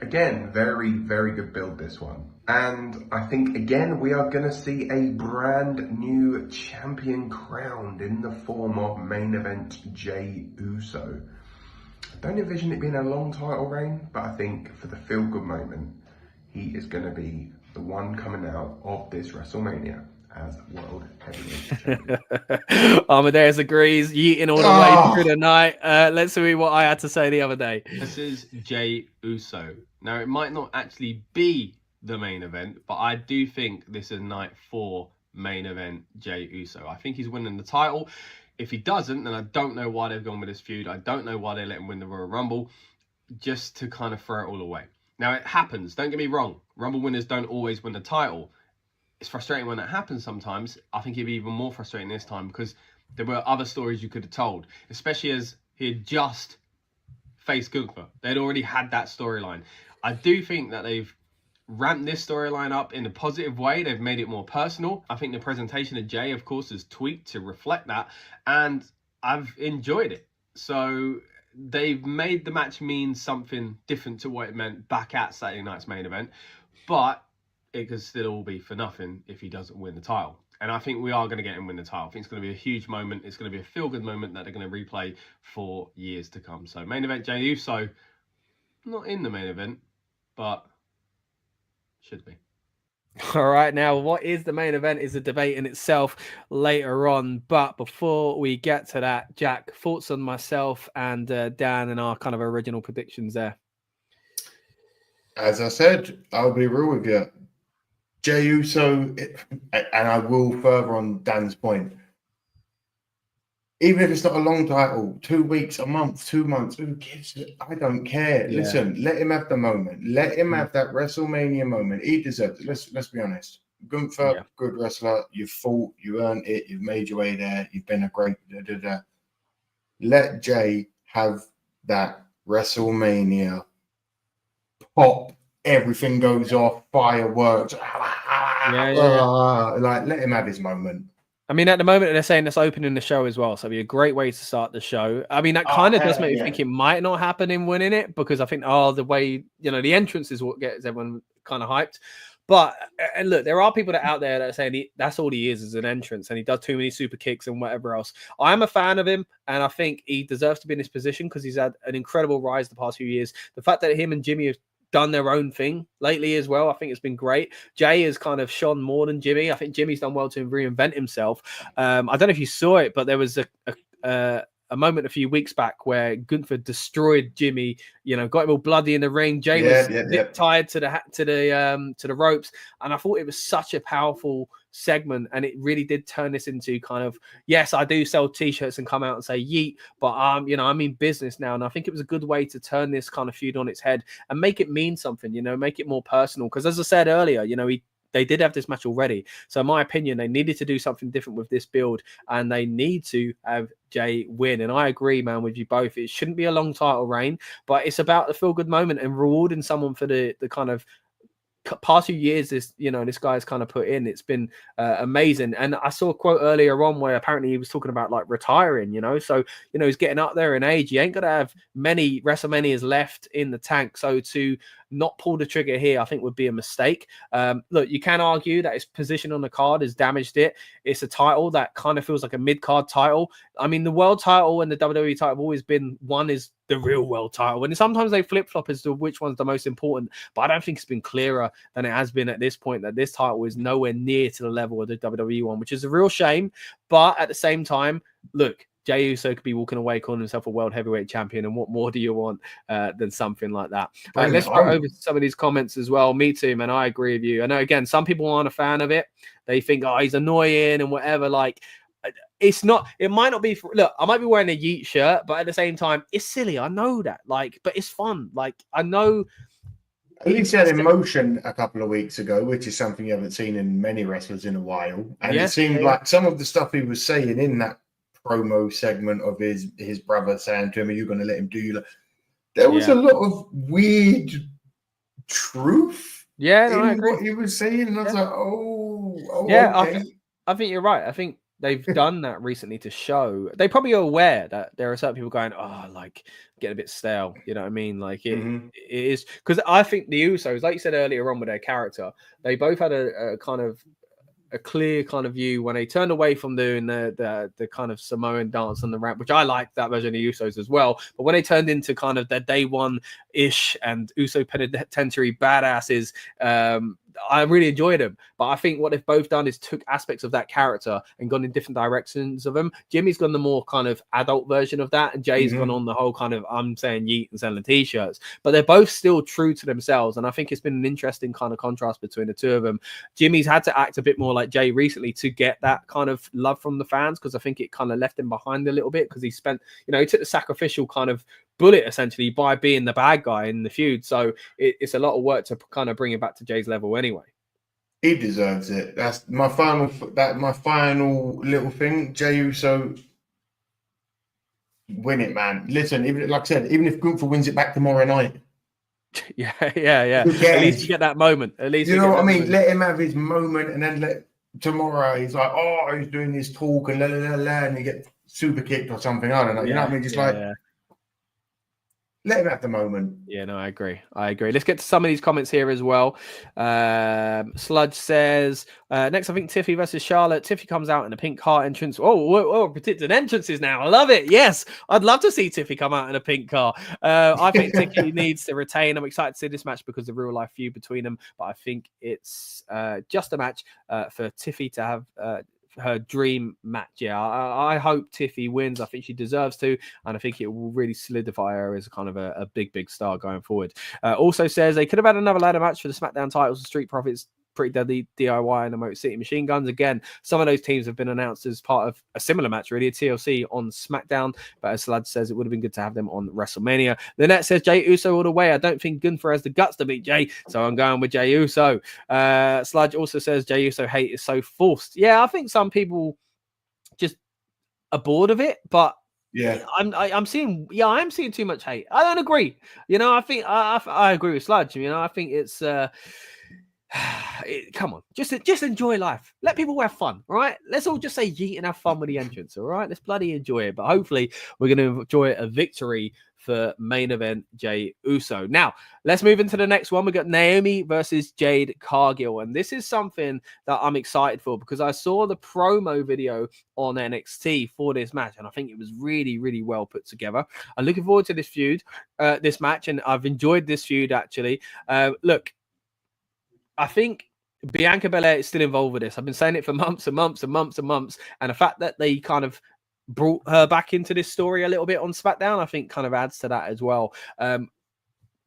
Again, very, very good build, this one. And I think, again, we are going to see a brand new champion crowned in the form of main event Jey Uso. I don't envision it being a long title reign, but I think for the feel-good moment, he is going to be the one coming out of this WrestleMania as World Heavyweight Champion. Amadeus agrees, yeeting all the way through the night. Let's see what I had to say the other day. This is Jey Uso. Now, it might not actually be the main event, but I do think this is night 4 main event Jey Uso. I think he's winning the title. If he doesn't, then I don't know why they've gone with this feud. I don't know why they let him win the Royal Rumble, just to kind of throw it all away. Now, it happens. Don't get me wrong. Rumble winners don't always win the title. It's frustrating when that happens sometimes. I think it'd be even more frustrating this time, because there were other stories you could have told, especially as he had just faced Gunther. They'd already had that storyline. I do think that they've ramped this storyline up in a positive way. They've made it more personal. I think the presentation of Jey, of course, is tweaked to reflect that, and I've enjoyed it. So they've made the match mean something different to what it meant back at Saturday night's main event, but it could still all be for nothing if he doesn't win the title. And I think we are going to get him win the title. I think it's going to be a huge moment. It's going to be a feel-good moment that they're going to replay for years to come. So main event, Jey Uso, not in the main event, but should be. All right, now what is the main event is a debate in itself later on. But before we get to that, Jack, thoughts on myself and Dan and our kind of original predictions there? As I said, I'll be real with you. Jey Uso, and I will further on Dan's point, even if it's not a long title, 2 weeks, a month, 2 months, who gives it? I don't care. Yeah. Listen, let him have the moment. Let him have that WrestleMania moment. He deserves it. Let's be honest. Gunther, good wrestler. You fought, you earned it, you've made your way there, you've been a great Let Jey have that WrestleMania pop. Everything goes off, fireworks. Like, let him have his moment. I mean, at the moment, they're saying that's opening the show as well. So it'd be a great way to start the show. I mean, that kind of does make me think it might not happen in winning it, because I think, the way, the entrance is what gets everyone kind of hyped. But, and look, there are people that out there that are saying that's all he is an entrance, and he does too many super kicks and whatever else. I'm a fan of him, and I think he deserves to be in this position because he's had an incredible rise the past few years. The fact that him and Jimmy have done their own thing lately as well, I think it's been great. Jey has kind of shone more than Jimmy. I think Jimmy's done well to reinvent himself. I don't know if you saw it, but there was a moment a few weeks back where Gunther destroyed Jimmy, got him all bloody in the ring. Jey was tied to the ropes, and I thought it was such a powerful segment, and it really did turn this into kind of, yes, I do sell t-shirts and come out and say yeet, but I'm in business now. And I think it was a good way to turn this kind of feud on its head and make it mean something, make it more personal. Because as I said earlier, they did have this match already. So in my opinion, they needed to do something different with this build, and they need to have Jey win. And I agree, man, with you both. It shouldn't be a long title reign, but it's about the feel-good moment and rewarding someone for the kind of past few years this guy's kind of put in. It's been amazing. And I saw a quote earlier on where apparently he was talking about like retiring, so he's getting up there in age. He ain't gonna have many WrestleManias left in the tank, so to not pull the trigger here, I think would be a mistake. Look, you can argue that his position on the card has damaged it. It's a title that kind of feels like a mid-card title. I mean, the world title and the WWE title have always been, one is the real world title, and sometimes they flip-flop as to which one's the most important, but I don't think it's been clearer than it has been at this point, that this title is nowhere near to the level of the WWE one, which is a real shame. But at the same time, look, Jey Uso could be walking away calling himself a world heavyweight champion, and what more do you want than something like that? Let's go over some of these comments as well. Me too, man. I agree with you. I know, again, some people aren't a fan of it. They think, he's annoying and whatever. Like, it's not. It might not be. Look, I might be wearing a Yeet shirt, but at the same time, it's silly. I know that. Like, but it's fun. Like, I know. At least he had emotion a couple of weeks ago, which is something you haven't seen in many wrestlers in a while. And it seemed like some of the stuff he was saying in that promo segment of his brother saying to him, "Are you going to let him do you?" There was a lot of weird truth. Yeah, no, I agree. What he was saying, and I was like, "Oh, yeah." Okay. I think you're right. I think they've done that recently to show they probably are aware that there are certain people going, like, get a bit stale. You know what I mean? Like it is, because I think the Usos, like you said earlier on with their character, they both had a kind of a clear kind of view when they turned away from doing the kind of Samoan dance on the ramp, which I liked that version of the Usos as well. But when they turned into kind of their day one-ish and Uso penitentiary badasses, I really enjoyed them. But I think what they've both done is took aspects of that character and gone in different directions of them. Jimmy's gone the more kind of adult version of that, and Jay's gone on the whole kind of I'm saying yeet and selling t-shirts. But they're both still true to themselves, and I think it's been an interesting kind of contrast between the two of them. Jimmy's had to act a bit more like Jay recently to get that kind of love from the fans, because I think it kind of left him behind a little bit, because he spent, he took the sacrificial kind of bullet essentially by being the bad guy in the feud. So it's a lot of work to kind of bring it back to Jay's level anyway. He deserves it. That's my final little thing. Jey Uso, win it, man. Listen, even like I said, even if Gunther wins it back tomorrow night. Yeah. At least you get that moment. At least you know what I mean. Let him have his moment, and then tomorrow he's like, he's doing this talk and and he get super kicked or something. I don't know. You know what I mean? Just Let him have the moment. Yeah, no, I agree. Let's get to some of these comments here as well. Sludge says, next, I think Tiffy versus Charlotte. Tiffy comes out in a pink car entrance. Oh, predicted entrances now. I love it. Yes, I'd love to see Tiffy come out in a pink car. I think Tiffy needs to retain. I'm excited to see this match because of the real life feud between them. But I think it's just a match for Tiffy to have her dream match. Yeah, I hope Tiffy wins. I think she deserves to, and I think it will really solidify her as kind of a big star going forward. Also says they could have had another ladder match for the SmackDown titles. The Street Profits, Pretty Deadly, DIY, and the Motor City Machine Guns. Again, some of those teams have been announced as part of a similar match, really, a TLC on SmackDown. But as Sludge says, it would have been good to have them on WrestleMania. Lynette says Jey Uso all the way. I don't think Gunther has the guts to beat Jey, so I'm going with Jey Uso. Sludge also says Jey Uso hate is so forced. Yeah, I think some people just are bored of it, but yeah, I'm seeing too much hate. I don't agree. I think I agree with Sludge. I think it's come on, just enjoy life. Let people have fun, all right? Let's all just say yeet and have fun with the entrance, all right? Let's bloody enjoy it. But hopefully we're going to enjoy a victory for main event Jey Uso. Now, let's move into the next one. We got Naomi versus Jade Cargill. And this is something that I'm excited for because I saw the promo video on NXT for this match, and I think it was really, really well put together. I'm looking forward to this match, and I've enjoyed this feud, actually. Look, I think Bianca Belair is still involved with this. I've been saying it for months and months and months and months. And the fact that they kind of brought her back into this story a little bit on SmackDown, I think kind of adds to that as well.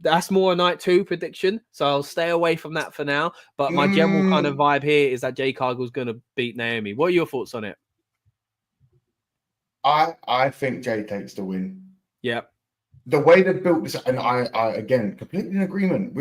That's more a night 2 prediction, so I'll stay away from that for now. But my general kind of vibe here is that Jade Cargill's going to beat Naomi. What are your thoughts on it? I think Jade takes the win. Yeah. The way they built this, and I again, completely in agreement,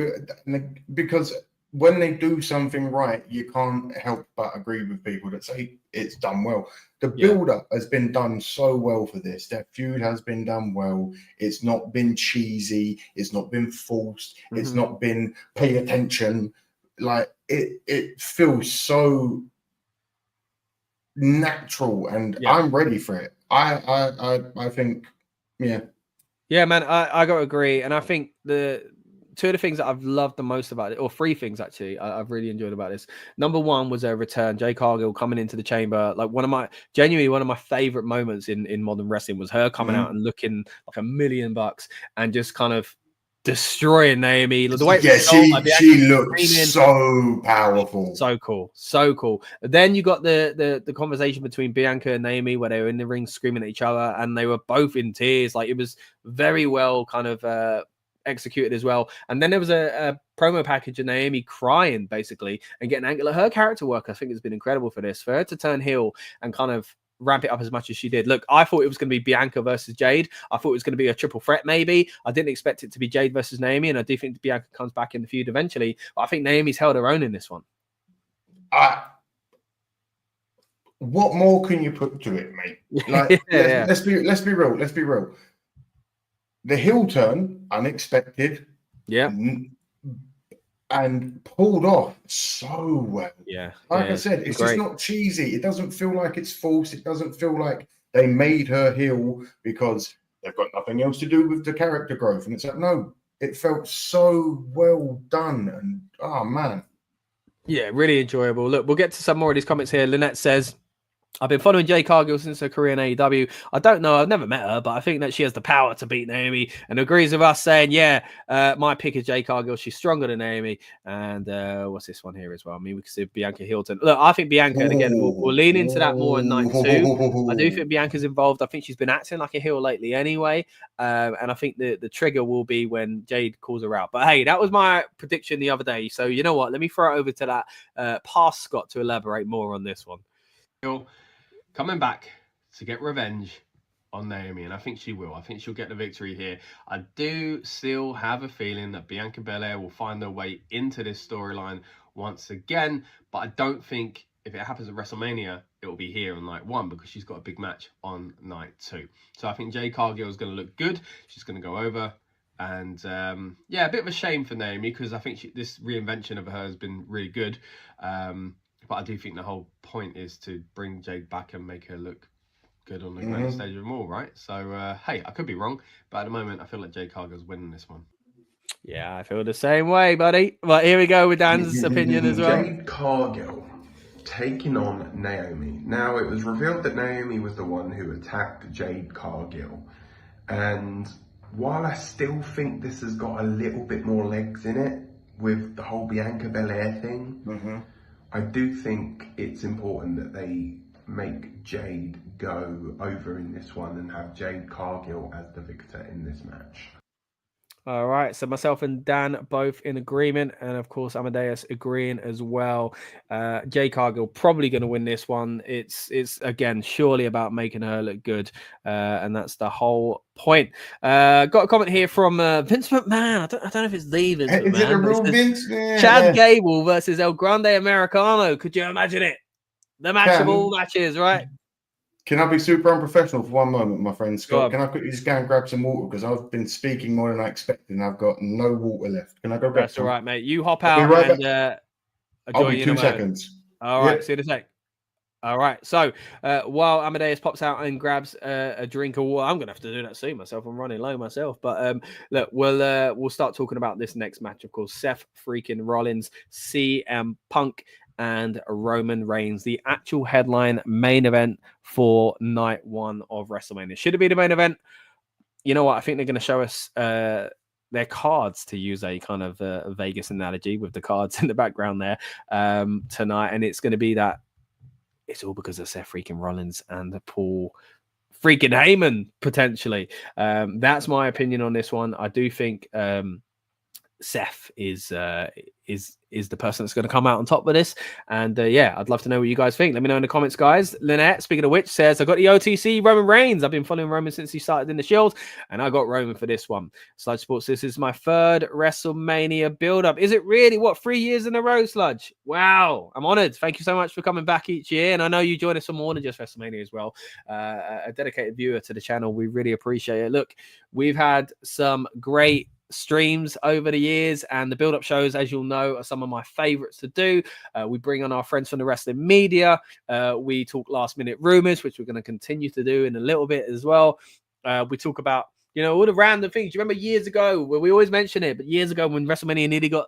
because when they do something right, you can't help but agree with people that say it's done well. The build-up has been done so well for this. That feud has been done well. It's not been cheesy. It's not been forced. Mm-hmm. It's not been pay attention. Like it feels so natural, and I'm ready for it. I think, yeah, man, I got to agree, and I think the two of the things that I've loved the most about it, or three things actually, I've really enjoyed about this. Number one was a return. Jade Cargill coming into the chamber. Like one of my favorite moments in modern wrestling was her coming out and looking like $1 million and just kind of destroying Naomi. The way she looked so powerful. So cool. Then you got the conversation between Bianca and Naomi where they were in the ring screaming at each other and they were both in tears. Like it was very well kind of executed as well. And then there was a promo package of Naomi crying basically and getting angry. Her character work I think has been incredible for this, for her to turn heel and kind of ramp it up as much as she did. Look, I thought it was going to be Bianca versus Jade. I thought it was going to be a triple threat maybe. I didn't expect it to be Jade versus Naomi, and I do think Bianca comes back in the feud eventually, but I think Naomi's held her own in this one. What more can you put to it, mate? Like, let's be real. The heel turn, unexpected. Yeah. And pulled off so well. Yeah. Like I said, it's just not cheesy. It doesn't feel like it's false. It doesn't feel like they made her heel because they've got nothing else to do with the character growth. And it's like, no, it felt so well done. And oh man. Yeah, really enjoyable. Look, we'll get to some more of these comments here. Lynette says, I've been following Jade Cargill since her career in AEW. I don't know, I've never met her, but I think that she has the power to beat Naomi and agrees with us saying, my pick is Jade Cargill. She's stronger than Naomi. And what's this one here as well? I mean, we can see Bianca Hilton. Look, I think Bianca, and again, we'll lean into that more in night 2. I do think Bianca's involved. I think she's been acting like a heel lately anyway. And I think the trigger will be when Jade calls her out. But hey, that was my prediction the other day. So you know what? Let me throw it over to that past Scott to elaborate more on this one. Coming back to get revenge on Naomi, and I think she will. I think she'll get the victory here. I do still have a feeling that Bianca Belair will find her way into this storyline once again, but I don't think if it happens at WrestleMania, it will be here on night 1 because she's got a big match on night 2. So I think Jade Cargill is going to look good. She's going to go over. And a bit of a shame for Naomi because I think this reinvention of her has been really good. But I do think the whole point is to bring Jade back and make her look good on the greatest stage of them all, right? So, hey, I could be wrong, but at the moment, I feel like Jade Cargill's winning this one. Yeah, I feel the same way, buddy. But here we go with Dan's opinion as well. Jade Cargill taking on Naomi. Now, it was revealed that Naomi was the one who attacked Jade Cargill. And while I still think this has got a little bit more legs in it with the whole Bianca Belair thing, I do think it's important that they make Jade go over in this one and have Jade Cargill as the victor in this match. All right, so myself and Dan both in agreement, and of course Amadeus agreeing as well. Jade Cargill probably going to win this one. It's again surely about making her look good, and that's the whole point. Got a comment here from Vince McMahon. I don't know if it's the Vince McMahon. Is it a real Vince? Chad Gable versus El Grande Americano. Could you imagine it? The match of all matches, right? Can I be super unprofessional for one moment, my friend Scott? Can I quickly just go and grab some water? Because I've been speaking more than I expected and I've got no water left. Can I go grab some? That's all right, mate. You hop out and I'll be 2 seconds. All right, see you in a sec. All right, so while Amadeus pops out and grabs a drink of water, I'm going to have to do that soon myself. I'm running low myself. But look, we'll start talking about this next match, of course. Seth freaking Rollins, CM Punk, and Roman Reigns, the actual headline main event for night one of WrestleMania. Should it be the main event? You know what? I think they're going to show us their cards, to use a kind of Vegas analogy with the cards in the background there tonight. And it's going to be that it's all because of Seth freaking Rollins and Paul freaking Heyman, potentially. That's my opinion on this one. I do think Seth is the person that's going to come out on top of this. And yeah, I'd love to know what you guys think. Let me know in the comments, guys. Lynette, speaking of which, says, I got the OTC Roman Reigns. I've been following Roman since he started in the Shield, and I got Roman for this one. Sludge Sports, this is my third WrestleMania build-up. Is it really? What, 3 years in a row, Sludge? Wow, I'm honored. Thank you so much for coming back each year. And I know you join us for more than just WrestleMania as well. A dedicated viewer to the channel. We really appreciate it. Look, we've had some great streams over the years, and the build-up shows, as you'll know, are some of my favorites to do. We bring on our friends from the wrestling media. We talk last minute rumors, which we're going to continue to do in a little bit as well. We talk about, you know, all the random things. You remember years ago, where we always mention it, but years ago when WrestleMania nearly got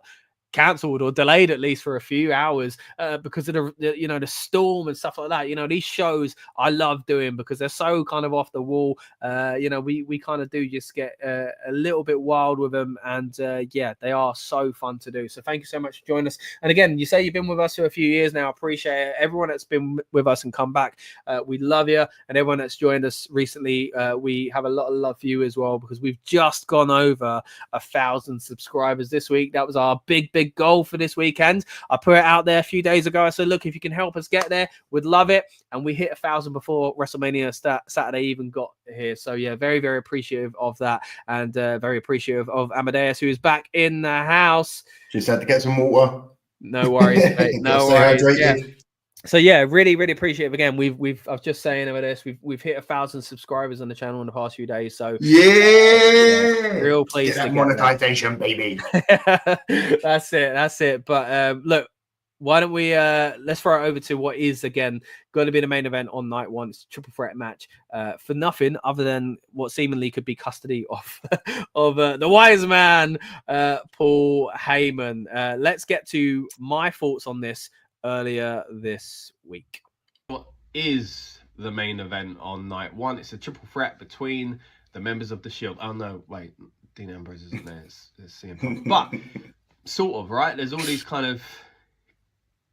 cancelled or delayed at least for a few hours because of the storm and stuff like that. You know, these shows I love doing because they're so kind of off the wall. We kind of do just get a little bit wild with them, and yeah, they are so fun to do. So thank you so much for joining us. And again, you say you've been with us for a few years now. I appreciate it. Everyone that's been with us and come back, we love you. And everyone that's joined us recently, we have a lot of love for you as well, because we've just gone over 1,000 subscribers this week. That was our big goal for this weekend. I put it out there a few days ago. I said, look, if you can help us get there, we'd love it. And we hit 1,000 before WrestleMania Saturday even got here. So yeah, very, very appreciative of that, and very appreciative of Amadeus, who is back in the house. Just had to get some water. No worries, mate. No worries. Yeah. So yeah, really, really appreciate it. Again, I've just saying about this, we've hit 1,000 subscribers on the channel in the past few days. So yeah, real pleased get that to monetization, baby. That's it. But look, why don't we let's throw it over to what is again going to be the main event on night one. It's a triple threat match for nothing other than what seemingly could be custody of the wise man, Paul Heyman. Let's get to my thoughts on this earlier this week. What is the main event on night one? It's a triple threat between the members of the Shield. Oh no, wait, Dean Ambrose isn't there. It's CM Punk. But sort of, right? There's all these kind of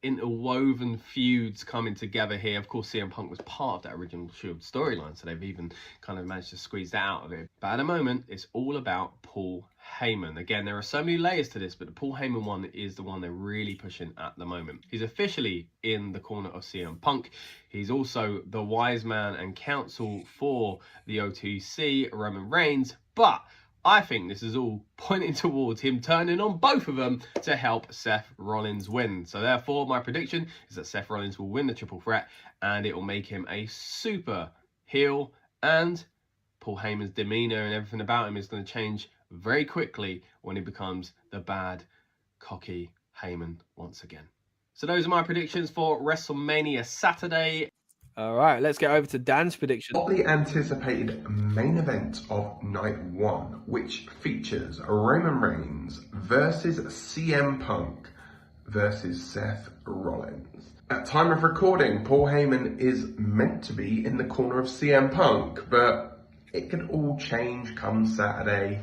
interwoven feuds coming together here. Of course, CM Punk was part of that original Shield storyline, so they've even kind of managed to squeeze that out of it. But at the moment, it's all about Paul Heyman. Again, there are so many layers to this, but the Paul Heyman one is the one they're really pushing at the moment. He's officially in the corner of CM Punk. He's also the wise man and counsel for the OTC, Roman Reigns, but I think this is all pointing towards him turning on both of them to help Seth Rollins win. So therefore, my prediction is that Seth Rollins will win the triple threat, and it will make him a super heel, and Paul Heyman's demeanor and everything about him is going to change very quickly when he becomes the bad, cocky Heyman once again. So those are my predictions for WrestleMania Saturday. All right, let's get over to Dan's prediction. Hotly anticipated main event of night one, which features Roman Reigns versus CM Punk versus Seth Rollins. At time of recording, Paul Heyman is meant to be in the corner of CM Punk, but it could all change come Saturday.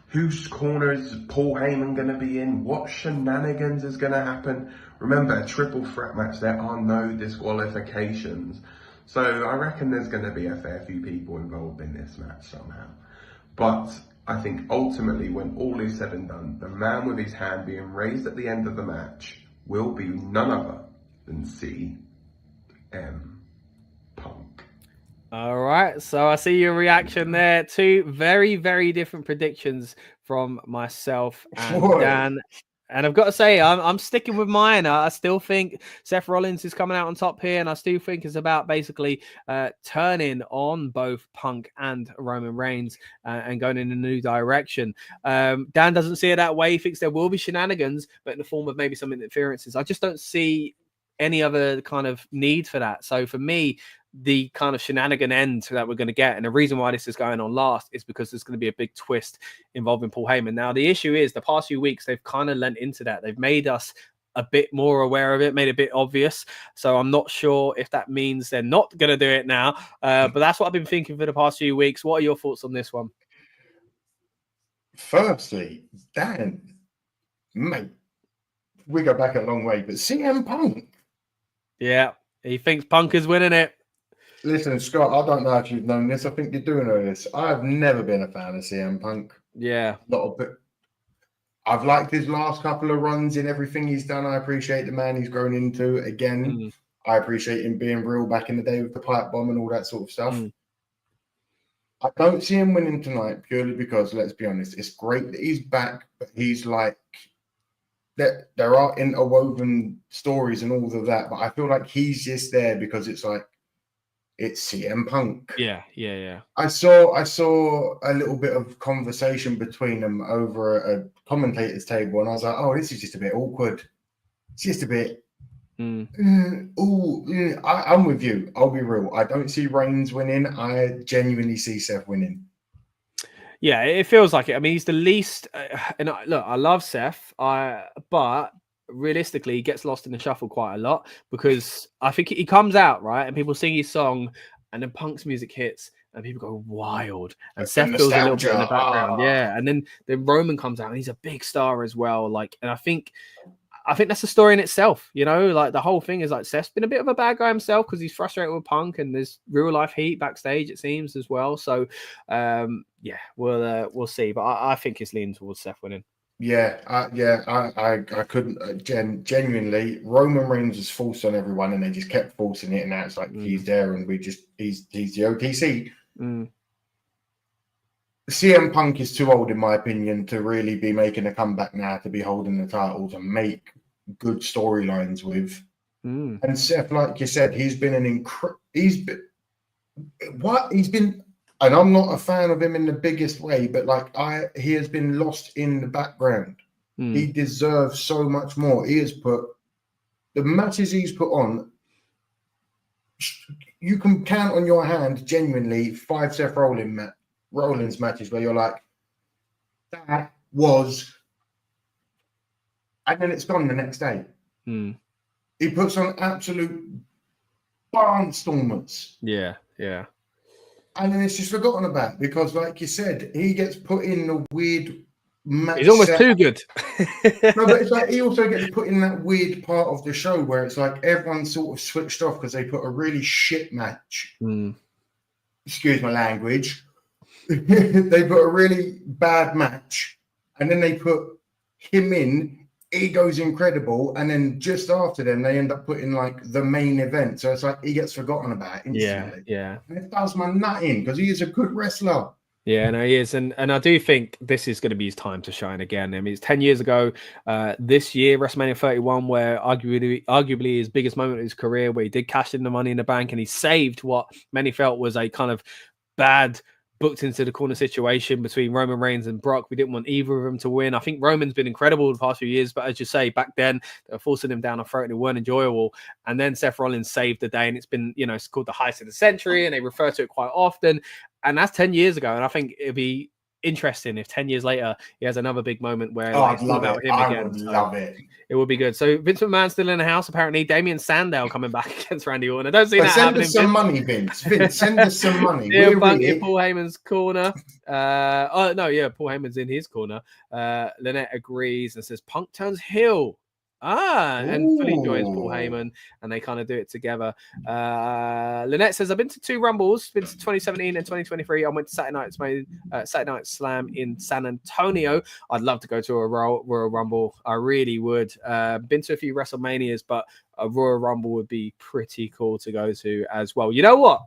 Whose corner is Paul Heyman going to be in? What shenanigans is going to happen? Remember, a triple threat match, there are no disqualifications. So I reckon there's going to be a fair few people involved in this match somehow. But I think ultimately, when all is said and done, the man with his hand being raised at the end of the match will be none other than CM Punk. All right, so I see your reaction there. Two very, very different predictions from myself and Dan. And I've got to say, I'm sticking with mine. I still think Seth Rollins is coming out on top here, and I still think it's about basically turning on both Punk and Roman Reigns and going in a new direction. Dan doesn't see it that way. He thinks there will be shenanigans, but in the form of maybe some interferences. I just don't see any other kind of need for that. So for me, the kind of shenanigan end that we're going to get, and the reason why this is going on last, is because there's going to be a big twist involving Paul Heyman. Now, the issue is the past few weeks, they've kind of lent into that. They've made us a bit more aware of it, made it a bit obvious. So I'm not sure if that means they're not going to do it now. But that's what I've been thinking for the past few weeks. What are your thoughts on this one? Firstly, Dan, mate, we go back a long way, but CM Punk. Yeah, he thinks Punk is winning it. Listen, Scott, I don't know if you've known this. I think you do know this. I've never been a fan of CM Punk. Yeah. Not a bit. I've liked his last couple of runs in everything he's done. I appreciate the man he's grown into. Again, I appreciate him being real back in the day with the pipe bomb and all that sort of stuff. I don't see him winning tonight purely because, let's be honest, it's great that he's back, but he's like, there are interwoven stories and all of that, but I feel like he's just there because it's like, it's CM Punk. Yeah. I saw a little bit of conversation between them over a commentator's table, and I was like, oh, this is just a bit awkward. It's just a bit. I'm with you. I'll be real. I don't see Reigns winning. I genuinely see Seth winning. Yeah, it feels like it. I mean, he's the least. Look, I love Seth, but realistically, he gets lost in the shuffle quite a lot because I think he comes out, right, and people sing his song, and then Punk's music hits, and people go wild, and Seth feels a little bit in the background. Yeah, and then Roman comes out, and he's a big star as well. Like, and I think that's a story in itself, you know. Like, the whole thing is like Seth's been a bit of a bad guy himself because he's frustrated with Punk, and there's real life heat backstage, it seems, as well. So, yeah, we'll see, but I think it's leaning towards Seth winning. I couldn't genuinely. Roman Reigns was forced on everyone, and they just kept forcing it, and now it's like he's there, and he's the OTC. CM Punk is too old, in my opinion, to really be making a comeback now, to be holding the title, to make good storylines with. And Seth, like you said, he's been and I'm not a fan of him in the biggest way, but he has been lost in the background. He deserves so much more. He has put the matches he's put on. You can count on your hand, genuinely, 5 Seth Rollins matches where you're like, that was, and then it's gone the next day. He puts on absolute barnstormers. Yeah. And then it's just forgotten about because, like you said, he gets put in the weird match. He's almost too good. No, but it's like he also gets put in that weird part of the show where it's like everyone's sort of switched off because they put a really shit match. Excuse my language. They put a really bad match, and then they put him in. He goes incredible, and then just after them, they end up putting like the main event. So it's like he gets forgotten about instantly. Yeah. And it does my nut in because he is a good wrestler. Yeah, no, he is, and I do think this is going to be his time to shine again. I mean, it's 10 years ago this year, WrestleMania 31, where arguably his biggest moment of his career, where he did cash in the Money in the Bank, and he saved what many felt was a kind of bad booked into the corner situation between Roman Reigns and Brock. We didn't want either of them to win. I think Roman's been incredible the past few years, but as you say, back then they were forcing him down a throat and it weren't enjoyable. And then Seth Rollins saved the day, and it's been, you know, it's called the heist of the century, and they refer to it quite often. And that's 10 years ago, and I think it'd be interesting if 10 years later he has another big moment where I'd love it. him again. Would love it. It would be good. So Vince McMahon's still in the house. Apparently, Damien Sandow coming back against Randy Orton. I don't see that send happening. us some money, Vince. Vince, send us some money. Paul Heyman's corner. Paul Heyman's in his corner. Lynette agrees and says Punk turns heel. And fully joins Paul Heyman, and they kind of do it together. Lynette says, I've been to 2 Rumbles, been to 2017 and 2023. I went to Saturday Night Slam in San Antonio. I'd love to go to a Royal Rumble. I really would. Been to a few WrestleManias, but a Royal Rumble would be pretty cool to go to as well. You know what?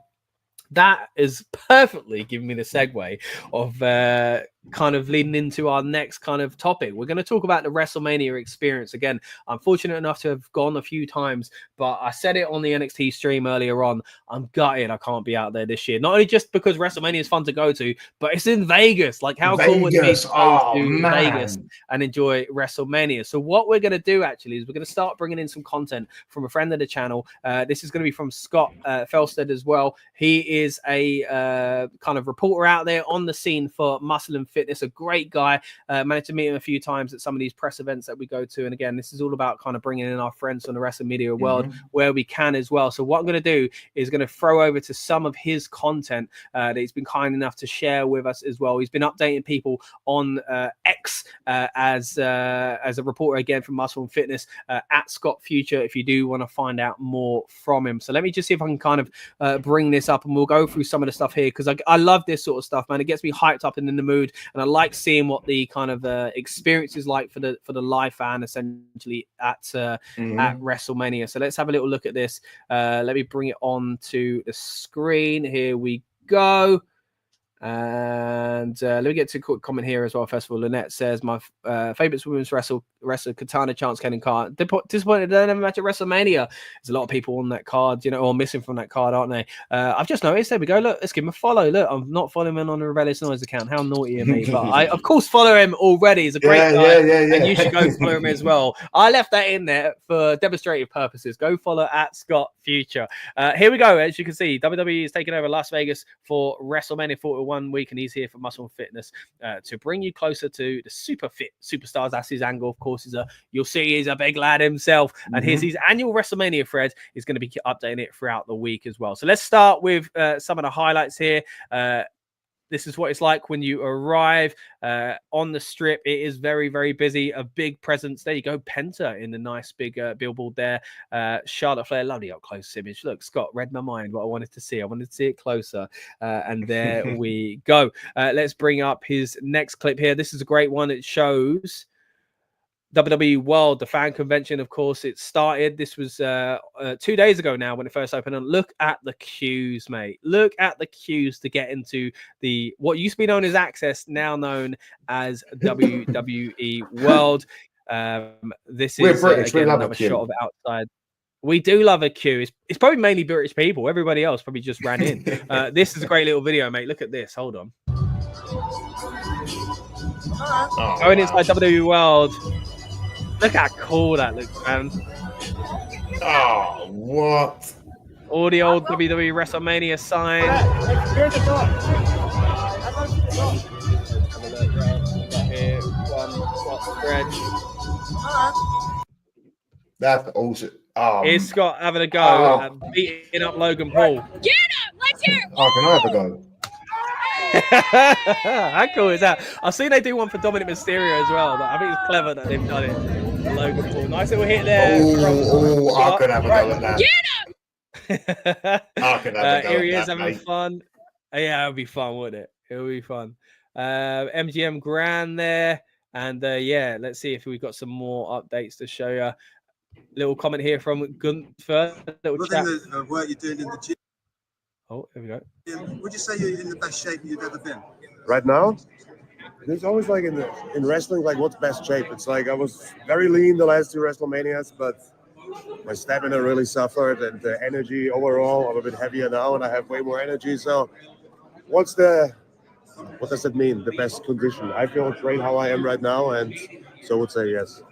That is perfectly giving me the segue of kind of leading into our next kind of topic. We're going to talk about the WrestleMania experience. Again, I'm fortunate enough to have gone a few times, but I said it on the NXT stream earlier on. I'm gutted I can't be out there this year. Not only just because WrestleMania is fun to go to, but it's in Vegas. Like, how cool would it be to go to Vegas and enjoy WrestleMania? So what we're going to do actually is we're going to start bringing in some content from a friend of the channel. This is going to be from Scott Felsted as well. He is a kind of reporter out there on the scene for Muscle and Fitness, a great guy. Managed to meet him a few times at some of these press events that we go to. And again, this is all about kind of bringing in our friends from the wrestling media world where we can as well. So what I'm going to do is going to throw over to some of his content that he's been kind enough to share with us as well. He's been updating people on X as a reporter again from Muscle and Fitness at Scott Future, if you do want to find out more from him. So let me just see if I can kind of bring this up, and we'll go through some of the stuff here, because I love this sort of stuff, man. It gets me hyped up and in the mood, and I like seeing what the kind of experience is like for the live fan essentially at WrestleMania. So let's have a little look at this. Let me bring it on to the screen. Here we go. And let me get to a quick comment here as well. First of all, Lynette says, my favorite women's wrestler, Katana Chance, Kenny Carr. Disappointed they never match at WrestleMania. There's a lot of people on that card, you know, or missing from that card, aren't they? I've just noticed. There we go. Look, let's give him a follow. Look, I'm not following him on the Rebellious Noise account. How naughty of me. But I, of course, follow him already. He's a great guy. And you should go follow him as well. I left that in there for demonstrative purposes. Go follow at Scott Future. Here we go. As you can see, WWE is taking over Las Vegas for WrestleMania 41 week, and he's here for Muscle and Fitness to bring you closer to the super fit superstars. That's his angle, of course. You'll see he's a big lad himself, and here's his annual WrestleMania thread. He's going to be updating it throughout the week as well. So let's start with some of the highlights here. This is what it's like when you arrive on the strip. It is very, very busy. A big presence. There you go. Penta in the nice big billboard there. Charlotte Flair, lovely up close image. Look, Scott read my mind what I wanted to see. I wanted to see it closer. And there we go. Let's bring up his next clip here. This is a great one. It shows WWE World, the fan convention. Of course, it started. This was 2 days ago now when it first opened. And look at the queues, mate. Look at the queues to get into the what used to be known as Access, now known as WWE World. This is again another shot of outside. We do love a queue. It's probably mainly British people. Everybody else probably just ran in. This is a great little video, mate. Look at this. Hold on. Going inside WWE World. Look how cool that looks, man. Oh, what? All the old WWE WrestleMania signs. That's awesome. Here's Scott having a go and beating up Logan Paul. Get up! Let's hear it! Oh, can I have a go? How cool is that? I've seen they do one for Dominic Mysterio as well, but I think it's clever that they've done it. Logan Paul, nice little hit there. I could have a go at that. Get up! I could have a go here he at is that, having mate. fun. Yeah, it would be fun, wouldn't it? It would be fun. MGM Grand there, and yeah, let's see if we've got some more updates to show you. Little comment here from Gunther. Looking at what you're doing in the gym. Oh, here we go. Would you say you're in the best shape you've ever been? Right now, there's always like in wrestling, like what's best shape. It's like I was very lean the last 2 WrestleManias, but my stamina really suffered, and the energy overall, I'm a bit heavier now, and I have way more energy. So, what's the what does that mean? The best condition. I feel great how I am right now, and so would say yes.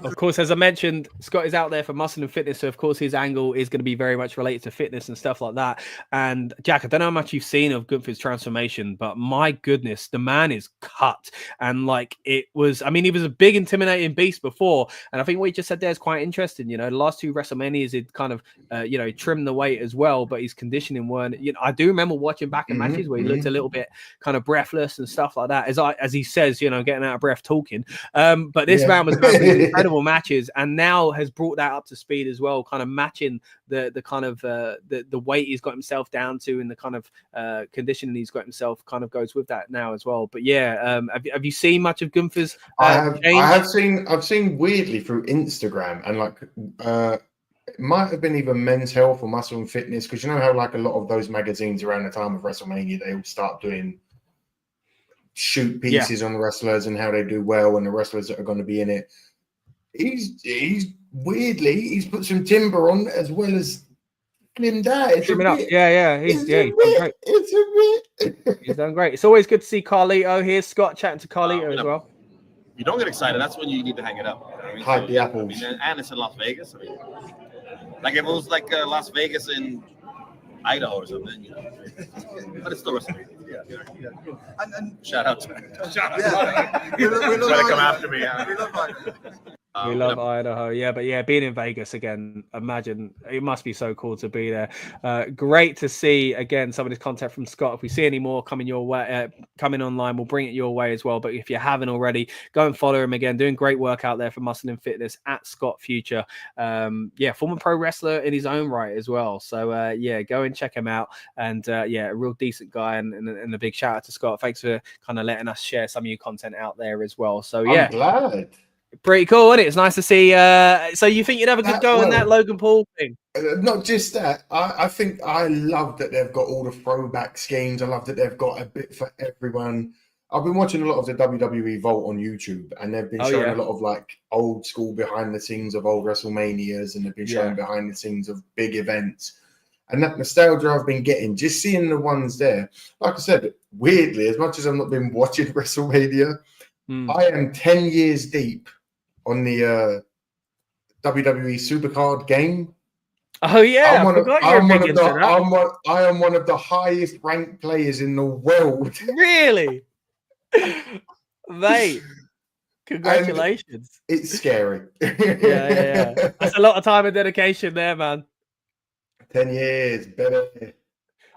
Of course, as I mentioned, Scott is out there for muscle and fitness, so of course his angle is going to be very much related to fitness and stuff like that. And Jack, I don't know how much you've seen of Gunther's transformation, but my goodness, the man is cut. And like it was, I mean, he was a big intimidating beast before, and I think what you just said there is quite interesting. You know, the last two WrestleManias, it kind of, trimmed the weight as well, but his conditioning weren't. You know, I do remember watching back in matches where he looked a little bit kind of breathless and stuff like that, as he says, you know, getting out of breath talking. But this man was having incredible matches, and now has brought that up to speed as well, kind of matching the kind of the weight he's got himself down to, and the kind of conditioning he's got himself kind of goes with that now as well. But yeah, have you seen much of Gunther's? I've seen weirdly through Instagram, and like it might have been even Men's Health or Muscle and Fitness, because you know how like a lot of those magazines around the time of WrestleMania, they all start doing shoot pieces on wrestlers and how they do well and the wrestlers that are going to be in it. He's weirdly, he's put some timber on as well as slimmed out. He's done great. He's done great. It's always good to see Carlito here. Scott chatting to Carlito as well. You don't get excited. That's when you need to hang it up. I mean, Hype the apples. I mean, and it's in Las Vegas. I mean, like if it was like Las Vegas in Idaho or something, you know. But it's still WrestleMania. Yeah. And shout out to we love come after me. We love Idaho, but being in Vegas again, imagine it must be so cool to be there. Great to see again some of this content from Scott. If we see any more coming your way, coming online, we'll bring it your way as well. But if you haven't already, go and follow him again. Doing great work out there for Muscle and Fitness at Scott Future. Former pro wrestler in his own right as well. So go and check him out. And a real decent guy, and a big shout out to Scott. Thanks for kind of letting us share some of your content out there as well. So I'm glad. Pretty cool, isn't it? It's nice to see. So you think you'd have a good go on that Logan Paul thing? Not just that. I think I love that they've got all the throwback schemes. I love that they've got a bit for everyone. I've been watching a lot of the WWE Vault on YouTube, and they've been showing a lot of like old school behind the scenes of old WrestleManias, and they've been showing behind the scenes of big events. And that nostalgia I've been getting, just seeing the ones there. Like I said, weirdly, as much as I've not been watching WrestleMania, I am 10 years deep on the WWE Supercard game. Oh yeah, I am one of the highest ranked players in the world. Really? Mate, congratulations. And it's scary. Yeah. That's a lot of time and dedication there, man. 10 years, better.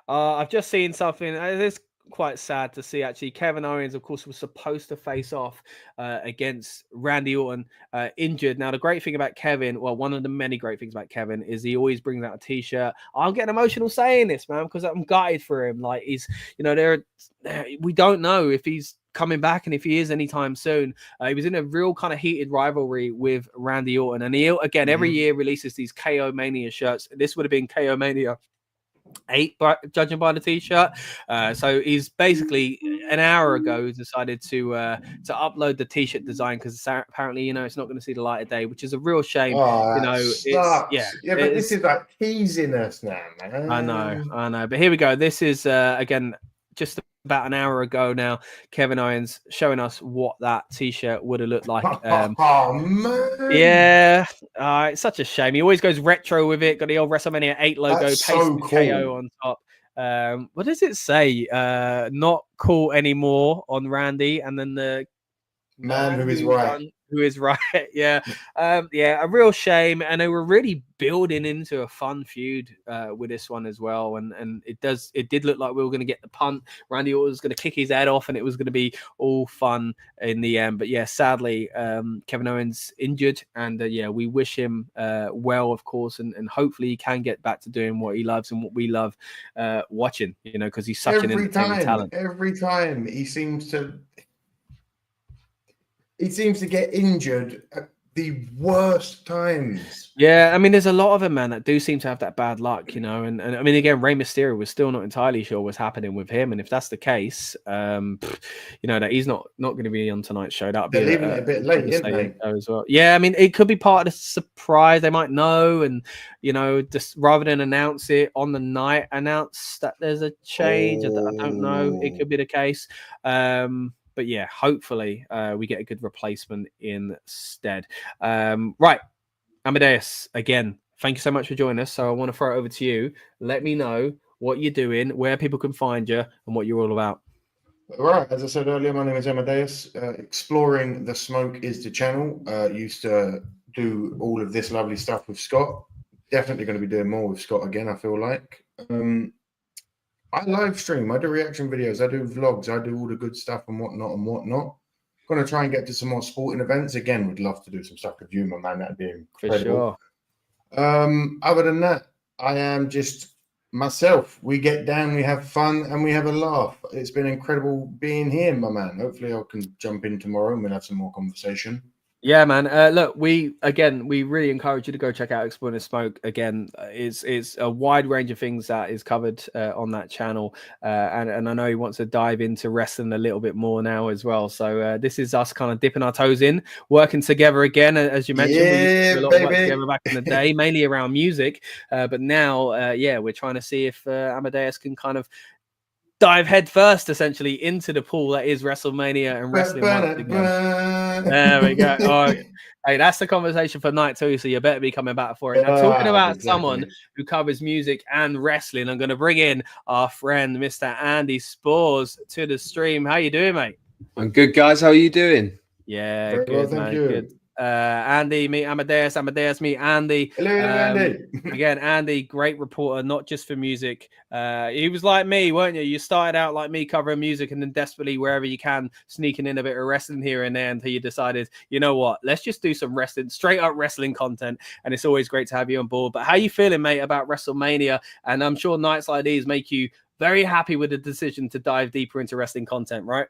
I've just seen something. It's quite sad to see, actually. Kevin Owens, of course, was supposed to face off against Randy Orton, injured. Now, the great thing about Kevin, well, one of the many great things about Kevin is he always brings out a t-shirt. I'm getting emotional saying this, man, because I'm gutted for him. Like, he's, we don't know if he's coming back and if he is anytime soon. He was in a real kind of heated rivalry with Randy Orton, and he again every year releases these KO Mania shirts. This would have been KO Mania 8, judging by the t-shirt. So he's basically an hour ago decided to upload the t-shirt design, because apparently it's not going to see the light of day, which is a real shame. But this is like teasing us now, man. I know, but here we go. This is again just about an hour ago now, Kevin Owens showing us what that t-shirt would have looked like. Oh man, it's such a shame. He always goes retro with it. Got the old WrestleMania 8 logo, pasted so cool. KO on top. What does it say? Not cool anymore on Randy, and then the man who is right. Who is right? Yeah, a real shame. And they were really building into a fun feud with this one as well. And it did look like we were going to get the punt. Randy Orton was going to kick his head off, and it was going to be all fun in the end. But yeah, sadly, Kevin Owens injured, and we wish him well, of course, and hopefully he can get back to doing what he loves and what we love watching. Because he's such an entertaining talent. Every time he seems to get injured, the worst times. Yeah, I mean, there's a lot of them, man, that do seem to have that bad luck, you know. And I mean, again, Rey Mysterio was still not entirely sure what's happening with him. And if that's the case, you know, that he's not going to be on tonight's show. That would be They're leaving it a bit late, isn't they? As well. Yeah, I mean, it could be part of the surprise. They might know, and you know, just rather than announce it on the night, announce that there's a change. I don't know. It could be the case. But yeah, hopefully we get a good replacement instead. Right. Amadeus, again, thank you so much for joining us. So I want to throw it over to you. Let me know what you're doing, where people can find you, and what you're all about. All right, as I said earlier, my name is Amadeus. Exploring the Smoke is the channel. Used to do all of this lovely stuff with Scott. Definitely going to be doing more with Scott again, I feel like. I live stream. I do reaction videos. I do vlogs. I do all the good stuff and whatnot. Going to try and get to some more sporting events. Again, would love to do some stuff with you, my man. That'd be incredible. For sure. Other than that, I am just myself. We get down, we have fun, and we have a laugh. It's been incredible being here, my man. Hopefully I can jump in tomorrow and we'll have some more conversation. Yeah, man. Look, we really encourage you to go check out Exploring the Smoke. Again, it's a wide range of things that is covered on that channel, and I know he wants to dive into wrestling a little bit more now as well. So this is us kind of dipping our toes in, working together again, as you mentioned. Yeah, we used to do a lot of work baby. together back in the day, mainly around music, but now, yeah, we're trying to see if Amadeus can kind of dive head first, essentially, into the pool that is WrestleMania and wrestling once again. There we go. All right. Hey, that's the conversation for night 2, so you better be coming back for it. Now, talking about someone who covers music and wrestling, I'm going to bring in our friend, Mr. Andy Spores, to the stream. How you doing, mate? I'm good, guys. How are you doing? Yeah, Very good, well, thank man. you. Good. Andy, meet Amadeus. Amadeus, meet Andy. Hello, Andy. Again, Andy, great reporter, not just for music. He was like me, weren't you? You started out like me covering music and then desperately, wherever you can, sneaking in a bit of wrestling here and there until you decided, you know what, let's just do some wrestling, straight up wrestling content. And it's always great to have you on board. But how you feeling, mate, about WrestleMania? And I'm sure nights like these make you very happy with the decision to dive deeper into wrestling content, right?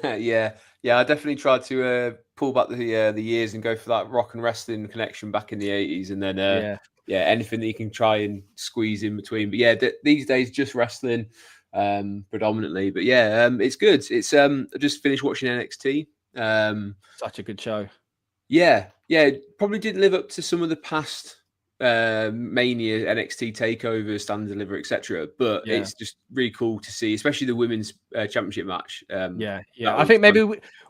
yeah, I definitely tried to pull back the years and go for that rock and wrestling connection back in the 80s, and then anything that you can try and squeeze in between. But yeah, these days just wrestling predominantly. But yeah, it's good. It's I just finished watching NXT. Such a good show. Yeah, probably didn't live up to some of the past Mania, NXT takeovers, stand and deliver, etc. But it's just really cool to see, especially the women's championship match. I think maybe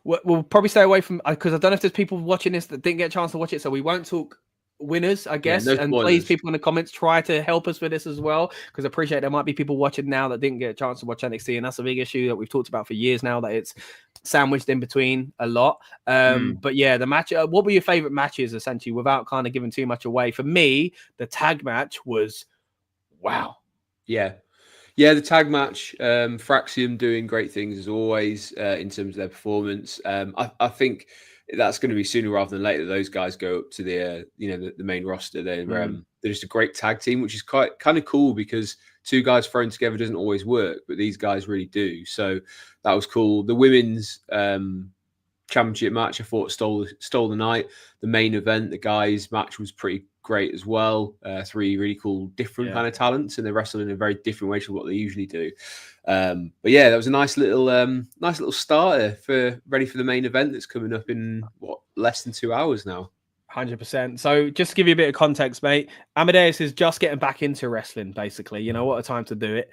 we'll probably stay away from, because I don't know if there's people watching this that didn't get a chance to watch it, so we won't talk winners, I guess. And please, people in the comments, try to help us with this as well, because I appreciate there might be people watching now that didn't get a chance to watch NXT, and that's a big issue that we've talked about for years now, that it's sandwiched in between a lot. But yeah, the match, what were your favorite matches, essentially, without kind of giving too much away? For me, the tag match was wow. Yeah, the tag match, Fraxium doing great things as always in terms of their performance. I think that's going to be sooner rather than later. Those guys go up to the main roster. They're just a great tag team, which is kind of cool, because two guys thrown together doesn't always work, but these guys really do. So that was cool. The women's championship match, I thought stole the night. The main event, the guys match, was pretty great as well. 3 really cool, different kind of talents, and they wrestle in a very different way to what they usually do. But yeah, that was a nice little starter ready for the main event that's coming up in less than 2 hours now. 100%. So just to give you a bit of context, mate, Amadeus is just getting back into wrestling, basically. You know, what a time to do it.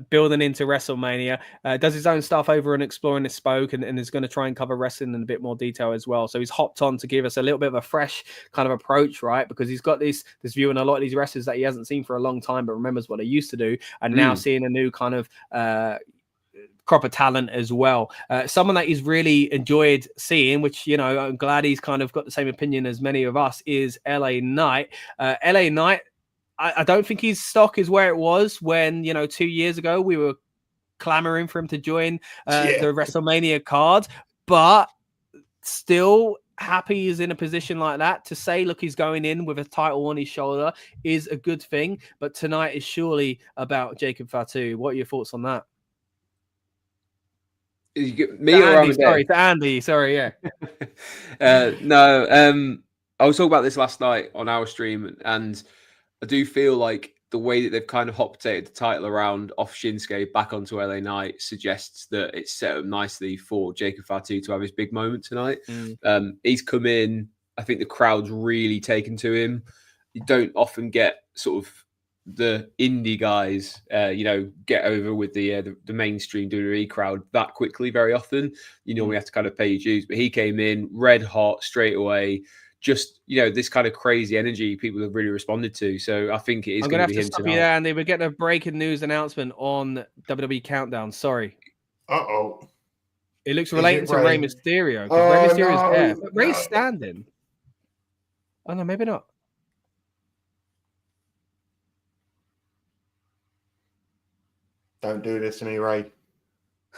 Building into WrestleMania. Does his own stuff over and Exploring the Spoke, and is going to try and cover wrestling in a bit more detail as well. So he's hopped on to give us a little bit of a fresh kind of approach, right? Because he's got this view on a lot of these wrestlers that he hasn't seen for a long time, but remembers what they used to do. And now seeing a new kind of crop of talent as well. Someone that he's really enjoyed seeing, which, you know, I'm glad he's kind of got the same opinion as many of us, is LA Knight. LA Knight, I don't think his stock is where it was when, 2 years ago we were clamoring for him to join the WrestleMania card, but still happy he's in a position like that. To say, look, he's going in with a title on his shoulder is a good thing, but tonight is surely about Jacob Fatu. What are your thoughts on that? Me or Andy, Amadeus? Sorry, yeah. No, I was talking about this last night on our stream, and I do feel like the way that they've kind of hot-potatoed the title around off Shinsuke back onto LA Knight suggests that it's set up nicely for Jacob Fatu to have his big moment tonight. He's come in. I think the crowd's really taken to him. You don't often get sort of the indie guys, get over with the mainstream WWE crowd that quickly very often. You normally have to kind of pay your dues. But he came in red hot straight away. Just, this kind of crazy energy people have really responded to. So I think it is going to be him stop tonight. you there, Andy. We're getting a breaking news announcement on WWE Countdown. Sorry. Uh-oh. It looks related to Rey Mysterio. Oh, Rey Mysterio's no, there. But Rey's no. standing. Oh, no, maybe not. Don't do this to me, Ray.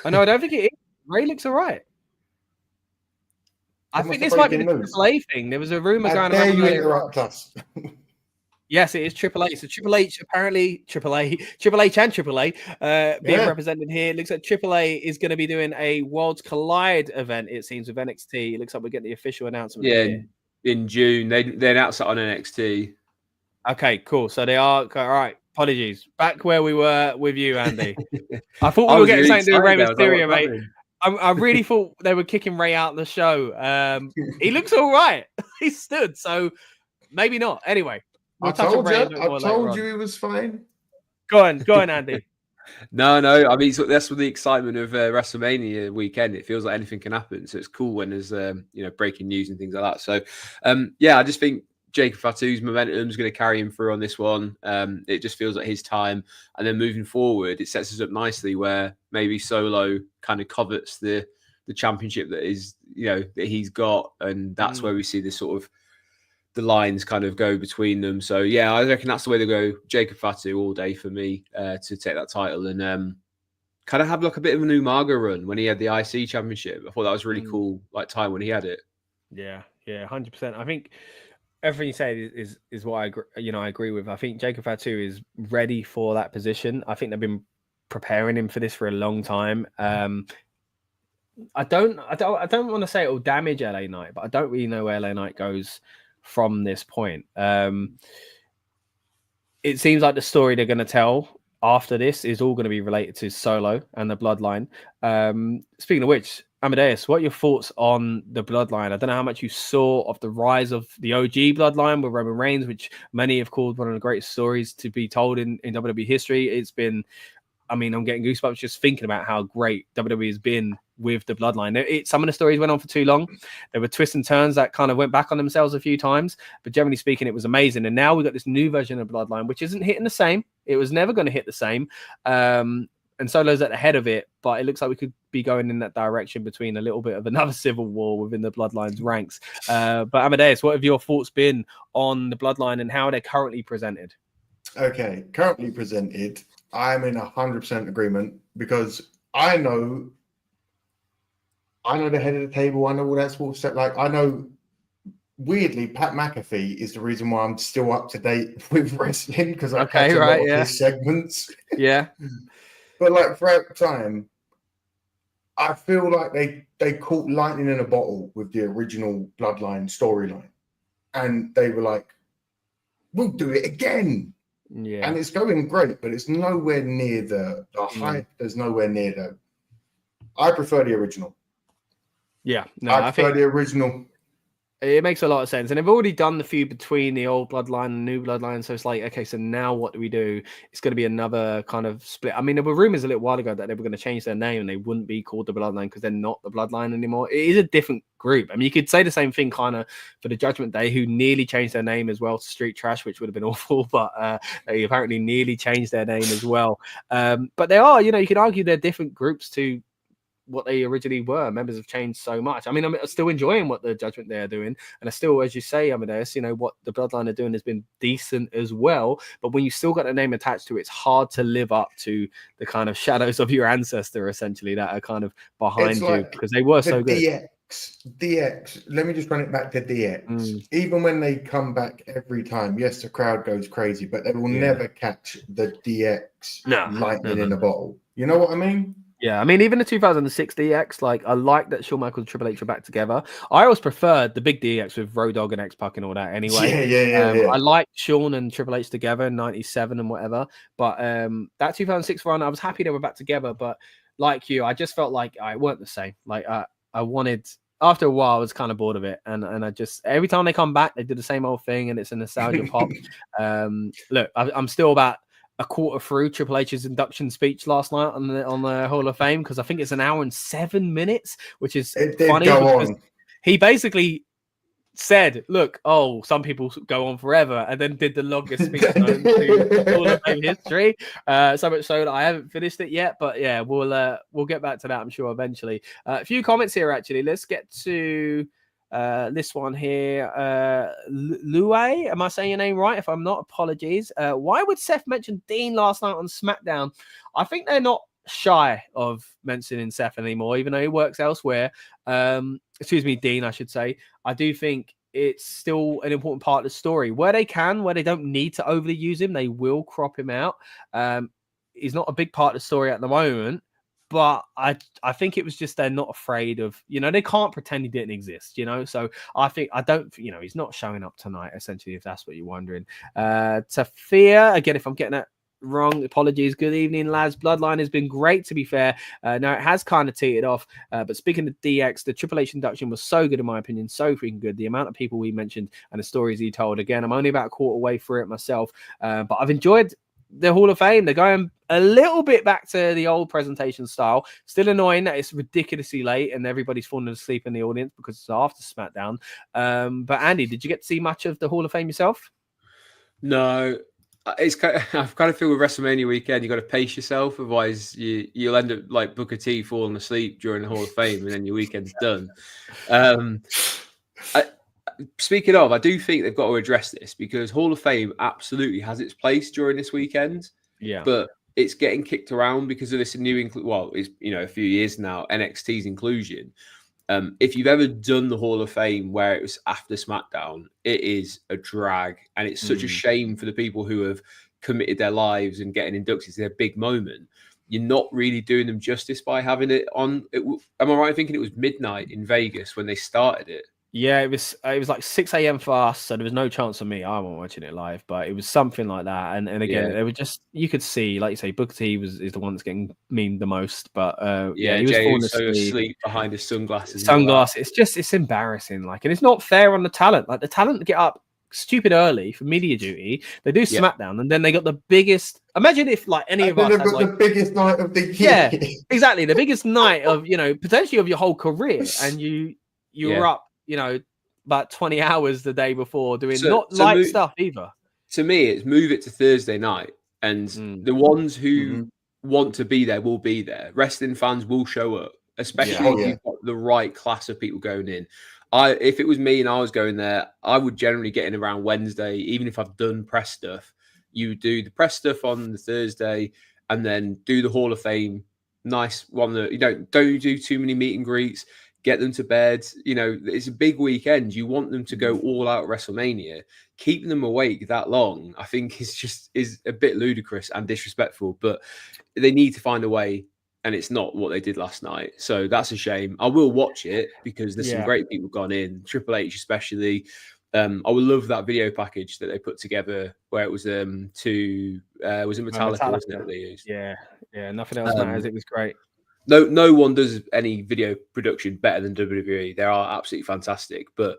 Oh, no, I don't think it is. Rey looks all right. I think this might be the Triple A thing. There was a rumor going around. You interrupt us. Yes, it is Triple A. So Triple H, apparently Triple H and Triple A being represented here. It looks like Triple A is going to be doing a Worlds Collide event, it seems, with NXT. It looks like we're getting the official announcement. Yeah, in June. They announced it on NXT. Okay, cool. So they are, all right. Apologies. Back where we were with you, Andy. I thought we were getting something to do with Rey Mysterio, mate. I really thought they were kicking Rey out of the show. He looks all right. He stood, so maybe not. Anyway, I told you he was fine. Go on, Andy. No. I mean, that's with the excitement of WrestleMania weekend. It feels like anything can happen. So it's cool when there's breaking news and things like that. So I just think Jacob Fatu's momentum is going to carry him through on this one. It just feels like his time. And then moving forward, it sets us up nicely where maybe Solo kind of covets the championship that is, that he's got. And that's where we see this sort of the lines kind of go between them. So, I reckon that's the way to go. Jacob Fatu all day for me to take that title and kind of have like a bit of an Umaga run when he had the IC championship. I thought that was really cool, like time when he had it. Yeah, 100%. I think everything you say is what I agree. I agree with. I think Jacob Fatu is ready for that position. I think they've been preparing him for this for a long time. I don't want to say it will damage LA Knight, but I don't really know where LA Knight goes from this point. It seems like the story they're going to tell after this is all going to be related to Solo and the Bloodline. Speaking of which, Amadeus, what are your thoughts on the Bloodline? I don't know how much you saw of the rise of the OG Bloodline with Roman Reigns, which many have called one of the greatest stories to be told in WWE history. It's been, I'm getting goosebumps just thinking about how great WWE has been with the Bloodline. Some of the stories went on for too long. There were twists and turns that kind of went back on themselves a few times, but generally speaking, it was amazing. And now we've got this new version of Bloodline, which isn't hitting the same. It was never going to hit the same. And Solo's at the head of it, but it looks like we could be going in that direction between a little bit of another civil war within the Bloodline's ranks. But Amadeus, what have your thoughts been on the Bloodline and how they're currently presented? Okay, currently presented, I'm in 100% agreement because I know the head of the table. I know all that sort of stuff. Like, I know, weirdly, Pat McAfee is the reason why I'm still up to date with wrestling because I catch a lot of his segments. Yeah. But like throughout time, I feel like they caught lightning in a bottle with the original Bloodline storyline. And they were like, we'll do it again. Yeah. And it's going great, but it's nowhere near the hype. There's nowhere near the... I prefer the original. Yeah. No, I prefer the original. It makes a lot of sense. And they've already done the feud between the old Bloodline and the new Bloodline. So it's like, okay, so now what do we do? It's going to be another kind of split. I mean, there were rumors a little while ago that they were going to change their name and they wouldn't be called the Bloodline because they're not the Bloodline anymore. It is a different group. I mean, you could say the same thing kind of for the Judgment Day, who nearly changed their name as well to Street Trash, which would have been awful, but they apparently nearly changed their name as well. But they are, you could argue they're different groups to what they originally were. Members have changed so much. I mean, I'm still enjoying what the Judgment Day are doing, and I still, as you say, Amadeus, what the Bloodline are doing has been decent as well. But when you still got a name attached to it, it's hard to live up to the kind of shadows of your ancestor, essentially, that are kind of behind you because they were so good. DX. Let me just run it back to DX. Even when they come back every time, yes, the crowd goes crazy, but they will never catch the DX lightning in a bottle. You know what I mean? Yeah, I mean, even the 2006 DX, like, I like that Shawn Michaels and Triple H are back together. I always preferred the big DX with Road Dogg and X-Pac and all that anyway. Yeah. I like Shawn and Triple H together in 97 and whatever. But that 2006 run, I was happy they were back together. But like you, I just felt like I weren't the same. Like, I wanted... After a while, I was kind of bored of it. And I just... Every time they come back, they do the same old thing, and it's a nostalgia pop. Look, I'm still about a quarter through Triple H's induction speech last night on the Hall of Fame, because I think it's an hour and 7 minutes, which is funny because he basically said, "Look, some people go on forever," and then did the longest speech known to Hall of Fame history. So much so that I haven't finished it yet, but yeah, we'll get back to that, I'm sure, eventually. A few comments here actually. Let's get to this one here. Lue, am I saying your name right? If I'm not, apologies. Why would Seth mention Dean last night on SmackDown? I think they're not shy of mentioning Seth anymore, even though he works elsewhere. Excuse me, Dean, I should say. I do think it's still an important part of the story. Where they can, where they don't need to overly use him, they will crop him out. He's not a big part of the story at the moment. But I think it was just they're not afraid of, they can't pretend he didn't exist, So he's not showing up tonight, essentially, if that's what you're wondering. Tafia, again, if I'm getting that wrong, apologies. Good evening, lads. Bloodline has been great, to be fair. Now, it has kind of teetered off. But speaking of DX, the Triple H induction was so good, in my opinion. So freaking good. The amount of people we mentioned and the stories he told. Again, I'm only about a quarter way through it myself. But I've enjoyed the Hall of Fame. They're going a little bit back to the old presentation style. Still annoying that it's ridiculously late and everybody's falling asleep in the audience because it's after SmackDown. But Andy, did you get to see much of the Hall of Fame yourself? No. I've kind of feel with WrestleMania weekend, you got to pace yourself, otherwise you'll end up like Booker T falling asleep during the Hall of Fame, and then your weekend's done. Speaking of, I do think they've got to address this, because Hall of Fame absolutely has its place during this weekend. Yeah, but it's getting kicked around because of this new it's a few years now, NXT's inclusion. If you've ever done the Hall of Fame where it was after SmackDown, it is a drag, and it's such a shame for the people who have committed their lives and getting inducted to their big moment. You're not really doing them justice by having it on. Am I right in thinking it was midnight in Vegas when they started it? Yeah, it was like 6 a.m. for us, so there was no chance for me. I wasn't watching it live, but it was something like that. And again, it was just, you could see, like you say, Booker T is the one that's getting memed the most. But he was falling asleep behind his sunglasses. It's embarrassing. Like, and it's not fair on the talent. Like, the talent get up stupid early for media duty. They do SmackDown, and then they got the biggest. Imagine if like any of us had got the biggest night of the year. Yeah, exactly, the biggest night of potentially of your whole career, and you were up. About 20 hours the day before doing light stuff either. To me, it's move it to Thursday night, and the ones who want to be there will be there. Wrestling fans will show up, especially if you've got the right class of people going in. If it was me and I was going there, I would generally get in around Wednesday, even if I've done press stuff. You do the press stuff on the Thursday, and then do the Hall of Fame. Nice one that you don't do too many meet and greets. Get them to bed. It's a big weekend. You want them to go all out at WrestleMania. Keeping them awake that long, I think, is a bit ludicrous and disrespectful. But they need to find a way, and it's not what they did last night. So that's a shame. I will watch it because there's some great people gone in. Triple H especially. I would love that video package that they put together where it was was it Metallica, wasn't it, that they used? Yeah. Nothing else matters. It was great. No one does any video production better than WWE. They are absolutely fantastic, but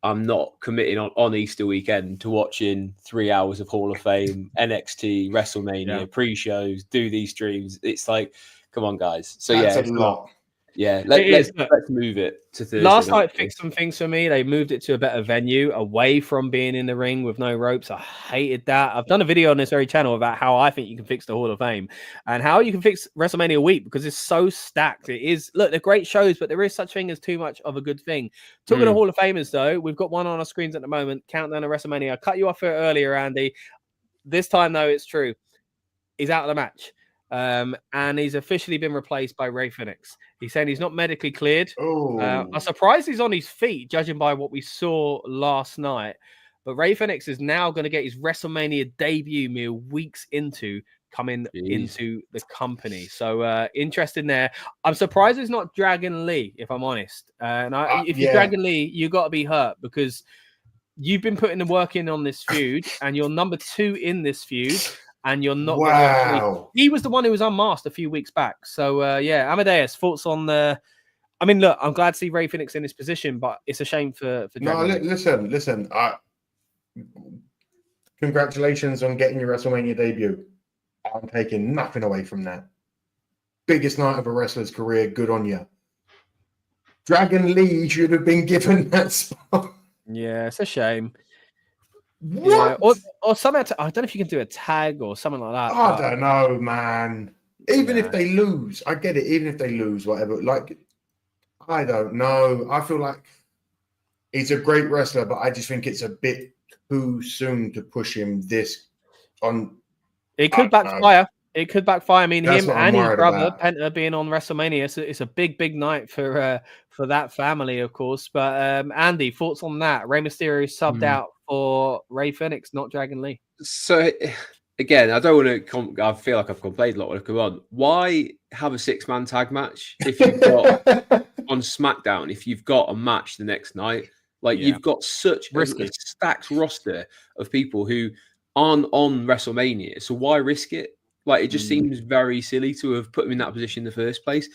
I'm not committing on Easter weekend to watching 3 hours of Hall of Fame, NXT, WrestleMania, pre-shows, do these streams. It's like, come on, guys. So that's a lot. Yeah, let's move it to Thursday. Last night fixed some things for me. They moved it to a better venue, away from being in the ring with no ropes. I hated that. I've done a video on this very channel about how I think you can fix the Hall of Fame and how you can fix WrestleMania week, because it's so stacked. It is, look, they're great shows, but there is such thing as too much of a good thing. Talking of Hall of Famers, though, we've got one on our screens at the moment. Countdown to WrestleMania. I cut you off here earlier, Andy. This time, though, it's true. He's out of the match. And he's officially been replaced by Rey Fenix. He's saying he's not medically cleared. I'm surprised he's on his feet, judging by what we saw last night. But Rey Fenix is now going to get his WrestleMania debut mere weeks into coming into the company. So interesting there. I'm surprised it's not Dragon Lee, if I'm honest. If you're Dragon Lee, you got to be hurt because you've been putting the work in on this feud, and you're number 2 in this feud, and you're not. Wow. He was the one who was unmasked a few weeks back. So yeah, Amadeus, thoughts on the. I mean, look, I'm glad to see Rey Fenix in this position, but it's a shame for Dragon Lee. Listen. Congratulations on getting your WrestleMania debut. I'm taking nothing away from that. Biggest night of a wrestler's career. Good on you. Dragon Lee should have been given that spot. Yeah, it's a shame. What? Yeah. Or somehow, I don't know if you can do a tag or something like that. I don't know, man. Even if they lose, I get it. Even if they lose, whatever. Like, I don't know. I feel like he's a great wrestler, but I just think it's a bit too soon to push him this on. It could backfire. It could backfire. I mean, That's him what I'm and his worried brother about. Penta being on WrestleMania, so it's a big night for that family, of course. But Andy, thoughts on that? Rey Mysterio subbed out for Rey Fenix, not Dragon Lee. So again, I don't want to. I feel like I've complained a lot. Come on, why have a 6-man tag match if you've got on SmackDown? If you've got a match the next night, like you've got such a stacked roster of people who aren't on WrestleMania, so why risk it? Like, it just seems very silly to have put him in that position in the first place.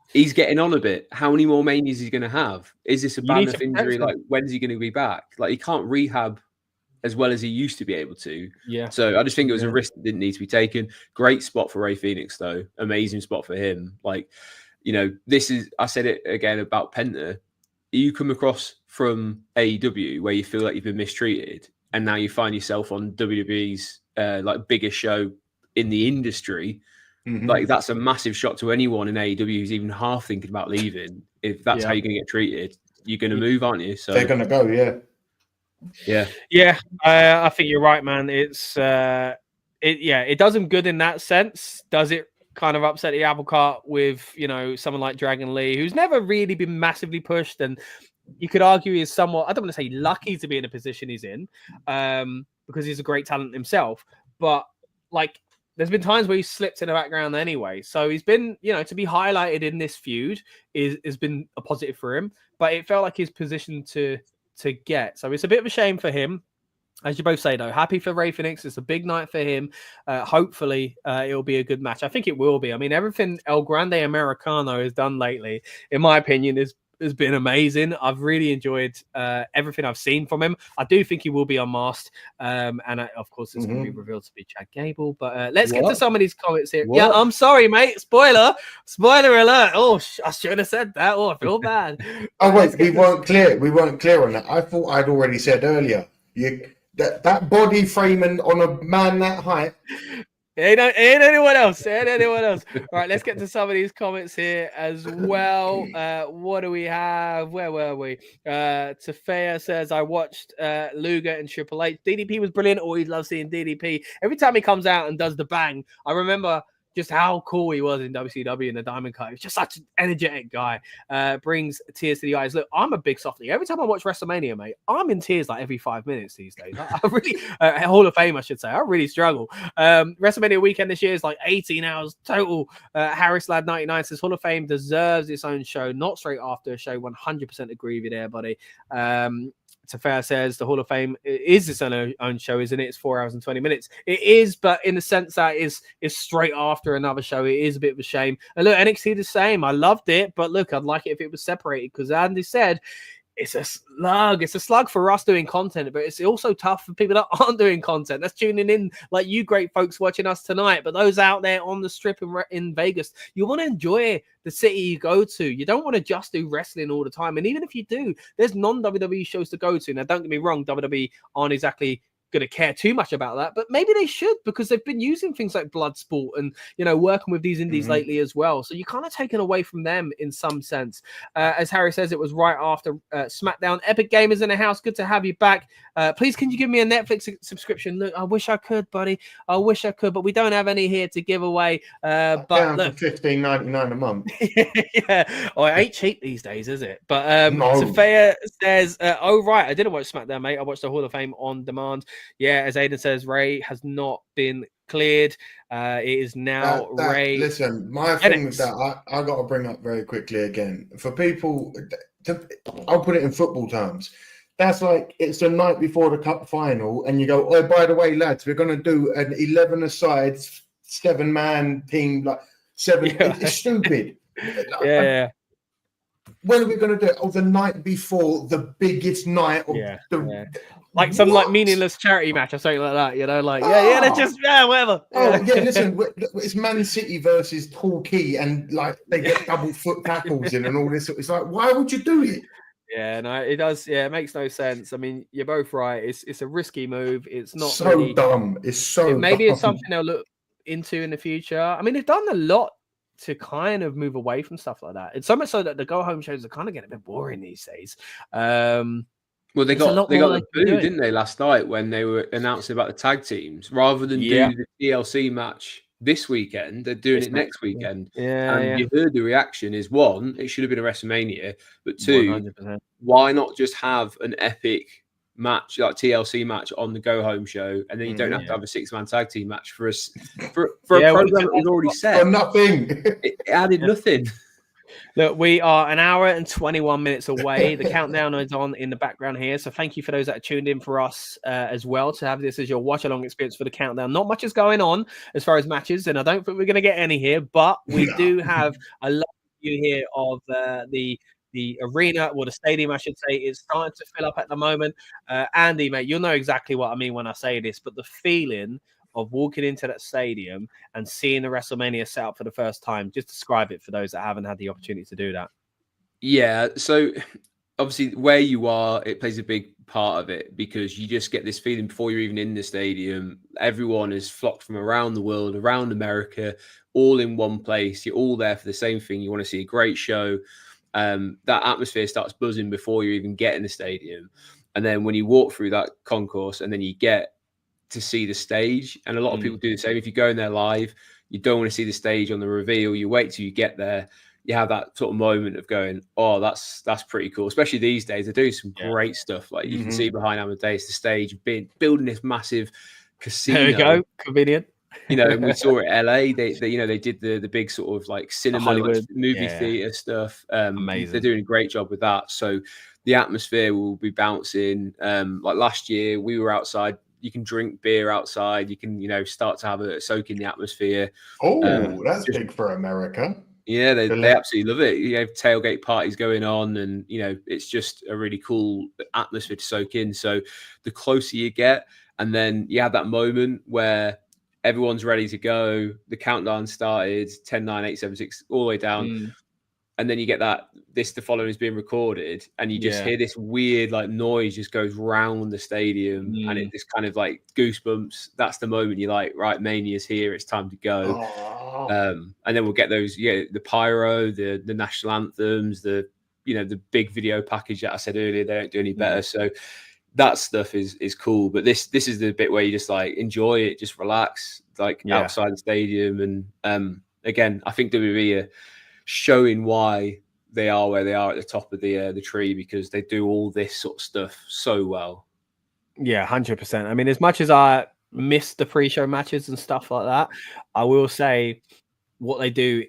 He's getting on a bit. How many more manias is he going to have? Is this a bad enough injury? Like, when's he going to be back? Like, he can't rehab as well as he used to be able to. Yeah. So I just think it was a risk that didn't need to be taken. Great spot for Rey Fenix, though. Amazing spot for him. Like, you know, this is, I said it again about Penta. You come across from AEW where you feel like you've been mistreated, and now you find yourself on WWE's like biggest show in the industry. Like, that's a massive shock to anyone in AEW who's even half thinking about leaving. If that's how you're going to get treated, you're going to move, aren't you? So they're going to go, yeah. I think you're right, man. It's it does him good in that sense. Does it kind of upset the apple cart with, you know, someone like Dragon Lee, who's never really been massively pushed, and you could argue he's somewhat, I don't want to say lucky to be in a position he's in, because he's a great talent himself, but like, there's been times where he's slipped in the background anyway. So he's been, you know, to be highlighted in this feud has been a positive for him, but it felt like his position to get. So it's a bit of a shame for him. As you both say, though, happy for Rey Fenix. It's a big night for him. Hopefully, it'll be a good match. I think it will be. I mean, everything El Grande Americano has done lately, in my opinion, has been amazing. I've really enjoyed everything I've seen from him. I do think he will be unmasked. Of course, it's going to be revealed to be Chad Gable. But let's get to some of these comments here. Yeah, I'm sorry, mate. Spoiler alert. Oh, I shouldn't have said that. Oh, I feel bad. Oh, wait, we weren't clear on that. I thought I'd already said earlier. That body framing on a man that height. Ain't anyone else. All right, let's get to some of these comments here as well. What do we have? Where were we? Tafea says, I watched Luger and Triple H. DDP was brilliant. Always love seeing DDP. Every time he comes out and does the bang, I remember just how cool he was in WCW in the Diamond Cut. He was just such an energetic guy. Brings tears to the eyes. Look, I'm a big softie. Every time I watch WrestleMania, mate, I'm in tears like every 5 minutes these days. I really, Hall of Fame, I should say. I really struggle. WrestleMania weekend this year is like 18 hours total. Harris Lad 99 says Hall of Fame deserves its own show, not straight after a show. 100% agree with you there, buddy. Tafea says the Hall of Fame is its own show, isn't it? It's 4 hours and 20 minutes. It is, but in the sense that it's straight after another show. It is a bit of a shame. And look, NXT the same. I loved it, but look, I'd like it if it was separated, because Andy said it's a slug. It's a slug for us doing content, but it's also tough for people that aren't doing content. That's tuning in, like you great folks watching us tonight. But those out there on the strip in Vegas, you want to enjoy the city you go to. You don't want to just do wrestling all the time. And even if you do, there's non-WWE shows to go to. Now, don't get me wrong, WWE aren't exactly going to care too much about that, but maybe they should, because they've been using things like Bloodsport and, you know, working with these indies lately as well. So you're kind of taken away from them in some sense. As Harry says, it was right after SmackDown. Epic Gamers in the house. Good to have you back. Please, can you give me a Netflix subscription? Look, I wish I could, buddy. I wish I could, but we don't have any here to give away. But look, $15.99 a month. Yeah. Oh, it ain't cheap these days, is it? But Sophia says, oh, right, I didn't watch SmackDown, mate. I watched the Hall of Fame on demand. Yeah, as Aiden says, Ray has not been cleared. It is now Ray. Listen, my thing with that, I got to bring up very quickly again. For people, I'll put it in football terms. That's like it's the night before the cup final, and you go, oh, by the way, lads, we're going to do an 11-a-side, 7-man team, like 7. Yeah. It's stupid. Yeah. When are we going to do it? Oh, the night before the biggest night of like some like meaningless charity match or something like that, you know, like they're just whatever. Listen, it's Man City versus Torquay, and like they get double foot tackles in and all this. It's like, why would you do it? Yeah, no, it does. Yeah, it makes no sense. I mean, you're both right. It's a risky move. It's not so really dumb. It's so maybe dumb. it's something they'll look into in the future. I mean, they've done a lot to kind of move away from stuff like that. It's so much so that the go home shows are kind of getting a bit boring these days. Well, they got the boo, didn't they, last night when they were announcing about the tag teams rather than do the TLC match this weekend. They're doing it next weekend. And you heard the reaction is, one, it should have been a WrestleMania, but two, 100%. why not just have an epic match like TLC match on the go home show, and then you don't have to have a 6-man tag team match for a program that was already set for nothing. It added nothing. Look, we are an hour and 21 minutes away. The countdown is on in the background here. So thank you for those that are tuned in for us as well to have this as your watch-along experience for the countdown. Not much is going on as far as matches, and I don't think we're going to get any here, but we do have a lot of you here of the arena, or the stadium, I should say, is starting to fill up at the moment. Andy, mate, you'll know exactly what I mean when I say this, but the feeling of walking into that stadium and seeing the WrestleMania set up for the first time, just describe it for those that haven't had the opportunity to do that. Yeah, so obviously where you are, it plays a big part of it, because you just get this feeling before you're even in the stadium. Everyone is flocked from around the world, around America, all in one place. You're all there for the same thing. You want to see a great show. That atmosphere starts buzzing before you even get in the stadium. And then when you walk through that concourse and then you get to see the stage, and a lot of people do the same. If you go in there live, you don't want to see the stage on the reveal. You wait till you get there. You have that sort of moment of going, oh, that's pretty cool. Especially these days, they're doing some great stuff. Like you can see behind Amadeus, the stage, building this massive casino. There we go, convenient. You know, and we saw it at LA. They did the big sort of like cinema, Hollywood movie theater stuff. Amazing. They're doing a great job with that. So the atmosphere will be bouncing. Like last year, we were outside. You can drink beer outside. You can, start to have a soak in the atmosphere. Oh, that's big for America. Yeah, they absolutely love it. You have tailgate parties going on, and it's just a really cool atmosphere to soak in. So the closer you get, and then you have that moment where everyone's ready to go. The countdown started, 10, 9, 8, 7, 6, all the way down. And then you get the following is being recorded, and you just hear this weird like noise just goes round the stadium, and it just kind of like goosebumps. That's the moment you're like, right, Mania's here, it's time to go. And then we'll get those, the pyro, the national anthems, the big video package that I said earlier. They don't do any better. So that stuff is cool. But this is the bit where you just like enjoy it, just relax, like outside the stadium. And again, I think WWE are showing why they are where they are at the top of the tree, because they do all this sort of stuff so well. Yeah, 100%. I mean, as much as I miss the pre-show matches and stuff like that, I will say what they do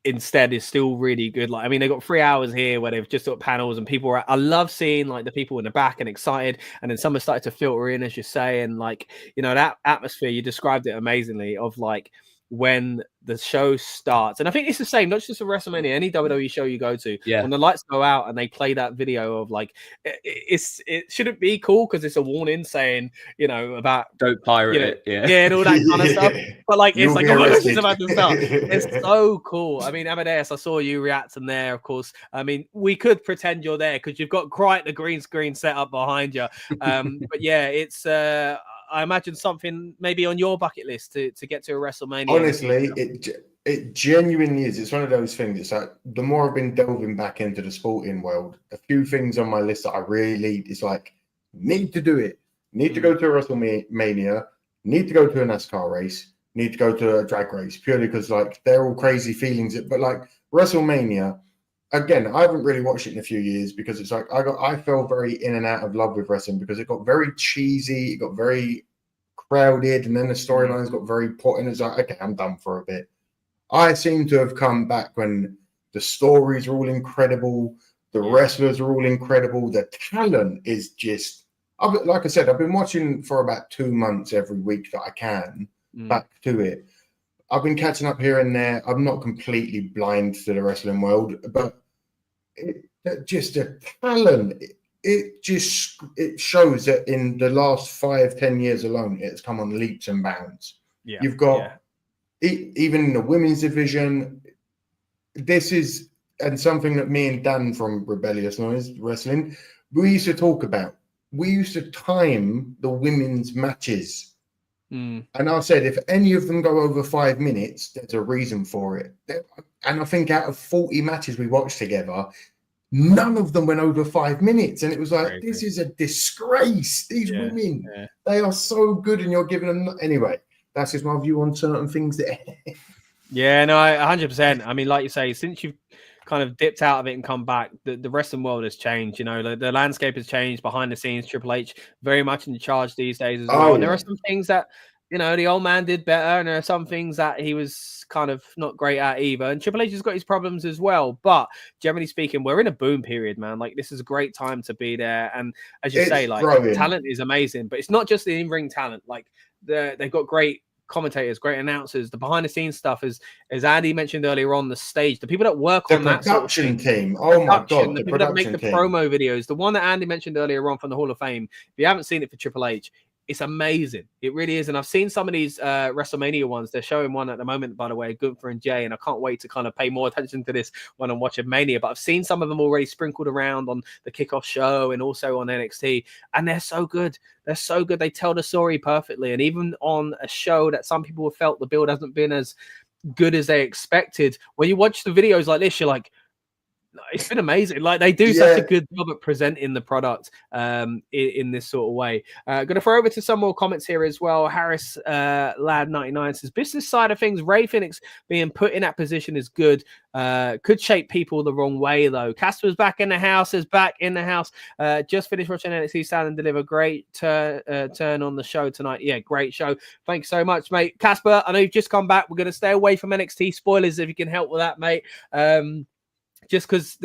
instead is still really good. Like, I mean, they got 3 hours here where they've just got panels and people are. I love seeing like the people in the back and excited, and then some have started to filter in, as you say, and like that atmosphere. You described it amazingly of like when the show starts, and I think it's the same, not just for WrestleMania, any WWE show you go to, when the lights go out and they play that video of like, it shouldn't be cool because it's a warning saying, about don't pirate it, and all that kind of stuff. But like, it's like, oh, it's about to start. It's so cool. I mean, Amadeus, I saw you reacting there, of course. I mean, we could pretend you're there because you've got quite the green screen set up behind you. But yeah, it's I imagine something maybe on your bucket list to get to a WrestleMania. Honestly, it genuinely is. It's one of those things. It's like the more I've been delving back into the sporting world, a few things on my list that I really, it's like, need to do it. Need to go to a WrestleMania. Need to go to a NASCAR race. Need to go to a drag race, purely because like they're all crazy feelings. But like WrestleMania, again, I haven't really watched it in a few years because it's like I fell very in and out of love with wrestling because it got very cheesy, it got very crowded, and then the storylines got very put in. It's like, okay, I'm done for a bit. I seem to have come back when the stories are all incredible, the wrestlers are all incredible, the talent is just, like I said, I've been watching for about 2 months every week that I can back to it. I've been catching up here and there. I'm not completely blind to the wrestling world, but just the talent, it shows that in the last 5-10 years alone, it's come on leaps and bounds. Yeah. You've got even in the women's division, this is, and something that me and Dan from Rebellious Noise Wrestling, we used to talk about. We used to time the women's matches. And I said, if any of them go over 5 minutes, there's a reason for it. And I think out of 40 matches we watched together, none of them went over 5 minutes. And it was like, this is a disgrace. These women, they are so good, and you're giving them... Anyway, that's just my view on certain things there. Yeah, no, 100%. I mean, like you say, since you've kind of dipped out of it and come back, the wrestling world has changed. You know, the landscape has changed behind the scenes. Triple H very much in charge these days as well. And there are some things that, you know, the old man did better, and there are some things that he was kind of not great at either. And Triple H has got his problems as well. But generally speaking, we're in a boom period, man. Like, this is a great time to be there. And as you say, like, talent is amazing, but it's not just the in-ring talent. Like, they've got great commentators, great announcers, the behind the scenes stuff, as Andy mentioned earlier on, the stage, the people that work on that production team. Oh my God, the people that make the promo videos, the one that Andy mentioned earlier on from the Hall of Fame. If you haven't seen it for Triple H, it's amazing. It really is. And I've seen some of these WrestleMania ones. They're showing one at the moment, by the way, Gunther and Jay, and I can't wait to kind of pay more attention to this when I'm watching Mania. But I've seen some of them already sprinkled around on the Kickoff show and also on NXT, and they're so good. They're so good. They tell the story perfectly. And even on a show that some people have felt the build hasn't been as good as they expected, when you watch the videos like this, you're like, it's been amazing. Like, they do such a good job at presenting the product in this sort of way. Going to throw over to some more comments here as well. Harris Lad 99 says, business side of things, Ray Phoenix being put in that position is good. Could shape people the wrong way though. Casper's back in the house. Just finished watching NXT Stand and Deliver. Great turn on the show tonight. Yeah, great show. Thanks so much, mate. Casper, I know you've just come back. We're going to stay away from NXT spoilers if you can help with that, mate. Just because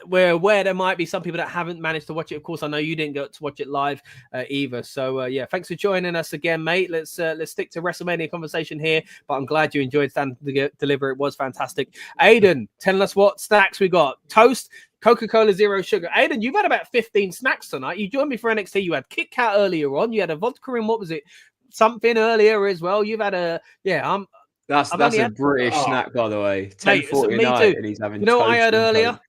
we're aware there might be some people that haven't managed to watch it. Of course, I know you didn't get to watch it live either. So yeah, thanks for joining us again, mate. Let's stick to WrestleMania conversation here. But I'm glad you enjoyed Stand and Deliver. It was fantastic. Aiden, telling us what snacks we got. Toast, Coca-Cola Zero Sugar. Aiden, you've had about 15 snacks tonight. You joined me for NXT. You had Kit Kat earlier on. You had a vodka and what was it? Something earlier as well. You've had a That's a British snack, by the way. 10:40 at night, and he's having. You know what I had earlier?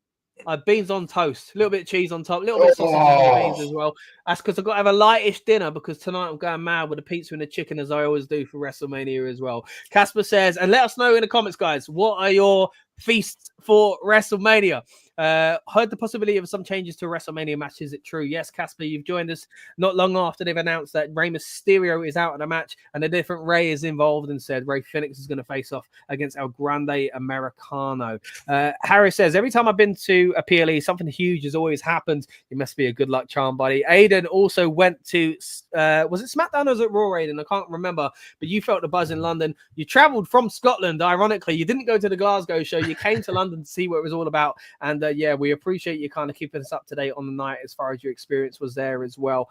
I had beans on toast, a little bit of cheese on top, a little bit of sausage and beans as well. That's because I've got to have a lightish dinner, because tonight I'm going mad with the pizza and the chicken, as I always do for WrestleMania as well. Casper says, and let us know in the comments, guys, what are your feasts for WrestleMania? Heard the possibility of some changes to WrestleMania match. Is it true? Yes, Casper, you've joined us not long after they've announced that Rey Mysterio is out of the match and a different Rey is involved, and said Rey Fenix is going to face off against El Grande Americano. Harry says, every time I've been to a PLE, something huge has always happened. It must be a good luck charm, buddy. Aiden also went to, was it SmackDown or was it Raw, Aiden? I can't remember, but you felt the buzz in London. You traveled from Scotland, ironically. You didn't go to the Glasgow show. You came to London to see what it was all about. And yeah, we appreciate you kind of keeping us up to date on the night as far as your experience was there as well.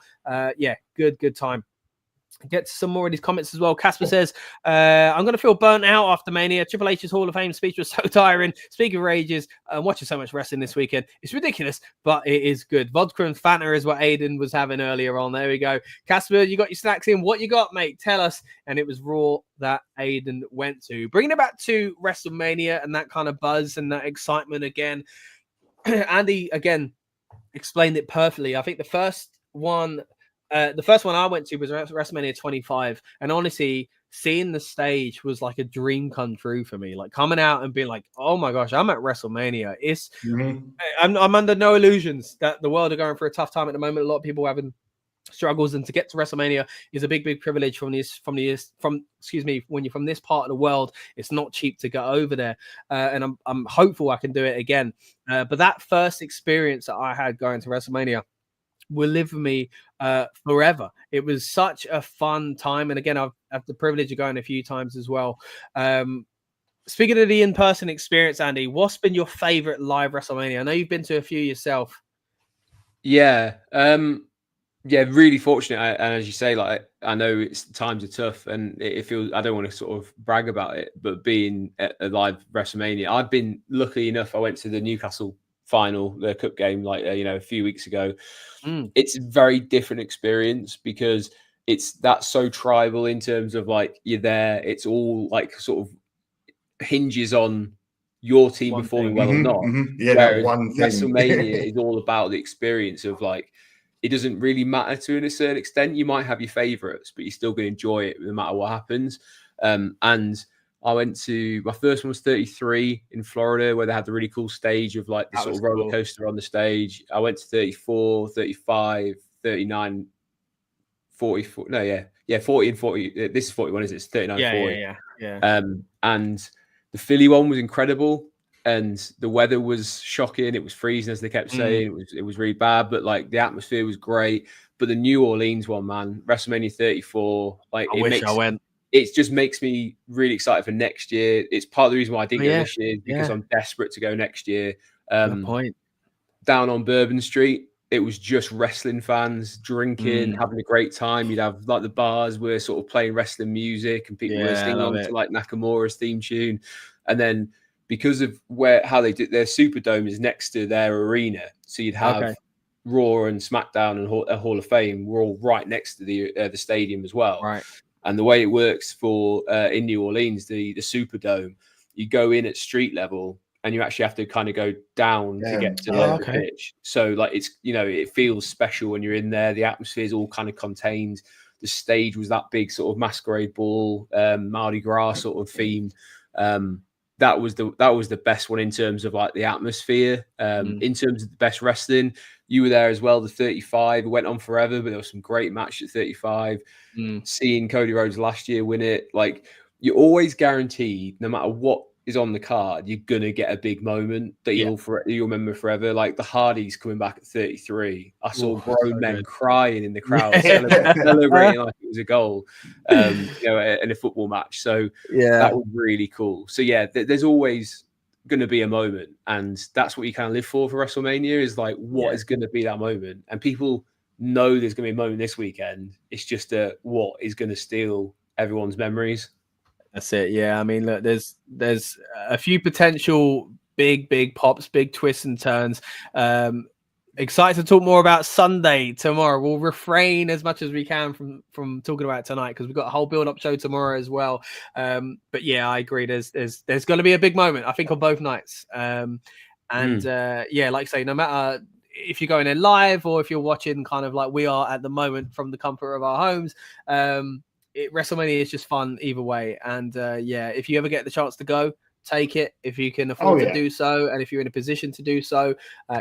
Yeah, good time. Get to some more of these comments as well. Casper says, I'm going to feel burnt out after Mania. Triple H's Hall of Fame speech was so tiring. Speaking of rages, watching so much wrestling this weekend, it's ridiculous, but it is good. Vodka and Fanta is what Aiden was having earlier on. There we go. Casper, you got your snacks in. What you got, mate? Tell us. And it was Raw that Aiden went to. Bringing it back to WrestleMania and that kind of buzz and that excitement again. Andy, again, explained it perfectly. I think the first one I went to was WrestleMania 25. And honestly, seeing the stage was like a dream come true for me. Like, coming out and being like, oh my gosh, I'm at WrestleMania. It's I'm under no illusions that the world are going through a tough time at the moment. A lot of people having struggles, and to get to WrestleMania is a big privilege when you're from this part of the world. It's not cheap to get over there, and I'm hopeful I can do it again. But that first experience that I had going to WrestleMania will live with me forever. It was such a fun time. And again, I've had the privilege of going a few times as well. Speaking of the in-person experience, Andy, what's been your favorite live WrestleMania? I know you've been to a few yourself. Yeah. Really fortunate. And as you say, like, I know times are tough and it feels, I don't want to sort of brag about it, but being at a live WrestleMania, I've been lucky enough. I went to the Newcastle final, the cup game, like, a few weeks ago. It's a very different experience because that's so tribal in terms of like, you're there. It's all like sort of hinges on your team performing well or not. Yeah, that one thing. WrestleMania is all about the experience of like, it doesn't really matter to a certain extent. You might have your favorites, but you're still going to enjoy it no matter what happens. And I went to, my first one was 33 in Florida, where they had the really cool stage of like the sort of roller coaster on the stage. I went to 34, 35, 39, 44. No, yeah, 40 and 40. This is 41, is it? It's 39, 40. Yeah. And the Philly one was incredible. And the weather was shocking. It was freezing, as they kept saying. It was really bad, but like the atmosphere was great. But the New Orleans one, man, WrestleMania 34, like I went. It just makes me really excited for next year. It's part of the reason why I didn't go this year, because I'm desperate to go next year. Good point. Down on Bourbon Street, it was just wrestling fans drinking, having a great time. You'd have like the bars were sort of playing wrestling music, and people were singing on to like Nakamura's theme tune, and then, because of how they did their Superdome is next to their arena, so you'd have Raw and SmackDown and Hall of Fame were all right next to the stadium as well. Right. And the way it works for in New Orleans, the Superdome, you go in at street level and you actually have to kind of go down to get to the pitch. So like it's, it feels special when you're in there. The atmosphere is all kind of contained. The stage was that big sort of masquerade ball, Mardi Gras sort of theme. That was the best one in terms of like the atmosphere. In terms of the best wrestling, you were there as well. The 35 went on forever, but there was some great matches at 35. Seeing Cody Rhodes last year win it, like, you're always guaranteed, no matter what is on the card, you're gonna get a big moment that you'll remember forever. Like the Hardys coming back at 33. I saw grown men crying in the crowd, celebrating like it was a goal, in a football match. So that was really cool. So there's always gonna be a moment, and that's what you kind of live for WrestleMania, is like what is gonna be that moment. And people know there's gonna be a moment this weekend. It's just what is gonna steal everyone's memories. That's it. Yeah. I mean, look, there's a few potential big pops, big twists and turns. Excited to talk more about Sunday tomorrow. We'll refrain as much as we can from talking about it tonight, because we've got a whole build-up show tomorrow as well. But yeah, I agree. There's going to be a big moment, I think, on both nights. Like I say, no matter if you're going in live or if you're watching kind of like we are at the moment from the comfort of our homes, WrestleMania is just fun either way. And if you ever get the chance to go, take it if you can afford to do so, and if you're in a position to do so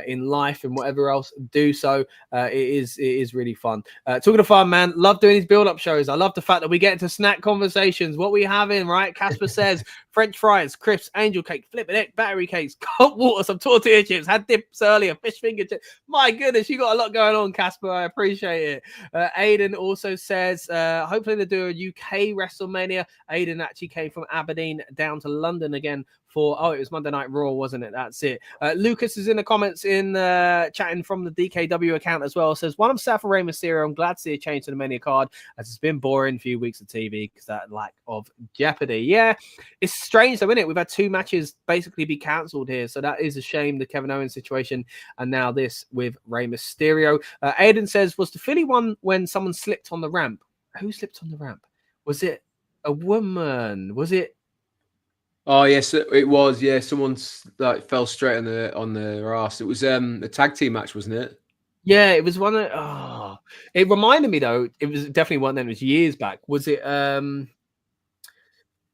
in life and whatever else, do so. It is really fun. Talking of fun, man, love doing these build-up shows. I love the fact that we get into snack conversations. What we having, right? Casper says French fries, crisps, angel cake, flipping egg, battery cakes, cold water, some tortilla chips, had dips earlier, fish finger chips. My goodness, you got a lot going on, Casper. I appreciate it. Aiden also says hopefully they do a UK WrestleMania. Aiden actually came from Aberdeen down to London again for it was Monday Night Raw, wasn't it? That's it. Lucas is in the comments in chatting from the DKW account as well. Says, one, I'm sad for Rey Mysterio. I'm glad to see a change to the Mania card, as it's been boring few weeks of TV because that lack of jeopardy. Yeah, it's strange though, isn't it? We've had two matches basically be cancelled here, so that is a shame. The Kevin Owens situation, and now this with Rey Mysterio. Aiden says, was the Philly one when someone slipped on the ramp? Who slipped on the ramp? Was it a woman? Was it? Oh yes, it was. Yeah, someone like fell straight on their ass. It was a tag team match, wasn't it? Yeah, it was one. It reminded me though. It was definitely one. Then it was years back. Was it?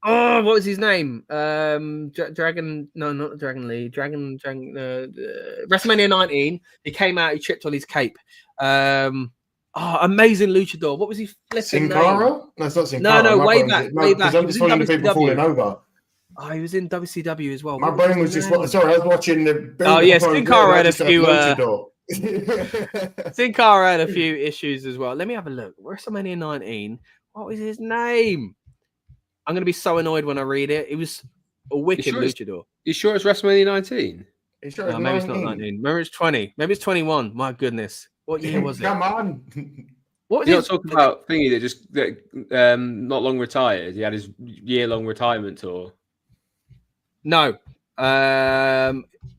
What was his name? Dragon? No, not Dragon Lee. Dragon. WrestleMania 19. He came out. He tripped on his cape. Amazing luchador. What was he flipping? Sin Cara? No, it's not Sin Cara. No, way back. I'm just following the people falling over. Oh, he was in WCW as well. My brain was just sorry. I was watching the. Sin Cara had a few. Sin Cara had a few issues as well. Let me have a look. WrestleMania 19. What was his name? I'm going to be so annoyed when I read it. It was a wicked luchador. You sure it's WrestleMania 19? Sure Maybe it's not 19. Maybe it's 20. Maybe it's 21. My goodness. What year was it? Come on. What was You're not talking about thingy that just not long retired. He had his year-long retirement tour. No.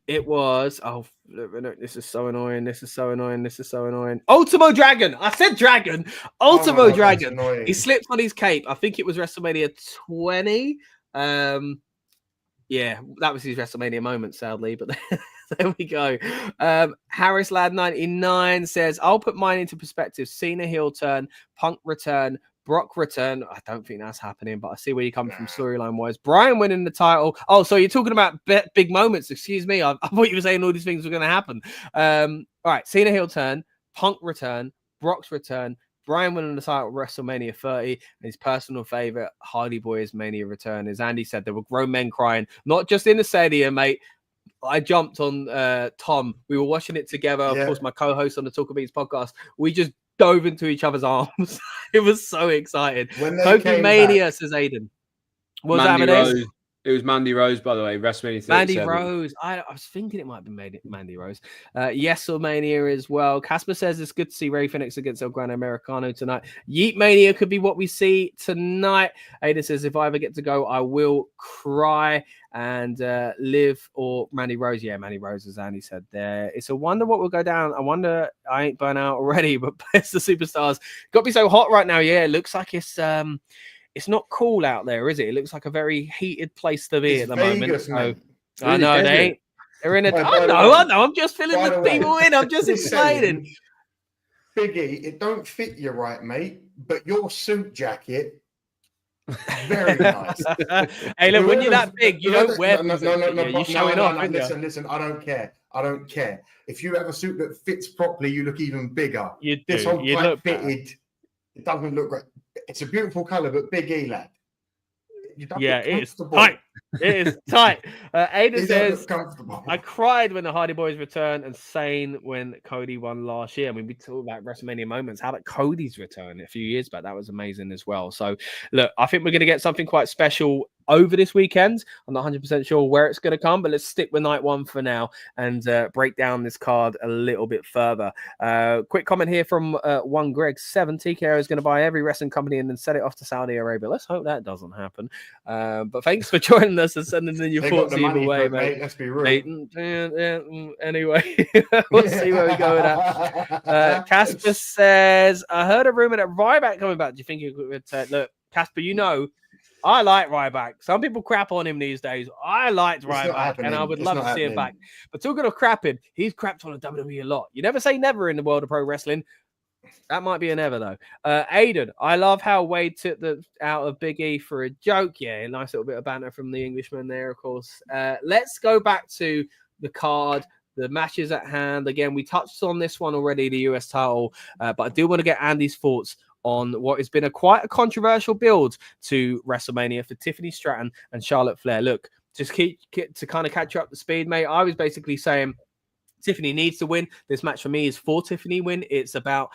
It was. Oh, this is so annoying. This is so annoying. This is so annoying. Ultimo Dragon. I said Dragon. Ultimo Dragon. He slipped on his cape. I think it was WrestleMania 20. Yeah, that was his WrestleMania moment, sadly, but there we go. Harris Lad 99 says, I'll put mine into perspective. Cena heel turn, Punk return, Brock return. I don't think that's happening, but I see where you come from storyline wise. Brian winning the title. Oh, so you're talking about big moments. Excuse me. I thought you were saying all these things were going to happen. All right, Cena heel turn, Punk return, Brock's return, Brian winning the title at WrestleMania 30, and his personal favorite, Hardy Boys Mania return. As Andy said, there were grown men crying, not just in the stadium, mate. I jumped on Tom. We were watching it together. Of course, my co-host on the Talk of Beats podcast. We just dove into each other's arms. It was so exciting. Kofi Mania, says Aiden. Was that It was Mandy Rose, by the way. WrestleMania 37. Mandy Rose. I was thinking it might have been Mandy Rose. Mania as well. Casper says it's good to see Ray Phoenix against El Gran Americano tonight. Yeet Mania could be what we see tonight. Ada says, if I ever get to go, I will cry. And Liv or Mandy Rose. Yeah, Mandy Rose, as Andy said there. It's a wonder what will go down. I wonder, I ain't burnt out already, but it's the superstars. Got to be so hot right now. Yeah, it looks like it's not cool out there, is it? It looks like a very heated place to be at the Vegas, moment. So, I know they ain't. They're in a. I know. I'm just filling the people in. I'm just excited. Biggie, it don't fit you right, mate. But your suit jacket, very nice. Hey, look, when you're that big, you don't wear. No, you're showing off. Listen. I don't care. If you have a suit that fits properly, you look even bigger. You do. This whole You look fitted. It doesn't look great. It's a beautiful color, but Big E, lad. Yeah, it is tight. It is tight. Ada says, I cried when the Hardy Boys returned and sane when Cody won last year. I mean, we talk about WrestleMania moments. How about Cody's return a few years back? That was amazing as well. So, look, I think we're going to get something quite special over this weekend. I'm not 100% sure where it's going to come, but let's stick with night one for now and break down this card a little bit further. Quick comment here from one Greg 7. TKO is going to buy every wrestling company and then set it off to Saudi Arabia. Let's hope that doesn't happen. But thanks for joining us and sending in your thoughts either way, mate. Let's be real. Anyway, we'll see where we go with that. Casper says, I heard a rumor that Ryback coming back. Do you think he would look, Casper, you know, I like Ryback. Some people crap on him these days. I liked Ryback, and I would love to see him back. But talking of crapping, he's crapped on a WWE a lot. You never say never in the world of pro wrestling. That might be a never, though. Aiden, I love how Wade took the out of Big E for a joke. Yeah, a nice little bit of banter from the Englishman there, of course. Let's go back to the card, the matches at hand. Again, we touched on this one already, the US title, but I do want to get Andy's thoughts on what has been quite a controversial build to WrestleMania for Tiffany Stratton and Charlotte Flair. Look, just keep to kind of catch you up to speed, mate. I was basically saying Tiffany needs to win. This match for me is for Tiffany win. It's about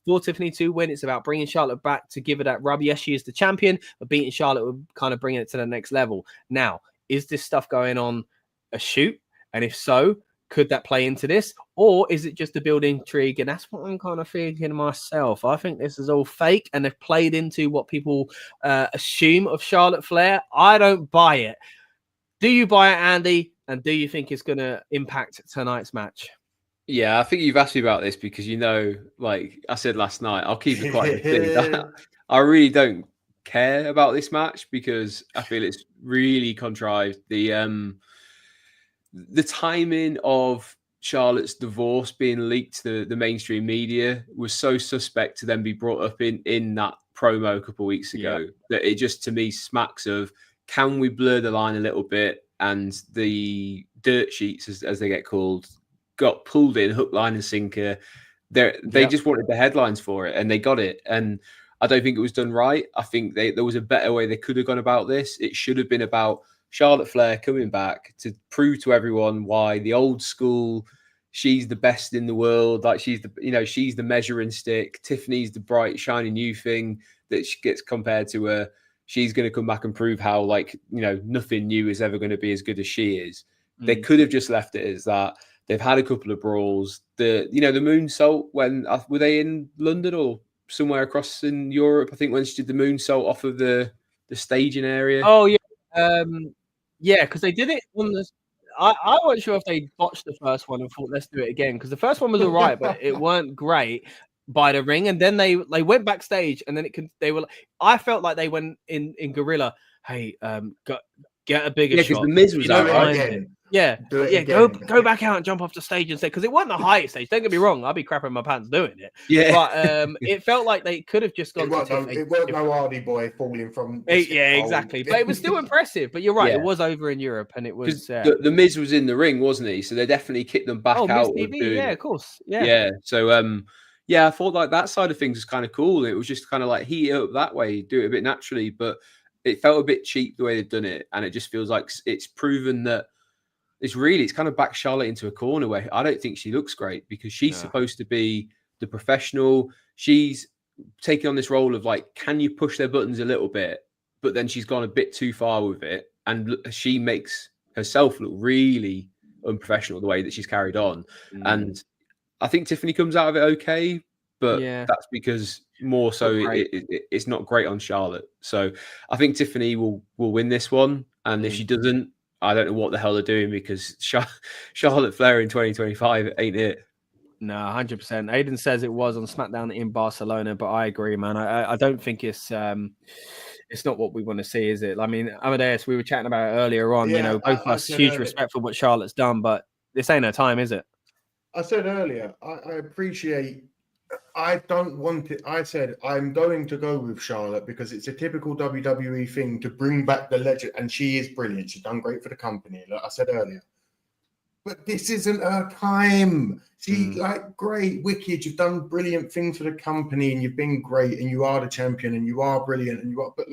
for Tiffany to win. It's about bringing Charlotte back to give her that rub. Yes, she is the champion, but beating Charlotte would kind of bring it to the next level. Now, is this stuff going on a shoot? And if so, could that play into this? Or is it just a build intrigue? And that's what I'm kind of thinking myself. I think this is all fake and they've played into what people assume of Charlotte Flair. I don't buy it. Do you buy it, Andy? And do you think it's going to impact tonight's match? Yeah, I think you've asked me about this because, you know, like I said last night, I'll keep it quite clear. I really don't care about this match because I feel it's really contrived. The timing of Charlotte's divorce being leaked to the mainstream media was so suspect to then be brought up in that promo a couple of weeks ago that it just, to me, smacks of, can we blur the line a little bit? And the dirt sheets, as they get called, got pulled in hook, line, and sinker. They just wanted the headlines for it, and they got it. And I don't think it was done right. I think there was a better way they could have gone about this. It should have been about Charlotte Flair coming back to prove to everyone why the old school she's the best in the world. Like she's the measuring stick. Tiffany's the bright, shiny new thing that she gets compared to her. She's going to come back and prove how nothing new is ever going to be as good as she is. They could have just left it as that. They've had a couple of brawls. The moonsault when were they in London or somewhere across in Europe? I think when she did the moonsault off of the staging area. Oh yeah, yeah, because they did it on the. I wasn't sure if they botched the first one and thought let's do it again because the first one was all right, but it weren't great by the ring. And then they went backstage and then I felt like they went in guerrilla. Hey, get a bigger shot. The Miz was out, right? Go back out and jump off the stage and say because it wasn't the highest stage. Don't get me wrong, I'd be crapping my pants doing it. Yeah, but it felt like they could have just gone. It wasn't no Hardy Boy falling from. Yeah, exactly. But it was still impressive. But you're right, it was over in Europe, and it was. The Miz was in the ring, wasn't he? So they definitely kicked them back out. Miz TV, yeah, of course, yeah. Yeah. So I thought like that side of things was kind of cool. It was just kind of like heat it up that way, do it a bit naturally, but it felt a bit cheap the way they've done it, and it just feels like it's proven that. It's kind of backed Charlotte into a corner where I don't think she looks great because she's supposed to be the professional. She's taking on this role of like, can you push their buttons a little bit? But then she's gone a bit too far with it. And she makes herself look really unprofessional the way that she's carried on. And I think Tiffany comes out of it okay, but that's because more so it's not great on Charlotte. So I think Tiffany will win this one. And if she doesn't, I don't know what the hell they're doing because Charlotte Flair in 2025 ain't it. No, 100%. Aiden says it was on SmackDown in Barcelona, but I agree, man. I don't think it's not what we want to see, is it? I mean, Amadeus, we were chatting about it earlier on. Both of us huge respect for what Charlotte's done, but this ain't her time, is it? I said earlier, I appreciate. I don't want it. I said I'm going to go with Charlotte because it's a typical WWE thing to bring back the legend, and she is brilliant. She's done great for the company, like I said earlier. But this isn't her time. Great, wicked. You've done brilliant things for the company, and you've been great, and you are the champion, and you are brilliant, and you are. But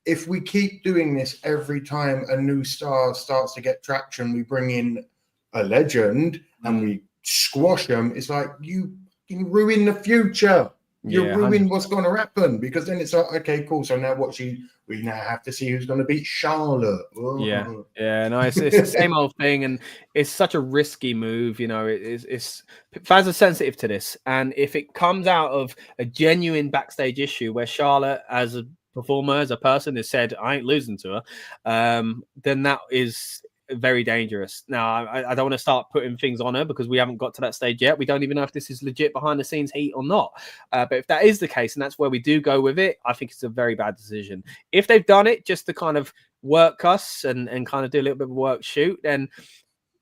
if we keep doing this every time a new star starts to get traction, we bring in a legend and we squash them. It's like you ruin the future. You ruin what's going to happen because then it's like, okay, cool. So now we now have to see who's going to beat Charlotte. Oh. Yeah. No, it's the same old thing, and it's such a risky move. It's fans are sensitive to this, and if it comes out of a genuine backstage issue where Charlotte, as a performer, as a person, has said, "I ain't losing to her," then that is very dangerous. Now, I don't want to start putting things on her because we haven't got to that stage yet. We don't even know if this is legit behind the scenes heat or not. But if that is the case, and that's where we do go with it, I think it's a very bad decision. If they've done it just to kind of work us and kind of do a little bit of a work shoot, then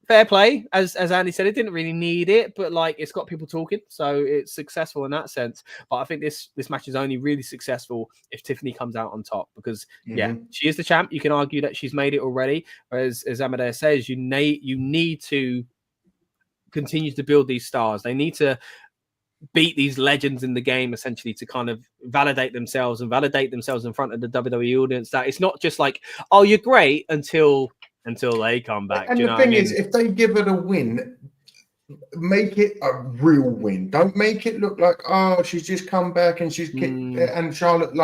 fair play. As Andy said, it didn't really need it, but it's got people talking, so it's successful in that sense. But I think this match is only really successful if Tiffany comes out on top because she is the champ. You can argue that she's made it already, as Amadeus says, you need to continue to build these stars. They need to beat these legends in the game essentially to kind of validate themselves in front of the WWE audience. That it's not just like, oh, you're great until they come back. And the thing is, if they give it a win, make it a real win. Don't make it look like, oh, she's just come back and she's and Charlotte,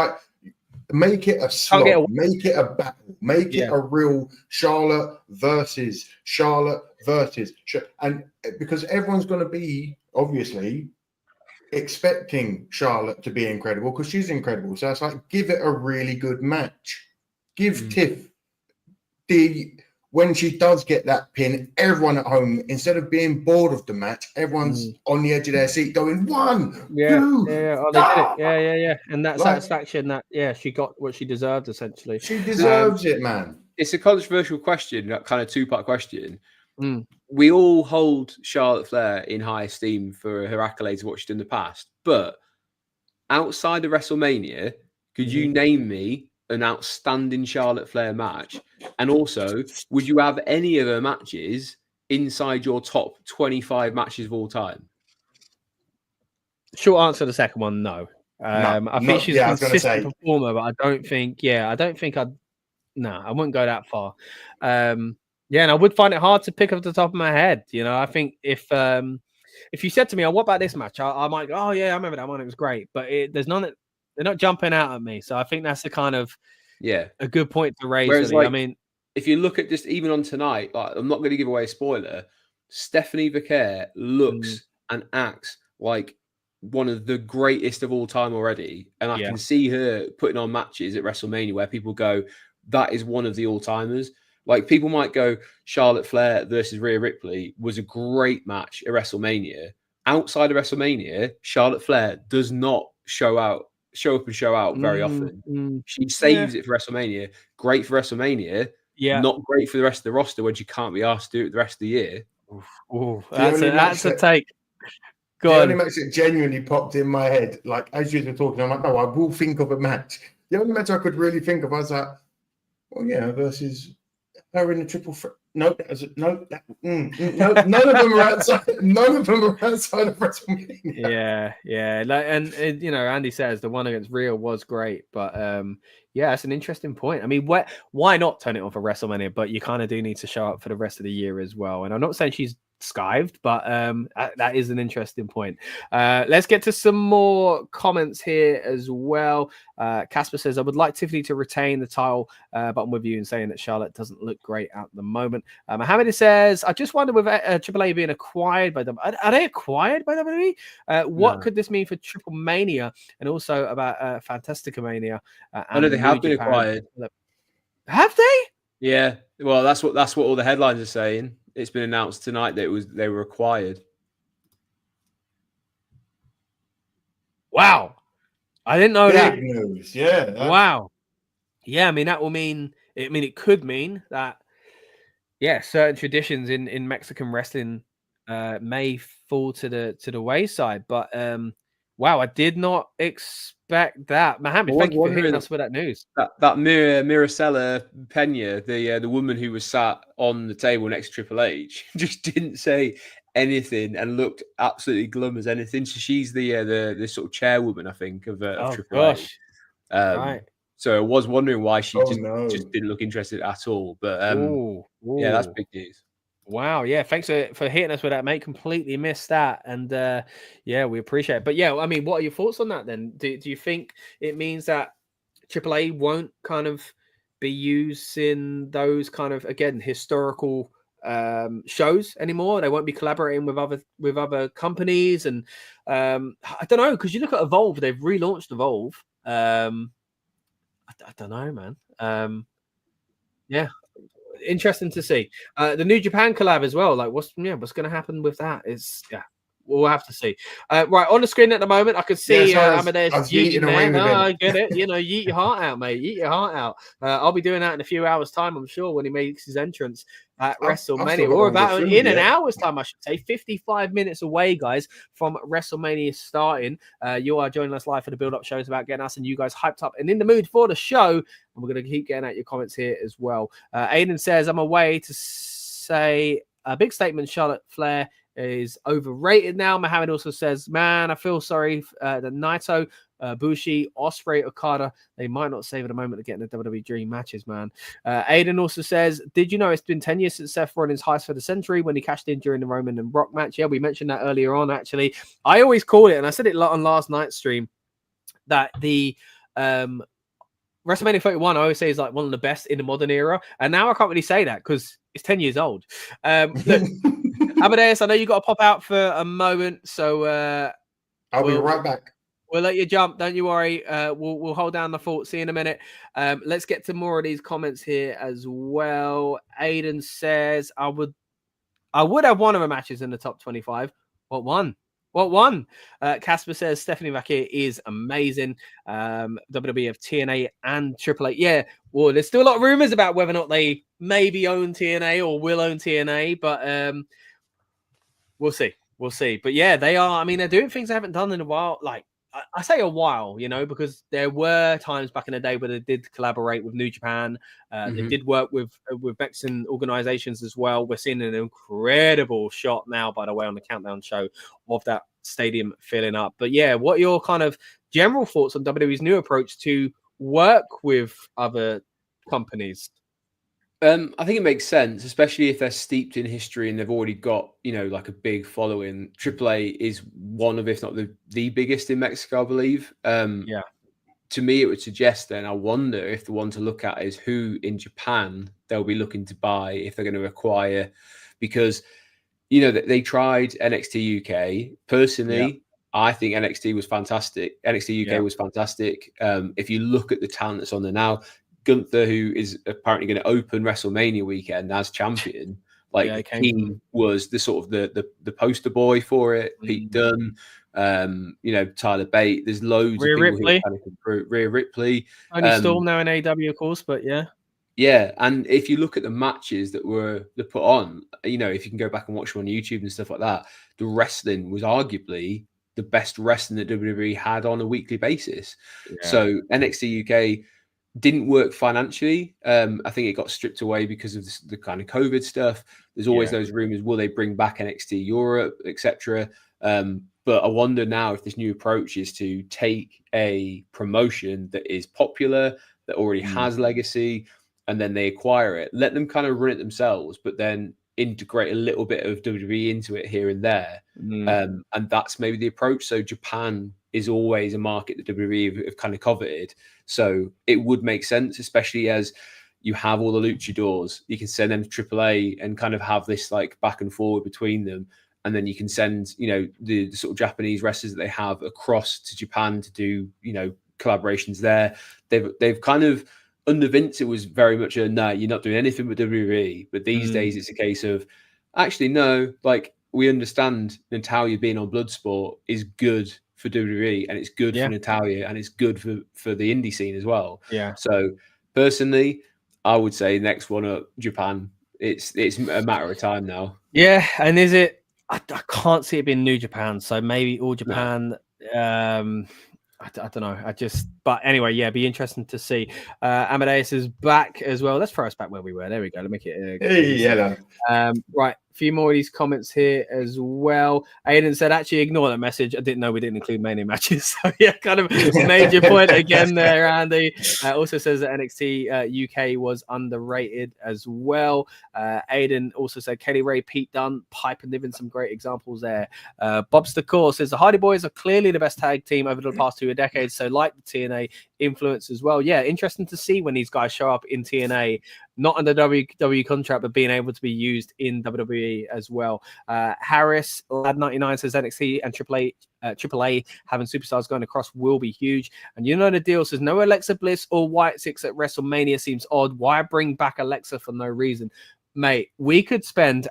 make it a slog, make it a battle, make it a real Charlotte versus. And because everyone's going to be, obviously, expecting Charlotte to be incredible because she's incredible. So it's like, give it a really good match. Give Tiff when she does get that pin, everyone at home, instead of being bored of the match, everyone's on the edge of their seat going, 1, 2, they did it. And that satisfaction that, she got what she deserved, essentially. She deserves it, man. It's a controversial question, that kind of two-part question. We all hold Charlotte Flair in high esteem for her accolades of what she's done in the past. But outside of WrestleMania, could you name me an outstanding Charlotte Flair match? And also, would you have any of her matches inside your top 25 matches of all time? Short answer to the second one, no. I think she's a consistent performer, but I wouldn't go that far. Yeah, and I would find it hard to pick off the top of my head. You know, I think if you said to me, "Oh, what about this match?" I might go, "Oh yeah, I remember that one. It was great." But there's none that they're not jumping out at me. So I think that's the kind of a good point to raise. Whereas, really. like, I mean, if you look at just even on tonight, like, I'm not going to give away a spoiler. Stephanie Vaquer looks and acts like one of the greatest of all time already, and I can see her putting on matches at WrestleMania where people go, "That is one of the all-timers." Like, people might go, Charlotte Flair versus Rhea Ripley was a great match at WrestleMania. Outside of WrestleMania, Charlotte Flair does not show up very often. She saves it for WrestleMania. Great for WrestleMania. Not great for the rest of the roster when she can't be asked to do it the rest of the year. That's a take. The only match that genuinely popped in my head, like as you were talking, I'm like, no, I will think of a match. The only match I could really think of, I was like, well, yeah, versus her in the triple threat. No, none of them are outside. None of them are outside of WrestleMania. Yeah. Like, and you know, Andy says the one against Rhea was great, but yeah, it's an interesting point. I mean, why not turn it on for WrestleMania? But you kind of do need to show up for the rest of the year as well. And I'm not saying she's skived, but that is an interesting point. Let's get to some more comments here as well. Casper says, I would like Tiffany to retain the title, but I'm with you in saying that Charlotte doesn't look great at the moment. Mohammed says, I just wonder with AAA being acquired by them, are they acquired by WWE? What could this mean for Triple Mania, and also about Fantastica Mania? I know they have been acquired. Have they? Yeah. Well, that's what all the headlines are saying. It's been announced tonight that they were acquired. Wow. I didn't know that. Big news. Yeah. Wow. Yeah, I mean, that will mean, it could mean that, certain traditions in Mexican wrestling may fall to the wayside. But wow, I did not expect that. Mohammed, thank you for hitting us with that news. That Miracela Pena, the woman who was sat on the table next to Triple H, just didn't say anything and looked absolutely glum as anything. So she's the sort of chairwoman, I think, of Triple H. Right. So I was wondering why she just didn't look interested at all. But yeah, that's big news. Wow, yeah, thanks for hitting us with that, mate. Completely missed that, and yeah, we appreciate it. But yeah, I mean, what are your thoughts on that then? Do you think it means that AAA won't kind of be using those kind of, again, historical shows anymore? They won't be collaborating with other companies, and I don't know, because you look at Evolve, they've relaunched Evolve. I don't know, man. Yeah. Interesting to see the New Japan collab as well. Like, what's going to happen with that? We'll have to see. Right, on the screen at the moment, I can see Amadeus yeeting there. I get it. You know, yeet your heart out, mate. Yeet your heart out. I'll be doing that in a few hours' time, I'm sure, when he makes his entrance at WrestleMania, or about in an hour's time, I should say. 55 minutes away, guys, from WrestleMania starting. You are joining us live for the build-up shows about getting us and you guys hyped up and in the mood for the show. And we're going to keep getting at your comments here as well. Aiden says, I'm away to say a big statement. Charlotte Flair is overrated now. Mohammed also says, man, I feel sorry that Naito, Bushi, Ospreay, Okada, they might not save at the moment of getting the WWE Dream matches, man. Aiden also says, did you know it's been 10 years since Seth Rollins' heist for the century when he cashed in during the Roman and Rock match? Yeah, we mentioned that earlier on, actually. I always called it, and I said it on last night's stream, that the WrestleMania 31, I always say, is like one of the best in the modern era. And now I can't really say that because it's 10 years old. Look, Amadeus, I know you got to pop out for a moment, so I'll be right back. We'll let you jump. Don't you worry. We'll hold down the fort. See you in a minute. Let's get to more of these comments here as well. Aiden says, I would have one of the matches in the top 25. What one? Casper says Stephanie Vaquer is amazing. WWE have TNA and AAA. Yeah, well, there's still a lot of rumors about whether or not they maybe own TNA or will own TNA, but we'll see. But yeah, they are. I mean, they're doing things they haven't done in a while. Like, I say a while, you know, because there were times back in the day where they did collaborate with New Japan. They did work with Mexican organizations as well. We're seeing an incredible shot now, by the way, on the Countdown show of that stadium filling up. But yeah, what are your kind of general thoughts on WWE's new approach to work with other companies? I think it makes sense, especially if they're steeped in history and they've already got, like a big following. AAA is one of, if not the biggest in Mexico, I believe. Yeah. To me, it would suggest then, I wonder if the one to look at is who in Japan they'll be looking to buy if they're going to acquire, because, they tried NXT UK. Personally, I think NXT was fantastic. NXT UK was fantastic. If you look at the talent that's on there now, Gunther, who is apparently going to open WrestleMania weekend as champion, he was the sort of the poster boy for it. Pete Dunne, Tyler Bate. There's loads of people who kind of come through. Rhea Ripley, only Storm now in AW, of course, but yeah. And if you look at the matches that were put on, if you can go back and watch them on YouTube and stuff like that, the wrestling was arguably the best wrestling that WWE had on a weekly basis. So NXT UK didn't work financially. I think it got stripped away because of the kind of COVID stuff. There's always those rumors, will they bring back NXT Europe, etc. But I wonder now if this new approach is to take a promotion that is popular, that already has legacy, and then they acquire it, let them kind of run it themselves, but then integrate a little bit of WWE into it here and there. And that's maybe the approach. So Japan is always a market that WWE have kind of coveted. So it would make sense, especially as you have all the luchadors. You can send them to AAA and kind of have this like back and forward between them. And then you can send, the sort of Japanese wrestlers that they have across to Japan to do, collaborations there. They've kind of, under Vince, it was very much a, no, you're not doing anything with WWE. But these days it's a case of, actually, no, like we understand Natalia being on Bloodsport is good for WWE and it's good for Natalia and it's good for the indie scene as well. Yeah. So personally, I would say next one up, Japan. It's a matter of time now. Yeah, and is it? I can't see it being New Japan, so maybe All Japan. No. I don't know. But anyway, be interesting to see. Amadeus is back as well. Let's throw us back where we were. There we go. Let me make it. Right. A few more of these comments here as well. Aiden said, actually, ignore that message. I didn't know we didn't include mania matches. So, kind of major point again there, Andy. Also says that NXT UK was underrated as well. Aiden also said, Kelly Ray, Pete Dunne, Pipe and Niven, some great examples there. Bobster Core says, the Hardy Boys are clearly the best tag team over the past 2 decades. So, like the TNA influence as well. Yeah, interesting to see when these guys show up in TNA, not under WWE contract, but being able to be used in WWE as well. Harris, Lad99 says NXT and AAA having superstars going across will be huge. And the deal says no Alexa Bliss or White Six at WrestleMania seems odd. Why bring back Alexa for no reason? Mate, we could spend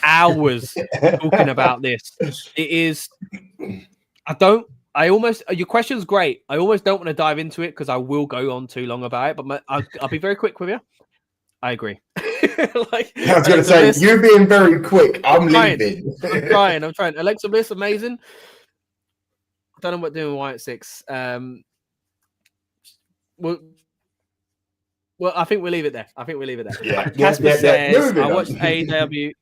hours talking about this. It is, your question's great. I almost don't want to dive into it because I will go on too long about it, but I'll be very quick with you. I agree. I was going to say, you're being very quick. I'm leaving. I'm trying. Alexa Bliss, amazing. I don't know what doing with White Six. Well, I think we'll leave it there. Casper says, I watched AEW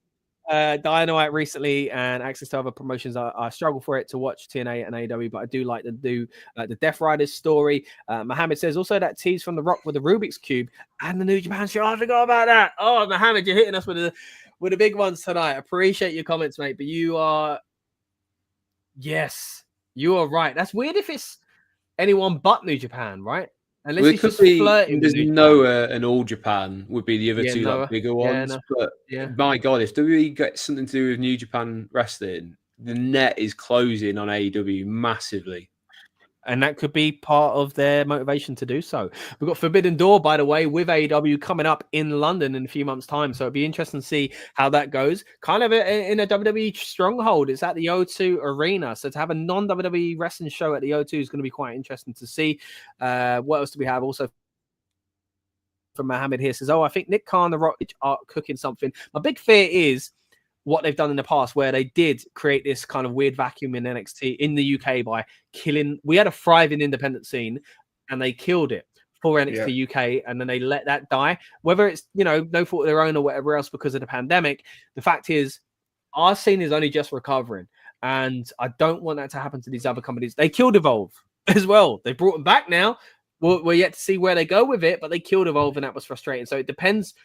Dynamite recently and access to other promotions. I struggle for it to watch TNA and AEW, but I do like to do the Death Riders story. Mohammed says also that tease from The Rock with the Rubik's Cube and the New Japan show. I forgot about that. Oh, Mohammed, you're hitting us with the big ones tonight. Appreciate your comments, mate. But you are right. That's weird if it's anyone but New Japan, right? Unless well, he's just flirting. There's Noah and All Japan would be the other two like bigger ones. But my God, if WWE gets something to do with New Japan wrestling, the net is closing on AEW massively. And that could be part of their motivation to do so. We've got Forbidden Door, by the way, with AEW coming up in London in a few months' time. So it'd be interesting to see how that goes. Kind of in a WWE stronghold. It's at the O2 Arena. So to have a non-WWE wrestling show at the O2 is going to be quite interesting to see. What else do we have? Also from Mohammed here says, I think Nick Khan and The Rock are cooking something. My big fear is what they've done in the past, where they did create this kind of weird vacuum in NXT in the UK by killing. We had a thriving independent scene, and they killed it for NXT UK, and then they let that die. Whether it's no fault of their own or whatever else because of the pandemic, the fact is, our scene is only just recovering, and I don't want that to happen to these other companies. They killed Evolve as well. They brought them back now. We're yet to see where they go with it, but they killed Evolve, and that was frustrating. So it depends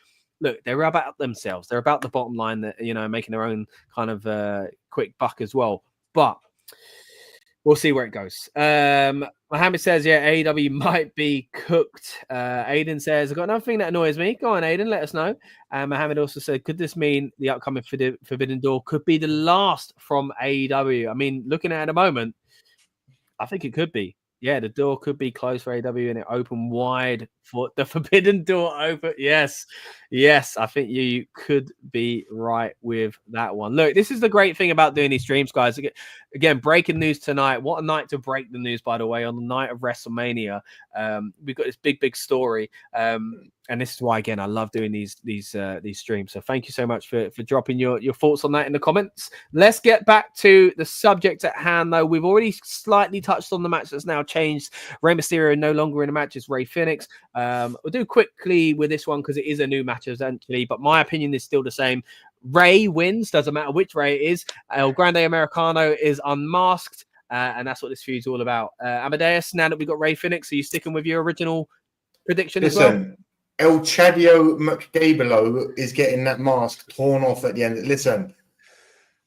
look, they're about themselves. They're about the bottom line, that making their own kind of quick buck as well. But we'll see where it goes. Mohammed says, yeah, AEW might be cooked. Aiden says, I've got another thing that annoys me. Go on, Aiden, let us know. Mohammed also said, could this mean the upcoming Forbidden Door could be the last from AEW? I mean, looking at it at the moment, I think it could be. Yeah, the door could be closed for AEW and it open wide for the Forbidden Door open. Yes, I think you could be right with that one. Look, this is the great thing about doing these streams, guys. Again, breaking news tonight. What a night to break the news, by the way, on the night of WrestleMania. We've got this big story. And this is why, again, I love doing these streams. So thank you so much for dropping your thoughts on that in the comments. Let's get back to the subject at hand, though. We've already slightly touched on the match that's now changed. Rey Mysterio no longer in the match. It's Rey Fenix. We'll do quickly with this one because it is a new match, essentially. But my opinion is still the same. Rey wins. Doesn't matter which Rey it is. El Grande Americano is unmasked. And that's what this feud's all about. Amadeus, now that we've got Rey Fenix, are you sticking with your original prediction as well? El Chadio McGabelo is getting that mask torn off at the end. Listen,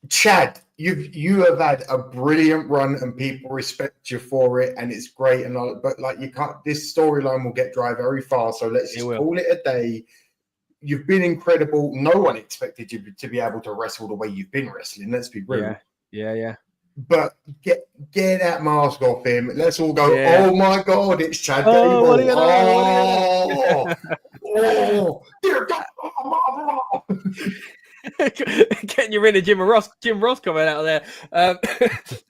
Chad, you have had a brilliant run and people respect you for it, and it's great. And all, but like you can't, this storyline will get dry very fast. So let's just call it a day. You've been incredible. No one expected you to be able to wrestle the way you've been wrestling. Let's be real. Yeah. But get that mask off him. Let's all go, oh my God, it's Chad Gable. Dear God. Getting you rid of Jim Ross coming out of there.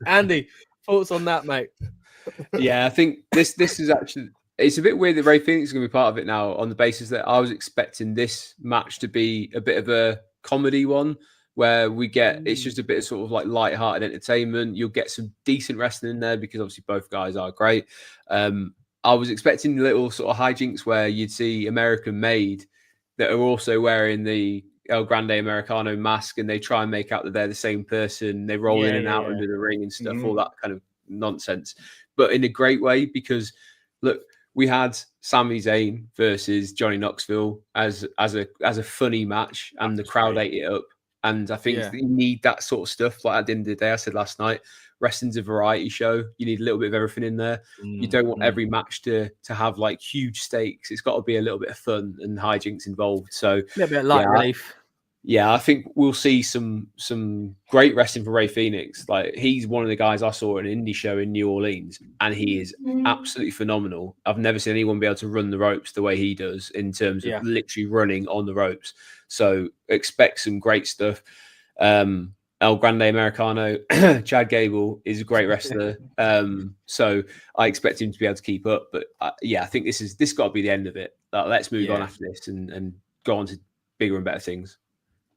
Andy, thoughts on that, mate? Yeah, I think this is actually, it's a bit weird that Rey Fenix is going to be part of it now, on the basis that I was expecting this match to be a bit of a comedy one, where we get, it's just a bit of sort of like light-hearted entertainment. You'll get some decent wrestling in there because obviously both guys are great. I was expecting little sort of hijinks where you'd see American-made that are also wearing the El Grande Americano mask, and they try and make out that they're the same person. They roll in and out under the ring and stuff, all that kind of nonsense, but in a great way, because look, we had Sami Zayn versus Johnny Knoxville as a funny match, and the crowd ate it up. And I think you need that sort of stuff. Like at the end of the day, I said last night, wrestling's a variety show. You need a little bit of everything in there. You don't want every match to have like huge stakes. It's got to be a little bit of fun and hijinks involved. So a little bit of light relief. Yeah, I think we'll see some great wrestling for Rey Fenix. Like, he's one of the guys I saw at an indie show in New Orleans, and he is absolutely phenomenal. I've never seen anyone be able to run the ropes the way he does, in terms of literally running on the ropes. So expect some great stuff. El Grande Americano, Chad Gable is a great wrestler. So I expect him to be able to keep up. But I think this got to be the end of it. Let's move on after this and go on to bigger and better things.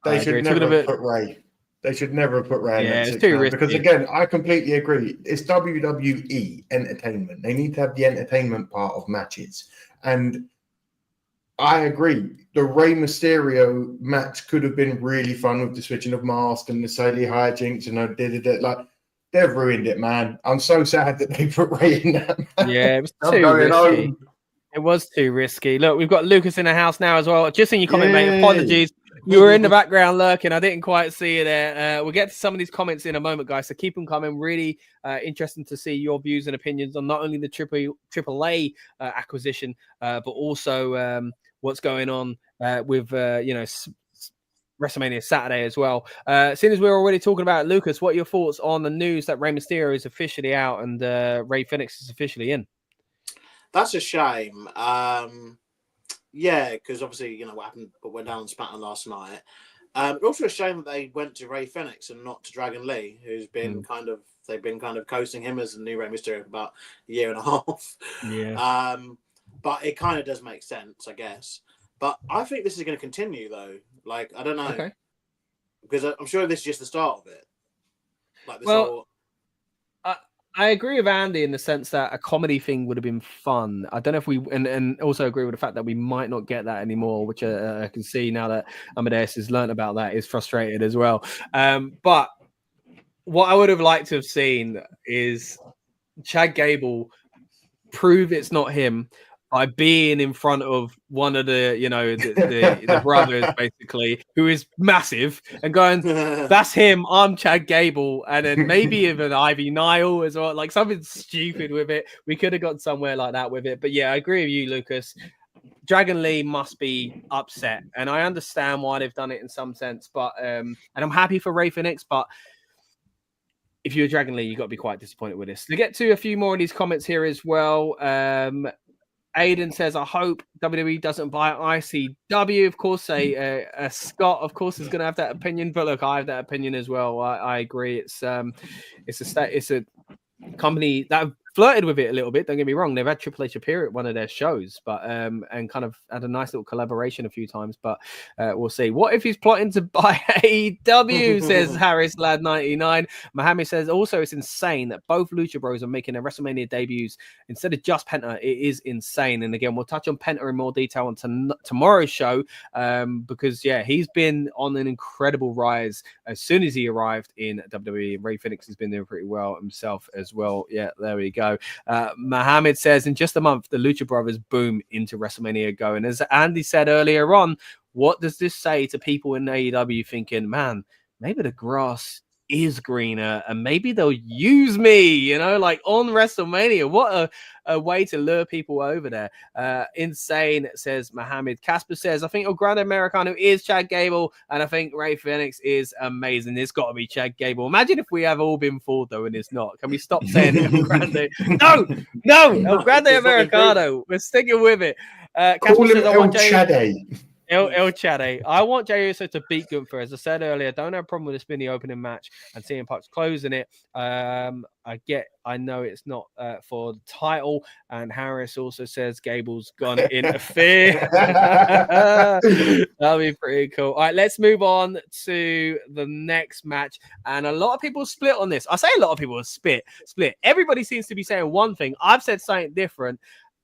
They should never have put Rey. They should never have put Rey in that it's too risky. Because again, I completely agree. It's WWE entertainment. They need to have the entertainment part of matches. And I agree. The Rey Mysterio match could have been really fun with the switching of masks and the silly hijinks and like they've ruined it, man. I'm so sad that they put Rey in that match. Yeah, it was too risky. It was too risky. Look, we've got Lucas in the house now as well. Just in your comment, mate. Apologies. You were in the background lurking. I didn't quite see you there. We'll get to some of these comments in a moment, guys. So keep them coming. Really interesting to see your views and opinions on not only the AAA acquisition, but also what's going on with WrestleMania Saturday as well. Seeing as we're already talking about it, Lucas, what are your thoughts on the news that Rey Mysterio is officially out and Rey Fenix is officially in? That's a shame. Yeah, because obviously, what happened, but went down on SmackDown last night. But also a shame that they went to Rey Fenix and not to Dragon Lee, who's been they've been coasting him as the new Rey Mysterio for about a year and a half. Yeah. But it kind of does make sense, I guess. But I think this is going to continue, though. Like, I don't know. Okay. Because I'm sure this is just the start of it. Like this whole... I agree with Andy in the sense that a comedy thing would have been fun. I don't know if we, and also agree with the fact that we might not get that anymore, which I can see now that Amadeus has learned about that, is frustrated as well. But what I would have liked to have seen is Chad Gable prove it's not him, by being in front of one of the, the brothers, basically, who is massive, and going, that's him, I'm Chad Gable, and then maybe even Ivy Nile as well, like something stupid with it. We could have got somewhere like that with it. But yeah, I agree with you, Lucas. Dragon Lee must be upset, and I understand why they've done it in some sense, but and I'm happy for Ray Phoenix, but if you're Dragon Lee, you've got to be quite disappointed with this. To get to a few more of these comments here as well. Aiden says, I hope WWE doesn't buy ICW. Of course, Scott, of course, is going to have that opinion. But look, I have that opinion as well. I agree. It's a company that have flirted with it a little bit. Don't get me wrong. They've had Triple H appear at one of their shows, but and kind of had a nice little collaboration a few times. But we'll see. What if he's plotting to buy AEW? Says Harris Lad 99. Mohammed says also it's insane that both Lucha Bros are making their WrestleMania debuts instead of just Penta. It is insane. And again, we'll touch on Penta in more detail on tomorrow's show because yeah, he's been on an incredible rise as soon as he arrived in WWE. Ray Phoenix has been doing pretty well himself as well. Yeah, there we go. Mohammed says in just a month the Lucha Brothers boom into WrestleMania go, and as Andy said earlier on, what does this say to people in AEW thinking, man, maybe the grass is greener and maybe they'll use me, like on WrestleMania? What a way to lure people over there. Insane, says Mohammed. Casper says, I think El Grande Americano is Chad Gable, and I think Ray Phoenix is amazing. It's got to be Chad Gable. Imagine if we have all been fooled though and it's not. Can we stop saying it, El Grande? No, El Grande Americano. We're sticking with it. Call him El Chade. El Chade. I want Jey Uso to beat Gunther. As I said earlier, I don't have a problem with this being the opening match and CM Punk's closing it. I know it's not for the title. And Harris also says Gable's gonna interfere. That'll be pretty cool. All right, let's move on to the next match. And a lot of people split on this. I say a lot of people split. Everybody seems to be saying one thing. I've said something different.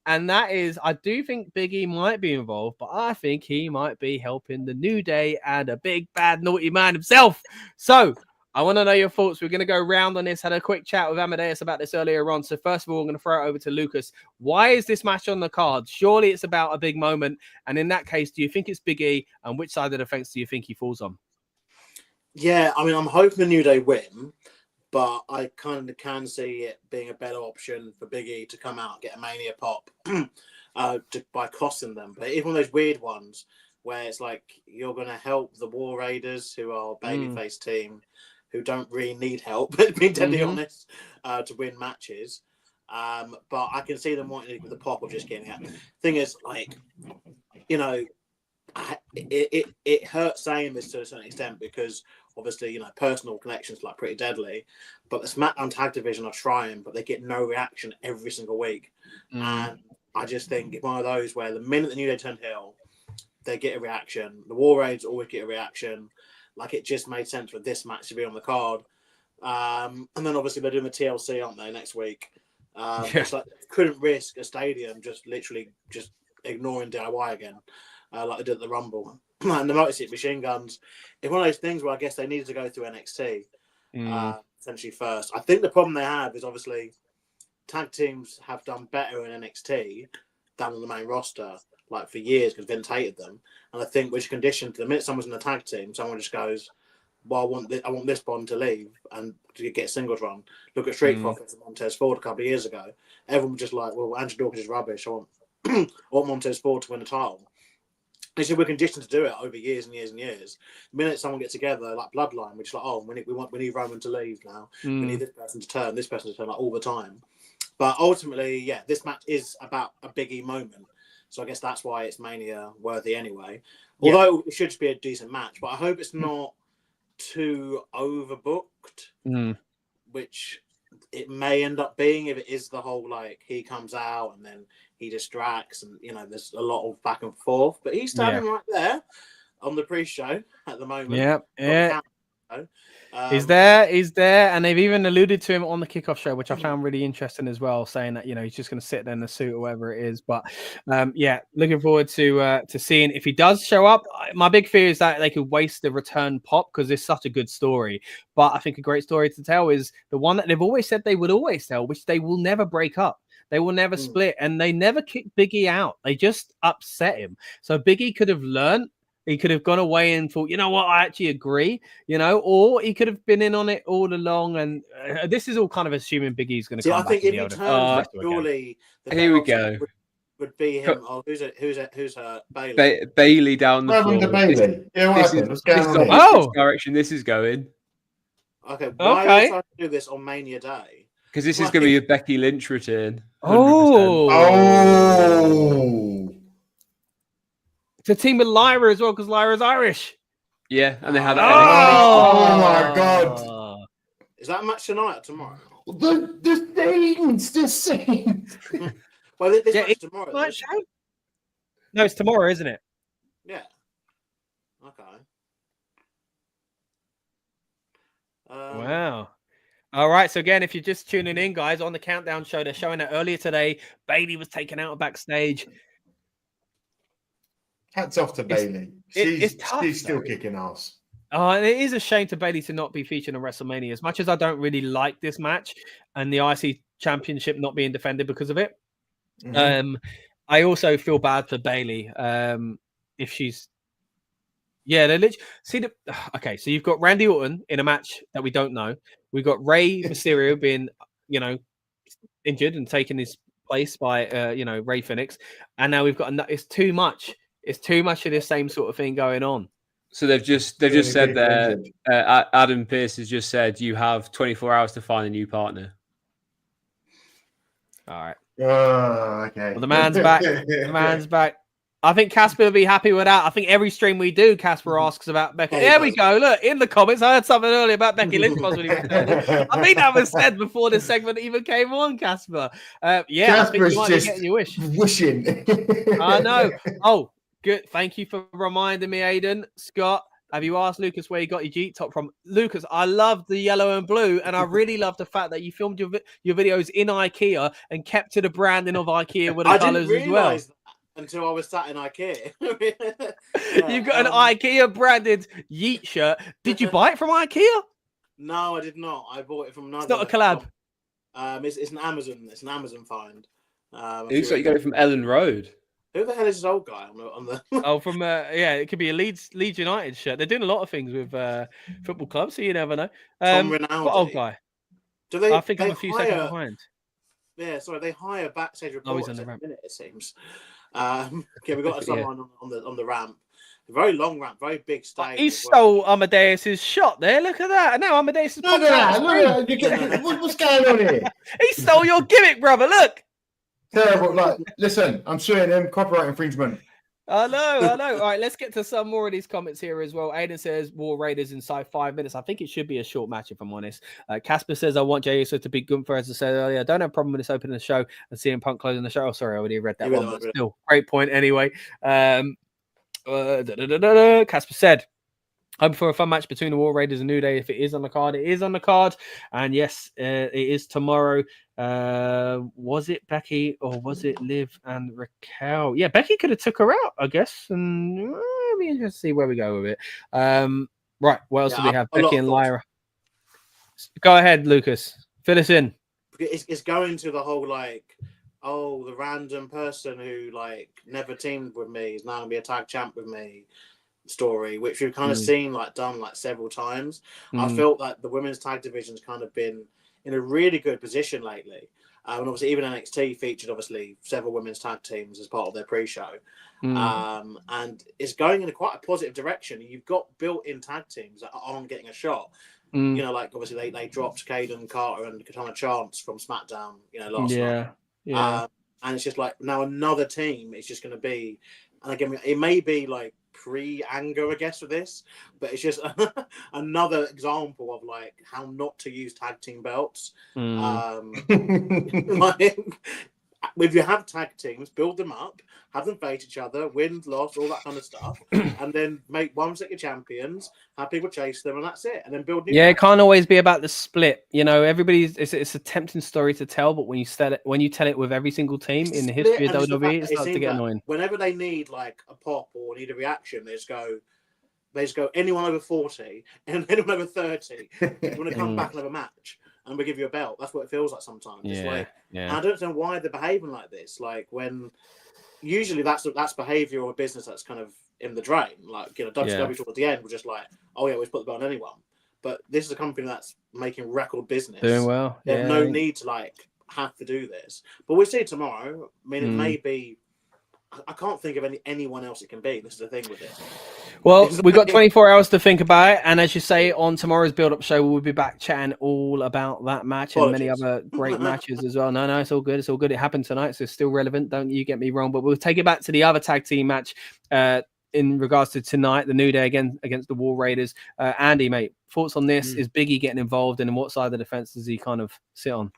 And that is, I do think Big E might be involved, but I think he might be helping the New Day and a big, bad, naughty man himself. So I want to know your thoughts. We're going to go round on this. Had a quick chat with Amadeus about this earlier on. So first of all, I'm going to throw it over to Lucas. Why is this match on the card? Surely it's about a big moment. And in that case, do you think it's Big E? And which side of the fence do you think he falls on? Yeah, I mean, I'm hoping the New Day win. But I kind of can see it being a better option for Big E to come out and get a Mania pop by costing them. But it's one of those weird ones where it's like you're going to help the War Raiders, who are a babyface team, who don't really need help, being deadly honest, to win matches. But I can see them wanting the pop of just getting it. Thing is, like, it hurts saying this to a certain extent because obviously, personal connections like pretty deadly, but the SmackDown tag division are trying, but they get no reaction every single week. And I just think it's one of those where the minute the New Day turn heel, they get a reaction. The War Raiders always get a reaction. Like, it just made sense for this match to be on the card. And then obviously they're doing the TLC, aren't they, next week? It's like couldn't risk a stadium just ignoring DIY again, like they did at the Rumble. And the Motor City Machine Guns, it's one of those things where I guess they needed to go through NXT essentially first. I think the problem they have is obviously tag teams have done better in NXT than on the main roster, like for years, because Vince hated them. And I think which conditioned to the minute someone's in the tag team, someone just goes, well, I want this Bond to leave and to get a singles run. Look at Street Profits and Montez Ford a couple of years ago. Everyone was just like, well, Andrew Dawkins is rubbish. I want Montez Ford to win the title. They said we're conditioned to do it over years and years and years. The minute someone gets together, like Bloodline, we're just like, oh, we need Roman to leave now. We need this person to turn, like all the time. But ultimately, yeah, this match is about a Big E moment. So I guess that's why it's Mania worthy anyway. Although it should just be a decent match, but I hope it's not too overbooked, which it may end up being if it is the whole like he comes out and then he distracts and there's a lot of back and forth. But he's standing right there on the pre-show at the moment. He's there, and they've even alluded to him on the kickoff show, which I found really interesting as well, saying that he's just going to sit there in the suit or whatever it is. But looking forward to seeing if he does show up. My big fear is that they could waste the return pop because it's such a good story. But I think a great story to tell is the one that they've always said they would always tell, which they will never break up. They will never split, and they never kick Big E out. They just upset him. So Big E could have learned. He could have gone away and thought, you know what, I actually agree, or he could have been in on it all along. And this is all kind of assuming Big E's going to come back. I think if he turns, surely here we go. Would be him. Oh, who's her? Bailey. Bailey down the floor. Bailey. This direction this is going. Okay, why are you trying to do this on Mania Day? Because this is going to be a Becky Lynch return. 100%. Oh. It's a team with Lyra as well, because Lyra's Irish. Yeah, and they had. Oh my God! Is that a match tonight or tomorrow? The scenes. Well, this match tomorrow. No, it's tomorrow, isn't it? Yeah. Okay. Wow. All right. So again, if you're just tuning in, guys, on the Countdown show, they're showing that earlier today, Bailey was taken out backstage. Hats off to Bailey. It's tough, she's still kicking ass. And it is a shame to Bailey to not be featured on WrestleMania. As much as I don't really like this match and the IC Championship not being defended because of it, I also feel bad for Bailey if she's. Yeah, they literally see the. Okay, so you've got Randy Orton in a match that we don't know. We've got Rey Mysterio being, injured and taking his place by, Rey Fenix, and now we've got. It's too much. It's too much of the same sort of thing going on. So they've just said there. Adam Pearce has just said you have 24 hours to find a new partner. All right. Okay. Well, the man's back. The man's back. I think Casper will be happy with that. I think every stream we do, Casper asks about Becky. There we go. Look, in the comments, I heard something earlier about Becky Lynch. I think that was said before this segment even came on, Casper. I think you might be getting your wish. Wishing. I know. Oh, good. Thank you for reminding me, Aiden. Scott, have you asked Lucas where you got your Jeep top from? Lucas, I love the yellow and blue, and I really love the fact that you filmed your videos in IKEA and kept to the branding of IKEA with the colours as well. That until I was sat in IKEA. You've got an IKEA branded Yeet shirt. Did you buy it from IKEA? No, I did not. I bought it from another. It's not a collab. It's an Amazon. It's an Amazon find. It looks like you got it from Ellen Road. Who the hell is this old guy on the? Oh, from it could be a Leeds United shirt. They're doing a lot of things with football clubs, so you never know. Tom Rinaldi. What old guy? Do they? I think I'm a few seconds behind. Yeah, sorry, they hire backstage reporters on the every ramp. minute, it seems. We've got someone on the ramp. A very long ramp, very big stage. He stole Amadeus's shot there. Look at that. And now Amadeus is Look at that. What's going on here? He stole your gimmick, brother. Look. Terrible. Like, listen, I'm suing him. Copyright infringement. I know. All right, let's get to some more of these comments here as well. Aiden says War Raiders inside 5 minutes. I think it should be a short match, if I'm honest. Casper says I want Jey Uso to beat Gunther, as I said earlier. I don't have a problem with this opening the show and CM Punk closing the show. Oh, sorry, I already read that one, but still, great point anyway. Casper said, I'm for a fun match between the War Raiders and New Day. If it is on the card, it is on the card. And yes, it is tomorrow. Was it Becky or was it Liv and Raquel? Yeah, Becky could have took her out, I guess. And let me just see where we go with it. Right, what else do we have? Becky and Lyra. Go ahead, Lucas. Fill us in. It's going to the whole the random person who never teamed with me is now gonna be a tag champ with me story, which we've kind of seen done several times. I felt that the women's tag division's kind of been in a really good position lately, and obviously even NXT featured several women's tag teams as part of their pre-show, and it's going in quite a positive direction. You've got built-in tag teams that aren't getting a shot. Obviously they dropped Caden Carter and Katana Chance from SmackDown last night. And it's just now another team is just going to be, and again it may be pre-anger, I guess, for this, but it's just another example of how not to use tag team belts. If you have tag teams, build them up, have them face each other, win, loss, all that kind of stuff, and then make one set of champions, have people chase them, and that's it. And then build new it can't always be about the split. It's a tempting story to tell, but when you tell it with every single team in the history of WWE, it starts to get annoying. Whenever they need a pop or need a reaction, they just go anyone over 40 and anyone over 30. You want to come back and have a match. and we give you a belt. That's what it feels like sometimes. It's like, yeah. and I don't understand why they're behaving like this. Like when usually that's behavior of a business that's kind of in the drain. Like WCW towards the end, we're just like, oh yeah, we put the belt on anyone. But this is a company that's making record business. Doing well. They have no need to like have to do this. But we'll see tomorrow. I mean, it may be. I can't think of anyone else it can be. This is the thing with it. Well, we've got 24 hours to think about it. And as you say, on tomorrow's build-up show, we'll be back chatting all about that match and many other great matches as well. No, it's all good. It's all good. It happened tonight, so it's still relevant. Don't you get me wrong. But we'll take it back to the other tag team match in regards to tonight, the New Day again against the War Raiders. Andy, mate, thoughts on this? Is Big E getting involved? And what side of the fence does he kind of sit on?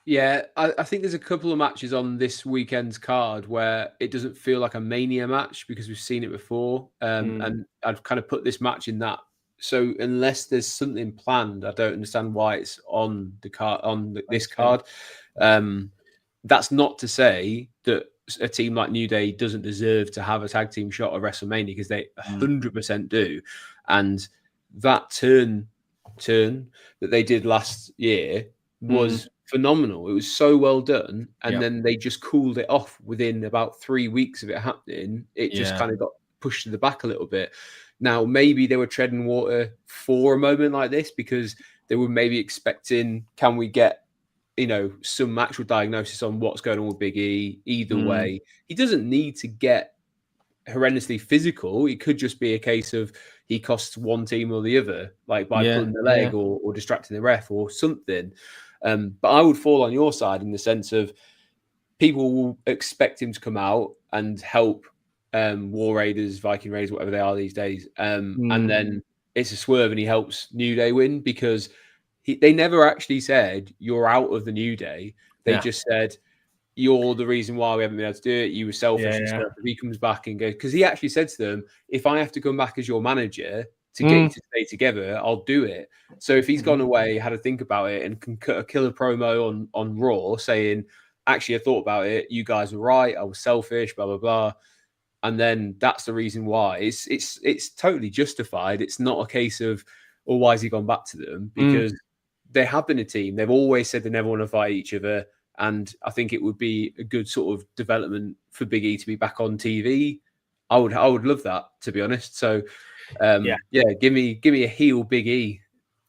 Yeah, I think there's a couple of matches on this weekend's card where it doesn't feel like a Mania match because we've seen it before. And I've kind of put this match in that. So unless there's something planned, I don't understand why it's on the card this card. That's not to say that a team like New Day doesn't deserve to have a tag team shot at WrestleMania, because they 100% do. And that turn that they did last year was phenomenal. It was so well done, and then they just cooled it off within about 3 weeks of it happening. It just kind of got pushed to the back a little bit. Now, maybe they were treading water for a moment like this because they were maybe expecting, can we get, some actual diagnosis on what's going on with Big E? Either way, he doesn't need to get horrendously physical. It could just be a case of he costs one team or the other, like by pulling the leg or distracting the ref or something. But I would fall on your side in the sense of people will expect him to come out and help War Raiders, Viking Raiders, whatever they are these days. And then it's a swerve and he helps New Day win, because they never actually said you're out of the New Day. They just said you're the reason why we haven't been able to do it. You were selfish and stuff. If he comes back and goes, because he actually said to them, if I have to come back as your manager to get you to stay together, I'll do it. So if he's gone away, had to think about it, and can cut a killer promo on Raw saying, actually, I thought about it. You guys were right. I was selfish, blah, blah, blah. And then that's the reason why. It's totally justified. It's not a case of, oh, why has he gone back to them? Because they have been a team. They've always said they never want to fight each other. And I think it would be a good sort of development for Big E to be back on TV. I would love that, to be honest. So, give me a heel Big E.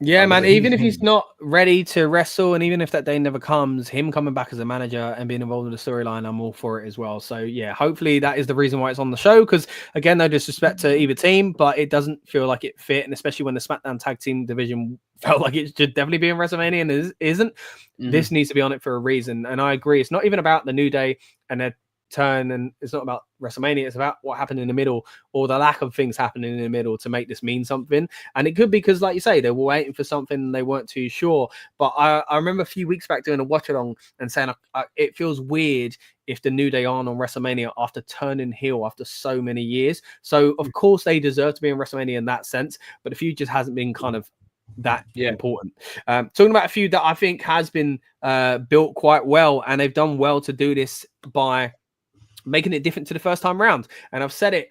Yeah, man, even if he's not ready to wrestle, and even if that day never comes, him coming back as a manager and being involved in the storyline, I'm all for it as well. So, yeah, hopefully that is the reason why it's on the show, because, again, no disrespect to either team, but it doesn't feel like it fit, and especially when the SmackDown Tag Team division felt like it should definitely be in WrestleMania and it isn't. This needs to be on it for a reason, and I agree. It's not even about the New Day and their turn, and it's not about WrestleMania. It's about what happened in the middle, or the lack of things happening in the middle, to make this mean something. And it could be because, like you say, they were waiting for something and they weren't too sure. But I remember a few weeks back doing a watch along and saying it feels weird if the New Day aren't on WrestleMania after turning heel after so many years. So of course they deserve to be in WrestleMania in that sense, but the feud just hasn't been kind of that important. Talking about a feud that I think has been built quite well, and they've done well to do this by making it different to the first time round. And I've said it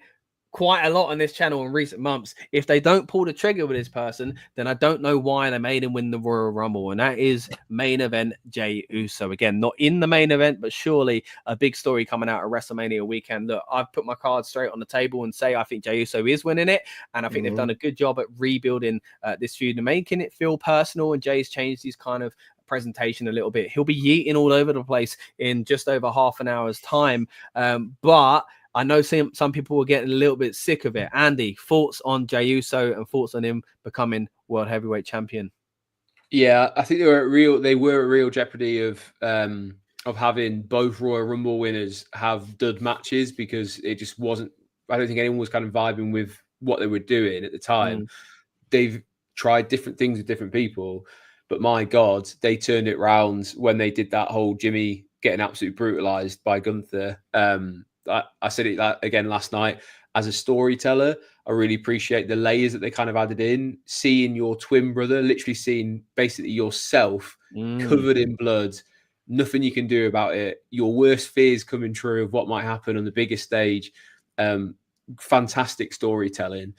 quite a lot on this channel in recent months. If they don't pull the trigger with this person, then I don't know why they made him win the Royal Rumble. And that is main event Jey Uso. Again, not in the main event, but surely a big story coming out of WrestleMania weekend. Look, I've put my cards straight on the table and say I think Jey Uso is winning it. And I think they've done a good job at rebuilding this feud and making it feel personal. And Jey's changed his kind of presentation a little bit. He'll be yeeting all over the place in just over half an hour's time. But I know some people were getting a little bit sick of it. Andy, thoughts on Jey Uso and thoughts on him becoming World Heavyweight Champion? Yeah, I think they were at real jeopardy of having both Royal Rumble winners have dud matches, because it just wasn't. I don't think anyone was kind of vibing with what they were doing at the time. They've tried different things with different people, but my God, they turned it round when they did that whole Jimmy getting absolutely brutalized by Gunther. I said it again last night. As a storyteller, I really appreciate the layers that they kind of added in. Seeing your twin brother, literally seeing basically yourself covered in blood, nothing you can do about it. Your worst fears coming true of what might happen on the biggest stage. Fantastic storytelling.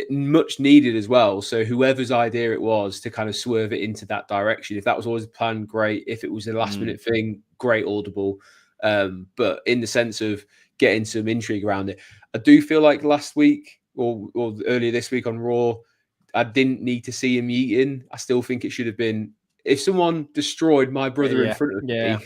much needed as well. So whoever's idea it was to kind of swerve it into that direction, if that was always a plan, great. If it was a last minute thing, great, audible. But in the sense of getting some intrigue around it, I do feel like last week or earlier this week on Raw, I didn't need to see him yeeting. I still think it should have been, if someone destroyed my brother in front of me,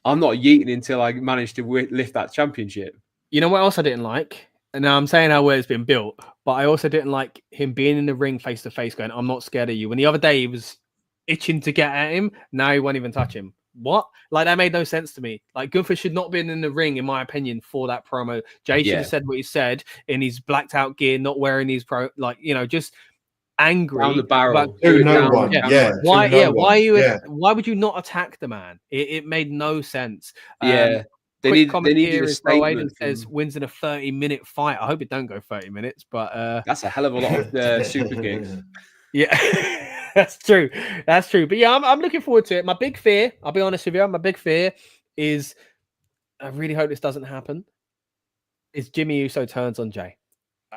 I'm not yeeting until I managed to lift that championship. You know what else I didn't like? And now I'm saying how well it's been built, but I also didn't like him being in the ring face to face going, I'm not scared of you. When the other day he was itching to get at him, now he won't even touch him. What? Like, that made no sense to me. Like, Gunther should not have been in the ring, in my opinion, for that promo. Jay should have said what he said in his blacked out gear, not wearing his just angry. Down the barrel. Why would you not attack the man? It made no sense. They needed a statement. Aiden says wins in a 30-minute fight. I hope it don't go 30 minutes, but that's a hell of a lot of super kicks. Yeah, that's true. That's true. But yeah, I'm looking forward to it. My big fear, I'll be honest with you, my big fear is, I really hope this doesn't happen, is Jimmy Uso turns on Jay.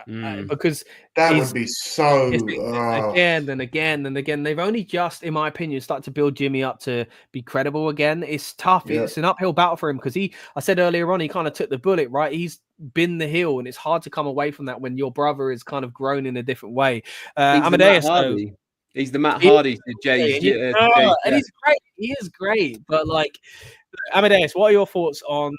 Because that would be so again and again and again. They've only just, in my opinion, started to build Jimmy up to be credible again. It's tough. It's an uphill battle for him because I said earlier on, he kind of took the bullet, right? He's been the heel, and it's hard to come away from that when your brother is kind of grown in a different way. Amadeus, he's the Matt Hardy to Jay. And he's great. He is great, but like, Amadeus, what are your thoughts on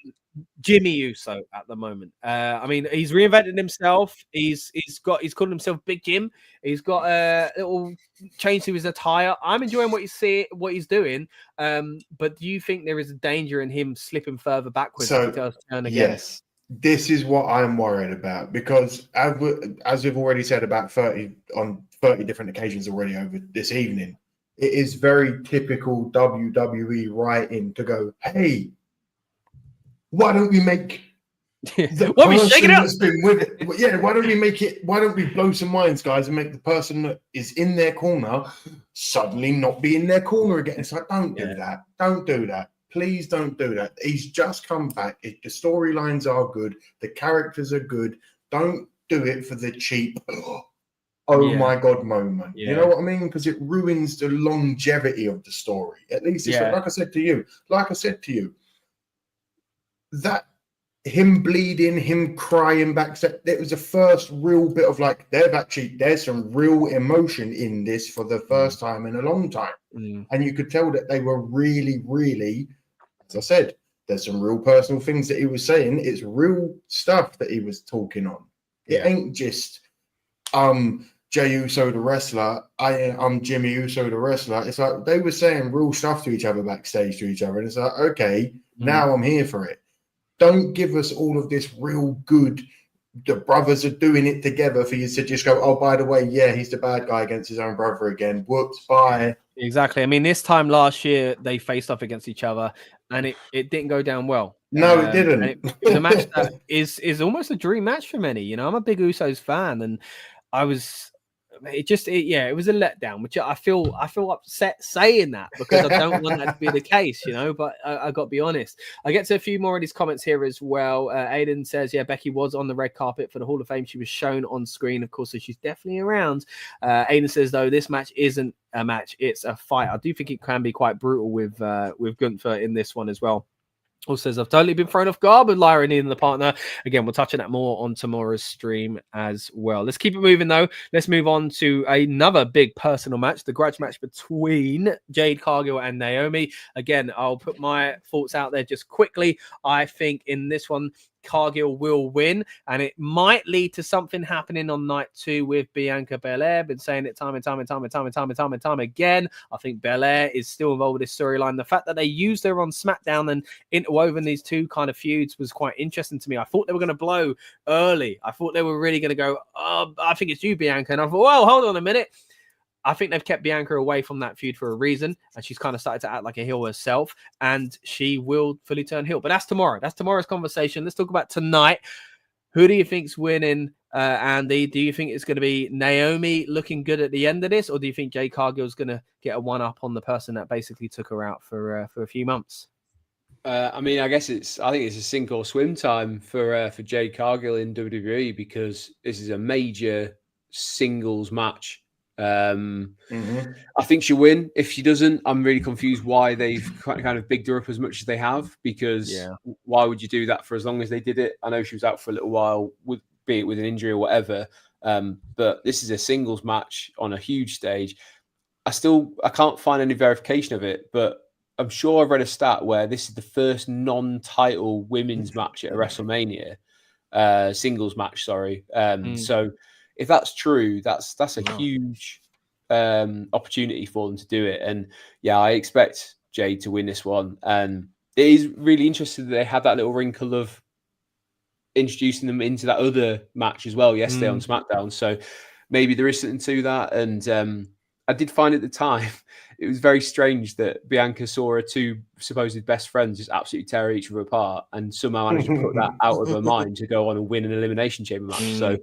Jimmy Uso at the moment? I mean, he's reinvented himself. He's called himself Big Jim. He's got a little change to his attire. I'm enjoying what he's doing. But do you think there is a danger in him slipping further backwards if he does turn again? Yes, this is what I'm worried about, because as we've already said about 30 different occasions already over this evening, it is very typical WWE writing to go, hey, why don't we make the person that's been with it? Yeah, why don't we make it? Why don't we blow some minds, guys, and make the person that is in their corner suddenly not be in their corner again? It's like, don't do that. Don't do that. Please don't do that. He's just come back. The storylines are good. The characters are good. Don't do it for the cheap, my God moment. You know what I mean? Because it ruins the longevity of the story. At least it's like I said to you, that him bleeding, him crying backstage, it was the first real bit of like, there's some real emotion in this for the first time in a long time. And you could tell that they were really, really, as I said, there's some real personal things that he was saying. It's real stuff that he was talking on. It ain't just, Jey Uso the wrestler, I'm Jimmy Uso the wrestler. It's like they were saying real stuff to each other backstage to each other. And it's like, okay, now I'm here for it. Don't give us all of this real good, the brothers are doing it together for you to just go, oh, by the way, he's the bad guy against his own brother again. Whoops, bye. Exactly. I mean, this time last year, they faced off against each other, and it didn't go down well. No, it didn't. And it was a match that is almost a dream match for many. You know, I'm a big Usos fan, and it was a letdown, which I feel upset saying that, because I don't want that to be the case, you know, but I got to be honest. I get to a few more of these comments here as well. Aiden says, Becky was on the red carpet for the Hall of Fame. She was shown on screen, of course, so she's definitely around. Aiden says, though, this match isn't a match, it's a fight. I do think it can be quite brutal with Gunther in this one as well. Also says, I've totally been thrown off guard with Lyra needing the partner. Again, we'll touch on that more on tomorrow's stream as well. Let's keep it moving, though. Let's move on to another big personal match, the grudge match between Jade Cargill and Naomi. Again, I'll put my thoughts out there just quickly. I think in this one, Cargill will win, and it might lead to something happening on night 2 with Bianca Belair. Been saying it time and time again. I think Belair is still involved with this storyline. The fact that they used her on SmackDown and interwoven these two kind of feuds was quite interesting to me. I thought they were going to blow early. I thought they were really going to go, I think it's you, Bianca. And I thought, well, hold on a minute. I think they've kept Bianca away from that feud for a reason, and she's kind of started to act like a heel herself, and she will fully turn heel. But that's tomorrow. That's tomorrow's conversation. Let's talk about tonight. Who do you think's winning, Andy? Do you think it's going to be Naomi looking good at the end of this, or do you think Jade Cargill's going to get a one-up on the person that basically took her out for a few months? I mean, I think it's a sink or swim time for Jade Cargill in WWE, because this is a major singles match. I think she'll win. If she doesn't, I'm really confused why they've kind of bigged her up as much as they have, because why would you do that for as long as they did it? I know she was out for a little while, be it with an injury or whatever, but this is a singles match on a huge stage. I can't find any verification of it, but I'm sure I've read a stat where this is the first non-title women's match at a WrestleMania, singles match, sorry. So if that's true, that's a huge opportunity for them to do it. And yeah, I expect Jade to win this one. And it is really interesting that they had that little wrinkle of introducing them into that other match as well yesterday on SmackDown. So maybe there is something to that. And I did find at the time it was very strange that Bianca saw her two supposed best friends just absolutely tear each other apart, and somehow managed to put that out of her mind to go on and win an elimination chamber match. So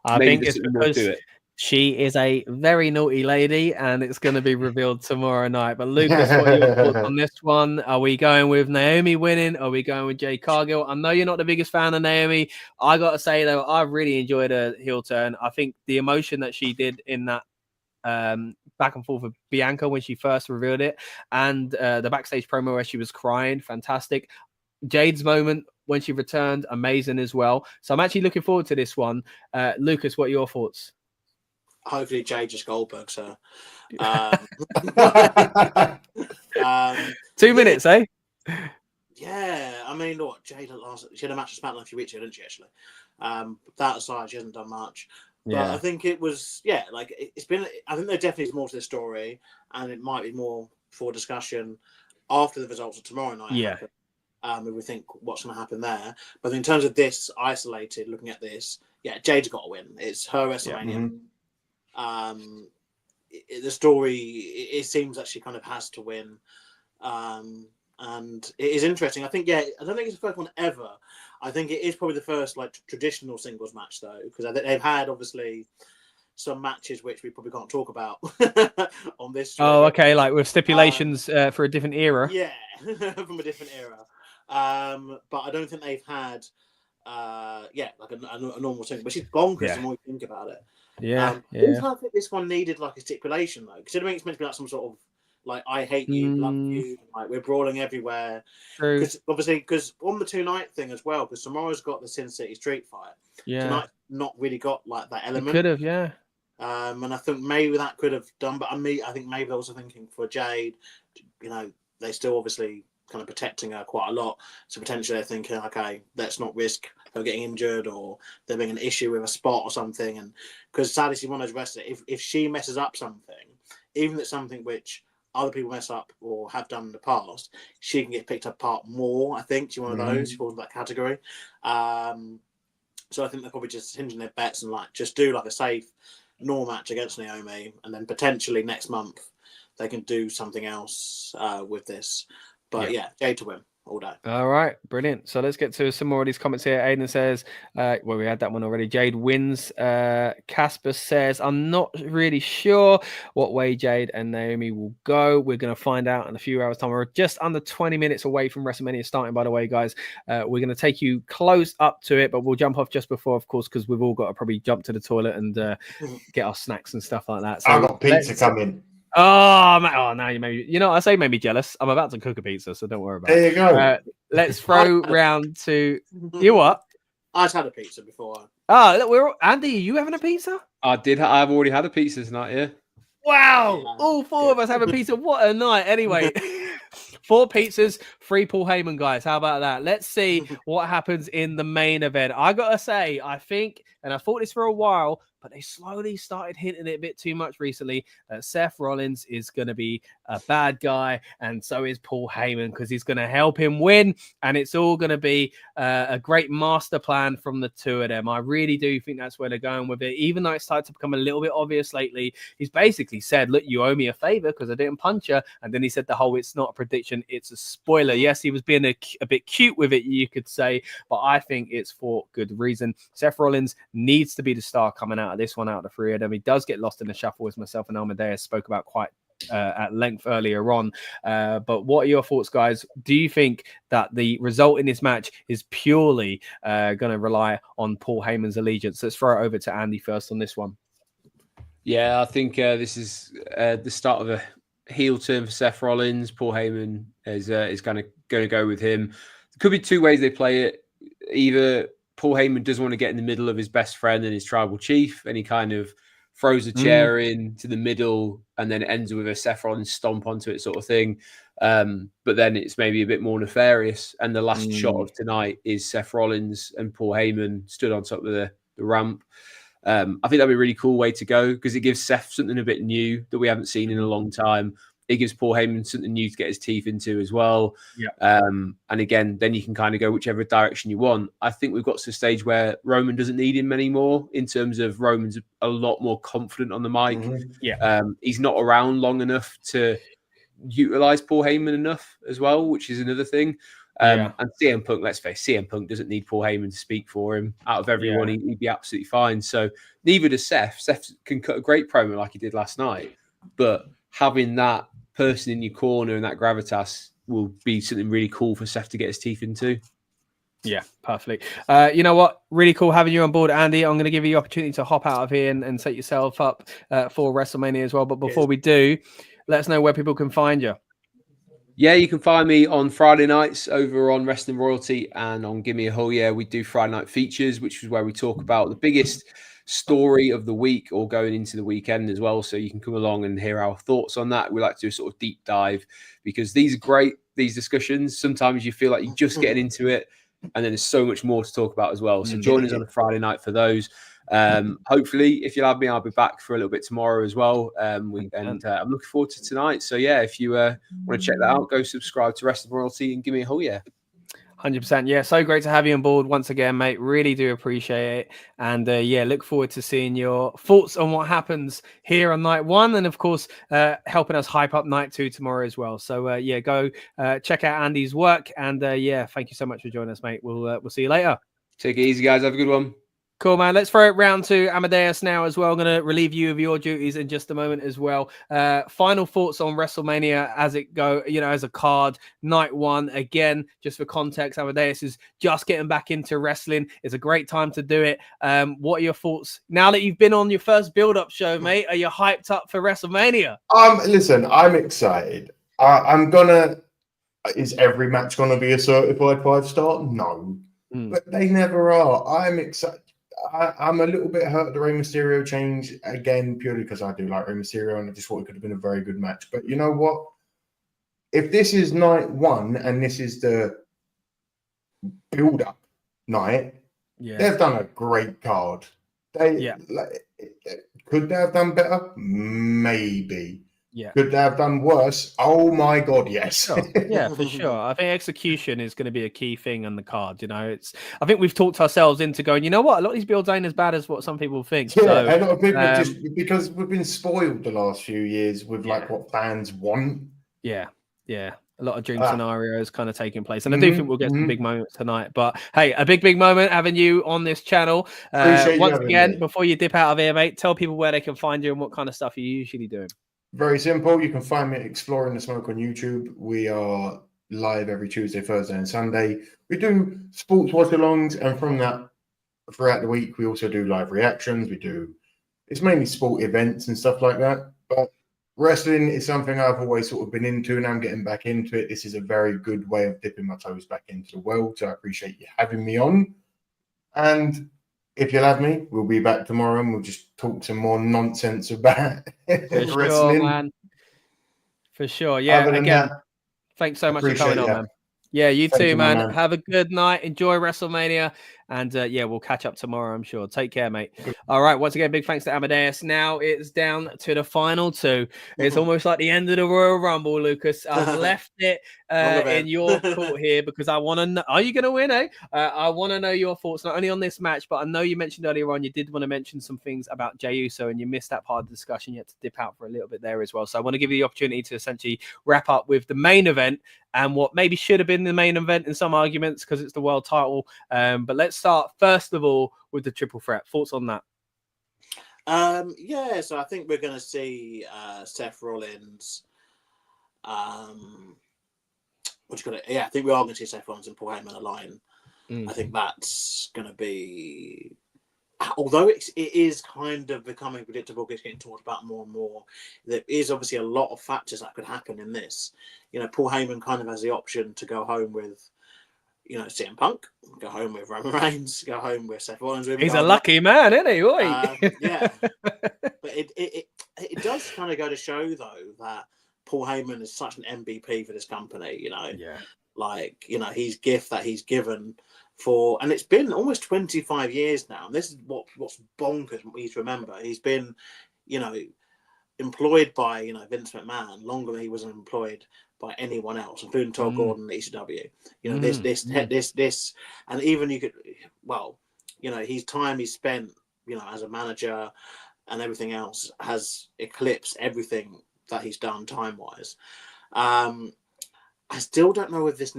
I think it's because she is a very naughty lady, and it's going to be revealed tomorrow night. But Lucas, what are your thoughts on this one? Are we going with Naomi winning? Are we going with Jade Cargill? I know you're not the biggest fan of Naomi. I got to say, though, I really enjoyed her heel turn. I think the emotion that she did in that back and forth with Bianca when she first revealed it, and the backstage promo where she was crying, fantastic. Jade's moment when she returned, amazing as well. So I'm actually looking forward to this one. Lucas, what are your thoughts? Hopefully Jade just Goldbergs her. 2 minutes, eh? Yeah, I mean, look, Jade she had a match at SmackDown a few weeks ago, didn't she, actually? That aside, she hasn't done much. But I think it was, like it's been, I think there definitely is more to this story, and it might be more for discussion after the results of tomorrow night. Yeah. If we think what's going to happen there. But in terms of this isolated, looking at this, Jade's got to win. It's her WrestleMania. The story, it seems that she kind of has to win. And it is interesting. I think, I don't think it's the first one ever. I think it is probably the first like traditional singles match, though, because they've had obviously some matches which we probably can't talk about on this show. Oh, okay, like with stipulations for a different era. Yeah, from a different era. But I don't think they've had, like a normal single. But she's bonkers the more you think about it. Yeah, I think this one needed like a stipulation, though, considering it's meant to be like some sort of like I hate you, love you, like we're brawling everywhere. True. Because on the 2-night thing as well, because tomorrow's got the Sin City Street Fight. Yeah. Tonight not really got like that element. Could have, yeah. And I think maybe that could have done, but I think maybe they're also thinking for Jade, they still obviously kind of protecting her quite a lot. So potentially they're thinking, okay, let's not risk her getting injured or there being an issue with a spot or something. And because sadly she's one of those wrestlers, if she messes up something, even if it's something which other people mess up or have done in the past, she can get picked apart more. I think she's one of those. She falls in that category. So I think they're probably just hinging their bets and like just do like a safe, normal match against Naomi, and then potentially next month they can do something else with this. But Jade to win all day. All right, brilliant. So let's get to some more of these comments here. Aiden says, we had that one already. Jade wins. Casper says, I'm not really sure what way Jade and Naomi will go. We're going to find out in a few hours' time. We're just under 20 minutes away from WrestleMania starting, by the way, guys. We're going to take you close up to it, but we'll jump off just before, of course, because we've all got to probably jump to the toilet and get our snacks and stuff like that. So I've got pizza coming. Oh, now you maybe, I say maybe jealous. I'm about to cook a pizza, so don't worry about it. There you go. Let's throw round to you. What? I just had a pizza before. Look, Andy, are you having a pizza? I've already had a pizza tonight. Yeah. Wow, all four of us have a pizza. What a night! Anyway, 4 pizzas, 3 Paul Heyman guys. How about that? Let's see what happens in the main event. I gotta say, I think, and I thought this for a while, but they slowly started hinting it a bit too much recently, that Seth Rollins is going to be a bad guy, and so is Paul Heyman, because he's going to help him win, and it's all going to be a great master plan from the two of them. I really do think that's where they're going with it, even though it's started to become a little bit obvious lately. He's basically said, look, you owe me a favor because I didn't punch her, and then he said the whole, it's not a prediction, it's a spoiler. Yes, he was being a bit cute with it, you could say, but I think it's for good reason. Seth Rollins needs to be the star coming out of this one, out of the 3 of them. He does get lost in the shuffle, as myself and Amadeus spoke about quite at length earlier on. But what are your thoughts, guys? Do you think that the result in this match is purely going to rely on Paul Heyman's allegiance? Let's throw it over to Andy first on this one. Yeah, I think this is the start of a heel turn for Seth Rollins. Paul Heyman is kind of going to go with him. There could be two ways they play it. Either Paul Heyman doesn't want to get in the middle of his best friend and his tribal chief, and he kind of throws a chair into the middle and then ends with a Seth Rollins stomp onto it sort of thing. But then it's maybe a bit more nefarious. And the last shot of tonight is Seth Rollins and Paul Heyman stood on top of the ramp. I think that'd be a really cool way to go because it gives Seth something a bit new that we haven't seen in a long time. It gives Paul Heyman something new to get his teeth into as well. Yeah. And again, then you can kind of go whichever direction you want. I think we've got to a stage where Roman doesn't need him anymore in terms of Roman's a lot more confident on the mic. Yeah. He's not around long enough to utilize Paul Heyman enough as well, which is another thing. And CM Punk, let's face it, CM Punk doesn't need Paul Heyman to speak for him. Out of everyone, he'd be absolutely fine. So neither does Seth. Seth can cut a great promo like he did last night, but having that person in your corner and that gravitas will be something really cool for Seth to get his teeth into. Yeah, perfectly. You know what? Really cool having you on board, Andy. I'm going to give you the opportunity to hop out of here and set yourself up for WrestleMania as well. But before we do, let us know where people can find you. Yeah, you can find me on Friday nights over on Wrestling Royalty and on Gimme a Hole. Yeah, we do Friday night features, which is where we talk about the biggest story of the week or going into the weekend as well. So you can come along and hear our thoughts on that. We like to do a sort of deep dive because these are great, these discussions. Sometimes you feel like you're just getting into it and then there's so much more to talk about as well. So join us on a Friday night for those. Hopefully, if you'll have me, I'll be back for a little bit tomorrow as well. I'm looking forward to tonight. So yeah, if you want to check that out, go subscribe to Wrestling Royalty and give me a whole 100%. Yeah, so great to have you on board once again, mate. Really do appreciate it. And yeah, look forward to seeing your thoughts on what happens here on night one. And of course, helping us hype up night two tomorrow as well. So yeah, go check out Andy's work. And yeah, thank you so much for joining us, mate. We'll see you later. Take it easy, guys. Have a good one. Cool, man. Let's throw it round to Amadeus now as well. I'm going to relieve you of your duties in just a moment as well. Final thoughts on WrestleMania as it go, as a card. Night one, again, just for context, Amadeus is just getting back into wrestling. It's a great time to do it. What are your thoughts now that you've been on your first build-up show, mate? Are you hyped up for WrestleMania? Listen, I'm excited. Is every match going to be a certified 5-star? No. But they never are. I'm excited. I'm a little bit hurt the Rey Mysterio change again, purely because I do like Rey Mysterio and I just thought it could have been a very good match. But you know what? If this is night one and this is the build-up night, they've done a great card. Could they have done better? Maybe. Yeah. Could they have done worse? Oh my God, yes. Sure. Yeah, for sure. I think execution is going to be a key thing on the card. I think we've talked ourselves into going, you know what? A lot of these builds ain't as bad as what some people think. Yeah, so, a lot of people just because we've been spoiled the last few years with like what fans want. Yeah. A lot of dream scenarios kind of taking place. And I do think we'll get some big moments tonight. But hey, a big moment having you on this channel. Once again, before you dip out of here, mate, tell people where they can find you and what kind of stuff you're usually doing. Very simple. You can find me at Exploring the Smoke on YouTube. We are live every Tuesday, Thursday, and Sunday. We do sports watch-alongs, and from that, throughout the week, we also do live reactions. It's mainly sport events and stuff like that. But wrestling is something I've always sort of been into, and I'm getting back into it. This is a very good way of dipping my toes back into the world. So I appreciate you having me on. And if you'll have me, we'll be back tomorrow and we'll just talk some more nonsense about wrestling. Sure, man. For sure. Yeah, again, thanks so much for coming on, man. Yeah, you too, man. Have a good night. Enjoy WrestleMania. And yeah, we'll catch up tomorrow, I'm sure. Take care, mate. All right. Once again, big thanks to Amadeus. Now it's down to the final two. It's almost like the end of the Royal Rumble, Lucas. I've left it in your court here because I want to know. Are you going to win, eh? I want to know your thoughts, not only on this match, but I know you mentioned earlier on you did want to mention some things about Jey Uso and you missed that part of the discussion. You had to dip out for a little bit there as well. So I want to give you the opportunity to essentially wrap up with the main event and what maybe should have been the main event in some arguments because it's the world title. But let's start first of all with the triple threat. Thoughts on that? Yeah, so I think we're going to see Seth Rollins. I think we are going to see Seth Rollins and Paul Heyman align. I think that's going to be although it is kind of becoming predictable, it's getting talked about more and more. There is obviously a lot of factors that could happen in this. Paul Heyman kind of has the option to go home with, CM Punk, go home with Roman Reigns, go home with Seth Rollins. He's a lucky man, isn't he? Yeah, but it does kind of go to show though that Paul Heyman is such an MVP for this company. His gift that he's given and it's been almost 25 years now. And this is what's bonkers. We need to remember he's been, employed by Vince McMahon longer than he was employed by anyone else, including Todd Gordon and ECW. This, and even his time he spent, as a manager and everything else has eclipsed everything that he's done time wise. I still don't know if this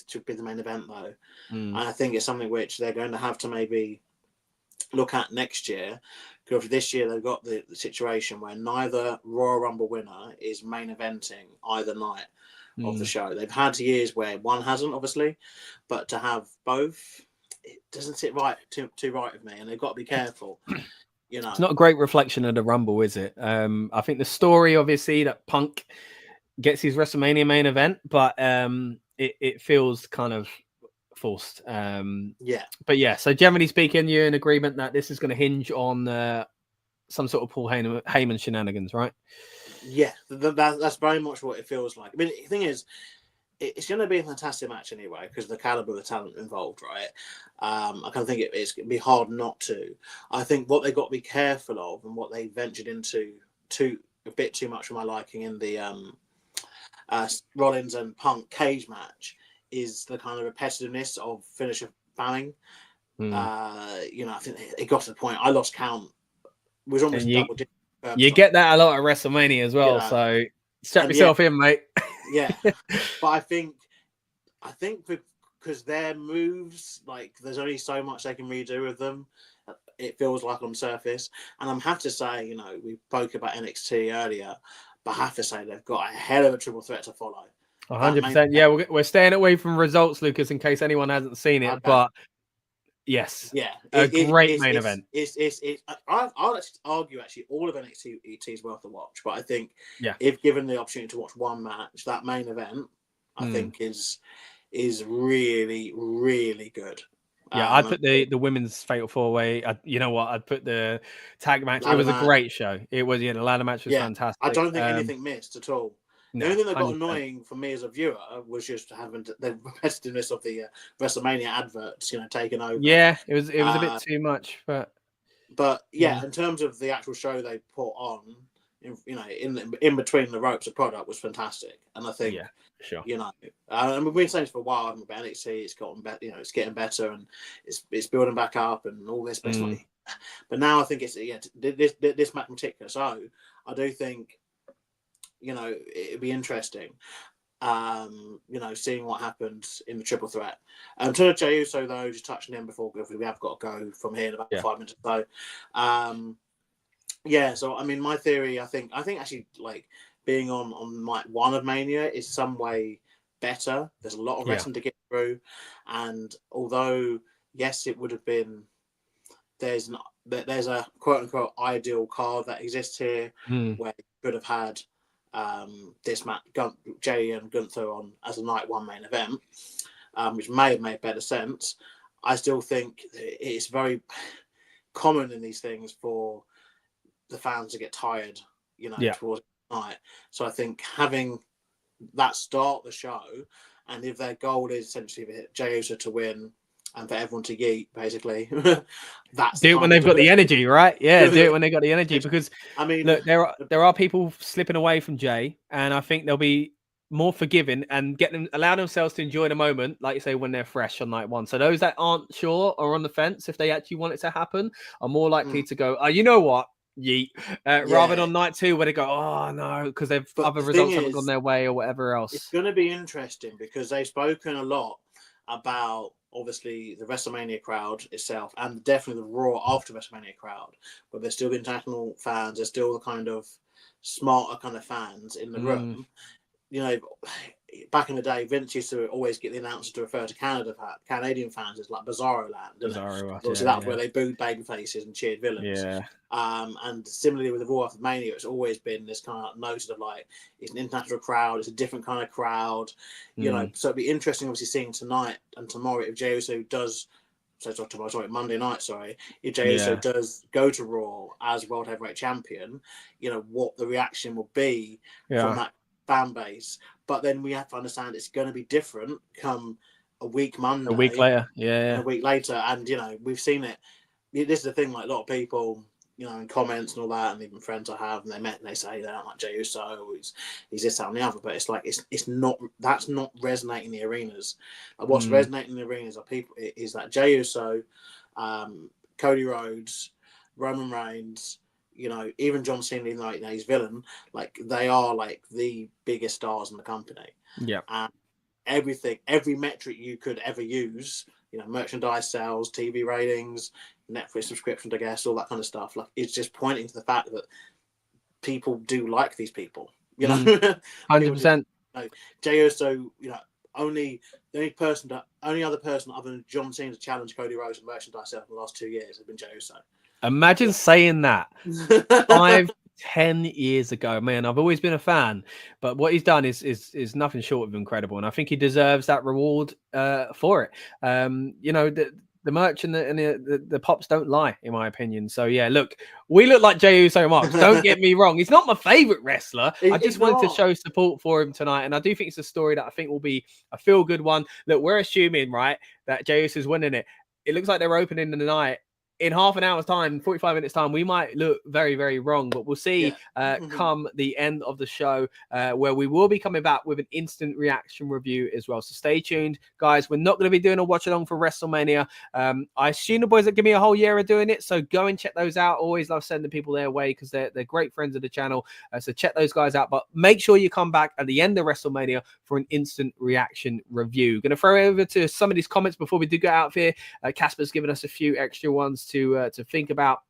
should be the main event though. And I think it's something which they're going to have to maybe look at next year. Because this year they've got the situation where neither Royal Rumble winner is main eventing either night of the show. They've had years where one hasn't, obviously, but to have both, it doesn't sit right too right with me, and they've got to be careful. It's not a great reflection of the Rumble, is it? I think the story, obviously, that Punk gets his WrestleMania main event, but it feels kind of forced. But yeah, so generally speaking, you're in agreement that this is going to hinge on some sort of Paul Heyman shenanigans, right? Yeah, that's very much what it feels like. I mean, the thing is, it's going to be a fantastic match anyway because of the caliber of the talent involved, right? I kind of think it's going to be hard not to. I think what they've got to be careful of and what they ventured into a bit too much for my liking in the Rollins and Punk cage match is the kind of repetitiveness of finisher banning. I think it got to the point I lost count. It was almost double digit. You get that a lot at WrestleMania as well, so strap yourself in, mate. Yeah, but I think because their moves, like, there's only so much they can redo with them. It feels like on surface, and I'm have to say, we spoke about NXT earlier, but I have to say they've got a hell of a triple threat to follow. 100%. Yeah, we're staying away from results, Lucas, in case anyone hasn't seen it. Okay. But yes, a great main event. I'll argue actually all of NXT is worth a watch, but I think if given the opportunity to watch one match, that main event I think is really, really good. Yeah, I'd put the women's fatal four-way. You know what? I'd put the tag match. It was a great show. It was, the ladder match was fantastic. I don't think anything missed at all. The only thing that got annoying for me as a viewer was just having the repetitiveness of the WrestleMania adverts, taking over. Yeah, it was a bit too much, but in terms of the actual show they put on, in between the ropes, the product was fantastic, and I think we've been saying this for a while. About NXT, it's gotten better. It's getting better, and it's building back up, and all this. But now I think it's this match in particular. So I do think it'd be interesting. Seeing what happens in the triple threat. To Jey Uso though, just touching him before we have got to go from here in about 5 minutes or so. So I mean, my theory, I think actually like being on night one of Mania is some way better. There's a lot of wrestling to get through, and although yes, it would have been there's a quote unquote ideal card that exists here where you could have had this match, Jey and Gunther on as a night one main event, which may have made better sense. I still think it's very common in these things for the fans to get tired, towards night. So I think having that start the show, and if their goal is essentially for Jey Uso to win and for everyone to yeet, basically, that's do it when they've got the energy, right? Yeah, do it when they got the energy, because I mean, look, there are people slipping away from Jey, and I think they'll be more forgiving and allow themselves to enjoy the moment, like you say, when they're fresh on night one. So those that aren't sure or on the fence, if they actually want it to happen, are more likely to go, you know what, yeet, rather than on night two where they go, oh no, because other results haven't gone their way or whatever else. It's going to be interesting because they've spoken a lot about obviously the WrestleMania crowd itself and definitely the Raw after WrestleMania crowd, but there's still the international fans, there's still the kind of smarter kind of fans in the room. back in the day, Vince used to always get the announcer to refer to Canadian fans as like Bizarro Land. Obviously, that's where they booed baby faces and cheered villains. Yeah. And similarly with the Raw after Mania, it's always been this kind of notion of like it's an international crowd, it's a different kind of crowd, you know. So it'd be interesting, obviously, seeing tonight and tomorrow if Jey Uso does. Monday night. If Jey Uso does go to Raw as World Heavyweight Champion, you know what the reaction will be from that fan base. But then we have to understand it's going to be different come a week Monday, a week later, a week later, and you know we've seen it. This is the thing, like a lot of people, you know, in comments and all that, and even friends I have, and they say they don't like Jey Uso, he's this, that, and the other. But it's like it's not, that's not resonating in the arenas. Like, what's resonating in the arenas are people is that Jey Uso, Cody Rhodes, Roman Reigns, you know, even John Cena, even though he's villain, like they are like the biggest stars in the company. Yeah. And every metric you could ever use, you know, merchandise sales, TV ratings, Netflix subscriptions, I guess, all that kind of stuff. Like, it's just pointing to the fact that people do like these people. You know, 100%. Jey Uso, you know, the only other person other than John Cena to challenge Cody Rhodes in merchandise sales in the last 2 years has been Jey Uso. Imagine saying that 5-10 years ago. Man, I've always been a fan, but what he's done is nothing short of incredible, and I think he deserves that reward for it. You know, the merch and the pops don't lie, in my opinion. So yeah, look, we look like Jey Uso Marks. Don't get me wrong; he's not my favorite wrestler. I just wanted to show support for him tonight, and I do think it's a story that I think will be a feel-good one. Look, we're assuming, right, that Jey Uso's winning it. It looks like they're opening the night. In half an hour's time, 45 minutes time, we might look very, very wrong, but we'll see come the end of the show where we will be coming back with an instant reaction review as well. So stay tuned, guys. We're not going to be doing a watch along for WrestleMania. I assume the boys that give me a whole year of doing it, so go and check those out. Always love sending people their way because they're great friends of the channel. So check those guys out, but make sure you come back at the end of WrestleMania for an instant reaction review. Going to throw over to some of these comments before we do get out of here. Casper's given us a few extra ones to think about.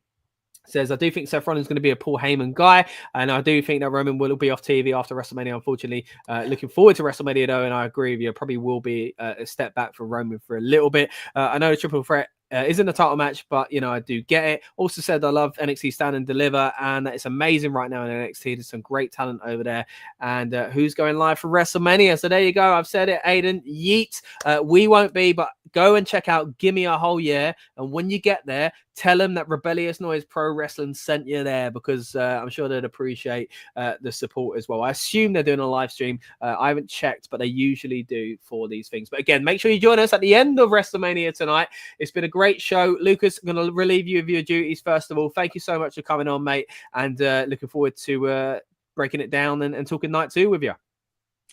Says, I do think Seth Rollins is going to be a Paul Heyman guy, and I do think that Roman will be off TV after WrestleMania, unfortunately. Looking forward to WrestleMania, though, and I agree with you. Probably will be a step back for Roman for a little bit. I know the triple threat isn't a title match, but, you know, I do get it. Also said I love NXT Stand and Deliver, and it's amazing right now in NXT. There's some great talent over there. And who's going live for WrestleMania? So there you go. I've said it, Aiden. Yeet. We won't be, but go and check out Gimme a Whole Year. And when you get there, tell them that Rebellious Noise Pro Wrestling sent you there, because I'm sure they'd appreciate the support as well. I assume they're doing a live stream. I haven't checked, but they usually do for these things. But again, make sure you join us at the end of WrestleMania tonight. It's been a great show. Lucas, I'm going to relieve you of your duties first of all. Thank you so much for coming on, mate, and looking forward to breaking it down and talking night 2 with you.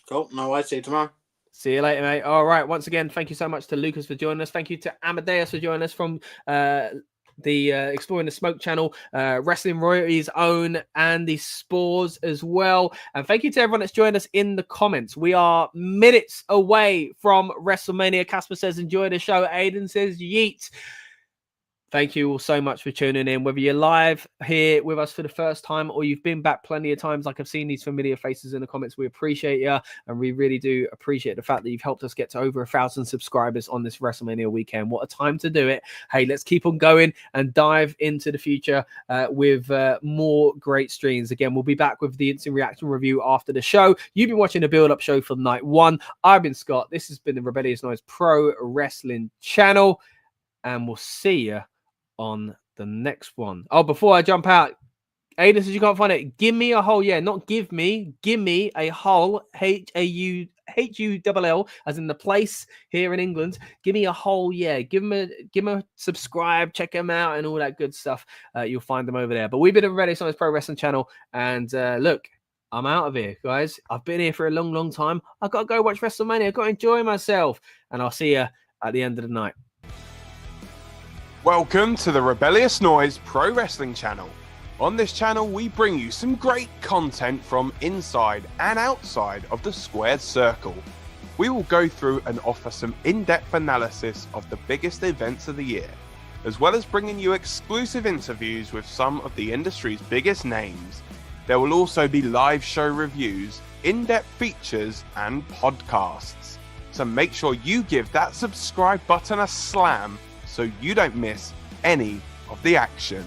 Cool. No worries. See you tomorrow. See you later, mate. All right. Once again, thank you so much to Lucas for joining us. Thank you to Amadeus for joining us from the Exploring the Smoke channel, Wrestling Royalties own Andy Spores as well. And thank you to everyone that's joined us in the comments. We are minutes away from WrestleMania. Casper says, enjoy the show. Aiden says, yeet. Thank you all so much for tuning in. Whether you're live here with us for the first time or you've been back plenty of times, like I've seen these familiar faces in the comments, we appreciate you. And we really do appreciate the fact that you've helped us get to over 1,000 subscribers on this WrestleMania weekend. What a time to do it. Hey, let's keep on going and dive into the future with more great streams. Again, we'll be back with the instant reaction review after the show. You've been watching the build-up show for night 1. I've been Scott. This has been the Rebellious Noise Pro Wrestling channel. And we'll see you on the next one. Oh, before I jump out, Aiden says you can't find it. Give me a whole, not give me a whole, H-U-L-L, as in the place here in England. Give me a whole, give him a subscribe, check him out, and all that good stuff. You'll find them over there. But we've been a Rebellious Noise Pro Wrestling channel, and look, I'm out of here, guys. I've been here for a long, long time. I've got to go watch WrestleMania. I've got to enjoy myself, and I'll see you at the end of the night. Welcome to the Rebellious Noise Pro Wrestling channel. On this channel, we bring you some great content from inside and outside of the squared circle. We will go through and offer some in-depth analysis of the biggest events of the year, as well as bringing you exclusive interviews with some of the industry's biggest names. There will also be live show reviews, in-depth features, and podcasts. So make sure you give that subscribe button a slam so you don't miss any of the action.